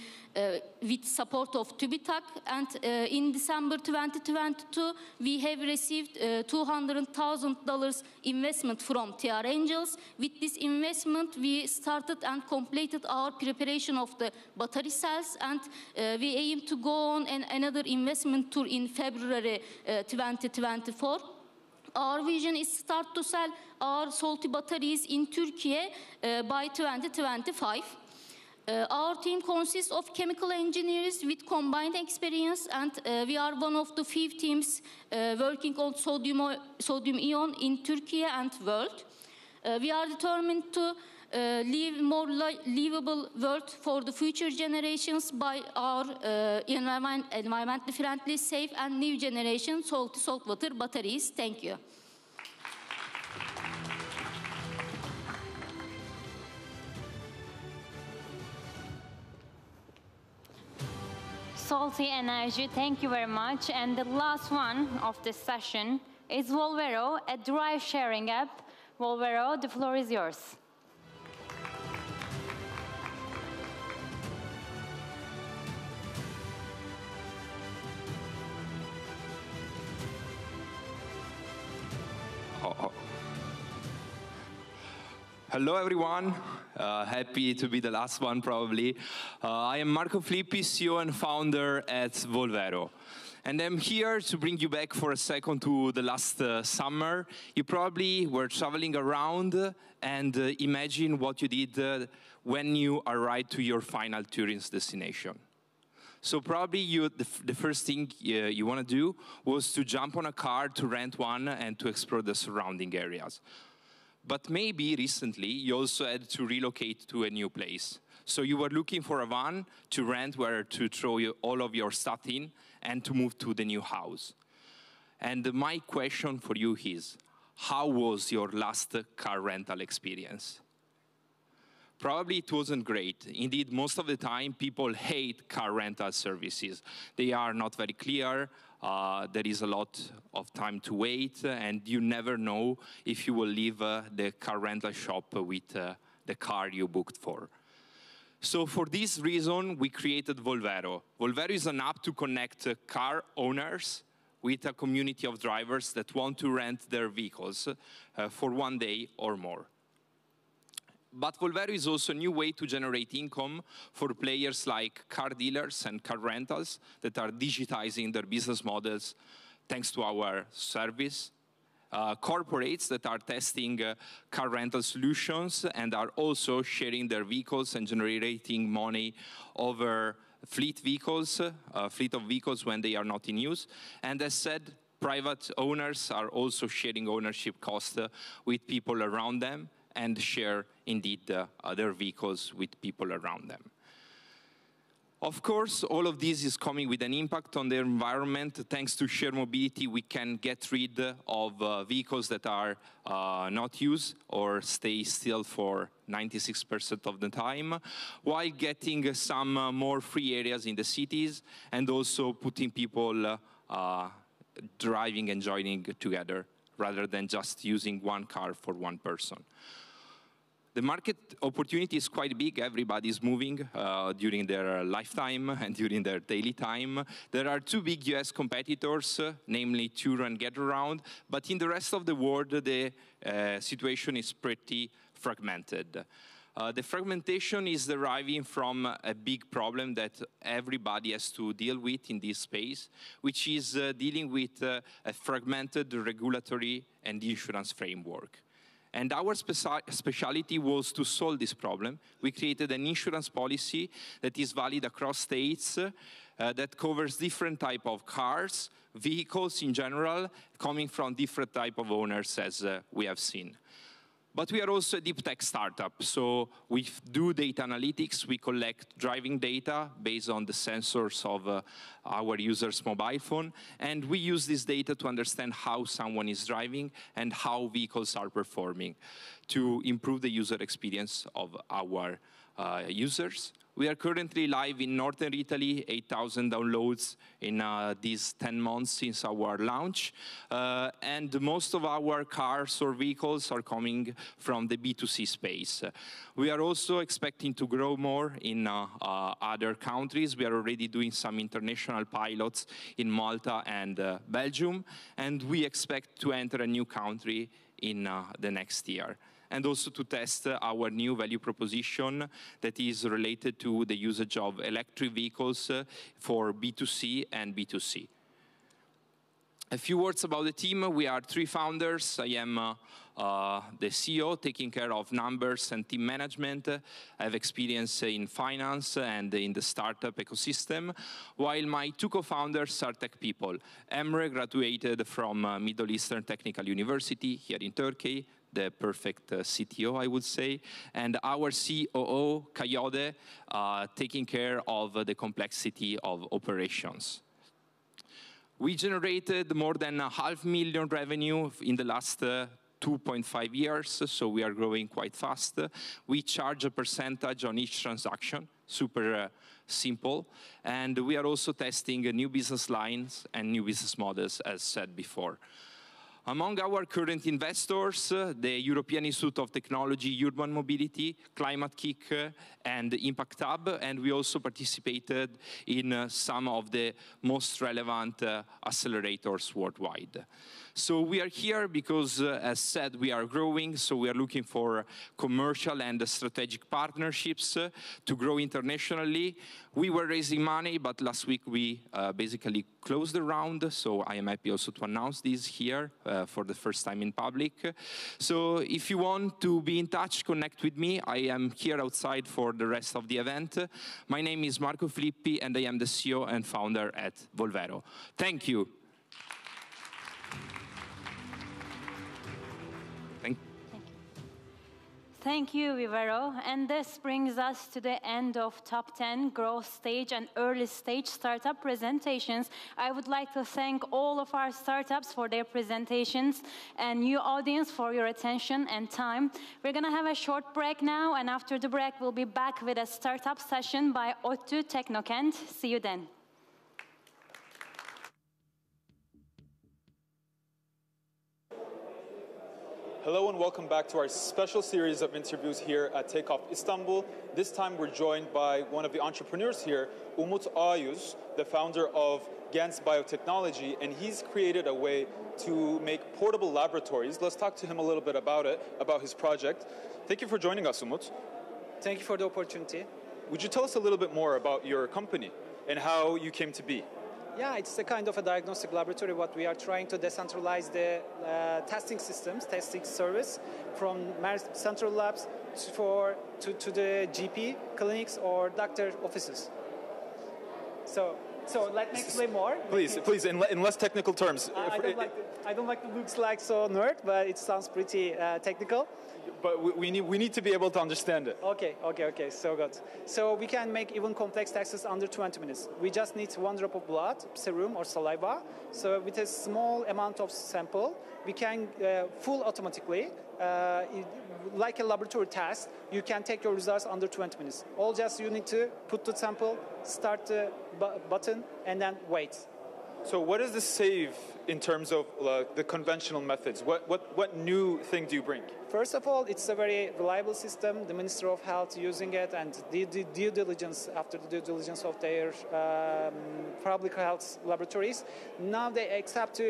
with support of TÜBİTAK, and in December 2022 we have received $200,000 investment from TR Angels. With this investment we started and completed our preparation of the battery cells, and we aim to go on another investment tour in February 2024. Our vision is to start to sell our salty batteries in Turkey by 2025. Our team consists of chemical engineers with combined experience, and we are one of the few teams working on sodium ion in Turkey and world. We are determined to leave more livable world for the future generations by our environmentally friendly, safe, and new generation saltwater batteries. Thank you. Salty Energy, thank you very much. And the last one of this session is Volvero, a drive sharing app. Volvero, the floor is yours. Hello, everyone. Happy to be the last one, probably. I am Marco Filippi, CEO and founder at Volvero. And I'm here to bring you back for a second to the last summer. You probably were traveling around and imagine what you did when you arrived to your final tourist destination. So probably the first thing you want to do was to jump on a car, to rent one, and to explore the surrounding areas. But maybe recently you also had to relocate to a new place. So you were looking for a van to rent where to throw all of your stuff in and to move to the new house. And my question for you is, how was your last car rental experience? Probably it wasn't great. Indeed, most of the time people hate car rental services. They are not very clear. There is a lot of time to wait, and you never know if you will leave the car rental shop with the car you booked for. So for this reason, we created Volvero. Volvero is an app to connect car owners with a community of drivers that want to rent their vehicles for 1 day or more. But Volvero is also a new way to generate income for players like car dealers and car rentals that are digitizing their business models thanks to our service. corporates that are testing car rental solutions and are also sharing their vehicles and generating money over fleet of vehicles when they are not in use. And as said, private owners are also sharing ownership costs with people around them and share indeed their vehicles with people around them. Of course, all of this is coming with an impact on the environment. Thanks to shared mobility, we can get rid of vehicles that are not used or stay still for 96% of the time, while getting some more free areas in the cities and also putting people driving and joining together rather than just using one car for one person. The market opportunity is quite big. Everybody's moving during their lifetime and during their daily time. There are two big US competitors, namely Tour and Getaround, but in the rest of the world, the situation is pretty fragmented. The fragmentation is deriving from a big problem that everybody has to deal with in this space, which is dealing with a fragmented regulatory and insurance framework. And our specialty was to solve this problem. We created an insurance policy that is valid across states, that covers different types of cars, vehicles in general, coming from different types of owners, as we have seen. But we are also a deep tech startup, so we do data analytics. We collect driving data based on the sensors of our user's mobile phone, and we use this data to understand how someone is driving and how vehicles are performing to improve the user experience of our users. We are currently live in northern Italy, 8,000 downloads in these 10 months since our launch. And most of our cars or vehicles are coming from the B2C space. We are also expecting to grow more in other countries. We are already doing some international pilots in Malta and Belgium. And we expect to enter a new country in the next year. And also to test our new value proposition that is related to the usage of electric vehicles for B2C and B2C. A few words about the team. We are 3 founders. I am the CEO, taking care of numbers and team management. I have experience in finance and in the startup ecosystem, while my 2 co-founders are tech people. Emre graduated from Middle Eastern Technical University here in Turkey, the perfect CTO, I would say, and our COO, Kayode, taking care of the complexity of operations. We generated more than $500,000 revenue in the last 2.5 years, so we are growing quite fast. We charge a percentage on each transaction, super simple, and we are also testing new business lines and new business models, as said before. Among our current investors, the European Institute of Technology, Urban Mobility, Climate Kick, and Impact Hub, and we also participated in some of the most relevant accelerators worldwide. So we are here because, as said, we are growing, so we are looking for commercial and strategic partnerships to grow internationally. We were raising money, but last week we basically closed the round, so I am happy also to announce this here for the first time in public. So if you want to be in touch, connect with me. I am here outside for the rest of the event. My name is Marco Filippi, and I am the CEO and founder at Volvero. Thank you. Thank you, Vivero. And this brings us to the end of Top 10 Growth Stage and Early Stage Startup presentations. I would like to thank all of our startups for their presentations and you audience for your attention and time. We're going to have a short break now, and after the break, we'll be back with a startup session by ODTÜ Teknokent. See you then. Hello and welcome back to our special series of interviews here at Take Off Istanbul. This time we're joined by one of the entrepreneurs here, Umut Ayuz, the founder of Gans Biotechnology, and he's created a way to make portable laboratories. Let's talk to him a little bit about it, about his project. Thank you for joining us, Umut. Thank you for the opportunity. Would you tell us a little bit more about your company and how you came to be? Yeah, it's a kind of a diagnostic laboratory. What we are trying to decentralize the testing systems, testing service from central labs to the GP clinics or doctor offices. So let me explain more. Please, in less technical terms. I don't like to look like so nerd, but it sounds pretty technical. But we need to be able to understand it. Okay, so good. So we can make even complex tests under 20 minutes. We just need 1 drop of blood, serum or saliva. So with a small amount of sample, we can full automatically, like a laboratory test, you can take your results under 20 minutes. All just you need to put the sample, start the button, and then wait. So what does this save in terms of the conventional methods? What new thing do you bring? First of all, it's a very reliable system. The Minister of Health using it, and the due diligence after the due diligence of their public health laboratories. Now they accept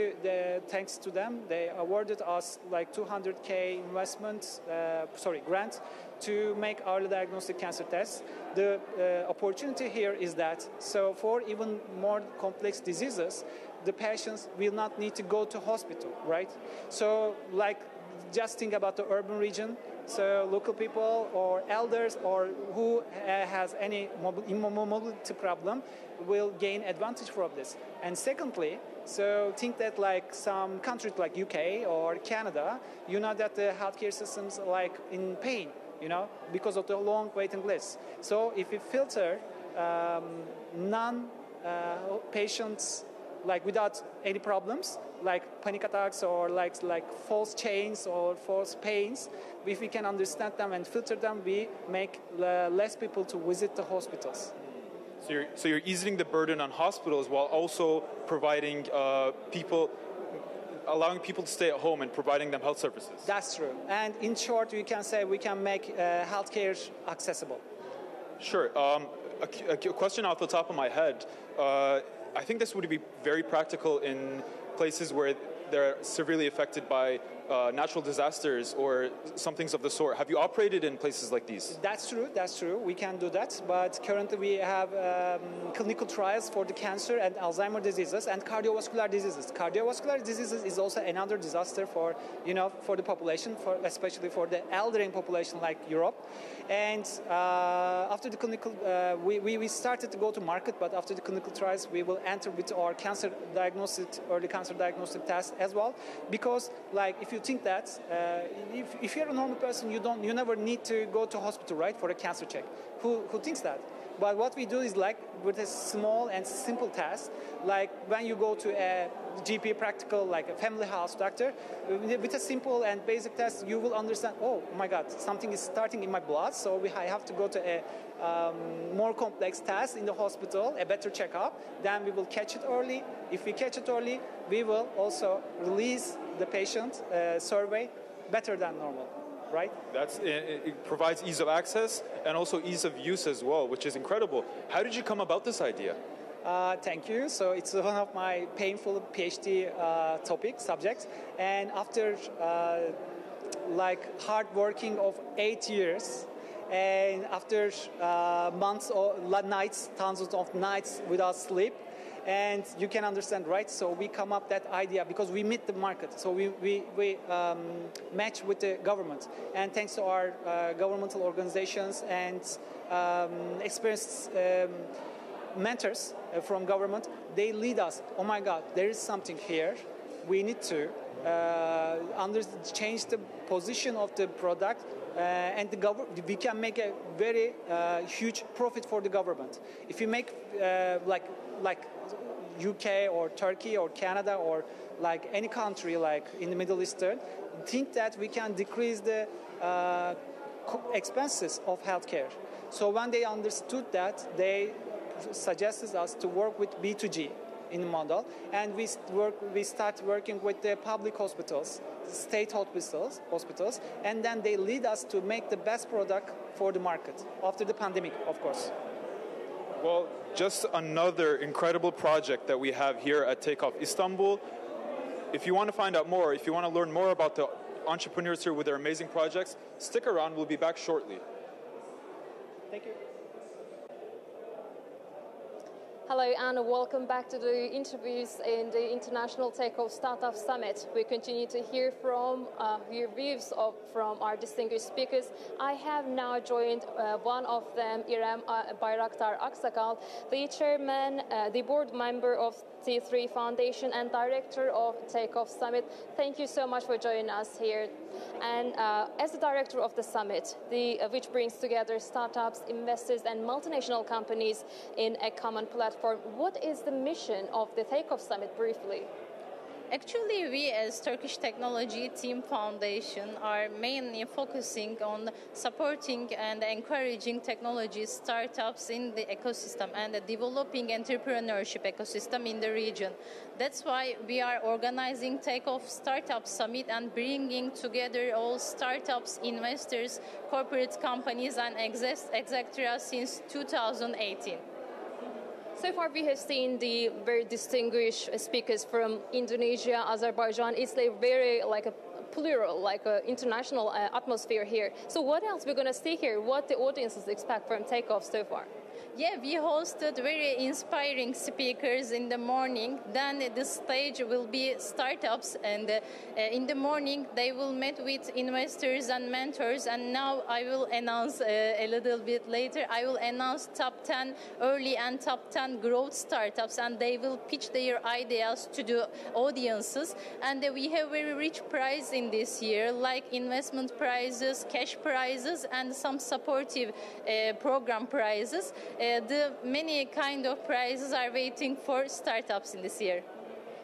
thanks to them, they awarded us like 200K grant to make early diagnostic cancer tests. The opportunity here is that, so for even more complex diseases, the patients will not need to go to hospital, right? So like, just think about the urban region. So local people or elders or who has any mobility problem will gain advantage from this. And secondly, so think that like some countries like UK or Canada, you know that the healthcare systems are like in pain, you know, because of the long waiting lists. So if we filter patients like without any problems, like panic attacks or like false chains or false pains, if we can understand them and filter them, we make less people to visit the hospitals. So you're easing the burden on hospitals while also providing allowing people to stay at home and providing them health services. That's true. And in short, you can say we can make healthcare accessible. Sure. A question off the top of my head. I think this would be very practical in places where they're severely affected by natural disasters or some things of the sort. Have you operated in places like these? That's true. We can do that. But currently we have clinical trials for the cancer and Alzheimer's diseases and cardiovascular diseases. Cardiovascular diseases is also another disaster for the population, especially for the elderly population like Europe. And after the clinical, we started to go to market, but after the clinical trials, we will enter with our early cancer diagnostic test as well. Because, like, if you think that if you're a normal person, you never need to go to hospital, right, for a cancer check. Who thinks that? But what we do is like with a small and simple test, like when you go to a GP practical, like a family house doctor, with a simple and basic test, you will understand, oh my God, something is starting in my blood, so I have to go to a more complex test in the hospital, a better checkup. Then we will catch it early. If we catch it early, we will also release the patient survey better than normal. Right? It provides ease of access and also ease of use as well, which is incredible. How did you come about this idea? Thank you. So it's one of my painful PhD subjects. And after like hard working of 8 years, and after months or nights, thousands of nights without sleep, and you can understand, right? So we come up that idea because we meet the market. So we match with the government. And thanks to our governmental organizations and experienced mentors from government, they lead us. Oh my God, there is something here. We need to change the position of the product. And we can make a very huge profit for the government. If you make like UK or Turkey or Canada or like any country like in the Middle Eastern, think that we can decrease the expenses of healthcare. So when they understood that, they suggested us to work with B2G in the model, and we start working with the public hospitals, state hospitals, and then they lead us to make the best product for the market after the pandemic, of course. Well, just another incredible project that we have here at TAKE OFF İSTANBUL. If you want to find out more, if you want to learn more about the entrepreneurs here with their amazing projects, stick around. We'll be back shortly. Thank you. Hello and welcome back to the interviews in the International Take Off Startup Summit. We continue to hear views from our distinguished speakers. I have now joined one of them, İrem Bayraktar Aksakal, the chairman, the board member of T3 Foundation and director of Take Off Summit. Thank you so much for joining us here. And as the director of the summit, which brings together startups, investors, and multinational companies in a common platform, what is the mission of the Take Off Summit briefly? Actually, we as Turkish Technology Team Foundation are mainly focusing on supporting and encouraging technology startups in the ecosystem and the developing entrepreneurship ecosystem in the region. That's why we are organizing Take Off Startup Summit and bringing together all startups, investors, corporate companies, and etc. since 2018. So far, we have seen the very distinguished speakers from Indonesia, Azerbaijan. It's a very a plural, international atmosphere here. So what else we're going to see here? What the audiences expect from Takeoff so far? Yeah, we hosted very inspiring speakers in the morning. Then the stage will be startups, and in the morning they will meet with investors and mentors. And now I will announce a little bit later, I will announce top 10 early and top 10 growth startups, and they will pitch their ideas to the audiences. And we have very rich prize in this year, like investment prizes, cash prizes, and some supportive program prizes. The many kind of prizes are waiting for startups in this year.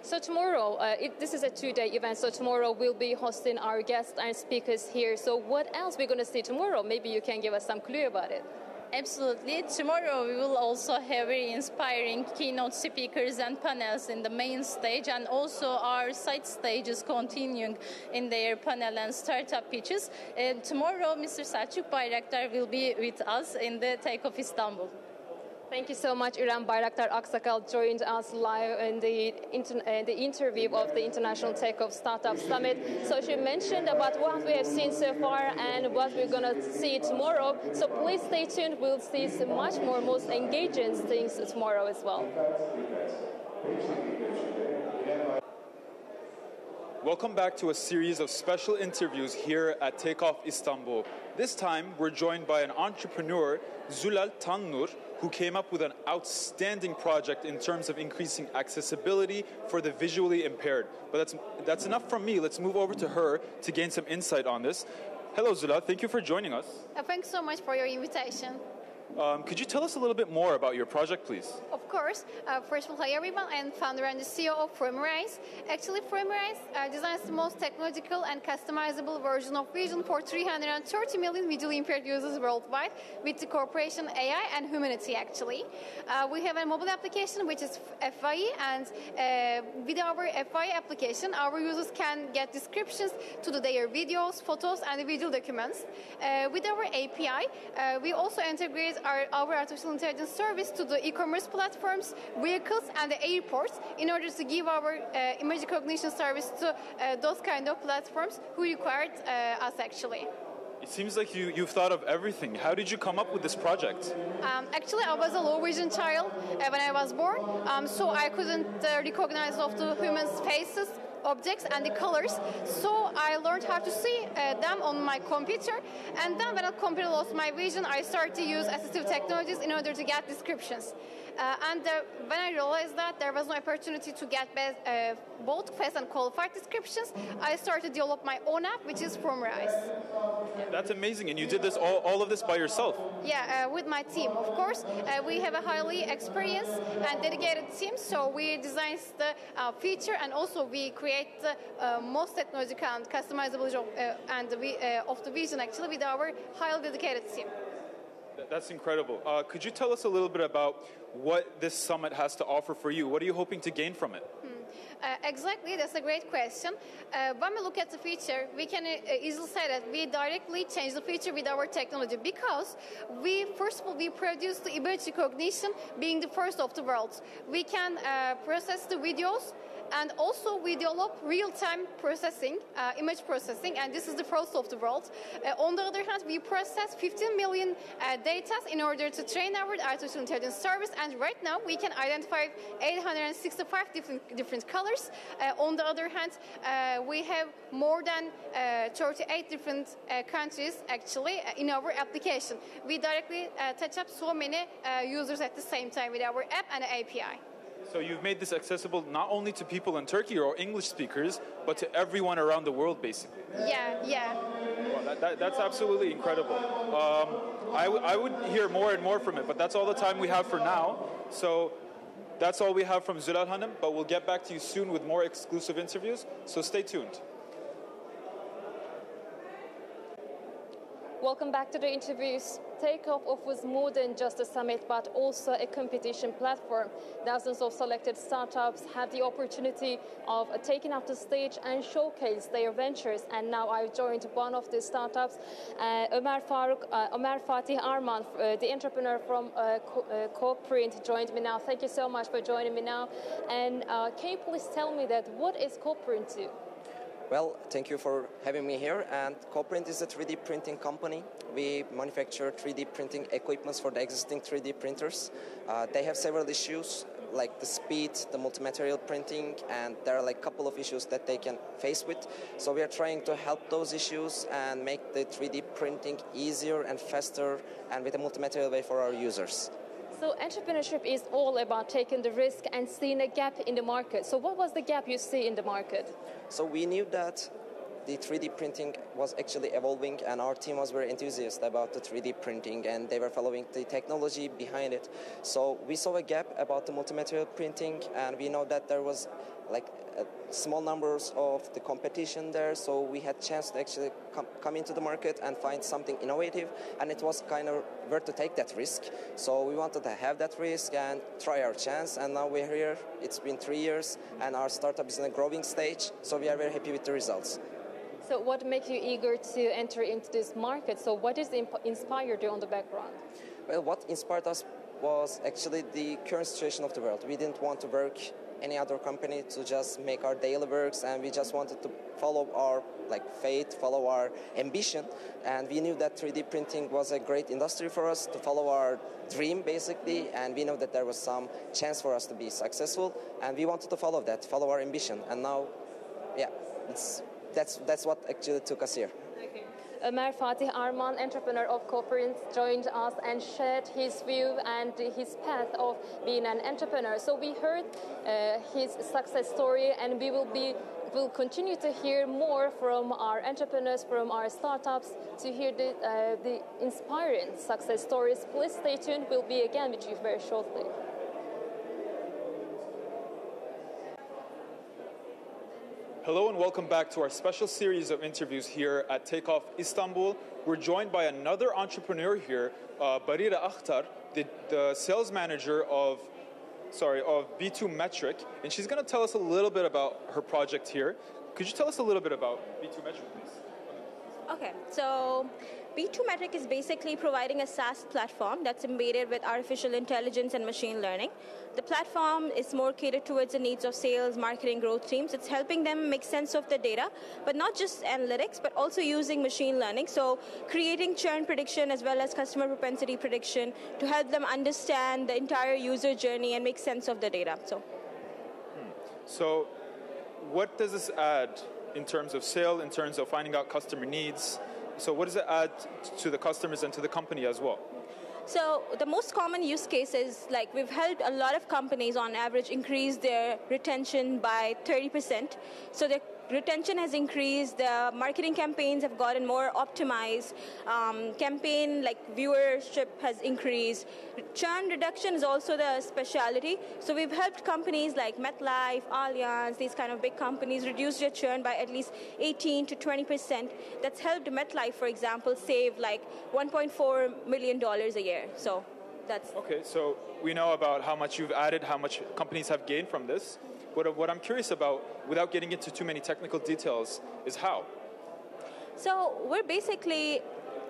So tomorrow, this is a two-day event, so tomorrow we'll be hosting our guests and speakers here. So what else we're going to see tomorrow? Maybe you can give us some clue about it. Absolutely. Tomorrow we will also have very inspiring keynote speakers and panels in the main stage, and also our side stages continuing in their panel and startup pitches. Tomorrow, Mr. Selçuk Bayraktar will be with us in the Take Off İstanbul. Thank you so much. İrem Bayraktar Aksakal joined us live in the interview of the International Take-Off Startup Summit. So she mentioned about what we have seen so far and what we're going to see tomorrow. So please stay tuned. We'll see some much more, most engaging things tomorrow as well. Welcome back to a series of special interviews here at Take Off Istanbul. This time, we're joined by an entrepreneur, Zulal Tannur, who came up with an outstanding project in terms of increasing accessibility for the visually impaired. But that's enough from me. Let's move over to her to gain some insight on this. Hello, Zulal. Thank you for joining us. Thanks so much for your invitation. Could you tell us a little bit more about your project, please? Of course. First of all, hi everyone. I'm founder and the CEO of Framerise. Actually, Framerise designs the most technological and customizable version of Vision for 330 million visually impaired users worldwide with the cooperation AI and humanity, actually. We have a mobile application which is FYE, and with our FYE application, our users can get descriptions to their videos, photos, and visual documents. With our API, we also integrate our artificial intelligence service to the e-commerce platforms, vehicles, and the airports in order to give our image recognition service to those kind of platforms who required us, actually. It seems like you've thought of everything. How did you come up with this project? Actually, I was a low vision child when I was born, so I couldn't recognize of the humans' faces, objects, and the colors. So I learned how to see them on my computer. And then when the computer lost my vision, I started to use assistive technologies in order to get descriptions. When I realized that there was no opportunity to get both fast and qualified descriptions, I started to develop my own app, which is Framerise. That's amazing. And you did this all of this by yourself? Yeah, with my team, of course. We have a highly experienced and dedicated team, so we design the feature, and also we create the most technological and customizable job of the vision, actually, with our highly dedicated team. That's incredible. Could you tell us a little bit about what this summit has to offer for you? What are you hoping to gain from it? Exactly, that's a great question. When we look at the feature, we can easily say that we directly change the feature with our technology, because first of all, we produce the image recognition being the first of the world. We can process the videos And also we develop real-time processing, image processing, and this is the first of the world. On the other hand, we process 15 million data in order to train our artificial intelligence service, and right now we can identify 865 different colors. On the other hand, we have more than 38 different countries actually in our application. We directly touch up so many users at the same time with our app and API. So you've made this accessible not only to people in Turkey or English speakers, but to everyone around the world, basically. Yeah. Well, that's absolutely incredible. I would hear more and more from it, but that's all the time we have for now. So that's all we have from Zülal Hanım, but we'll get back to you soon with more exclusive interviews, so stay tuned. Welcome back to the interviews. Take Off was more than just a summit, but also a competition platform. Dozens of selected startups had the opportunity of taking up the stage and showcase their ventures. And now I've joined one of the startups, Ömer Fatih Arman, the entrepreneur from CoPrint, joined me now. Thank you so much for joining me now. And can you please tell me that what is CoPrint do? Well, thank you for having me here. And CoPrint is a 3D printing company. We manufacture 3D printing equipments for the existing 3D printers. They have several issues, like the speed, the multi-material printing, and there are like a couple of issues that they can face with. So we are trying to help those issues and make the 3D printing easier and faster and with a multi-material way for our users. So entrepreneurship is all about taking the risk and seeing a gap in the market. So what was the gap you see in the market? So we knew that the 3D printing was actually evolving, and our team was very enthusiastic about the 3D printing, and they were following the technology behind it. So we saw a gap about the multi-material printing, and we know that there was like small numbers of the competition there, so we had chance to actually come into the market and find something innovative, and it was kind of worth to take that risk. So we wanted to have that risk and try our chance, and now we're here. It's been 3 years, and our startup is in a growing stage, so we are very happy with the results. So what makes you eager to enter into this market? So what is inspired you on the background? Well, what inspired us was actually the current situation of the world. We didn't want to work any other company to just make our daily works, and we just wanted to follow our faith, follow our ambition, and we knew that 3D printing was a great industry for us to follow our dream basically, and we know that there was some chance for us to be successful, and we wanted to follow our ambition, and now, yeah, that's what actually took us here. Ömer Fatih Arman, entrepreneur of CoPrint, joined us and shared his view and his path of being an entrepreneur. So we heard his success story, and we'll continue to hear more from our entrepreneurs, from our startups, to hear the inspiring success stories. Please stay tuned. We'll be again with you very shortly. Hello and welcome back to our special series of interviews here at Take Off Istanbul. We're joined by another entrepreneur here, Barira Akhtar, the sales manager of B2 Metric, and she's going to tell us a little bit about her project here. Could you tell us a little bit about B2 Metric, please? Okay, so B2 Metric is basically providing a SaaS platform that's embedded with artificial intelligence and machine learning. The platform is more catered towards the needs of sales, marketing, growth teams. It's helping them make sense of the data, but not just analytics, but also using machine learning. So creating churn prediction as well as customer propensity prediction to help them understand the entire user journey and make sense of the data. So what does this add in terms of sale, in terms of finding out customer needs? So what does it add to the customers and to the company as well? So the most common use case is, we've helped a lot of companies on average increase their retention by 30%. So the retention has increased, the marketing campaigns have gotten more optimized, campaign viewership has increased. Churn reduction is also the specialty. So we've helped companies like MetLife, Allianz, these kind of big companies reduce their churn by at least 18 to 20%. That's helped MetLife, for example, save $1.4 million a year. So that's... Okay, so we know about how much you've added, how much companies have gained from this. What I'm curious about, without getting into too many technical details, is how. So we're basically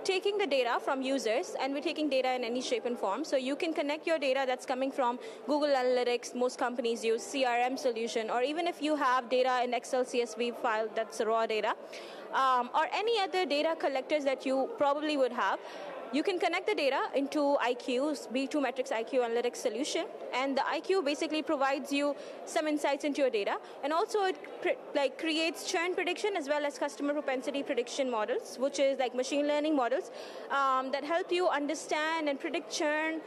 taking the data from users, and we're taking data in any shape and form. So you can connect your data that's coming from Google Analytics, most companies use CRM solution, or even if you have data in Excel CSV file, that's raw data, or any other data collectors that you probably would have. You can connect the data into IQ's B2 Metrics IQ Analytics solution, and the IQ basically provides you some insights into your data, and also it creates churn prediction as well as customer propensity prediction models, which is like machine learning models that help you understand and predict churn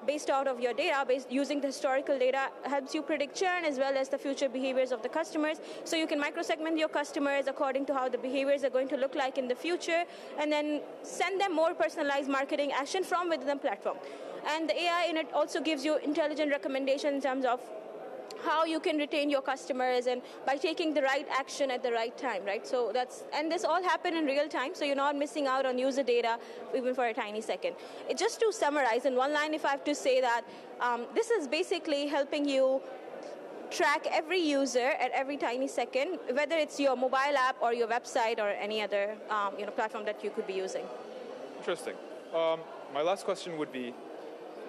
based out of your data, using the historical data, helps you predict churn as well as the future behaviors of the customers. So you can microsegment your customers according to how the behaviors are going to look like in the future, and then send them more personalized marketing action from within the platform. And the AI in it also gives you intelligent recommendations in terms of how you can retain your customers and by taking the right action at the right time, right? So and this all happened in real time, so you're not missing out on user data even for a tiny second. Just to summarize in one line, if I have to say that, this is basically helping you track every user at every tiny second, whether it's your mobile app or your website or any other platform that you could be using. Interesting. My last question would be,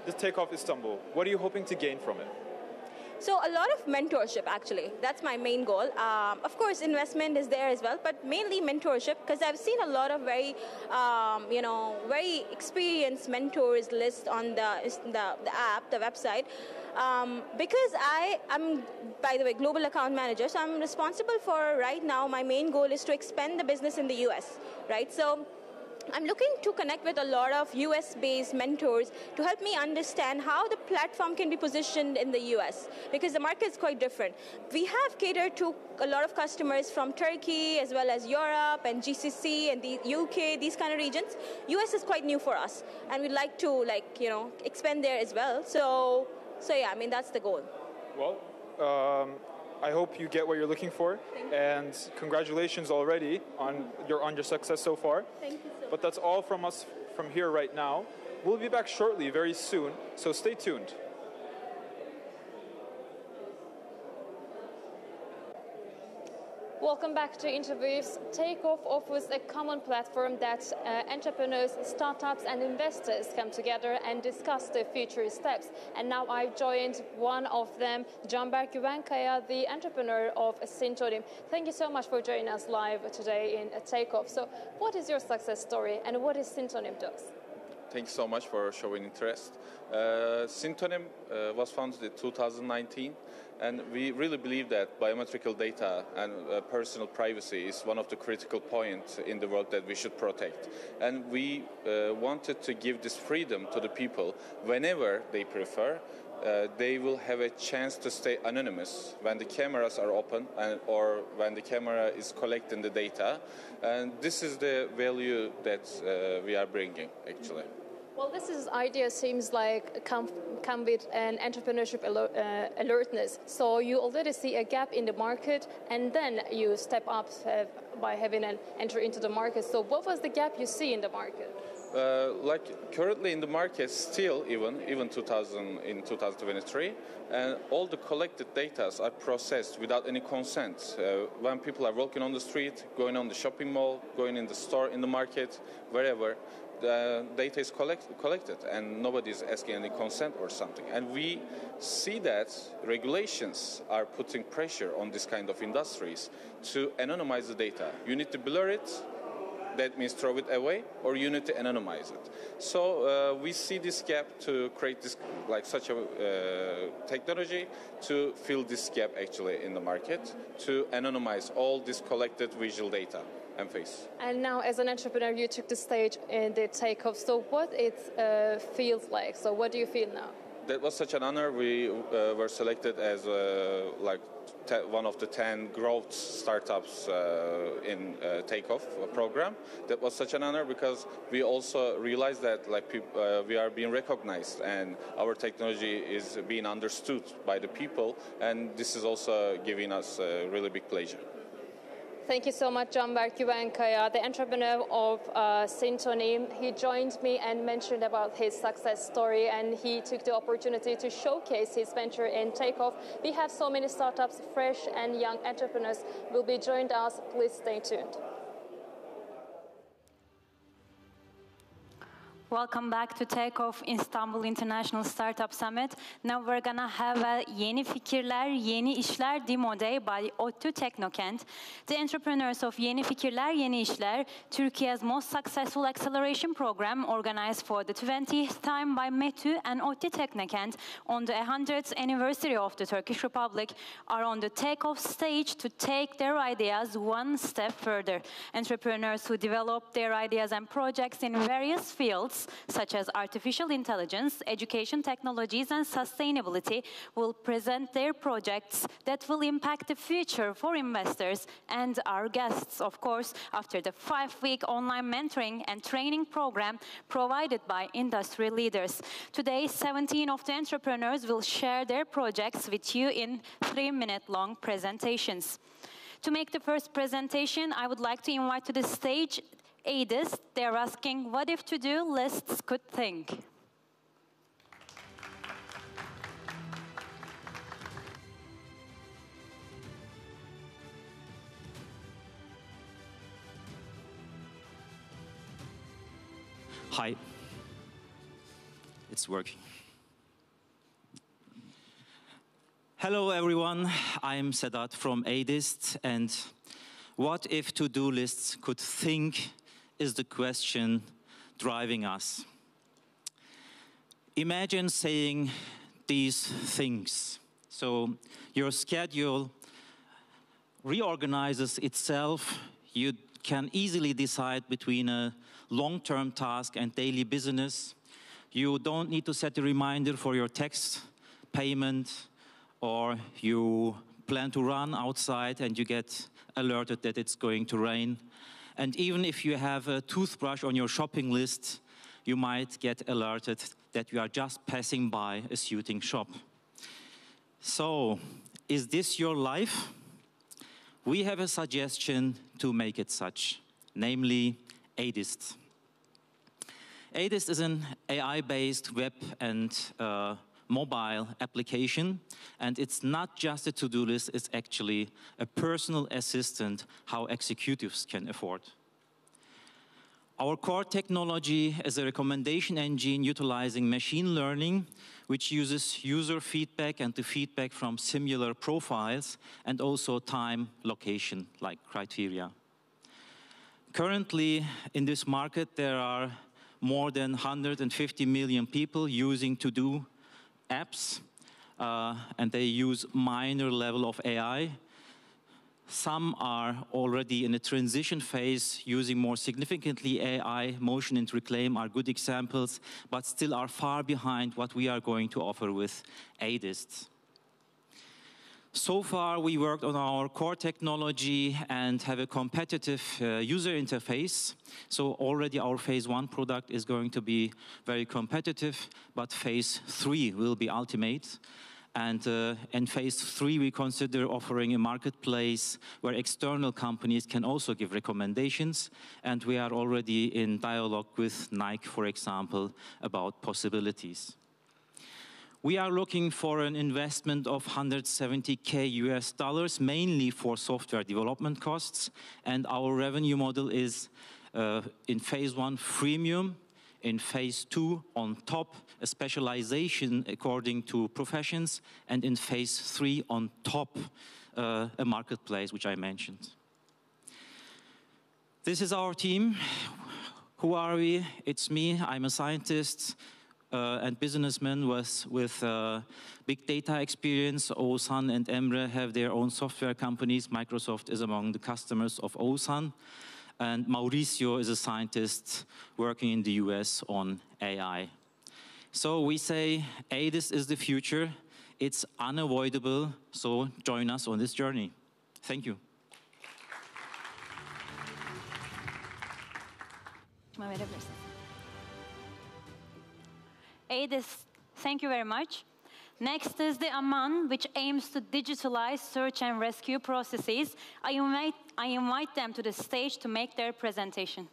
this Take Off Istanbul, what are you hoping to gain from it? So a lot of mentorship, actually. That's my main goal. Of course, investment is there as well, but mainly mentorship, because I've seen a lot of very experienced mentors list on the app, the website. Because I'm, by the way, global account manager, so I'm responsible for, right now, my main goal is to expand the business in the US, right? So I'm looking to connect with a lot of US-based mentors to help me understand how the platform can be positioned in the US, because the market is quite different. We have catered to a lot of customers from Turkey as well as Europe and GCC and the UK, these kind of regions. US is quite new for us, and we'd like to expand there as well. So yeah, I mean, that's the goal. Well, I hope you get what you're looking for, and congratulations already on your success so far. Thank you so much. But that's all from us from here right now. We'll be back shortly, very soon, so stay tuned. Welcome back to Interviews. Take Off offers a common platform that entrepreneurs, startups and investors come together and discuss their future steps. And now I've joined one of them, Canberk Güvenkaya, the entrepreneur of Syntonym. Thank you so much for joining us live today in Take Off. So what is your success story and what is Syntonym does? Thanks so much for showing interest. Syntonym was founded in 2019. And we really believe that biometrical data and personal privacy is one of the critical points in the world that we should protect. And we wanted to give this freedom to the people whenever they prefer. They will have a chance to stay anonymous when the cameras are open or when the camera is collecting the data. And this is the value that we are bringing, actually. Well, idea seems like come with an entrepreneurship alertness. So you already see a gap in the market, and then you step up by having an entry into the market. So what was the gap you see in the market? Currently in the market, still even 2023, and all the collected data are processed without any consent. When people are walking on the street, going on the shopping mall, going in the store, in the market, wherever, the data is collected and nobody is asking any consent or something. And we see that regulations are putting pressure on this kind of industries to anonymize the data. You need to blur it, that means throw it away, or you need to anonymize it. So we see this gap to create this such a technology to fill this gap actually in the market, to anonymize all this collected visual data and face. And now as an entrepreneur, you took the stage in the Takeoff. So what it feels like? So what do you feel now? That was such an honor. We were selected as one of the 10 growth startups in Takeoff program. That was such an honor because we also realized that we are being recognized and our technology is being understood by the people, and this is also giving us a really big pleasure. Thank you so much, Canberk Güvenkaya, the entrepreneur of Syntonym. He joined me and mentioned about his success story, and he took the opportunity to showcase his venture in Takeoff. We have so many startups, fresh and young entrepreneurs will be joined us. Please stay tuned. Welcome back to Take Off İstanbul International Startup Summit. Now we're gonna have a Yeni Fikirler, Yeni İşler Demo Day by ODTÜ Teknokent. The entrepreneurs of Yeni Fikirler, Yeni İşler, Turkey's most successful acceleration program, organized for the 20th time by METÜ and ODTÜ Teknokent on the 100th anniversary of the Turkish Republic, are on the take-off stage to take their ideas one step further. Entrepreneurs who develop their ideas and projects in various fields, such as artificial intelligence, education technologies, and sustainability, will present their projects that will impact the future for investors and our guests, of course, after the 5-week online mentoring and training program provided by industry leaders. Today, 17 of the entrepreneurs will share their projects with you in 3-minute-long presentations. To make the first presentation, I would like to invite to the stage ADIS. They're asking, what if to-do lists could think? Hi. It's working. Hello, everyone. I'm Sedat from ADIS, and what if to-do lists could think is the question driving us. Imagine saying these things. So your schedule reorganizes itself. You can easily decide between a long-term task and daily business. You don't need to set a reminder for your tax payment, or you plan to run outside and you get alerted that it's going to rain. And even if you have a toothbrush on your shopping list, you might get alerted that you are just passing by a suiting shop. So, is this your life? We have a suggestion to make it such, namely ADIS. ADIS is an AI-based web and mobile application, and it's not just a to-do list, it's actually a personal assistant how executives can afford. Our core technology is a recommendation engine utilizing machine learning, which uses user feedback and the feedback from similar profiles, and also time, location, like criteria. Currently, in this market, there are more than 150 million people using to-do apps, and they use minor level of AI. Some are already in a transition phase using more significantly AI. Motion and Reclaim are good examples, but still are far behind what we are going to offer with ADIS. So far, we worked on our core technology and have a competitive user interface. So already our phase 1 product is going to be very competitive, but phase 3 will be ultimate. And in phase 3, we consider offering a marketplace where external companies can also give recommendations. And we are already in dialogue with Nike, for example, about possibilities. We are looking for an investment of $170K US, mainly for software development costs. And our revenue model is in phase 1, freemium. In phase 2, on top, a specialization according to professions. And in phase 3, on top, a marketplace, which I mentioned. This is our team. Who are we? It's me. I'm a scientist and businessman with big data experience. Oğuzhan and Emre have their own software companies. Microsoft is among the customers of Oğuzhan. And Mauricio is a scientist working in the US on AI. So we say ADIS is the future. It's unavoidable. So join us on this journey. Thank you. ADIS, thank you very much. Next is the Aman, which aims to digitalize search and rescue processes. I invite them to the stage to make their presentation.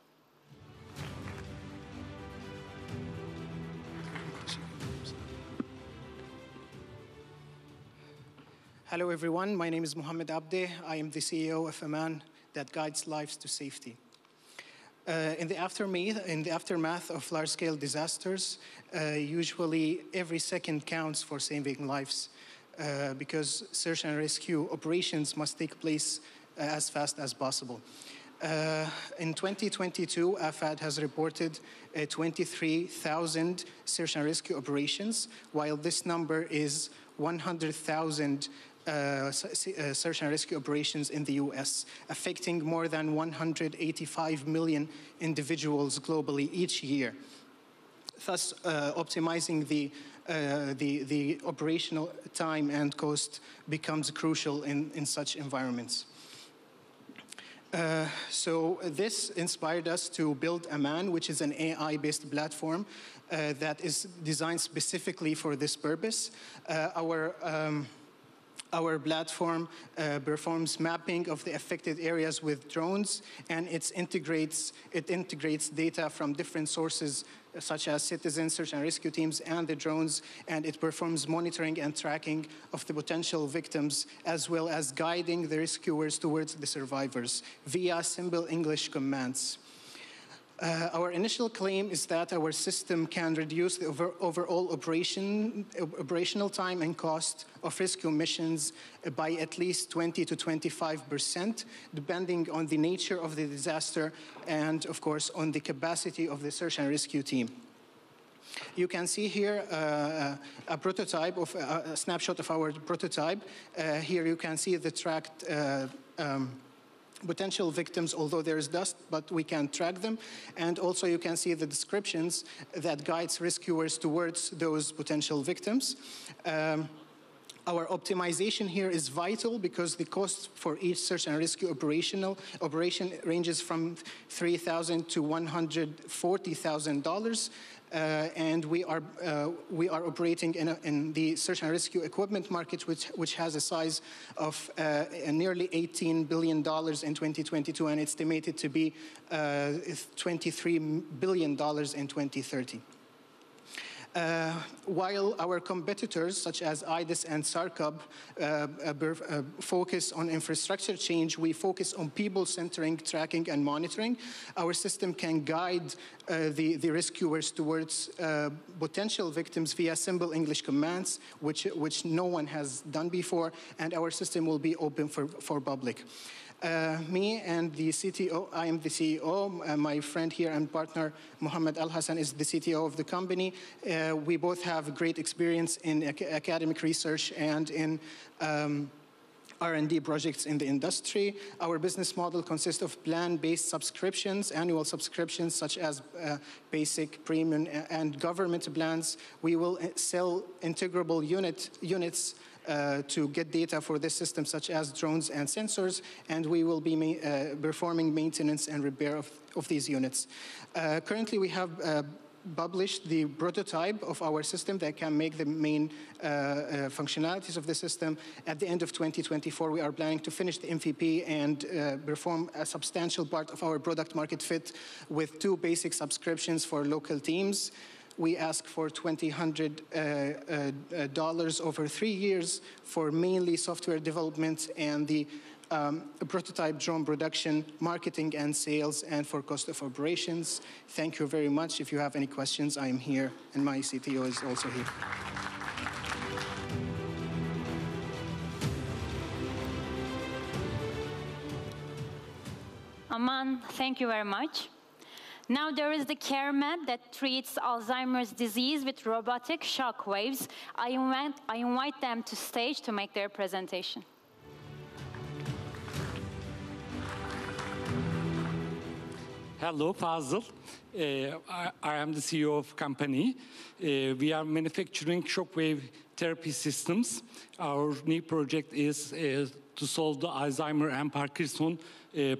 Hello, everyone. My name is Mohammed Abde. I am the CEO of Aman that guides lives to safety. In the aftermath of large-scale disasters, usually every second counts for saving lives because search and rescue operations must take place as fast as possible. In 2022, AFAD has reported 23,000 search and rescue operations, while this number is 100,000 search and rescue operations in the US, affecting more than 185 million individuals globally each year, thus optimizing the operational time and cost becomes crucial in such environments. So this inspired us to build Aman, which is an AI-based platform that is designed specifically for this purpose. Our platform performs mapping of the affected areas with drones, and it integrates data from different sources, such as citizens, search and rescue teams, and the drones, and it performs monitoring and tracking of the potential victims, as well as guiding the rescuers towards the survivors via simple English commands. Our initial claim is that our system can reduce the overall operational time and cost of rescue missions by at least 20 to 25%, depending on the nature of the disaster and, of course, on the capacity of the search and rescue team. You can see here a prototype of a snapshot of our prototype. Here you can see the tracked potential victims, although there is dust, but we can track them. And also you can see the descriptions that guides rescuers towards those potential victims. Our optimization here is vital because the cost for each search and rescue operation ranges from $3,000 to $140,000. And we are operating in the search and rescue equipment market, which has a size of nearly $18 billion in 2022, and it's estimated to be $23 billion in 2030. While our competitors, such as IDIS and SARCOB, focus on infrastructure change, we focus on people-centering, tracking, and monitoring. Our system can guide the rescuers towards potential victims via simple English commands, which no one has done before, and our system will be open for public. Me and the CTO, I am the CEO, my friend here and partner, Mohammed Al-Hassan, is the CTO of the company. We both have great experience in academic research and in R&D projects in the industry. Our business model consists of plan-based subscriptions, annual subscriptions such as basic, premium, and government plans. We will sell integrable units to get data for this system, such as drones and sensors, and we will be performing maintenance and repair of these units. Currently, we have published the prototype of our system that can make the main functionalities of the system. At the end of 2024, we are planning to finish the MVP and perform a substantial part of our product market fit with 2 basic subscriptions for local teams. We ask for $2,000 over 3 years for mainly software development and the prototype drone production, marketing and sales, and for cost of operations. Thank you very much. If you have any questions, I am here, and my CTO is also here. Aman, thank you very much. Now there is the care mat that treats Alzheimer's disease with robotic shock waves. I invite them to stage to make their presentation. Hello, Fazıl. I am the CEO of company. We are manufacturing shockwave therapy systems. Our new project is to solve the Alzheimer and Parkinson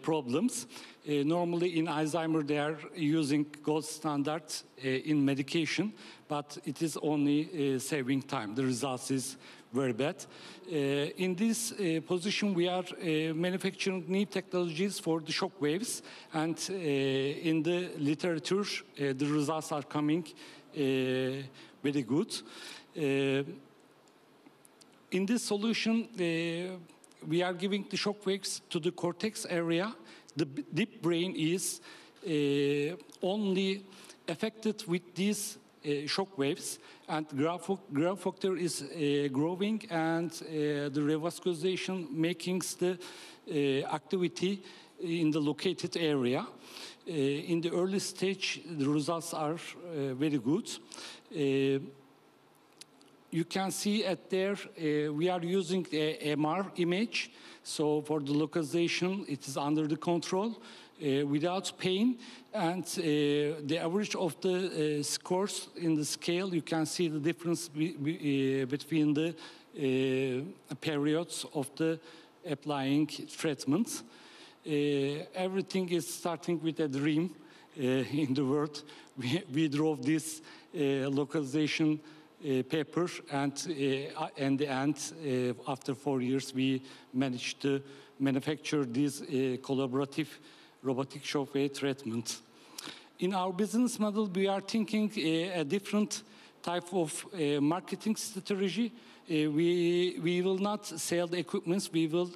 problems. Normally in Alzheimer they are using gold standard in medication, but it is only saving time. The results is very bad. In this position we are manufacturing new technologies for the shock waves, and in the literature the results are coming very good. In this solution we are giving the shock waves to the cortex area. The deep brain is only affected with these shock waves, and ground factor is growing, and the revascularization making the activity in the located area. In the early stage, the results are very good. You can see at there, we are using a MR image. So for the localization, it is under the control without pain. And the average of the scores in the scale, you can see the difference between the periods of the applying treatment. Everything is starting with a dream in the world. We drove this localization paper, and in the end, after 4 years, we managed to manufacture this collaborative robotic shockwave treatment. In our business model, we are thinking a different type of marketing strategy. We will not sell the equipment, we will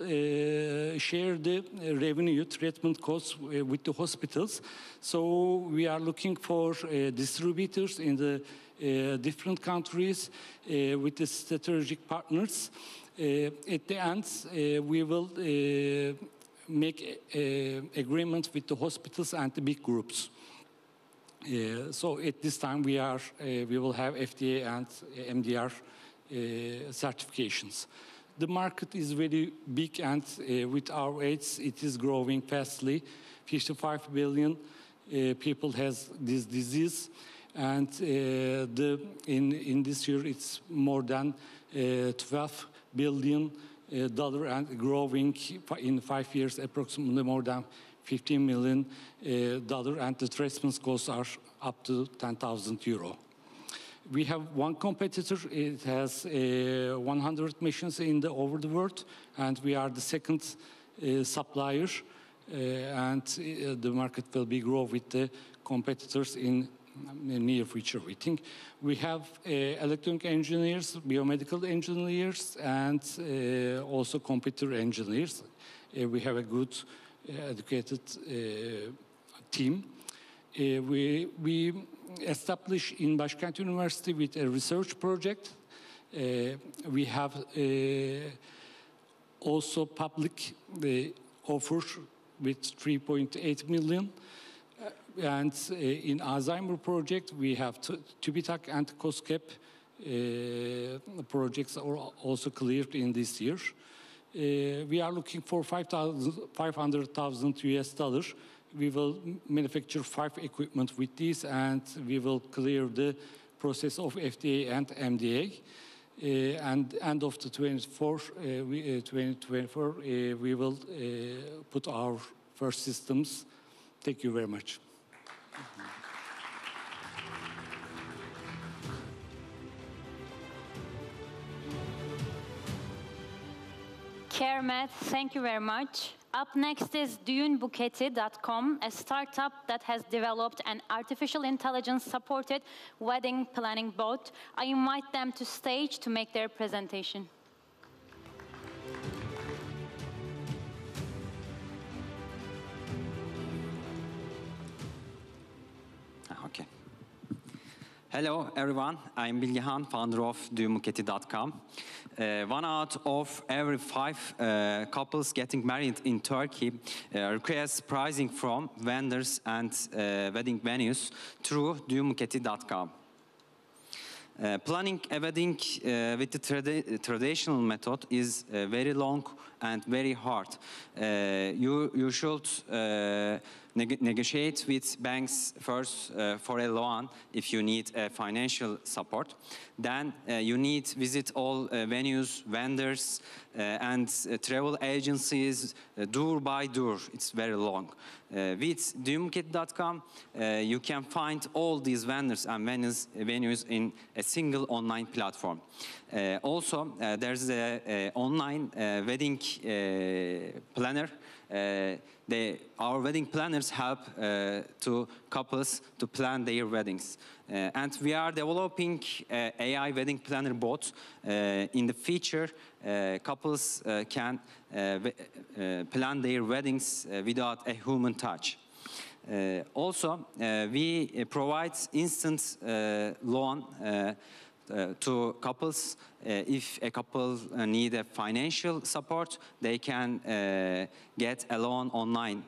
share the revenue treatment costs with the hospitals. So we are looking for distributors in the different countries with the strategic partners. At the end, we will make agreements with the hospitals and the big groups. So at this time, we will have FDA and MDR certifications. The market is very big, and with our aids, it is growing fastly. 55 billion people has this disease, and in this year, it's more than $12 billion and growing in 5 years, approximately more than $15 million, and the treatment costs are up to €10,000. We have one competitor. It has 100 machines over the world, and we are the second supplier, and the market will be grow with the competitors in the near future, we think. We have electronic engineers, biomedical engineers, and also computer engineers. We have a good educated team. We established in Başkent University with a research project. We have also public offer with 3.8 million. And in Alzheimer project, we have TÜBİTAK and COSGAP projects are also cleared in this year. We are looking for $500,000. We will manufacture 5 equipment with this, and we will clear the process of FDA and MDA. And end of the 2024, we will put our first systems. Thank you very much. Kermet, thank you very much. Up next is düğünbuketi.com, a startup that has developed an artificial intelligence-supported wedding planning bot. I invite them to stage to make their presentation. Okay. Hello, everyone. I'm Bilgehan, founder of düğünbuketi.com. 1 out of every 5 couples getting married in Turkey requests pricing from vendors and wedding venues through düğünbuketi.com. Planning a wedding with the traditional method is very long and very hard. You should negotiate with banks first for a loan if you need financial support. Then you need visit all venues, vendors, and travel agencies door by door. It's very long. With düğünbuketi.com, you can find all these vendors and venues in a single online platform. Also, there's an online wedding planner. Our wedding planners help to couples to plan their weddings. And we are developing AI wedding planner bot. In the future, couples can plan their weddings without a human touch. Also, we provide instant loan to couples. If a couple need a financial support, they can get a loan online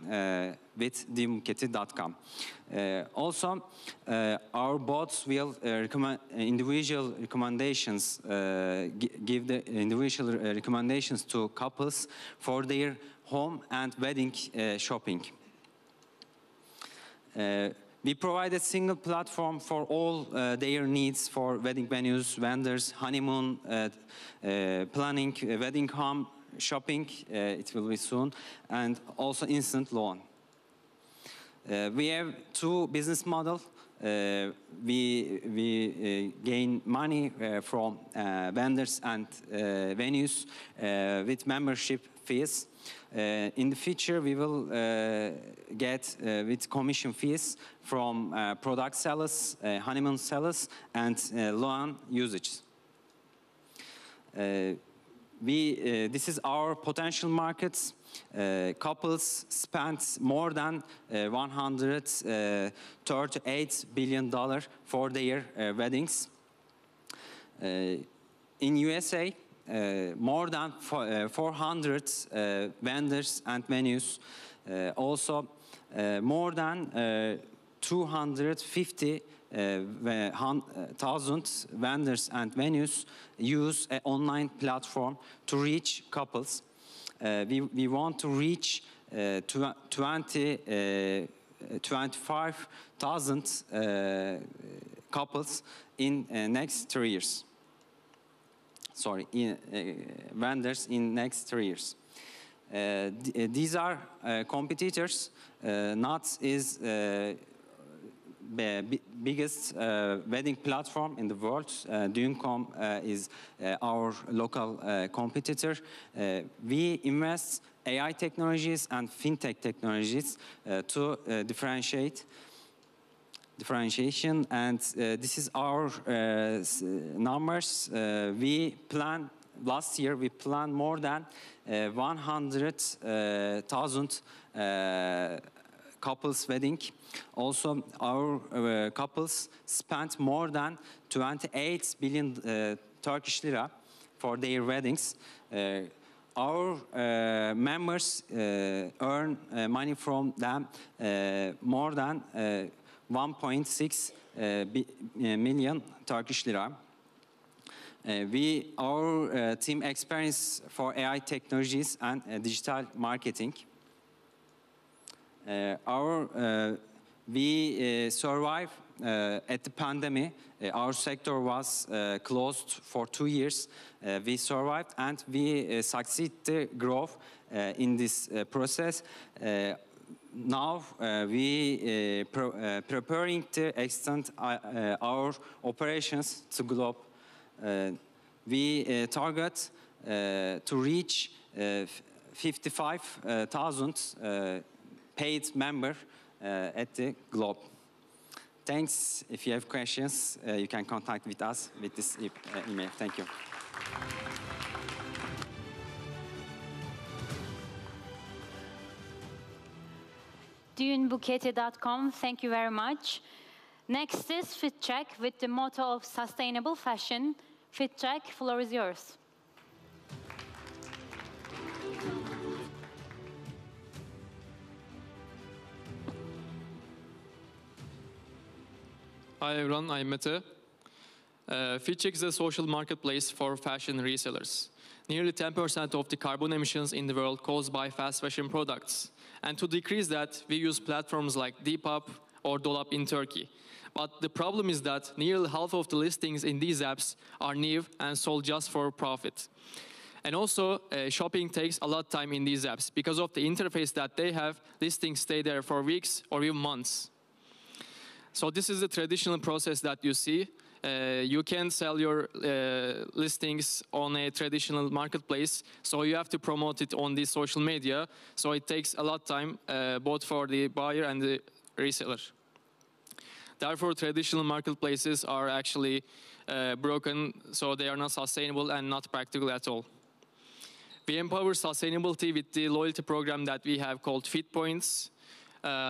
with dbuketi.com. Also, our bots will recommend individual recommendations, give the individual recommendations to couples for their home and wedding shopping. We provide a single platform for all their needs for wedding venues, vendors, honeymoon, planning, wedding home, shopping, it will be soon, and also instant loan. We have two business models. We gain money from vendors and venues with membership fees. In the future, we will get with commission fees from product sellers, honeymoon sellers, and loan usage. This is our potential markets. Couples spend more than $138 billion for their weddings. In USA, more than 400 vendors and venues, also more than 250,000 vendors and venues use an online platform to reach couples. We want to reach 25,000 couples in next 3 years. Sorry, vendors in next 3 years. These are competitors. Knots is biggest wedding platform in the world. Dune.com is our local competitor. We invest AI technologies and fintech technologies to differentiation, and this is our numbers. Last year we planned more than 100,000 couples wedding. Also, our couples spent more than 28 billion Turkish lira for their weddings. Our members earn money from them more than 1.6 million Turkish lira. Our team experience for AI technologies and digital marketing. We survived at the pandemic. Our sector was closed for 2 years. We survived and we succeeded to grow in this process. Now we preparing to extend our operations to globe. We target to reach 55,000 paid members at the globe. Thanks. If you have questions, you can contact with us with this email. Thank you. Dünebuketi.com, thank you very much. Next is FitCheck with the motto of sustainable fashion. FitCheck, floor is yours. Hi everyone, I'm Mete. FitCheck is a social marketplace for fashion resellers. Nearly 10% of the carbon emissions in the world caused by fast fashion products. And to decrease that, we use platforms like Depop or Dolap in Turkey. But the problem is that nearly half of the listings in these apps are new and sold just for profit. And also, shopping takes a lot of time in these apps. Because of the interface that they have, listings stay there for weeks or even months. So this is the traditional process that you see. You can sell your listings on a traditional marketplace, so you have to promote it on the social media. So it takes a lot of time, both for the buyer and the reseller. Therefore, traditional marketplaces are actually broken, so they are not sustainable and not practical at all. We empower sustainability with the loyalty program that we have called Fit Points.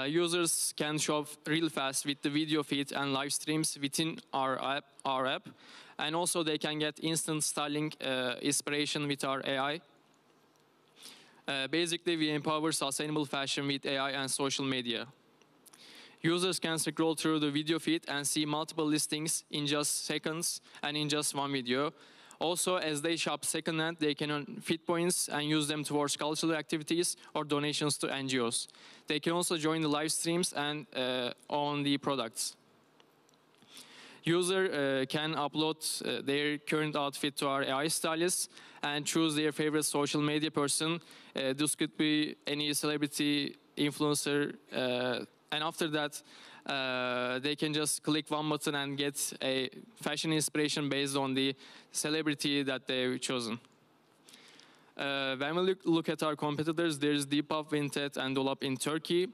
Users can shop real fast with the video feed and live streams within our app. And also they can get instant styling inspiration with our AI. Basically, we empower sustainable fashion with AI and social media. Users can scroll through the video feed and see multiple listings in just seconds and in just one video. Also, as they shop secondhand, they can earn Fit points and use them towards cultural activities or donations to NGOs. They can also join the live streams and own the products. User can upload their current outfit to our AI stylist and choose their favorite social media person. This could be any celebrity, influencer, and after that, they can just click one button and get a fashion inspiration based on the celebrity that they've chosen. When we look at our competitors, there's Depop, Vinted, and Dolap in Turkey.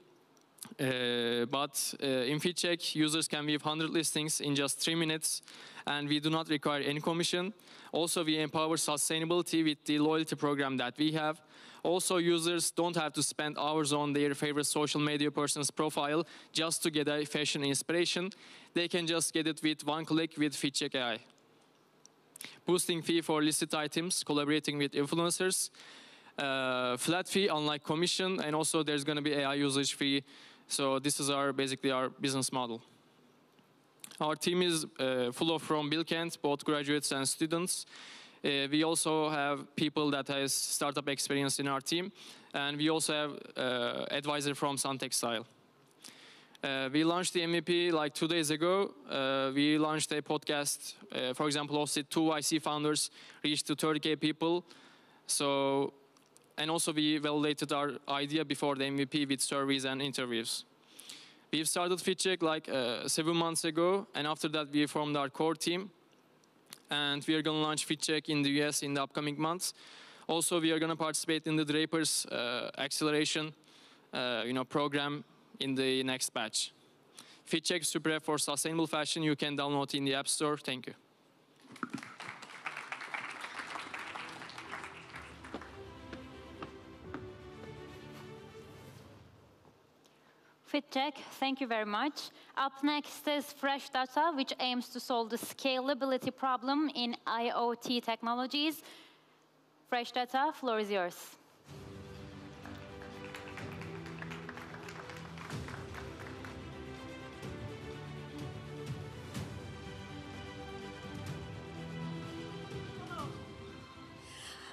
But in FitCheck, users can view 100 listings in just 3 minutes, and we do not require any commission. Also, we empower sustainability with the loyalty program that we have. Also, users don't have to spend hours on their favorite social media person's profile just to get a fashion inspiration. They can just get it with one click with FitCheck AI. Boosting fee for listed items, collaborating with influencers. Flat fee, unlike commission, and also there's going to be AI usage fee. So this is basically our business model. Our team is full of from Bilkent, both graduates and students. We also have people that has startup experience in our team, and we also have advisor from Sun Textile. We launched the MVP like 2 days ago. We launched a podcast, for example, hosted 2 IC founders, reached to 30K people. So, and also we validated our idea before the MVP with surveys and interviews. We've started FitCheck like 7 months ago, and after that we formed our core team. And we are going to launch FitCheck in the US in the upcoming months. Also, we are going to participate in the Draper's acceleration program in the next batch. FitCheck Super App for sustainable fashion, you can download in the App Store. Thank you. FitCheck, thank you very much. Up next is Fresh Data, which aims to solve the scalability problem in IoT technologies. Fresh Data, floor is yours.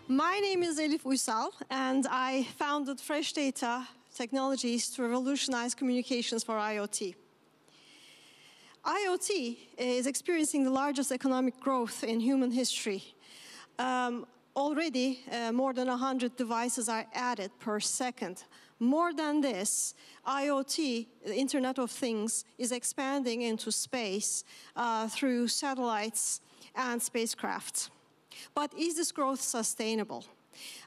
My name is Elif Uysal, and I founded Fresh Data Technologies to revolutionize communications for IoT. IoT is experiencing the largest economic growth in human history. Already, more than 100 devices are added per second. More than this, IoT, the Internet of Things, is expanding into space through satellites and spacecraft. But is this growth sustainable?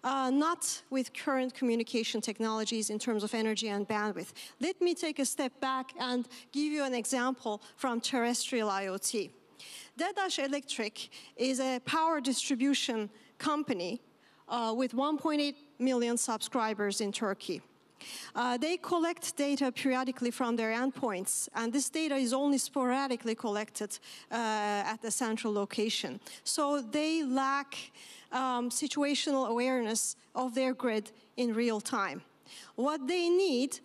Not with current communication technologies in terms of energy and bandwidth. Let me take a step back and give you an example from terrestrial IoT. Dedash Electric is a power distribution company with 1.8 million subscribers in Turkey. They collect data periodically from their endpoints, and this data is only sporadically collected at the central location. So they lack situational awareness of their grid in real time. What they need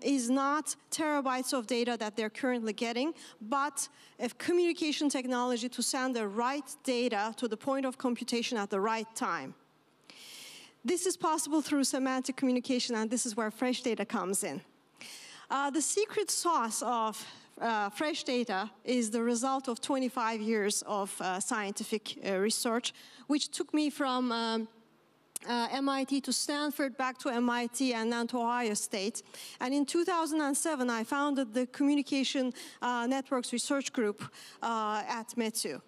is not terabytes of data that they're currently getting, but a communication technology to send the right data to the point of computation at the right time. This is possible through semantic communication, and this is where Fresh Data comes in. The secret sauce of Fresh Data is the result of 25 years of scientific research, which took me from MIT to Stanford, back to MIT, and then to Ohio State. And in 2007, I founded the Communication Networks Research Group at METU.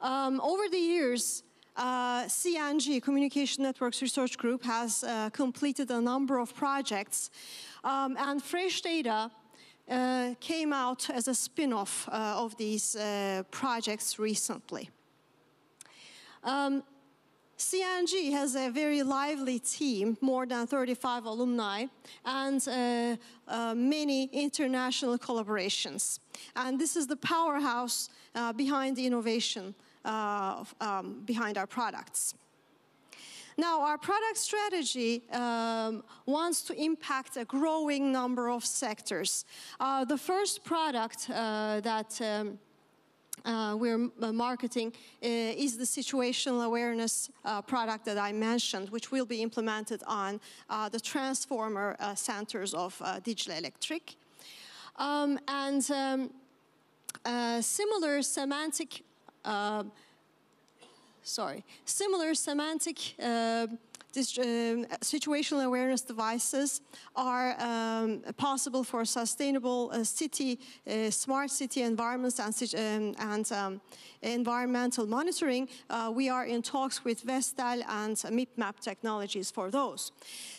Over the years, CNG, Communication Networks Research Group, has completed a number of projects, and Fresh Data came out as a spin-off of these projects recently. CNG has a very lively team, more than 35 alumni, and many international collaborations. And this is the powerhouse behind the innovation behind our products. Now, our product strategy wants to impact a growing number of sectors. The first product that we're marketing is the situational awareness product that I mentioned, which will be implemented on the transformer centers of Dicle Electric. Similar semantic situational awareness devices are possible for sustainable city, smart city environments and environmental monitoring. We are in talks with Vestel and MIPMAP technologies for those.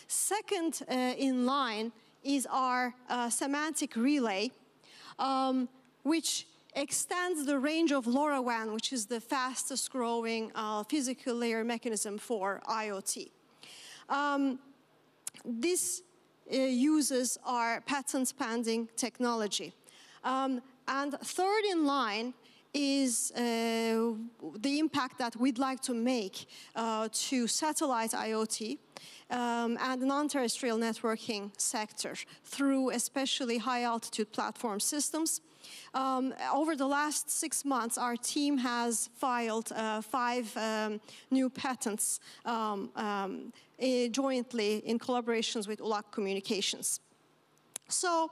Second in line is our semantic relay, which extends the range of LoRaWAN, which is the fastest growing physical layer mechanism for IoT. This uses our patent pending technology. And third in line is the impact that we'd like to make to satellite IoT and non-terrestrial networking sector through especially high-altitude platform systems. Over the last 6 months, our team has filed 5 new patents jointly in collaborations with ULAK Communications. So,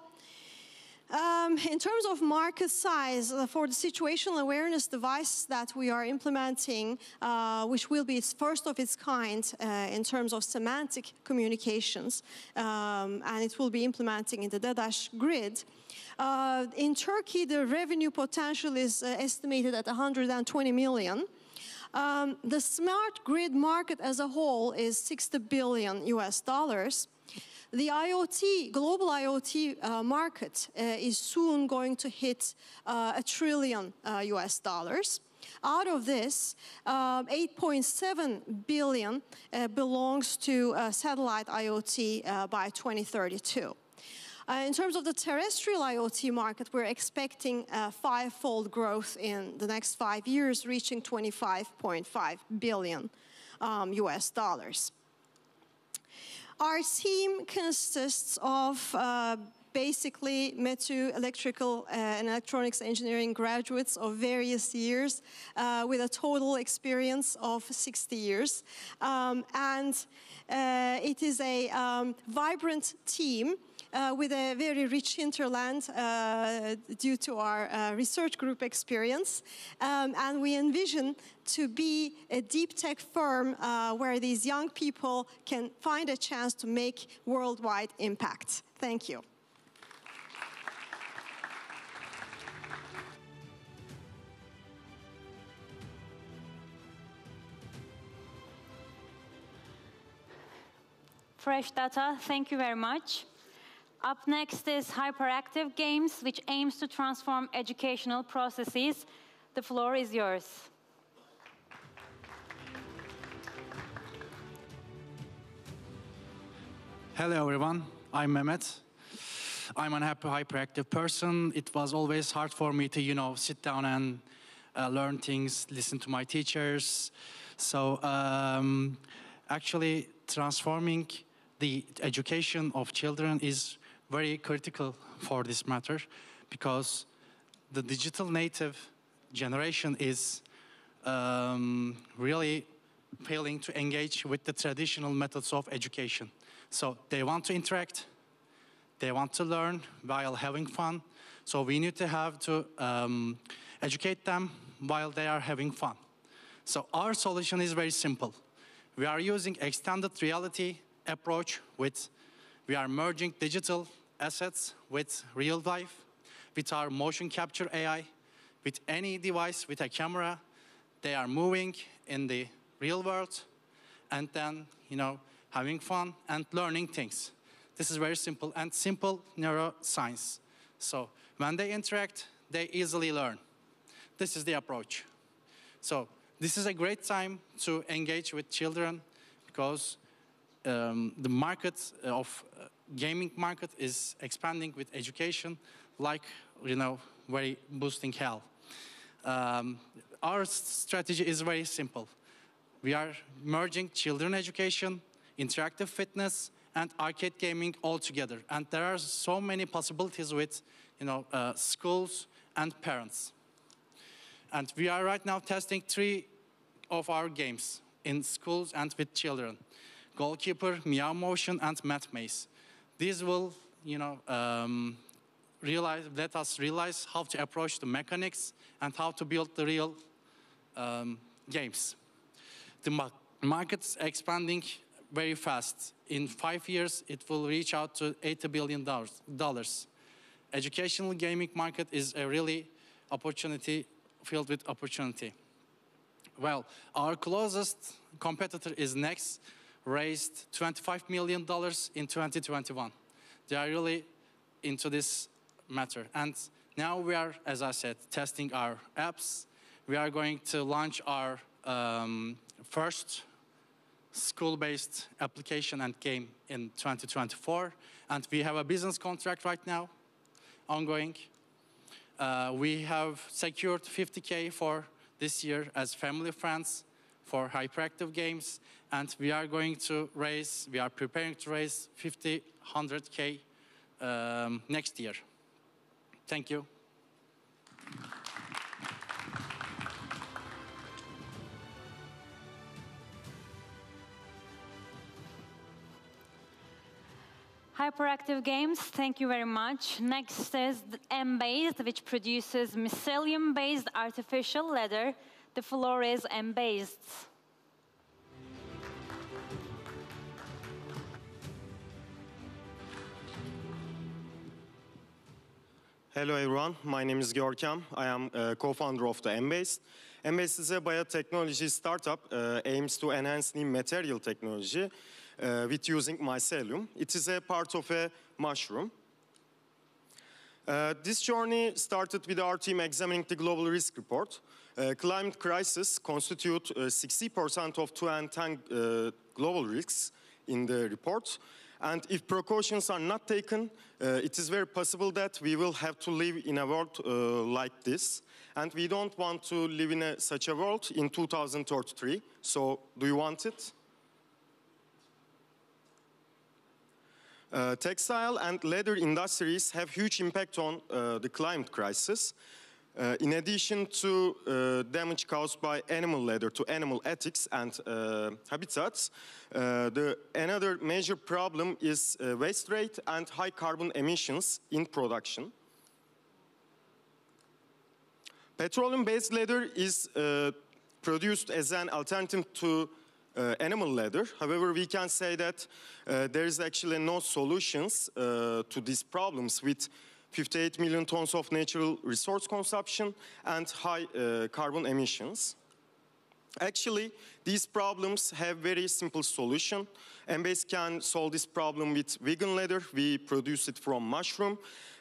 in terms of market size, for the situational awareness device that we are implementing, which will be first of its kind in terms of semantic communications, and it will be implementing in the DADASH grid. In Turkey, the revenue potential is estimated at 120 million. The smart grid market as a whole is $60 billion US. The IoT, global IoT market is soon going to hit $1 trillion US. Out of this, 8.7 billion belongs to satellite IoT by 2032. In terms of the terrestrial IoT market, we're expecting a 5-fold growth in the next 5 years, reaching 25.5 billion US. Our team consists of basically METÜ electrical and electronics engineering graduates of various years with a total experience of 60 years. It is a vibrant team with a very rich hinterland due to our research group experience. And we envision to be a deep tech firm where these young people can find a chance to make worldwide impact. Thank you. Fresh data, thank you very much. Up next is Hyperactive Games, which aims to transform educational processes. The floor is yours. Hello everyone, I'm Mehmet. I'm a hyperactive person. It was always hard for me to, sit down and learn things, listen to my teachers. So actually transforming the education of children is very critical for this matter, because the digital native generation is really failing to engage with the traditional methods of education. So they want to interact, they want to learn while having fun. So we need to have to educate them while they are having fun. So our solution is very simple. We are using extended reality approach we are merging digital assets with real life, with our motion capture AI, with any device with a camera. They are moving in the real world and then, having fun and learning things. This is very simple and simple neuroscience. So when they interact, they easily learn. This is the approach. So This is a great time to engage with children because the market of gaming market is expanding with education, like, you know, very boosting hell. Our strategy is very simple. We are merging children education, interactive fitness, and arcade gaming all together. And there are so many possibilities with, you know, schools and parents. And we are right now testing 3 of our games in schools and with children: Goalkeeper, Meow Motion, and Math Maze. These will, you know, let us realize how to approach the mechanics and how to build the real games. The market's expanding very fast. In 5 years, it will reach out to $80 billion. Educational gaming market is a really opportunity, filled with opportunity. Well, our closest competitor is Next, raised $25 million in 2021. They are really into this matter. And now we are, as I said, testing our apps. We are going to launch our first school-based application and game in 2024. And we have a business contract right now, ongoing. We have secured $50K for this year as family friends for hyperactive games. And we are preparing to raise 100K next year. Thank you. Hyperactive games, thank you very much. Next is M-based, which produces mycelium-based artificial leather. The floor is M-based. Hello everyone, my name is Görkem. I am co-founder of the Embase. Embase is a biotechnology startup aims to enhance new material technology with using mycelium. It is a part of a mushroom. This journey started with our team examining the global risk report. Climate crisis constitute 60% of 2010 global risks in the report. And if precautions are not taken, it is very possible that we will have to live in a world like this. And we don't want to live in such a world in 2033. So do you want it? Textile and leather industries have huge impact on the climate crisis. In addition to damage caused by animal leather to animal ethics and habitats, another major problem is waste rate and high carbon emissions in production. Petroleum-based leather is produced as an alternative to animal leather. However, we can say that there is actually no solutions to these problems with 58 million tons of natural resource consumption and high carbon emissions. Actually, these problems have very simple solution. Embase can solve this problem with vegan leather. We produce it from mushroom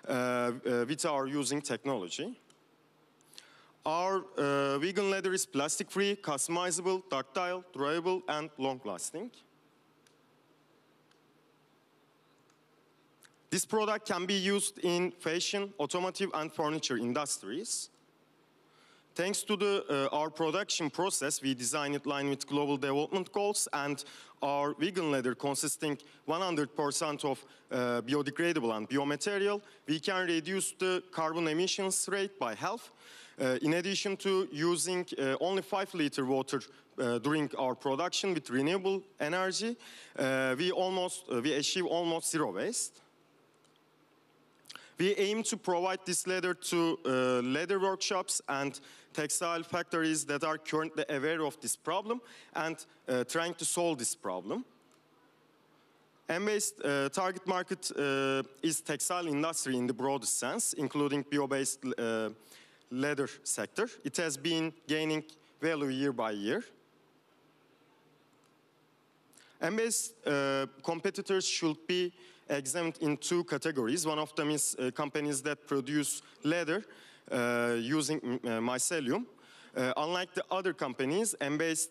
with our using technology. Our vegan leather is plastic-free, customizable, ductile, durable, and long-lasting. This product can be used in fashion, automotive, and furniture industries. Thanks to our production process, we design it in line with global development goals, and our vegan leather consisting 100% of biodegradable and biomaterial, we can reduce the carbon emissions rate by half. In addition to using only 5-liter water during our production with renewable energy, we achieve almost zero waste. We aim to provide this leather to leather workshops and textile factories that are currently aware of this problem and trying to solve this problem. Embase target market is textile industry in the broadest sense, including bio-based leather sector. It has been gaining value year by year. Embase competitors should be examined in 2 categories. One of them is companies that produce leather using mycelium. unlike the other companies, M-Based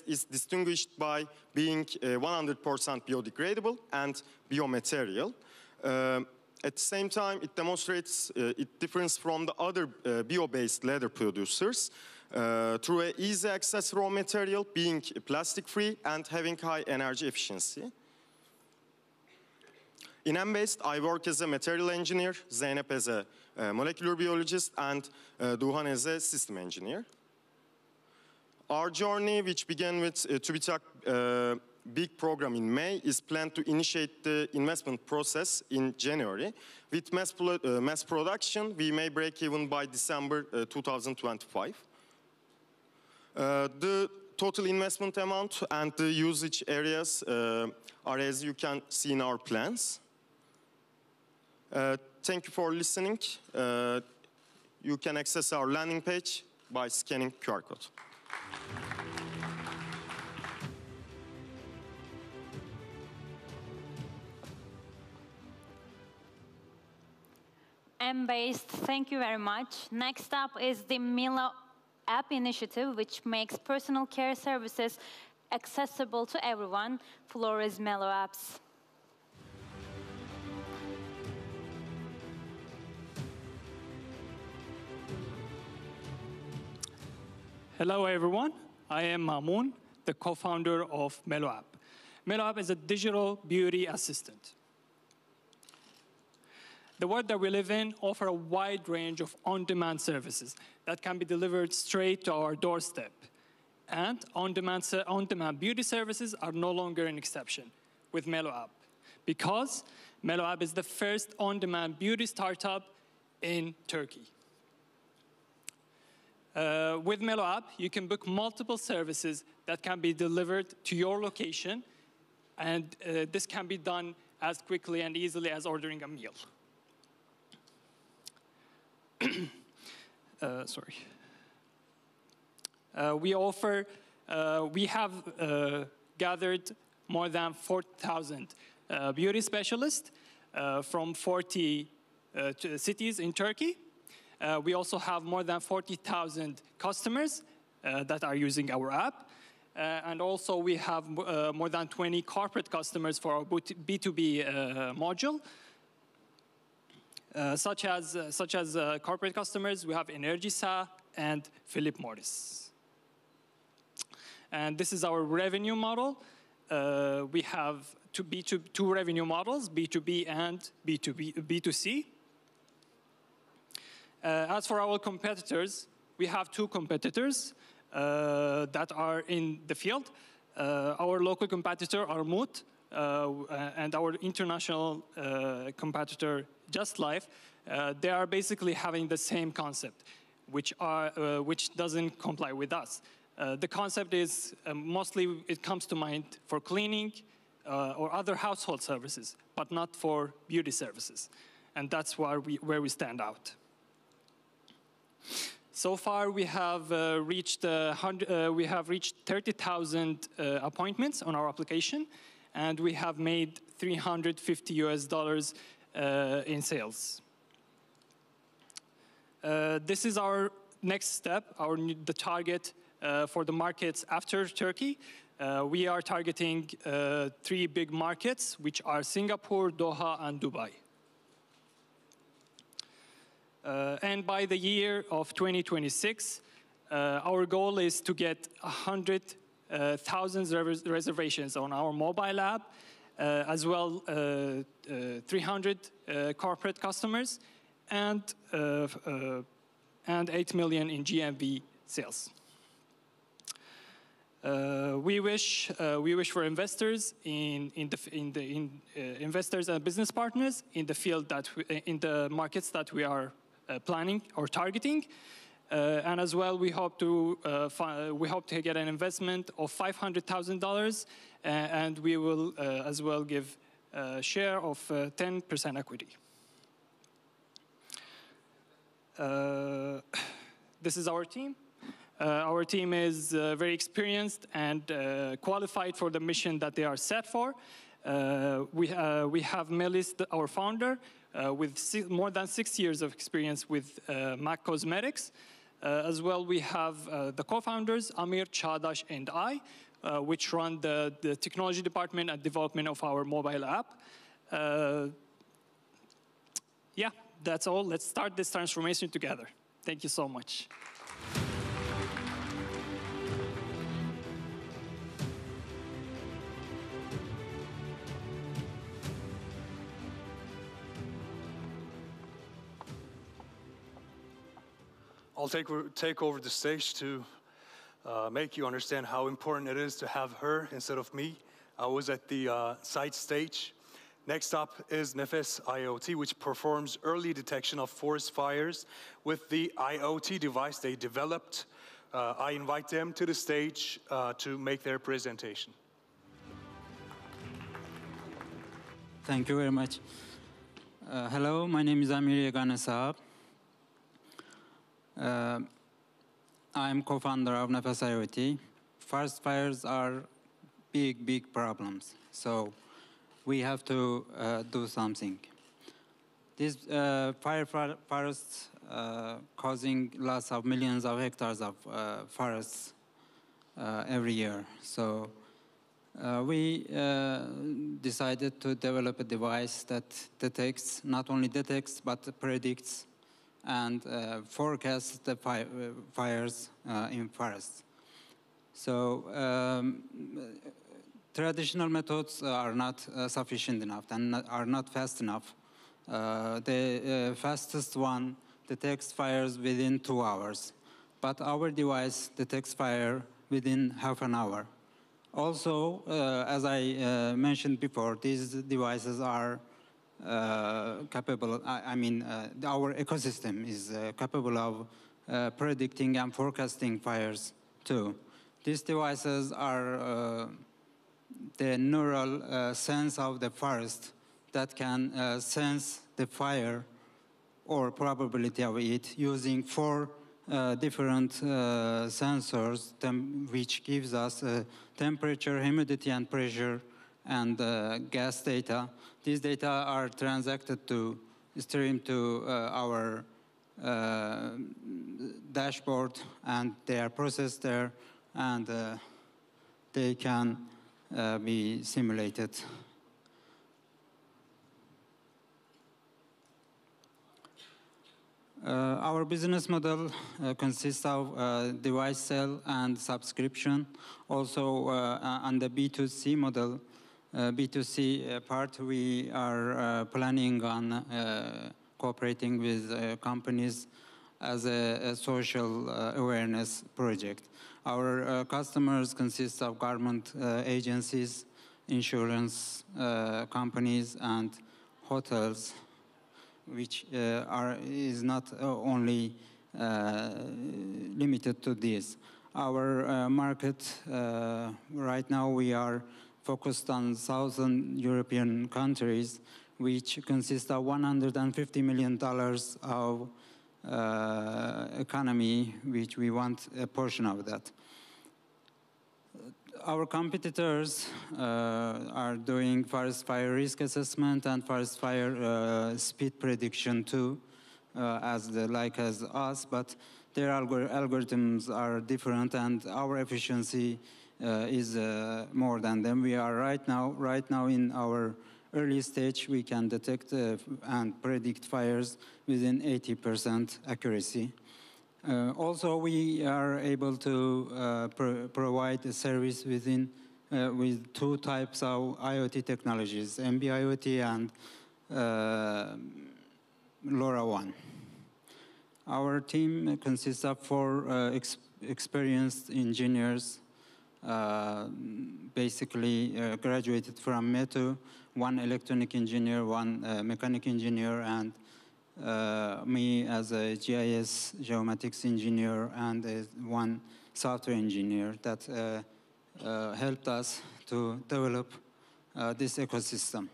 is distinguished by being 100% biodegradable and biomaterial. At the same time, it demonstrates its difference from the other bio-based leather producers through an easy access raw material, being plastic-free and having high energy efficiency. In M-Based, I work as a material engineer, Zeynep as a molecular biologist, and Duhan as a system engineer. Our journey, which began with TÜBİTAK big program in May, is planned to initiate the investment process in January. With mass production, we may break even by December 2025. The total investment amount and the usage areas are as you can see in our plans. Thank you for listening. You can access our landing page by scanning QR code. M-Based, thank you very much. Next up is the Milo app initiative, which makes personal care services accessible to everyone. Floor is Milo apps. Hello, everyone. I am Mamoun, the co-founder of Melo App. Melo App is a digital beauty assistant. The world that we live in offers a wide range of on-demand services that can be delivered straight to our doorstep. And on-demand beauty services are no longer an exception with Melo App, because Melo App is the first on-demand beauty startup in Turkey. With Melo App, you can book multiple services that can be delivered to your location, and this can be done as quickly and easily as ordering a meal. We have gathered more than 4,000 beauty specialists from 40 cities in Turkey. We also have more than 40,000 customers that are using our app. And also we have more than 20 corporate customers for our B2B module. Such as corporate customers, we have Energisa and Philip Morris. And this is our revenue model. We have two revenue models, B2B and B2C. As for our competitors, we have two competitors that are in the field. Our local competitor, Armut, and our international competitor, Just Life, they are basically having the same concept, which doesn't comply with us. The concept is mostly it comes to mind for cleaning or other household services, but not for beauty services, and that's where we stand out. So far, we have reached 30,000 appointments on our application, and we have made $350 in sales. This is our next step, the target for the markets after Turkey. We are targeting 3 big markets, which are Singapore, Doha, and Dubai. And by the year of 2026, our goal is to get 100,000 reservations on our mobile app, as well 300 corporate customers, and 8 million in GMV sales. We wish for investors investors and business partners in the field in the markets that we are planning or targeting, and as well we hope to get an investment of $500,000, and we will as well give a share of 10% equity. This is our team. Our team is very experienced and qualified for the mission that they are set for. We have Melis, our founder, with more than 6 years of experience with MAC Cosmetics. As well, we have the co-founders, Amir, Çağdaş, and I, which run the technology department and development of our mobile app. Yeah, that's all. Let's start this transformation together. Thank you so much. I'll take over the stage to make you understand how important it is to have her instead of me. I was at the side stage. Next up is Nefes IoT, which performs early detection of forest fires with the IoT device they developed. I invite them to the stage to make their presentation. Thank you very much. Hello, my name is Amir Yegane Sahab. I'm co-founder of Nefes IoT. Forest fires are big problems, so we have to do something. These forests causing loss of millions of hectares of forests every year. So we decided to develop a device that detects, not only detects, but predicts and forecasts the fires in forests. So traditional methods are not sufficient enough and are not fast enough. The fastest one detects fires within 2 hours, but our device detects fire within half an hour. Also, as I mentioned before, these devices are capable, our ecosystem is capable of predicting and forecasting fires too. These devices are the neural sense of the forest that can sense the fire or probability of it using 4 different sensors which gives us temperature, humidity, and pressure, and gas data. These data are transacted to stream to our dashboard, and they are processed there, and they can be simulated. Our business model consists of device sale and subscription. Also, on the B2C model, B2C part, we are planning on cooperating with companies as a social awareness project. Our customers consist of government agencies, insurance companies, and hotels, which is not only limited to this. Our market, right now we are focused on Southern European countries, which consist of $150 million of economy, which we want a portion of that. Our competitors are doing forest fire risk assessment and forest fire speed prediction too, as us, but their algorithms are different, and our efficiency is more than them. We are right now in our early stage. We can detect and predict fires within 80% accuracy. Also, we are able to provide a service with 2 types of IoT technologies, MB-IoT and LoRaWAN. Our team consists of 4 experienced engineers, basically graduated from METU, 1 electronic engineer, 1 mechanic engineer, and me as a GIS geomatics engineer, and 1 software engineer that helped us to develop this ecosystem.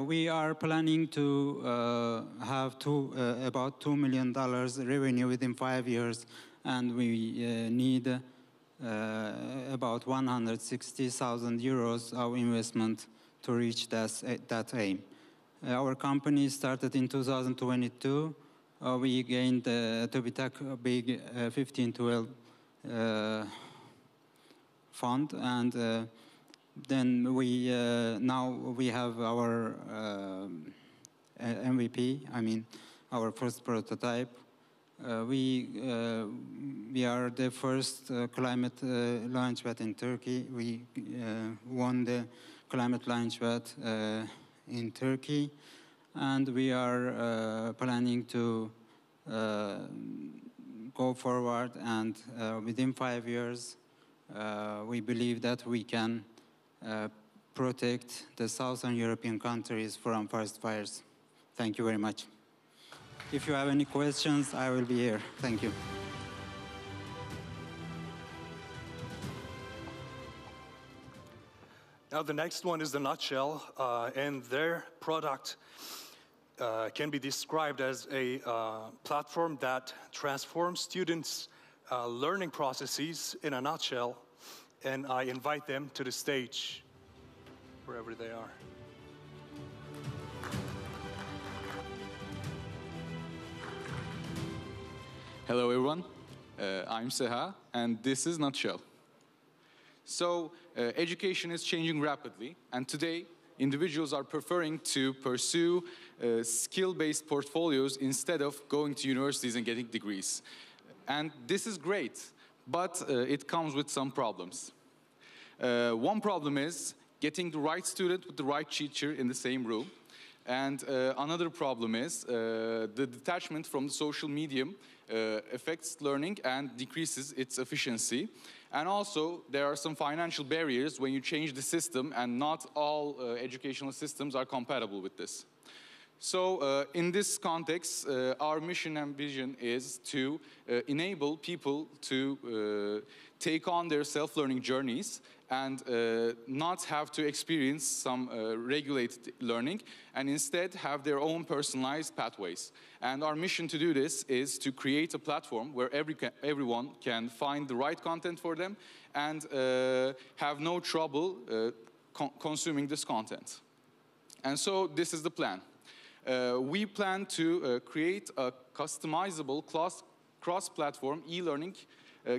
We are planning to have about $2 million revenue within 5 years, and we need about 160,000 euros of investment to reach that aim. Our company started in 2022. We gained to be tech big 15-12 fund, and then we now we have our MVP. I mean, our first prototype. We are the first climate launchpad in Turkey. We won the climate launchpad in Turkey, and we are planning to go forward. And within 5 years, we believe that we can protect the Southern European countries from forest fires. Thank you very much. If you have any questions, I will be here. Thank you. Now the next one is the nutshell, and their product can be described as a platform that transforms students' learning processes in a nutshell, and I invite them to the stage, wherever they are. Hello everyone, I'm Seha, and this is Nutshell. So, education is changing rapidly, and today individuals are preferring to pursue skill-based portfolios instead of going to universities and getting degrees. And this is great, but it comes with some problems. One problem is getting the right student with the right teacher in the same room. And another problem is the detachment from the social medium affects learning and decreases its efficiency. And also, there are some financial barriers when you change the system, and not all educational systems are compatible with this. So in this context, our mission and vision is to enable people to take on their self-learning journeys and not have to experience some regulated learning, and instead have their own personalized pathways. And our mission to do this is to create a platform where everyone can find the right content for them and have no trouble consuming this content. And so this is the plan. We plan to create a customizable cross-platform e-learning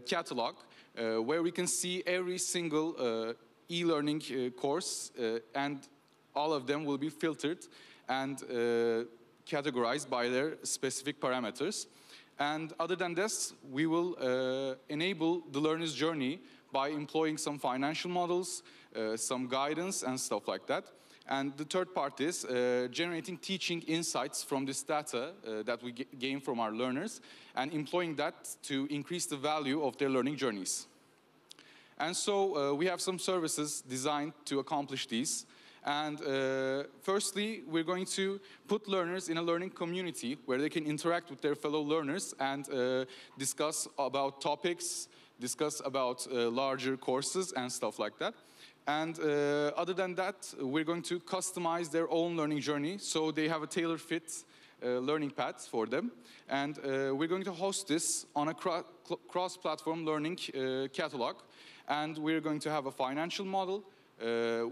catalog where we can see every single e-learning course, and all of them will be filtered and categorized by their specific parameters. And other than this, we will enable the learner's journey by employing some financial models, some guidance and stuff like that. And the third part is generating teaching insights from this data that we gain from our learners and employing that to increase the value of their learning journeys. And so we have some services designed to accomplish these. And firstly, we're going to put learners in a learning community where they can interact with their fellow learners and discuss about topics, discuss about larger courses and stuff like that. And other than that, we're going to customize their own learning journey so they have a tailor-fit learning path for them. And we're going to host this on a cross-platform learning catalog. And we're going to have a financial model,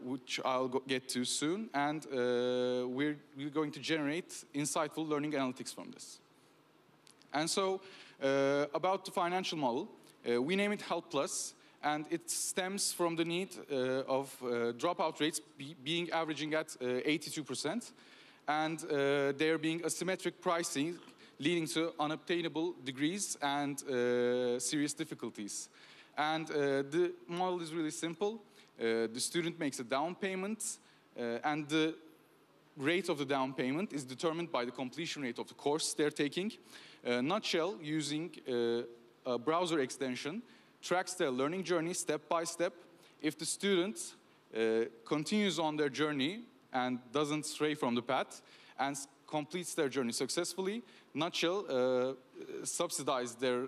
which I'll get to soon. And we're going to generate insightful learning analytics from this. And so about the financial model, we name it Help Plus. And it stems from the need of dropout rates being averaging at 82%, and there being asymmetric pricing leading to unobtainable degrees and serious difficulties. And the model is really simple. The student makes a down payment, and the rate of the down payment is determined by the completion rate of the course they're taking. Nutshell, using a browser extension, tracks their learning journey step by step. If the student continues on their journey and doesn't stray from the path and completes their journey successfully, Nutshell subsidizes their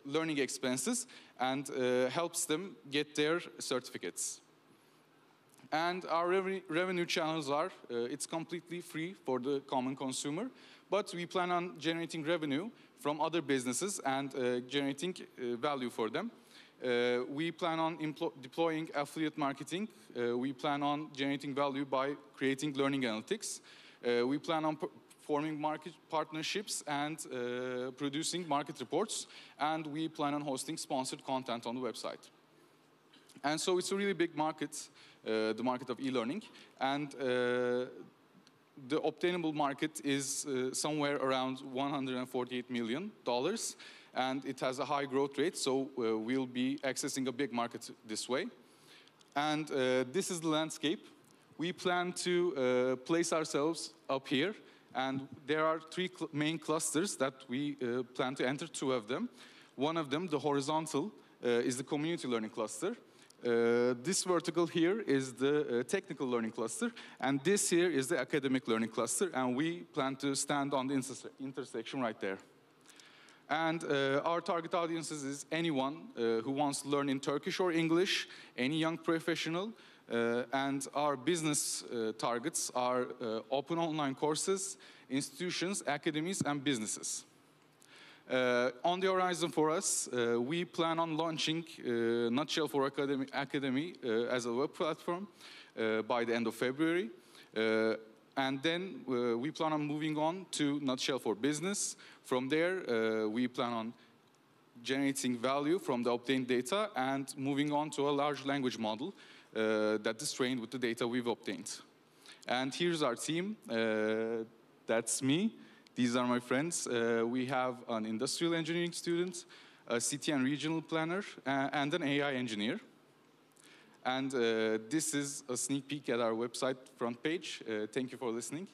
learning expenses and helps them get their certificates. And our revenue channels are, it's completely free for the common consumer, but we plan on generating revenue from other businesses and generating value for them. We plan on deploying affiliate marketing. We plan on generating value by creating learning analytics. We plan on forming market partnerships and producing market reports, and we plan on hosting sponsored content on the website. And so it's a really big market, the market of e-learning, and the obtainable market is somewhere around $148 million, and it has a high growth rate, so we'll be accessing a big market this way. And this is the landscape. We plan to place ourselves up here, and there are three main clusters that we plan to enter, two of them. One of them, the horizontal, is the community learning cluster. This vertical here is the technical learning cluster, and this here is the academic learning cluster, and we plan to stand on the intersection right there. And our target audiences is anyone who wants to learn in Turkish or English, any young professional, and our business targets are open online courses, institutions, academies, and businesses. On the horizon for us, we plan on launching Nutshell for Academy as a web platform by the end of February. And then we plan on moving on to Nutshell for Business. From there, we plan on generating value from the obtained data and moving on to a large language model that is trained with the data we've obtained. And here's our team. That's me. These are my friends. We have an industrial engineering student, a city and regional planner, and an AI engineer. And this is a sneak peek at our website front page. Thank you for listening.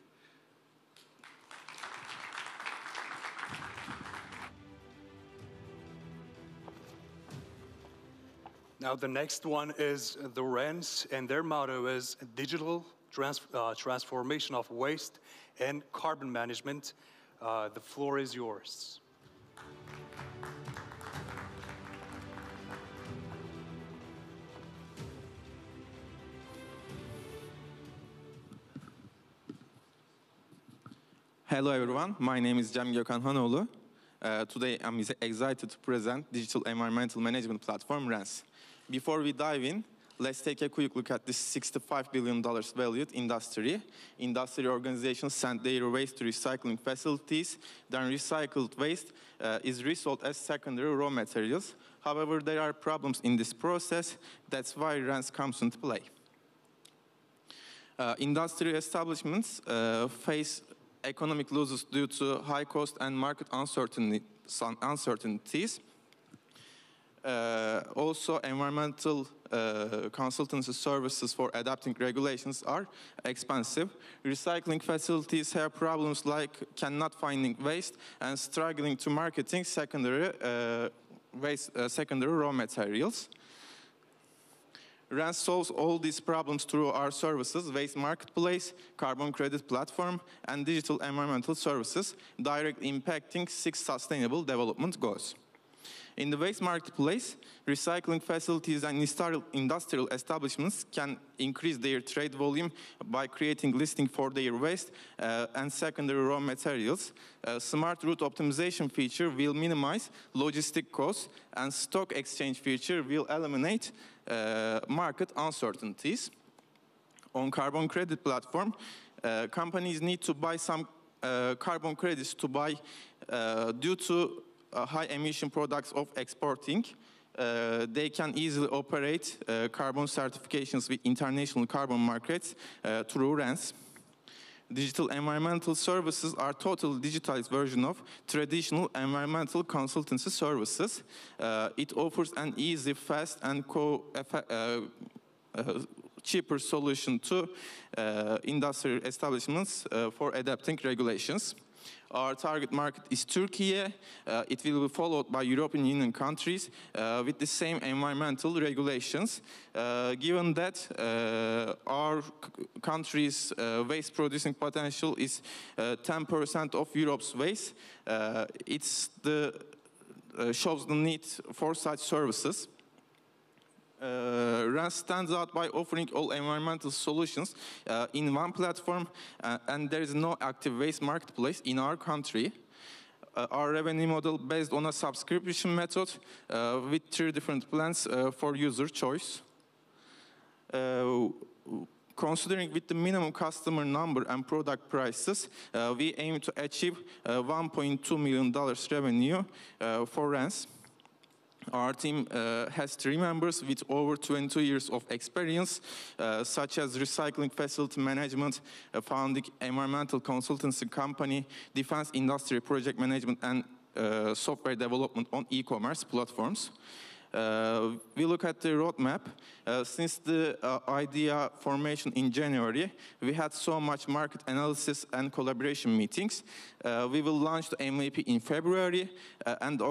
Now the next one is the RANS, and their motto is digital transformation of waste and carbon management. The floor is yours. Hello everyone, my name is Cem Gökhan Hanoğlu. Today I'm excited to present Digital Environmental Management Platform, RANS. Before we dive in, let's take a quick look at this $65 billion valued industry. Industry organizations send their waste to recycling facilities, then recycled waste is resold as secondary raw materials. However, there are problems in this process. That's why RANS comes into play. Industry establishments face economic losses due to high cost and market uncertainties. Also, environmental consultancy services for adapting regulations are expensive. Recycling facilities have problems like cannot finding waste and struggling to marketing secondary raw materials. RANS solves all these problems through our services, Waste Marketplace, Carbon Credit Platform, and Digital Environmental Services, directly impacting 6 Sustainable Development Goals. In the Waste Marketplace, recycling facilities and industrial establishments can increase their trade volume by creating listing for their waste and secondary raw materials. A smart route optimization feature will minimize logistic costs, and stock exchange feature will eliminate market uncertainties. On Carbon Credit Platform, companies need to buy some carbon credits to buy due to high emission products of exporting. They can easily operate carbon certifications with international carbon markets through RANS. Digital environmental services are totally digitized version of traditional environmental consultancy services. It offers an easy, fast, and cheaper solution to industrial establishments for adapting regulations. Our target market is Turkey. It will be followed by European Union countries with the same environmental regulations. Given that our country's waste producing potential is 10% of Europe's waste, shows the need for such services. RANS stands out by offering all environmental solutions in one platform, and there is no active waste marketplace in our country. Our revenue model based on a subscription method with 3 different plans for user choice. Considering with the minimum customer number and product prices, we aim to achieve $1.2 million revenue for RANS. Our team has 3 members with over 22 years of experience, such as recycling facility management, founding environmental consultancy company, defense industry project management, and software development on e-commerce platforms. We look at the roadmap. Since the idea formation in January, we had so much market analysis and collaboration meetings. We will launch the MVP in February and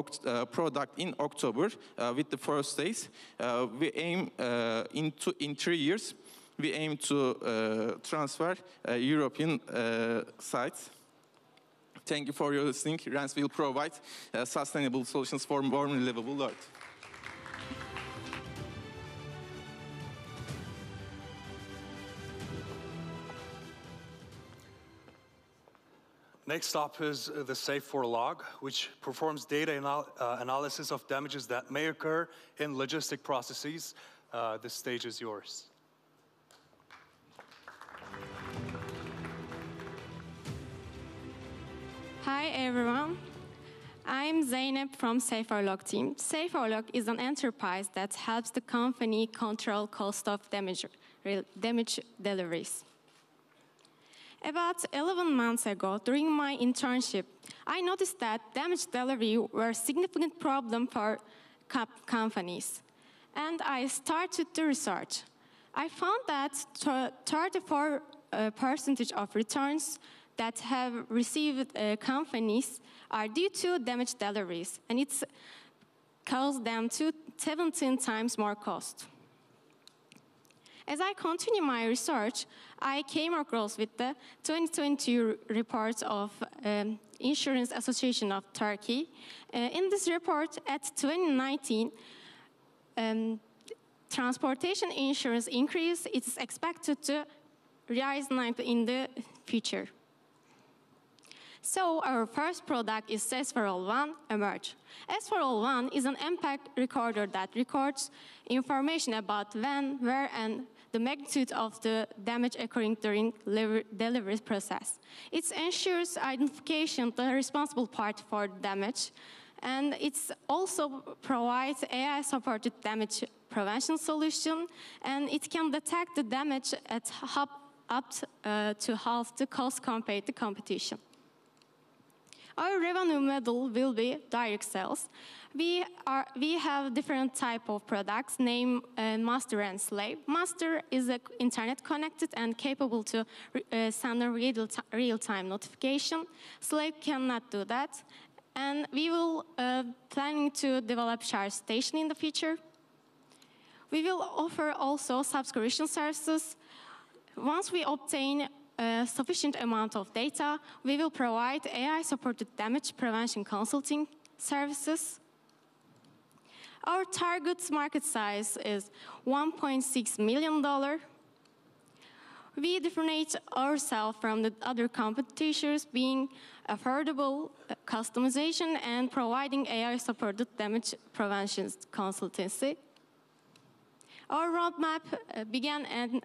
product in October with the first phase. We aim in 3 years, we aim to transfer European sites. Thank you for your listening. RANS will provide sustainable solutions for more livable world. Next up is the Safe4 log, which performs data analysis of damages that may occur in logistic processes. This stage is yours. Hi everyone, I'm Zeynep from Safe4 log team. Safe4 log is an enterprise that helps the company control cost of damage deliveries. About 11 months ago, during my internship, I noticed that damage delivery were a significant problem for companies. And I started the research. I found that 34% of returns that have received companies are due to damage deliveries, and it's caused them to 17 times more cost. As I continue my research, I came across with the 2022 report of Insurance Association of Turkey. In this report, at 2019, transportation insurance increase is expected to rise in the future. So our first product is S4All1 emerged. S4All1 is an impact recorder that records information about when, where, and the magnitude of the damage occurring during delivery process. It ensures identification of the responsible party for damage, and it also provides AI-supported damage prevention solution, and it can detect the damage at up to half the cost compared to competition. Our revenue model will be direct sales. We have different type of products named Master and Slave. Master is internet connected and capable to send a real-time notification. Slave cannot do that. And we will planning to develop charge station in the future. We will offer also subscription services. Once we obtain a sufficient amount of data, we will provide AI-supported damage prevention consulting services. Our target market size is $1.6 million. We differentiate ourselves from the other competitors being affordable customization and providing AI-supported damage prevention consultancy. Our roadmap began in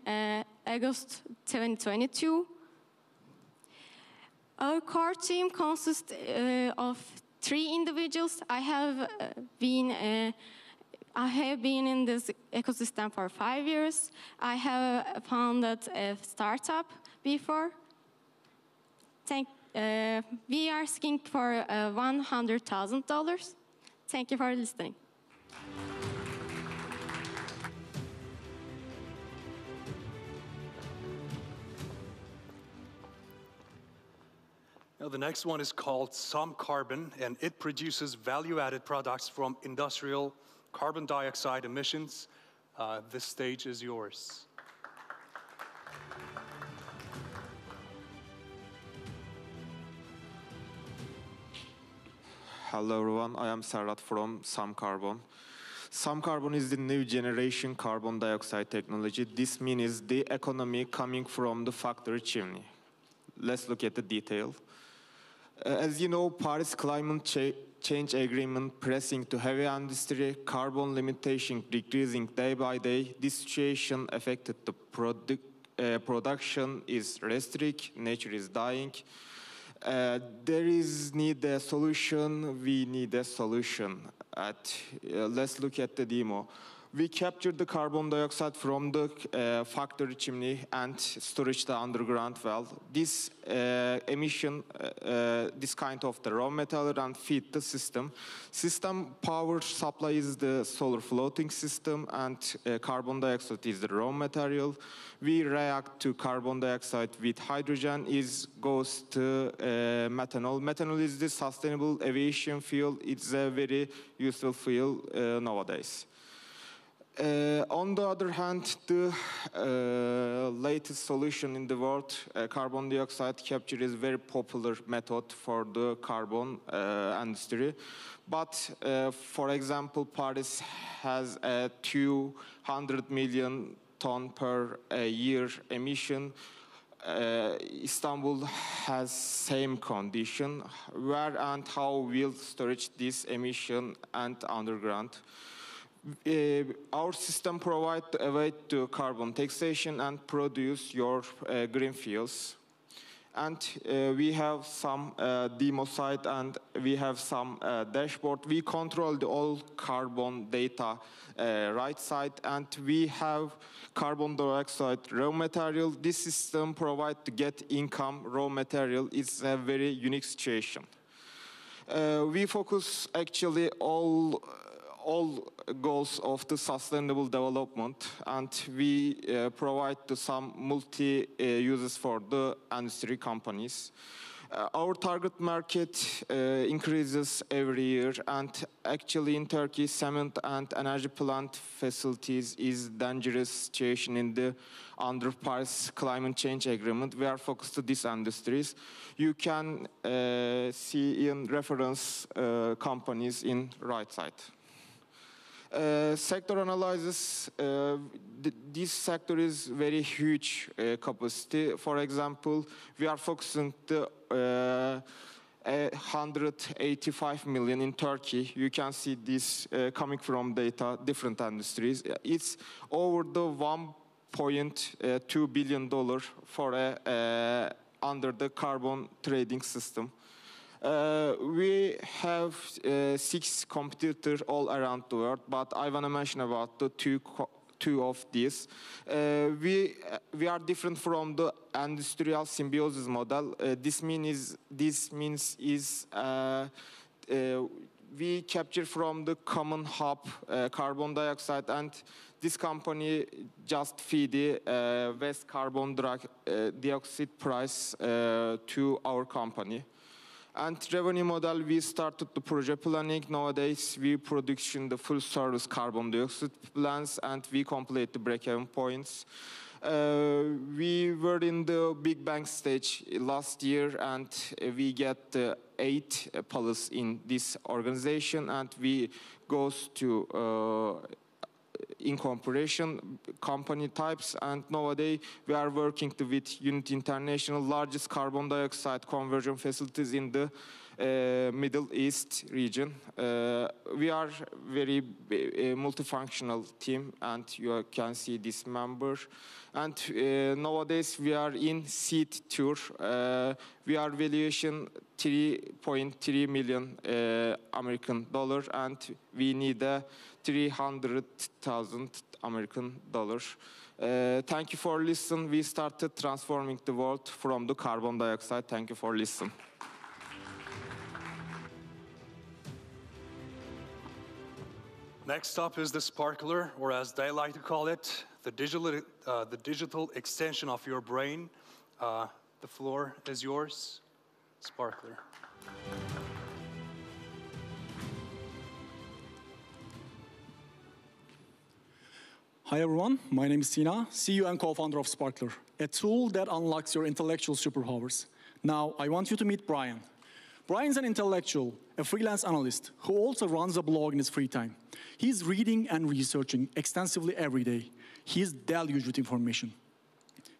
August 2022. Our core team consists of 3 individuals. I have been in this ecosystem for 5 years. I have founded a startup before. We are asking for $100,000. Thank you for listening. Now, the next one is called Some Carbon, and it produces value-added products from industrial carbon dioxide emissions. This stage is yours. Hello everyone, I am Serhat from Some Carbon. Some Carbon is the new generation carbon dioxide technology. This means the economy coming from the factory chimney. Let's look at the detail. As you know, Paris Climate Change Agreement pressing to heavy industry, carbon limitation decreasing day by day. This situation affected the production is restricted, nature is dying. There is need a solution, we need a solution. Let's look at the demo. We captured the carbon dioxide from the factory chimney and storage the underground well. This emission, this kind of the raw material and feed the system. System power supply is the solar floating system and carbon dioxide is the raw material. We react to carbon dioxide with hydrogen goes to methanol. Methanol is the sustainable aviation fuel. It's a very useful fuel nowadays. On the other hand, the latest solution in the world, carbon dioxide capture is a very popular method for the carbon industry. But, for example, Paris has a 200 million ton per year emission. Istanbul has same condition. Where and how will storage this emission and underground? Our system provides a way to carbon taxation and produce your green fuels. And we have some demo site and we have some dashboard. We control the all carbon data right side and we have carbon dioxide raw material. This system provides to get income raw material. It's a very unique situation. We focus actually all goals of the sustainable development and we provide to some multi-uses for the industry companies. Our target market increases every year and actually in Turkey cement and energy plant facilities is dangerous situation in the under Paris climate change agreement. We are focused to these industries. You can see in reference companies in right side. Sector analysis, this sector is very huge capacity. For example, we are focusing to 185 million in Turkey. You can see this coming from data, different industries. It's over the $1.2 billion for under the carbon trading system. We have 6 competitors all around the world, but I want to mention about the two of these. We are different from the industrial symbiosis model. This means we capture from the common hub carbon dioxide, and this company just feed the waste carbon dioxide price to our company. And revenue model, we started the project planning. Nowadays, we production the full service carbon dioxide plans and we complete the break-even points. We were in the big bang stage last year and we get 8 pillars in this organization and we goes to incorporation company types, and nowadays we are working with Unity International, largest carbon dioxide conversion facilities in the Middle East region. We are very multifunctional team and you can see this member. And nowadays we are in seed tour. We are valuation $3.3 million American dollar and we need a 300,000 American dollars. Thank you for listening. We started transforming the world from the carbon dioxide. Thank you for listening. Next up is the sparkler, or as they like to call it, the digital extension of your brain. The floor is yours, sparkler. Hi everyone, my name is Tina, CEO and co-founder of Sparkler, a tool that unlocks your intellectual superpowers. Now, I want you to meet Brian. Brian's an intellectual, a freelance analyst, who also runs a blog in his free time. He's reading and researching extensively every day. He's deluged with information.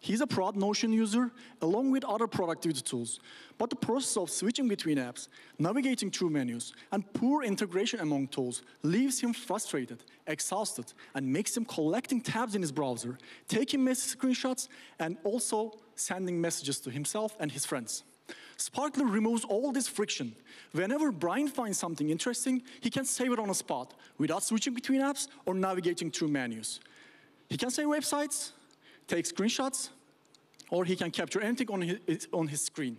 He's a proud Notion user, along with other productivity tools. But the process of switching between apps, navigating through menus, and poor integration among tools leaves him frustrated, exhausted, and makes him collecting tabs in his browser, taking message screenshots, and also sending messages to himself and his friends. Sparkler removes all this friction. Whenever Brian finds something interesting, he can save it on the spot without switching between apps or navigating through menus. He can save websites, take screenshots, or he can capture anything on his screen.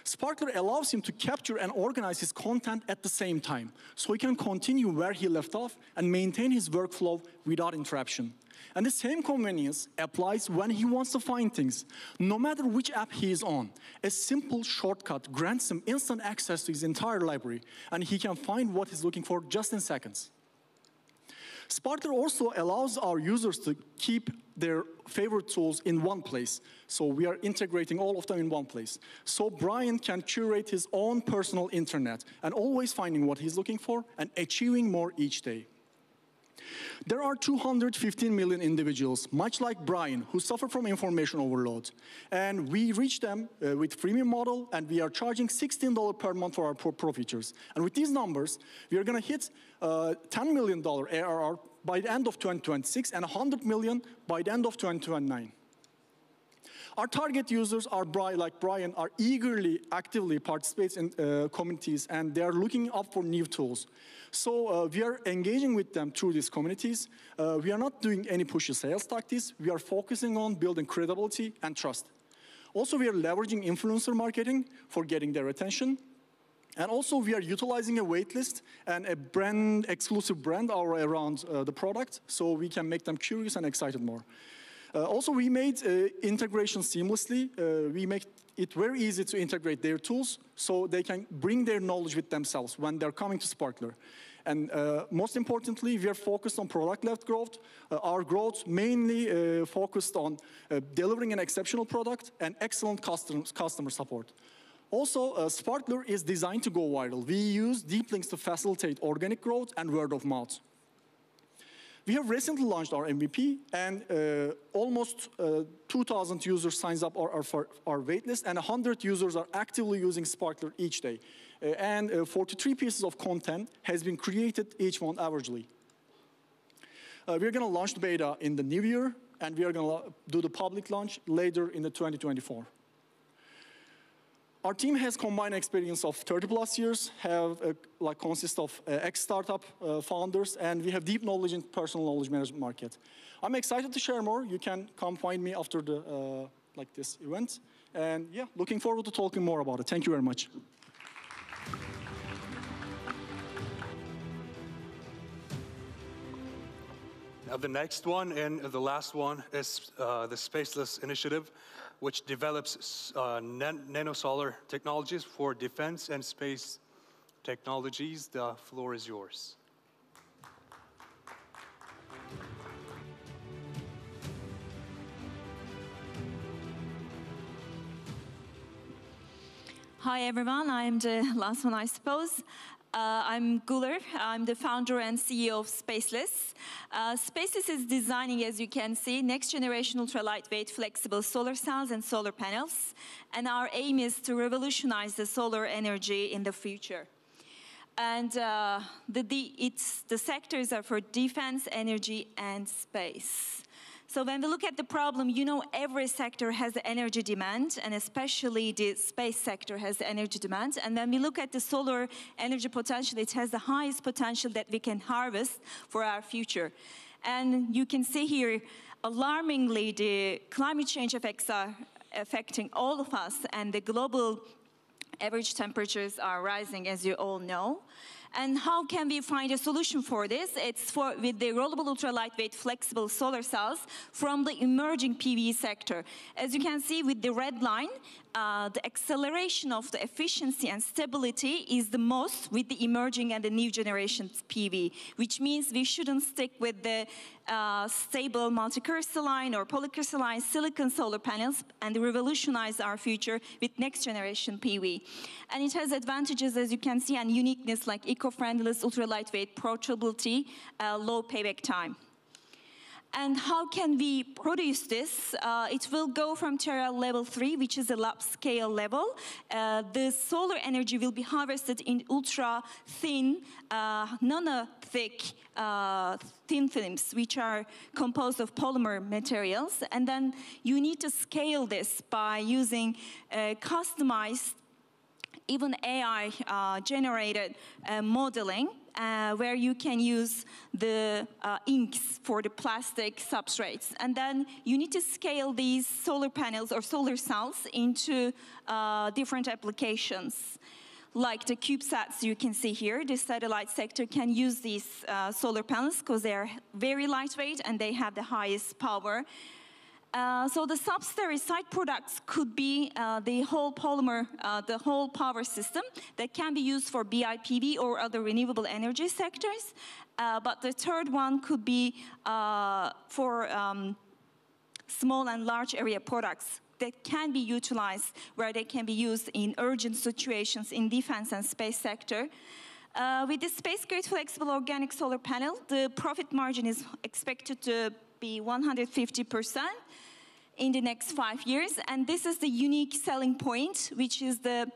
Sparkler allows him to capture and organize his content at the same time, so he can continue where he left off and maintain his workflow without interruption. And the same convenience applies when he wants to find things. No matter which app he is on, a simple shortcut grants him instant access to his entire library, and he can find what he's looking for just in seconds. Sparkler also allows our users to keep their favorite tools in one place. So we are integrating all of them in one place. So Brian can curate his own personal internet and always finding what he's looking for and achieving more each day. There are 215 million individuals, much like Brian, who suffer from information overload. And we reach them with freemium model, and we are charging $16 per month for our pro features. And with these numbers, we are going to hit $10 million ARR by the end of 2026 and $100 million by the end of 2029. Our target users are like Brian, are eagerly, actively participating in communities, and they are looking up for new tools. So we are engaging with them through these communities. We are not doing any pushy sales tactics. We are focusing on building credibility and trust. Also, we are leveraging influencer marketing for getting their attention. And also, we are utilizing a waitlist and a exclusive brand aura around the product, so we can make them curious and excited more. Also, we made integration seamlessly. We make it very easy to integrate their tools so they can bring their knowledge with themselves when they're coming to Sparkler. And most importantly, we are focused on product-led growth. Our growth mainly focused on delivering an exceptional product and excellent customer support. Also, Sparkler is designed to go viral. We use deep links to facilitate organic growth and word of mouth. We have recently launched our MVP, and almost 2,000 users signs up for our waitlist, and 100 users are actively using Sparkler each day. And 43 pieces of content has been created each month averagely. We're going to launch the beta in the new year, and we are going to do the public launch later in the 2024. Our team has combined experience of 30+ years, consists of ex-startup founders, and we have deep knowledge in personal knowledge management market. I'm excited to share more. You can come find me after the this event. And yeah, looking forward to talking more about it. Thank you very much. Now the next one and the last one is the Spaceless Initiative, which develops nanosolar technologies for defense and space technologies. The floor is yours. Hi everyone, I'm the last one I suppose. I'm Guler. I'm the founder and CEO of Spaceless. Spaceless is designing, as you can see, next generation ultra lightweight flexible solar cells and solar panels. And our aim is to revolutionize the solar energy in the future. And the sectors are for defense, energy, and space. So when we look at the problem, you know every sector has the energy demand, and especially the space sector has the energy demand. And when we look at the solar energy potential, it has the highest potential that we can harvest for our future. And you can see here, alarmingly, the climate change effects are affecting all of us, and the global average temperatures are rising, as you all know. And how can we find a solution for this? It's with the rollable ultra-lightweight flexible solar cells from the emerging PV sector. As you can see with the red line, the acceleration of the efficiency and stability is the most with the emerging and the new generation PV, which means we shouldn't stick with the stable multicrystalline or polycrystalline silicon solar panels and revolutionize our future with next generation PV. And it has advantages, as you can see, and uniqueness like eco-friendliness, ultra-lightweight, portability, low payback time. And how can we produce this? It will go from TERA level 3, which is a lab scale level. The solar energy will be harvested in ultra-thin, nano-thick thin films, which are composed of polymer materials. And then you need to scale this by using customized, even AI-generated modeling, where you can use the inks for the plastic substrates. And then you need to scale these solar panels or solar cells into different applications. Like the CubeSats you can see here, the satellite sector can use these solar panels because they are very lightweight and they have the highest power. So the sub-stereo side products could be the whole polymer, the whole power system that can be used for BIPV or other renewable energy sectors. But the third one could be for small and large area products that can be utilized, where they can be used in urgent situations in defense and space sector. With the space-grade flexible organic solar panel, the profit margin is expected to be 150% in the next 5 years. And this is the unique selling point, which is the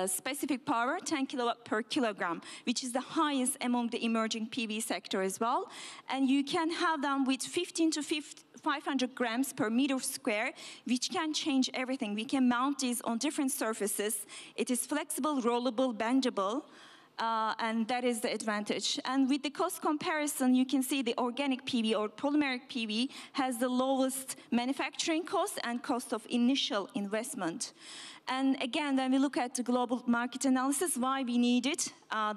specific power, 10 kilowatt per kilogram, which is the highest among the emerging PV sector as well. And you can have them with 15 to 500 grams per meter square, which can change everything. We can mount these on different surfaces. It is flexible, rollable, bendable. And that is the advantage. And with the cost comparison, you can see the organic PV or polymeric PV has the lowest manufacturing cost and cost of initial investment. And again, when we look at the global market analysis, why we needed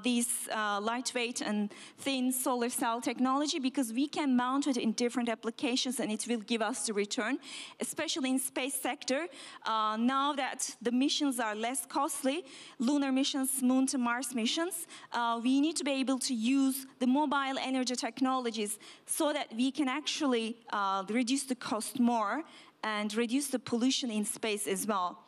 these lightweight and thin solar cell technology, because we can mount it in different applications and it will give us the return, especially in space sector. Now that the missions are less costly, lunar missions, Moon to Mars missions, we need to be able to use the mobile energy technologies so that we can actually reduce the cost more and reduce the pollution in space as well.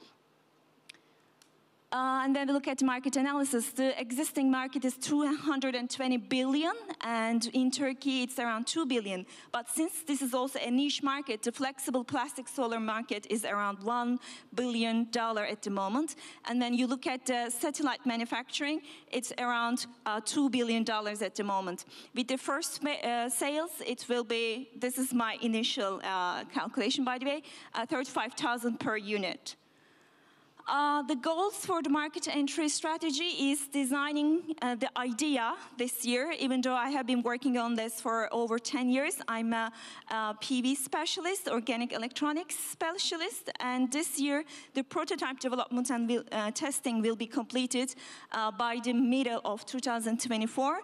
And then we look at market analysis. The existing market is 220 billion, and in Turkey it's around 2 billion. But since this is also a niche market, the flexible plastic solar market is around $1 billion at the moment. And then you look at the satellite manufacturing, it's around $2 billion at the moment. With the first sales, it will be, this is my initial calculation by the way, 35,000 per unit. The goals for the market entry strategy is designing the idea this year. Even though I have been working on this for over 10 years, I'm a PV specialist, organic electronics specialist, and this year the prototype development and testing will be completed by the middle of 2024.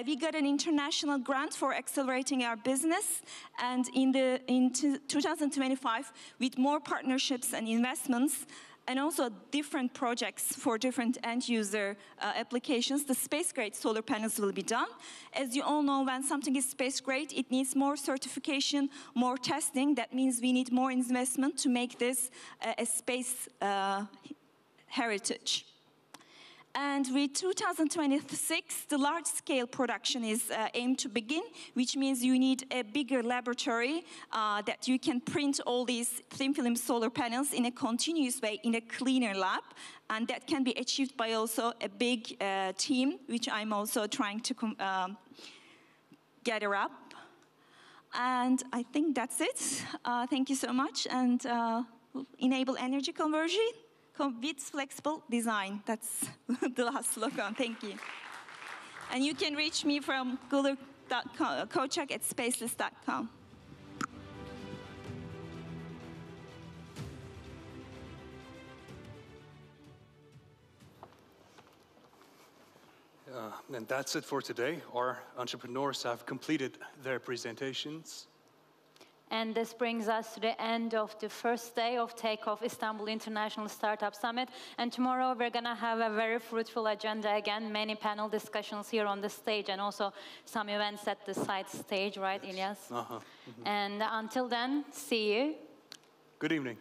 We got an international grant for accelerating our business, and in 2025, with more partnerships and investments, and also different projects for different end-user applications, the space-grade solar panels will be done. As you all know, when something is space-grade, it needs more certification, more testing. That means we need more investment to make this a space heritage. And with 2026, the large-scale production is aimed to begin, which means you need a bigger laboratory that you can print all these thin-film solar panels in a continuous way in a cleaner lab. And that can be achieved by also a big team, which I'm also trying to gather up. And I think that's it. Thank you so much. And enable energy conversion with flexible design. That's the last slogan. Thank you. And you can reach me from guler.kochak@spaceless.com. And that's it for today. Our entrepreneurs have completed their presentations. And this brings us to the end of the first day of Take Off Istanbul International Startup Summit. And tomorrow we're going to have a very fruitful agenda again, many panel discussions here on the stage and also some events at the side stage, right, Ilyas? Uh-huh. And until then, see you. Good evening.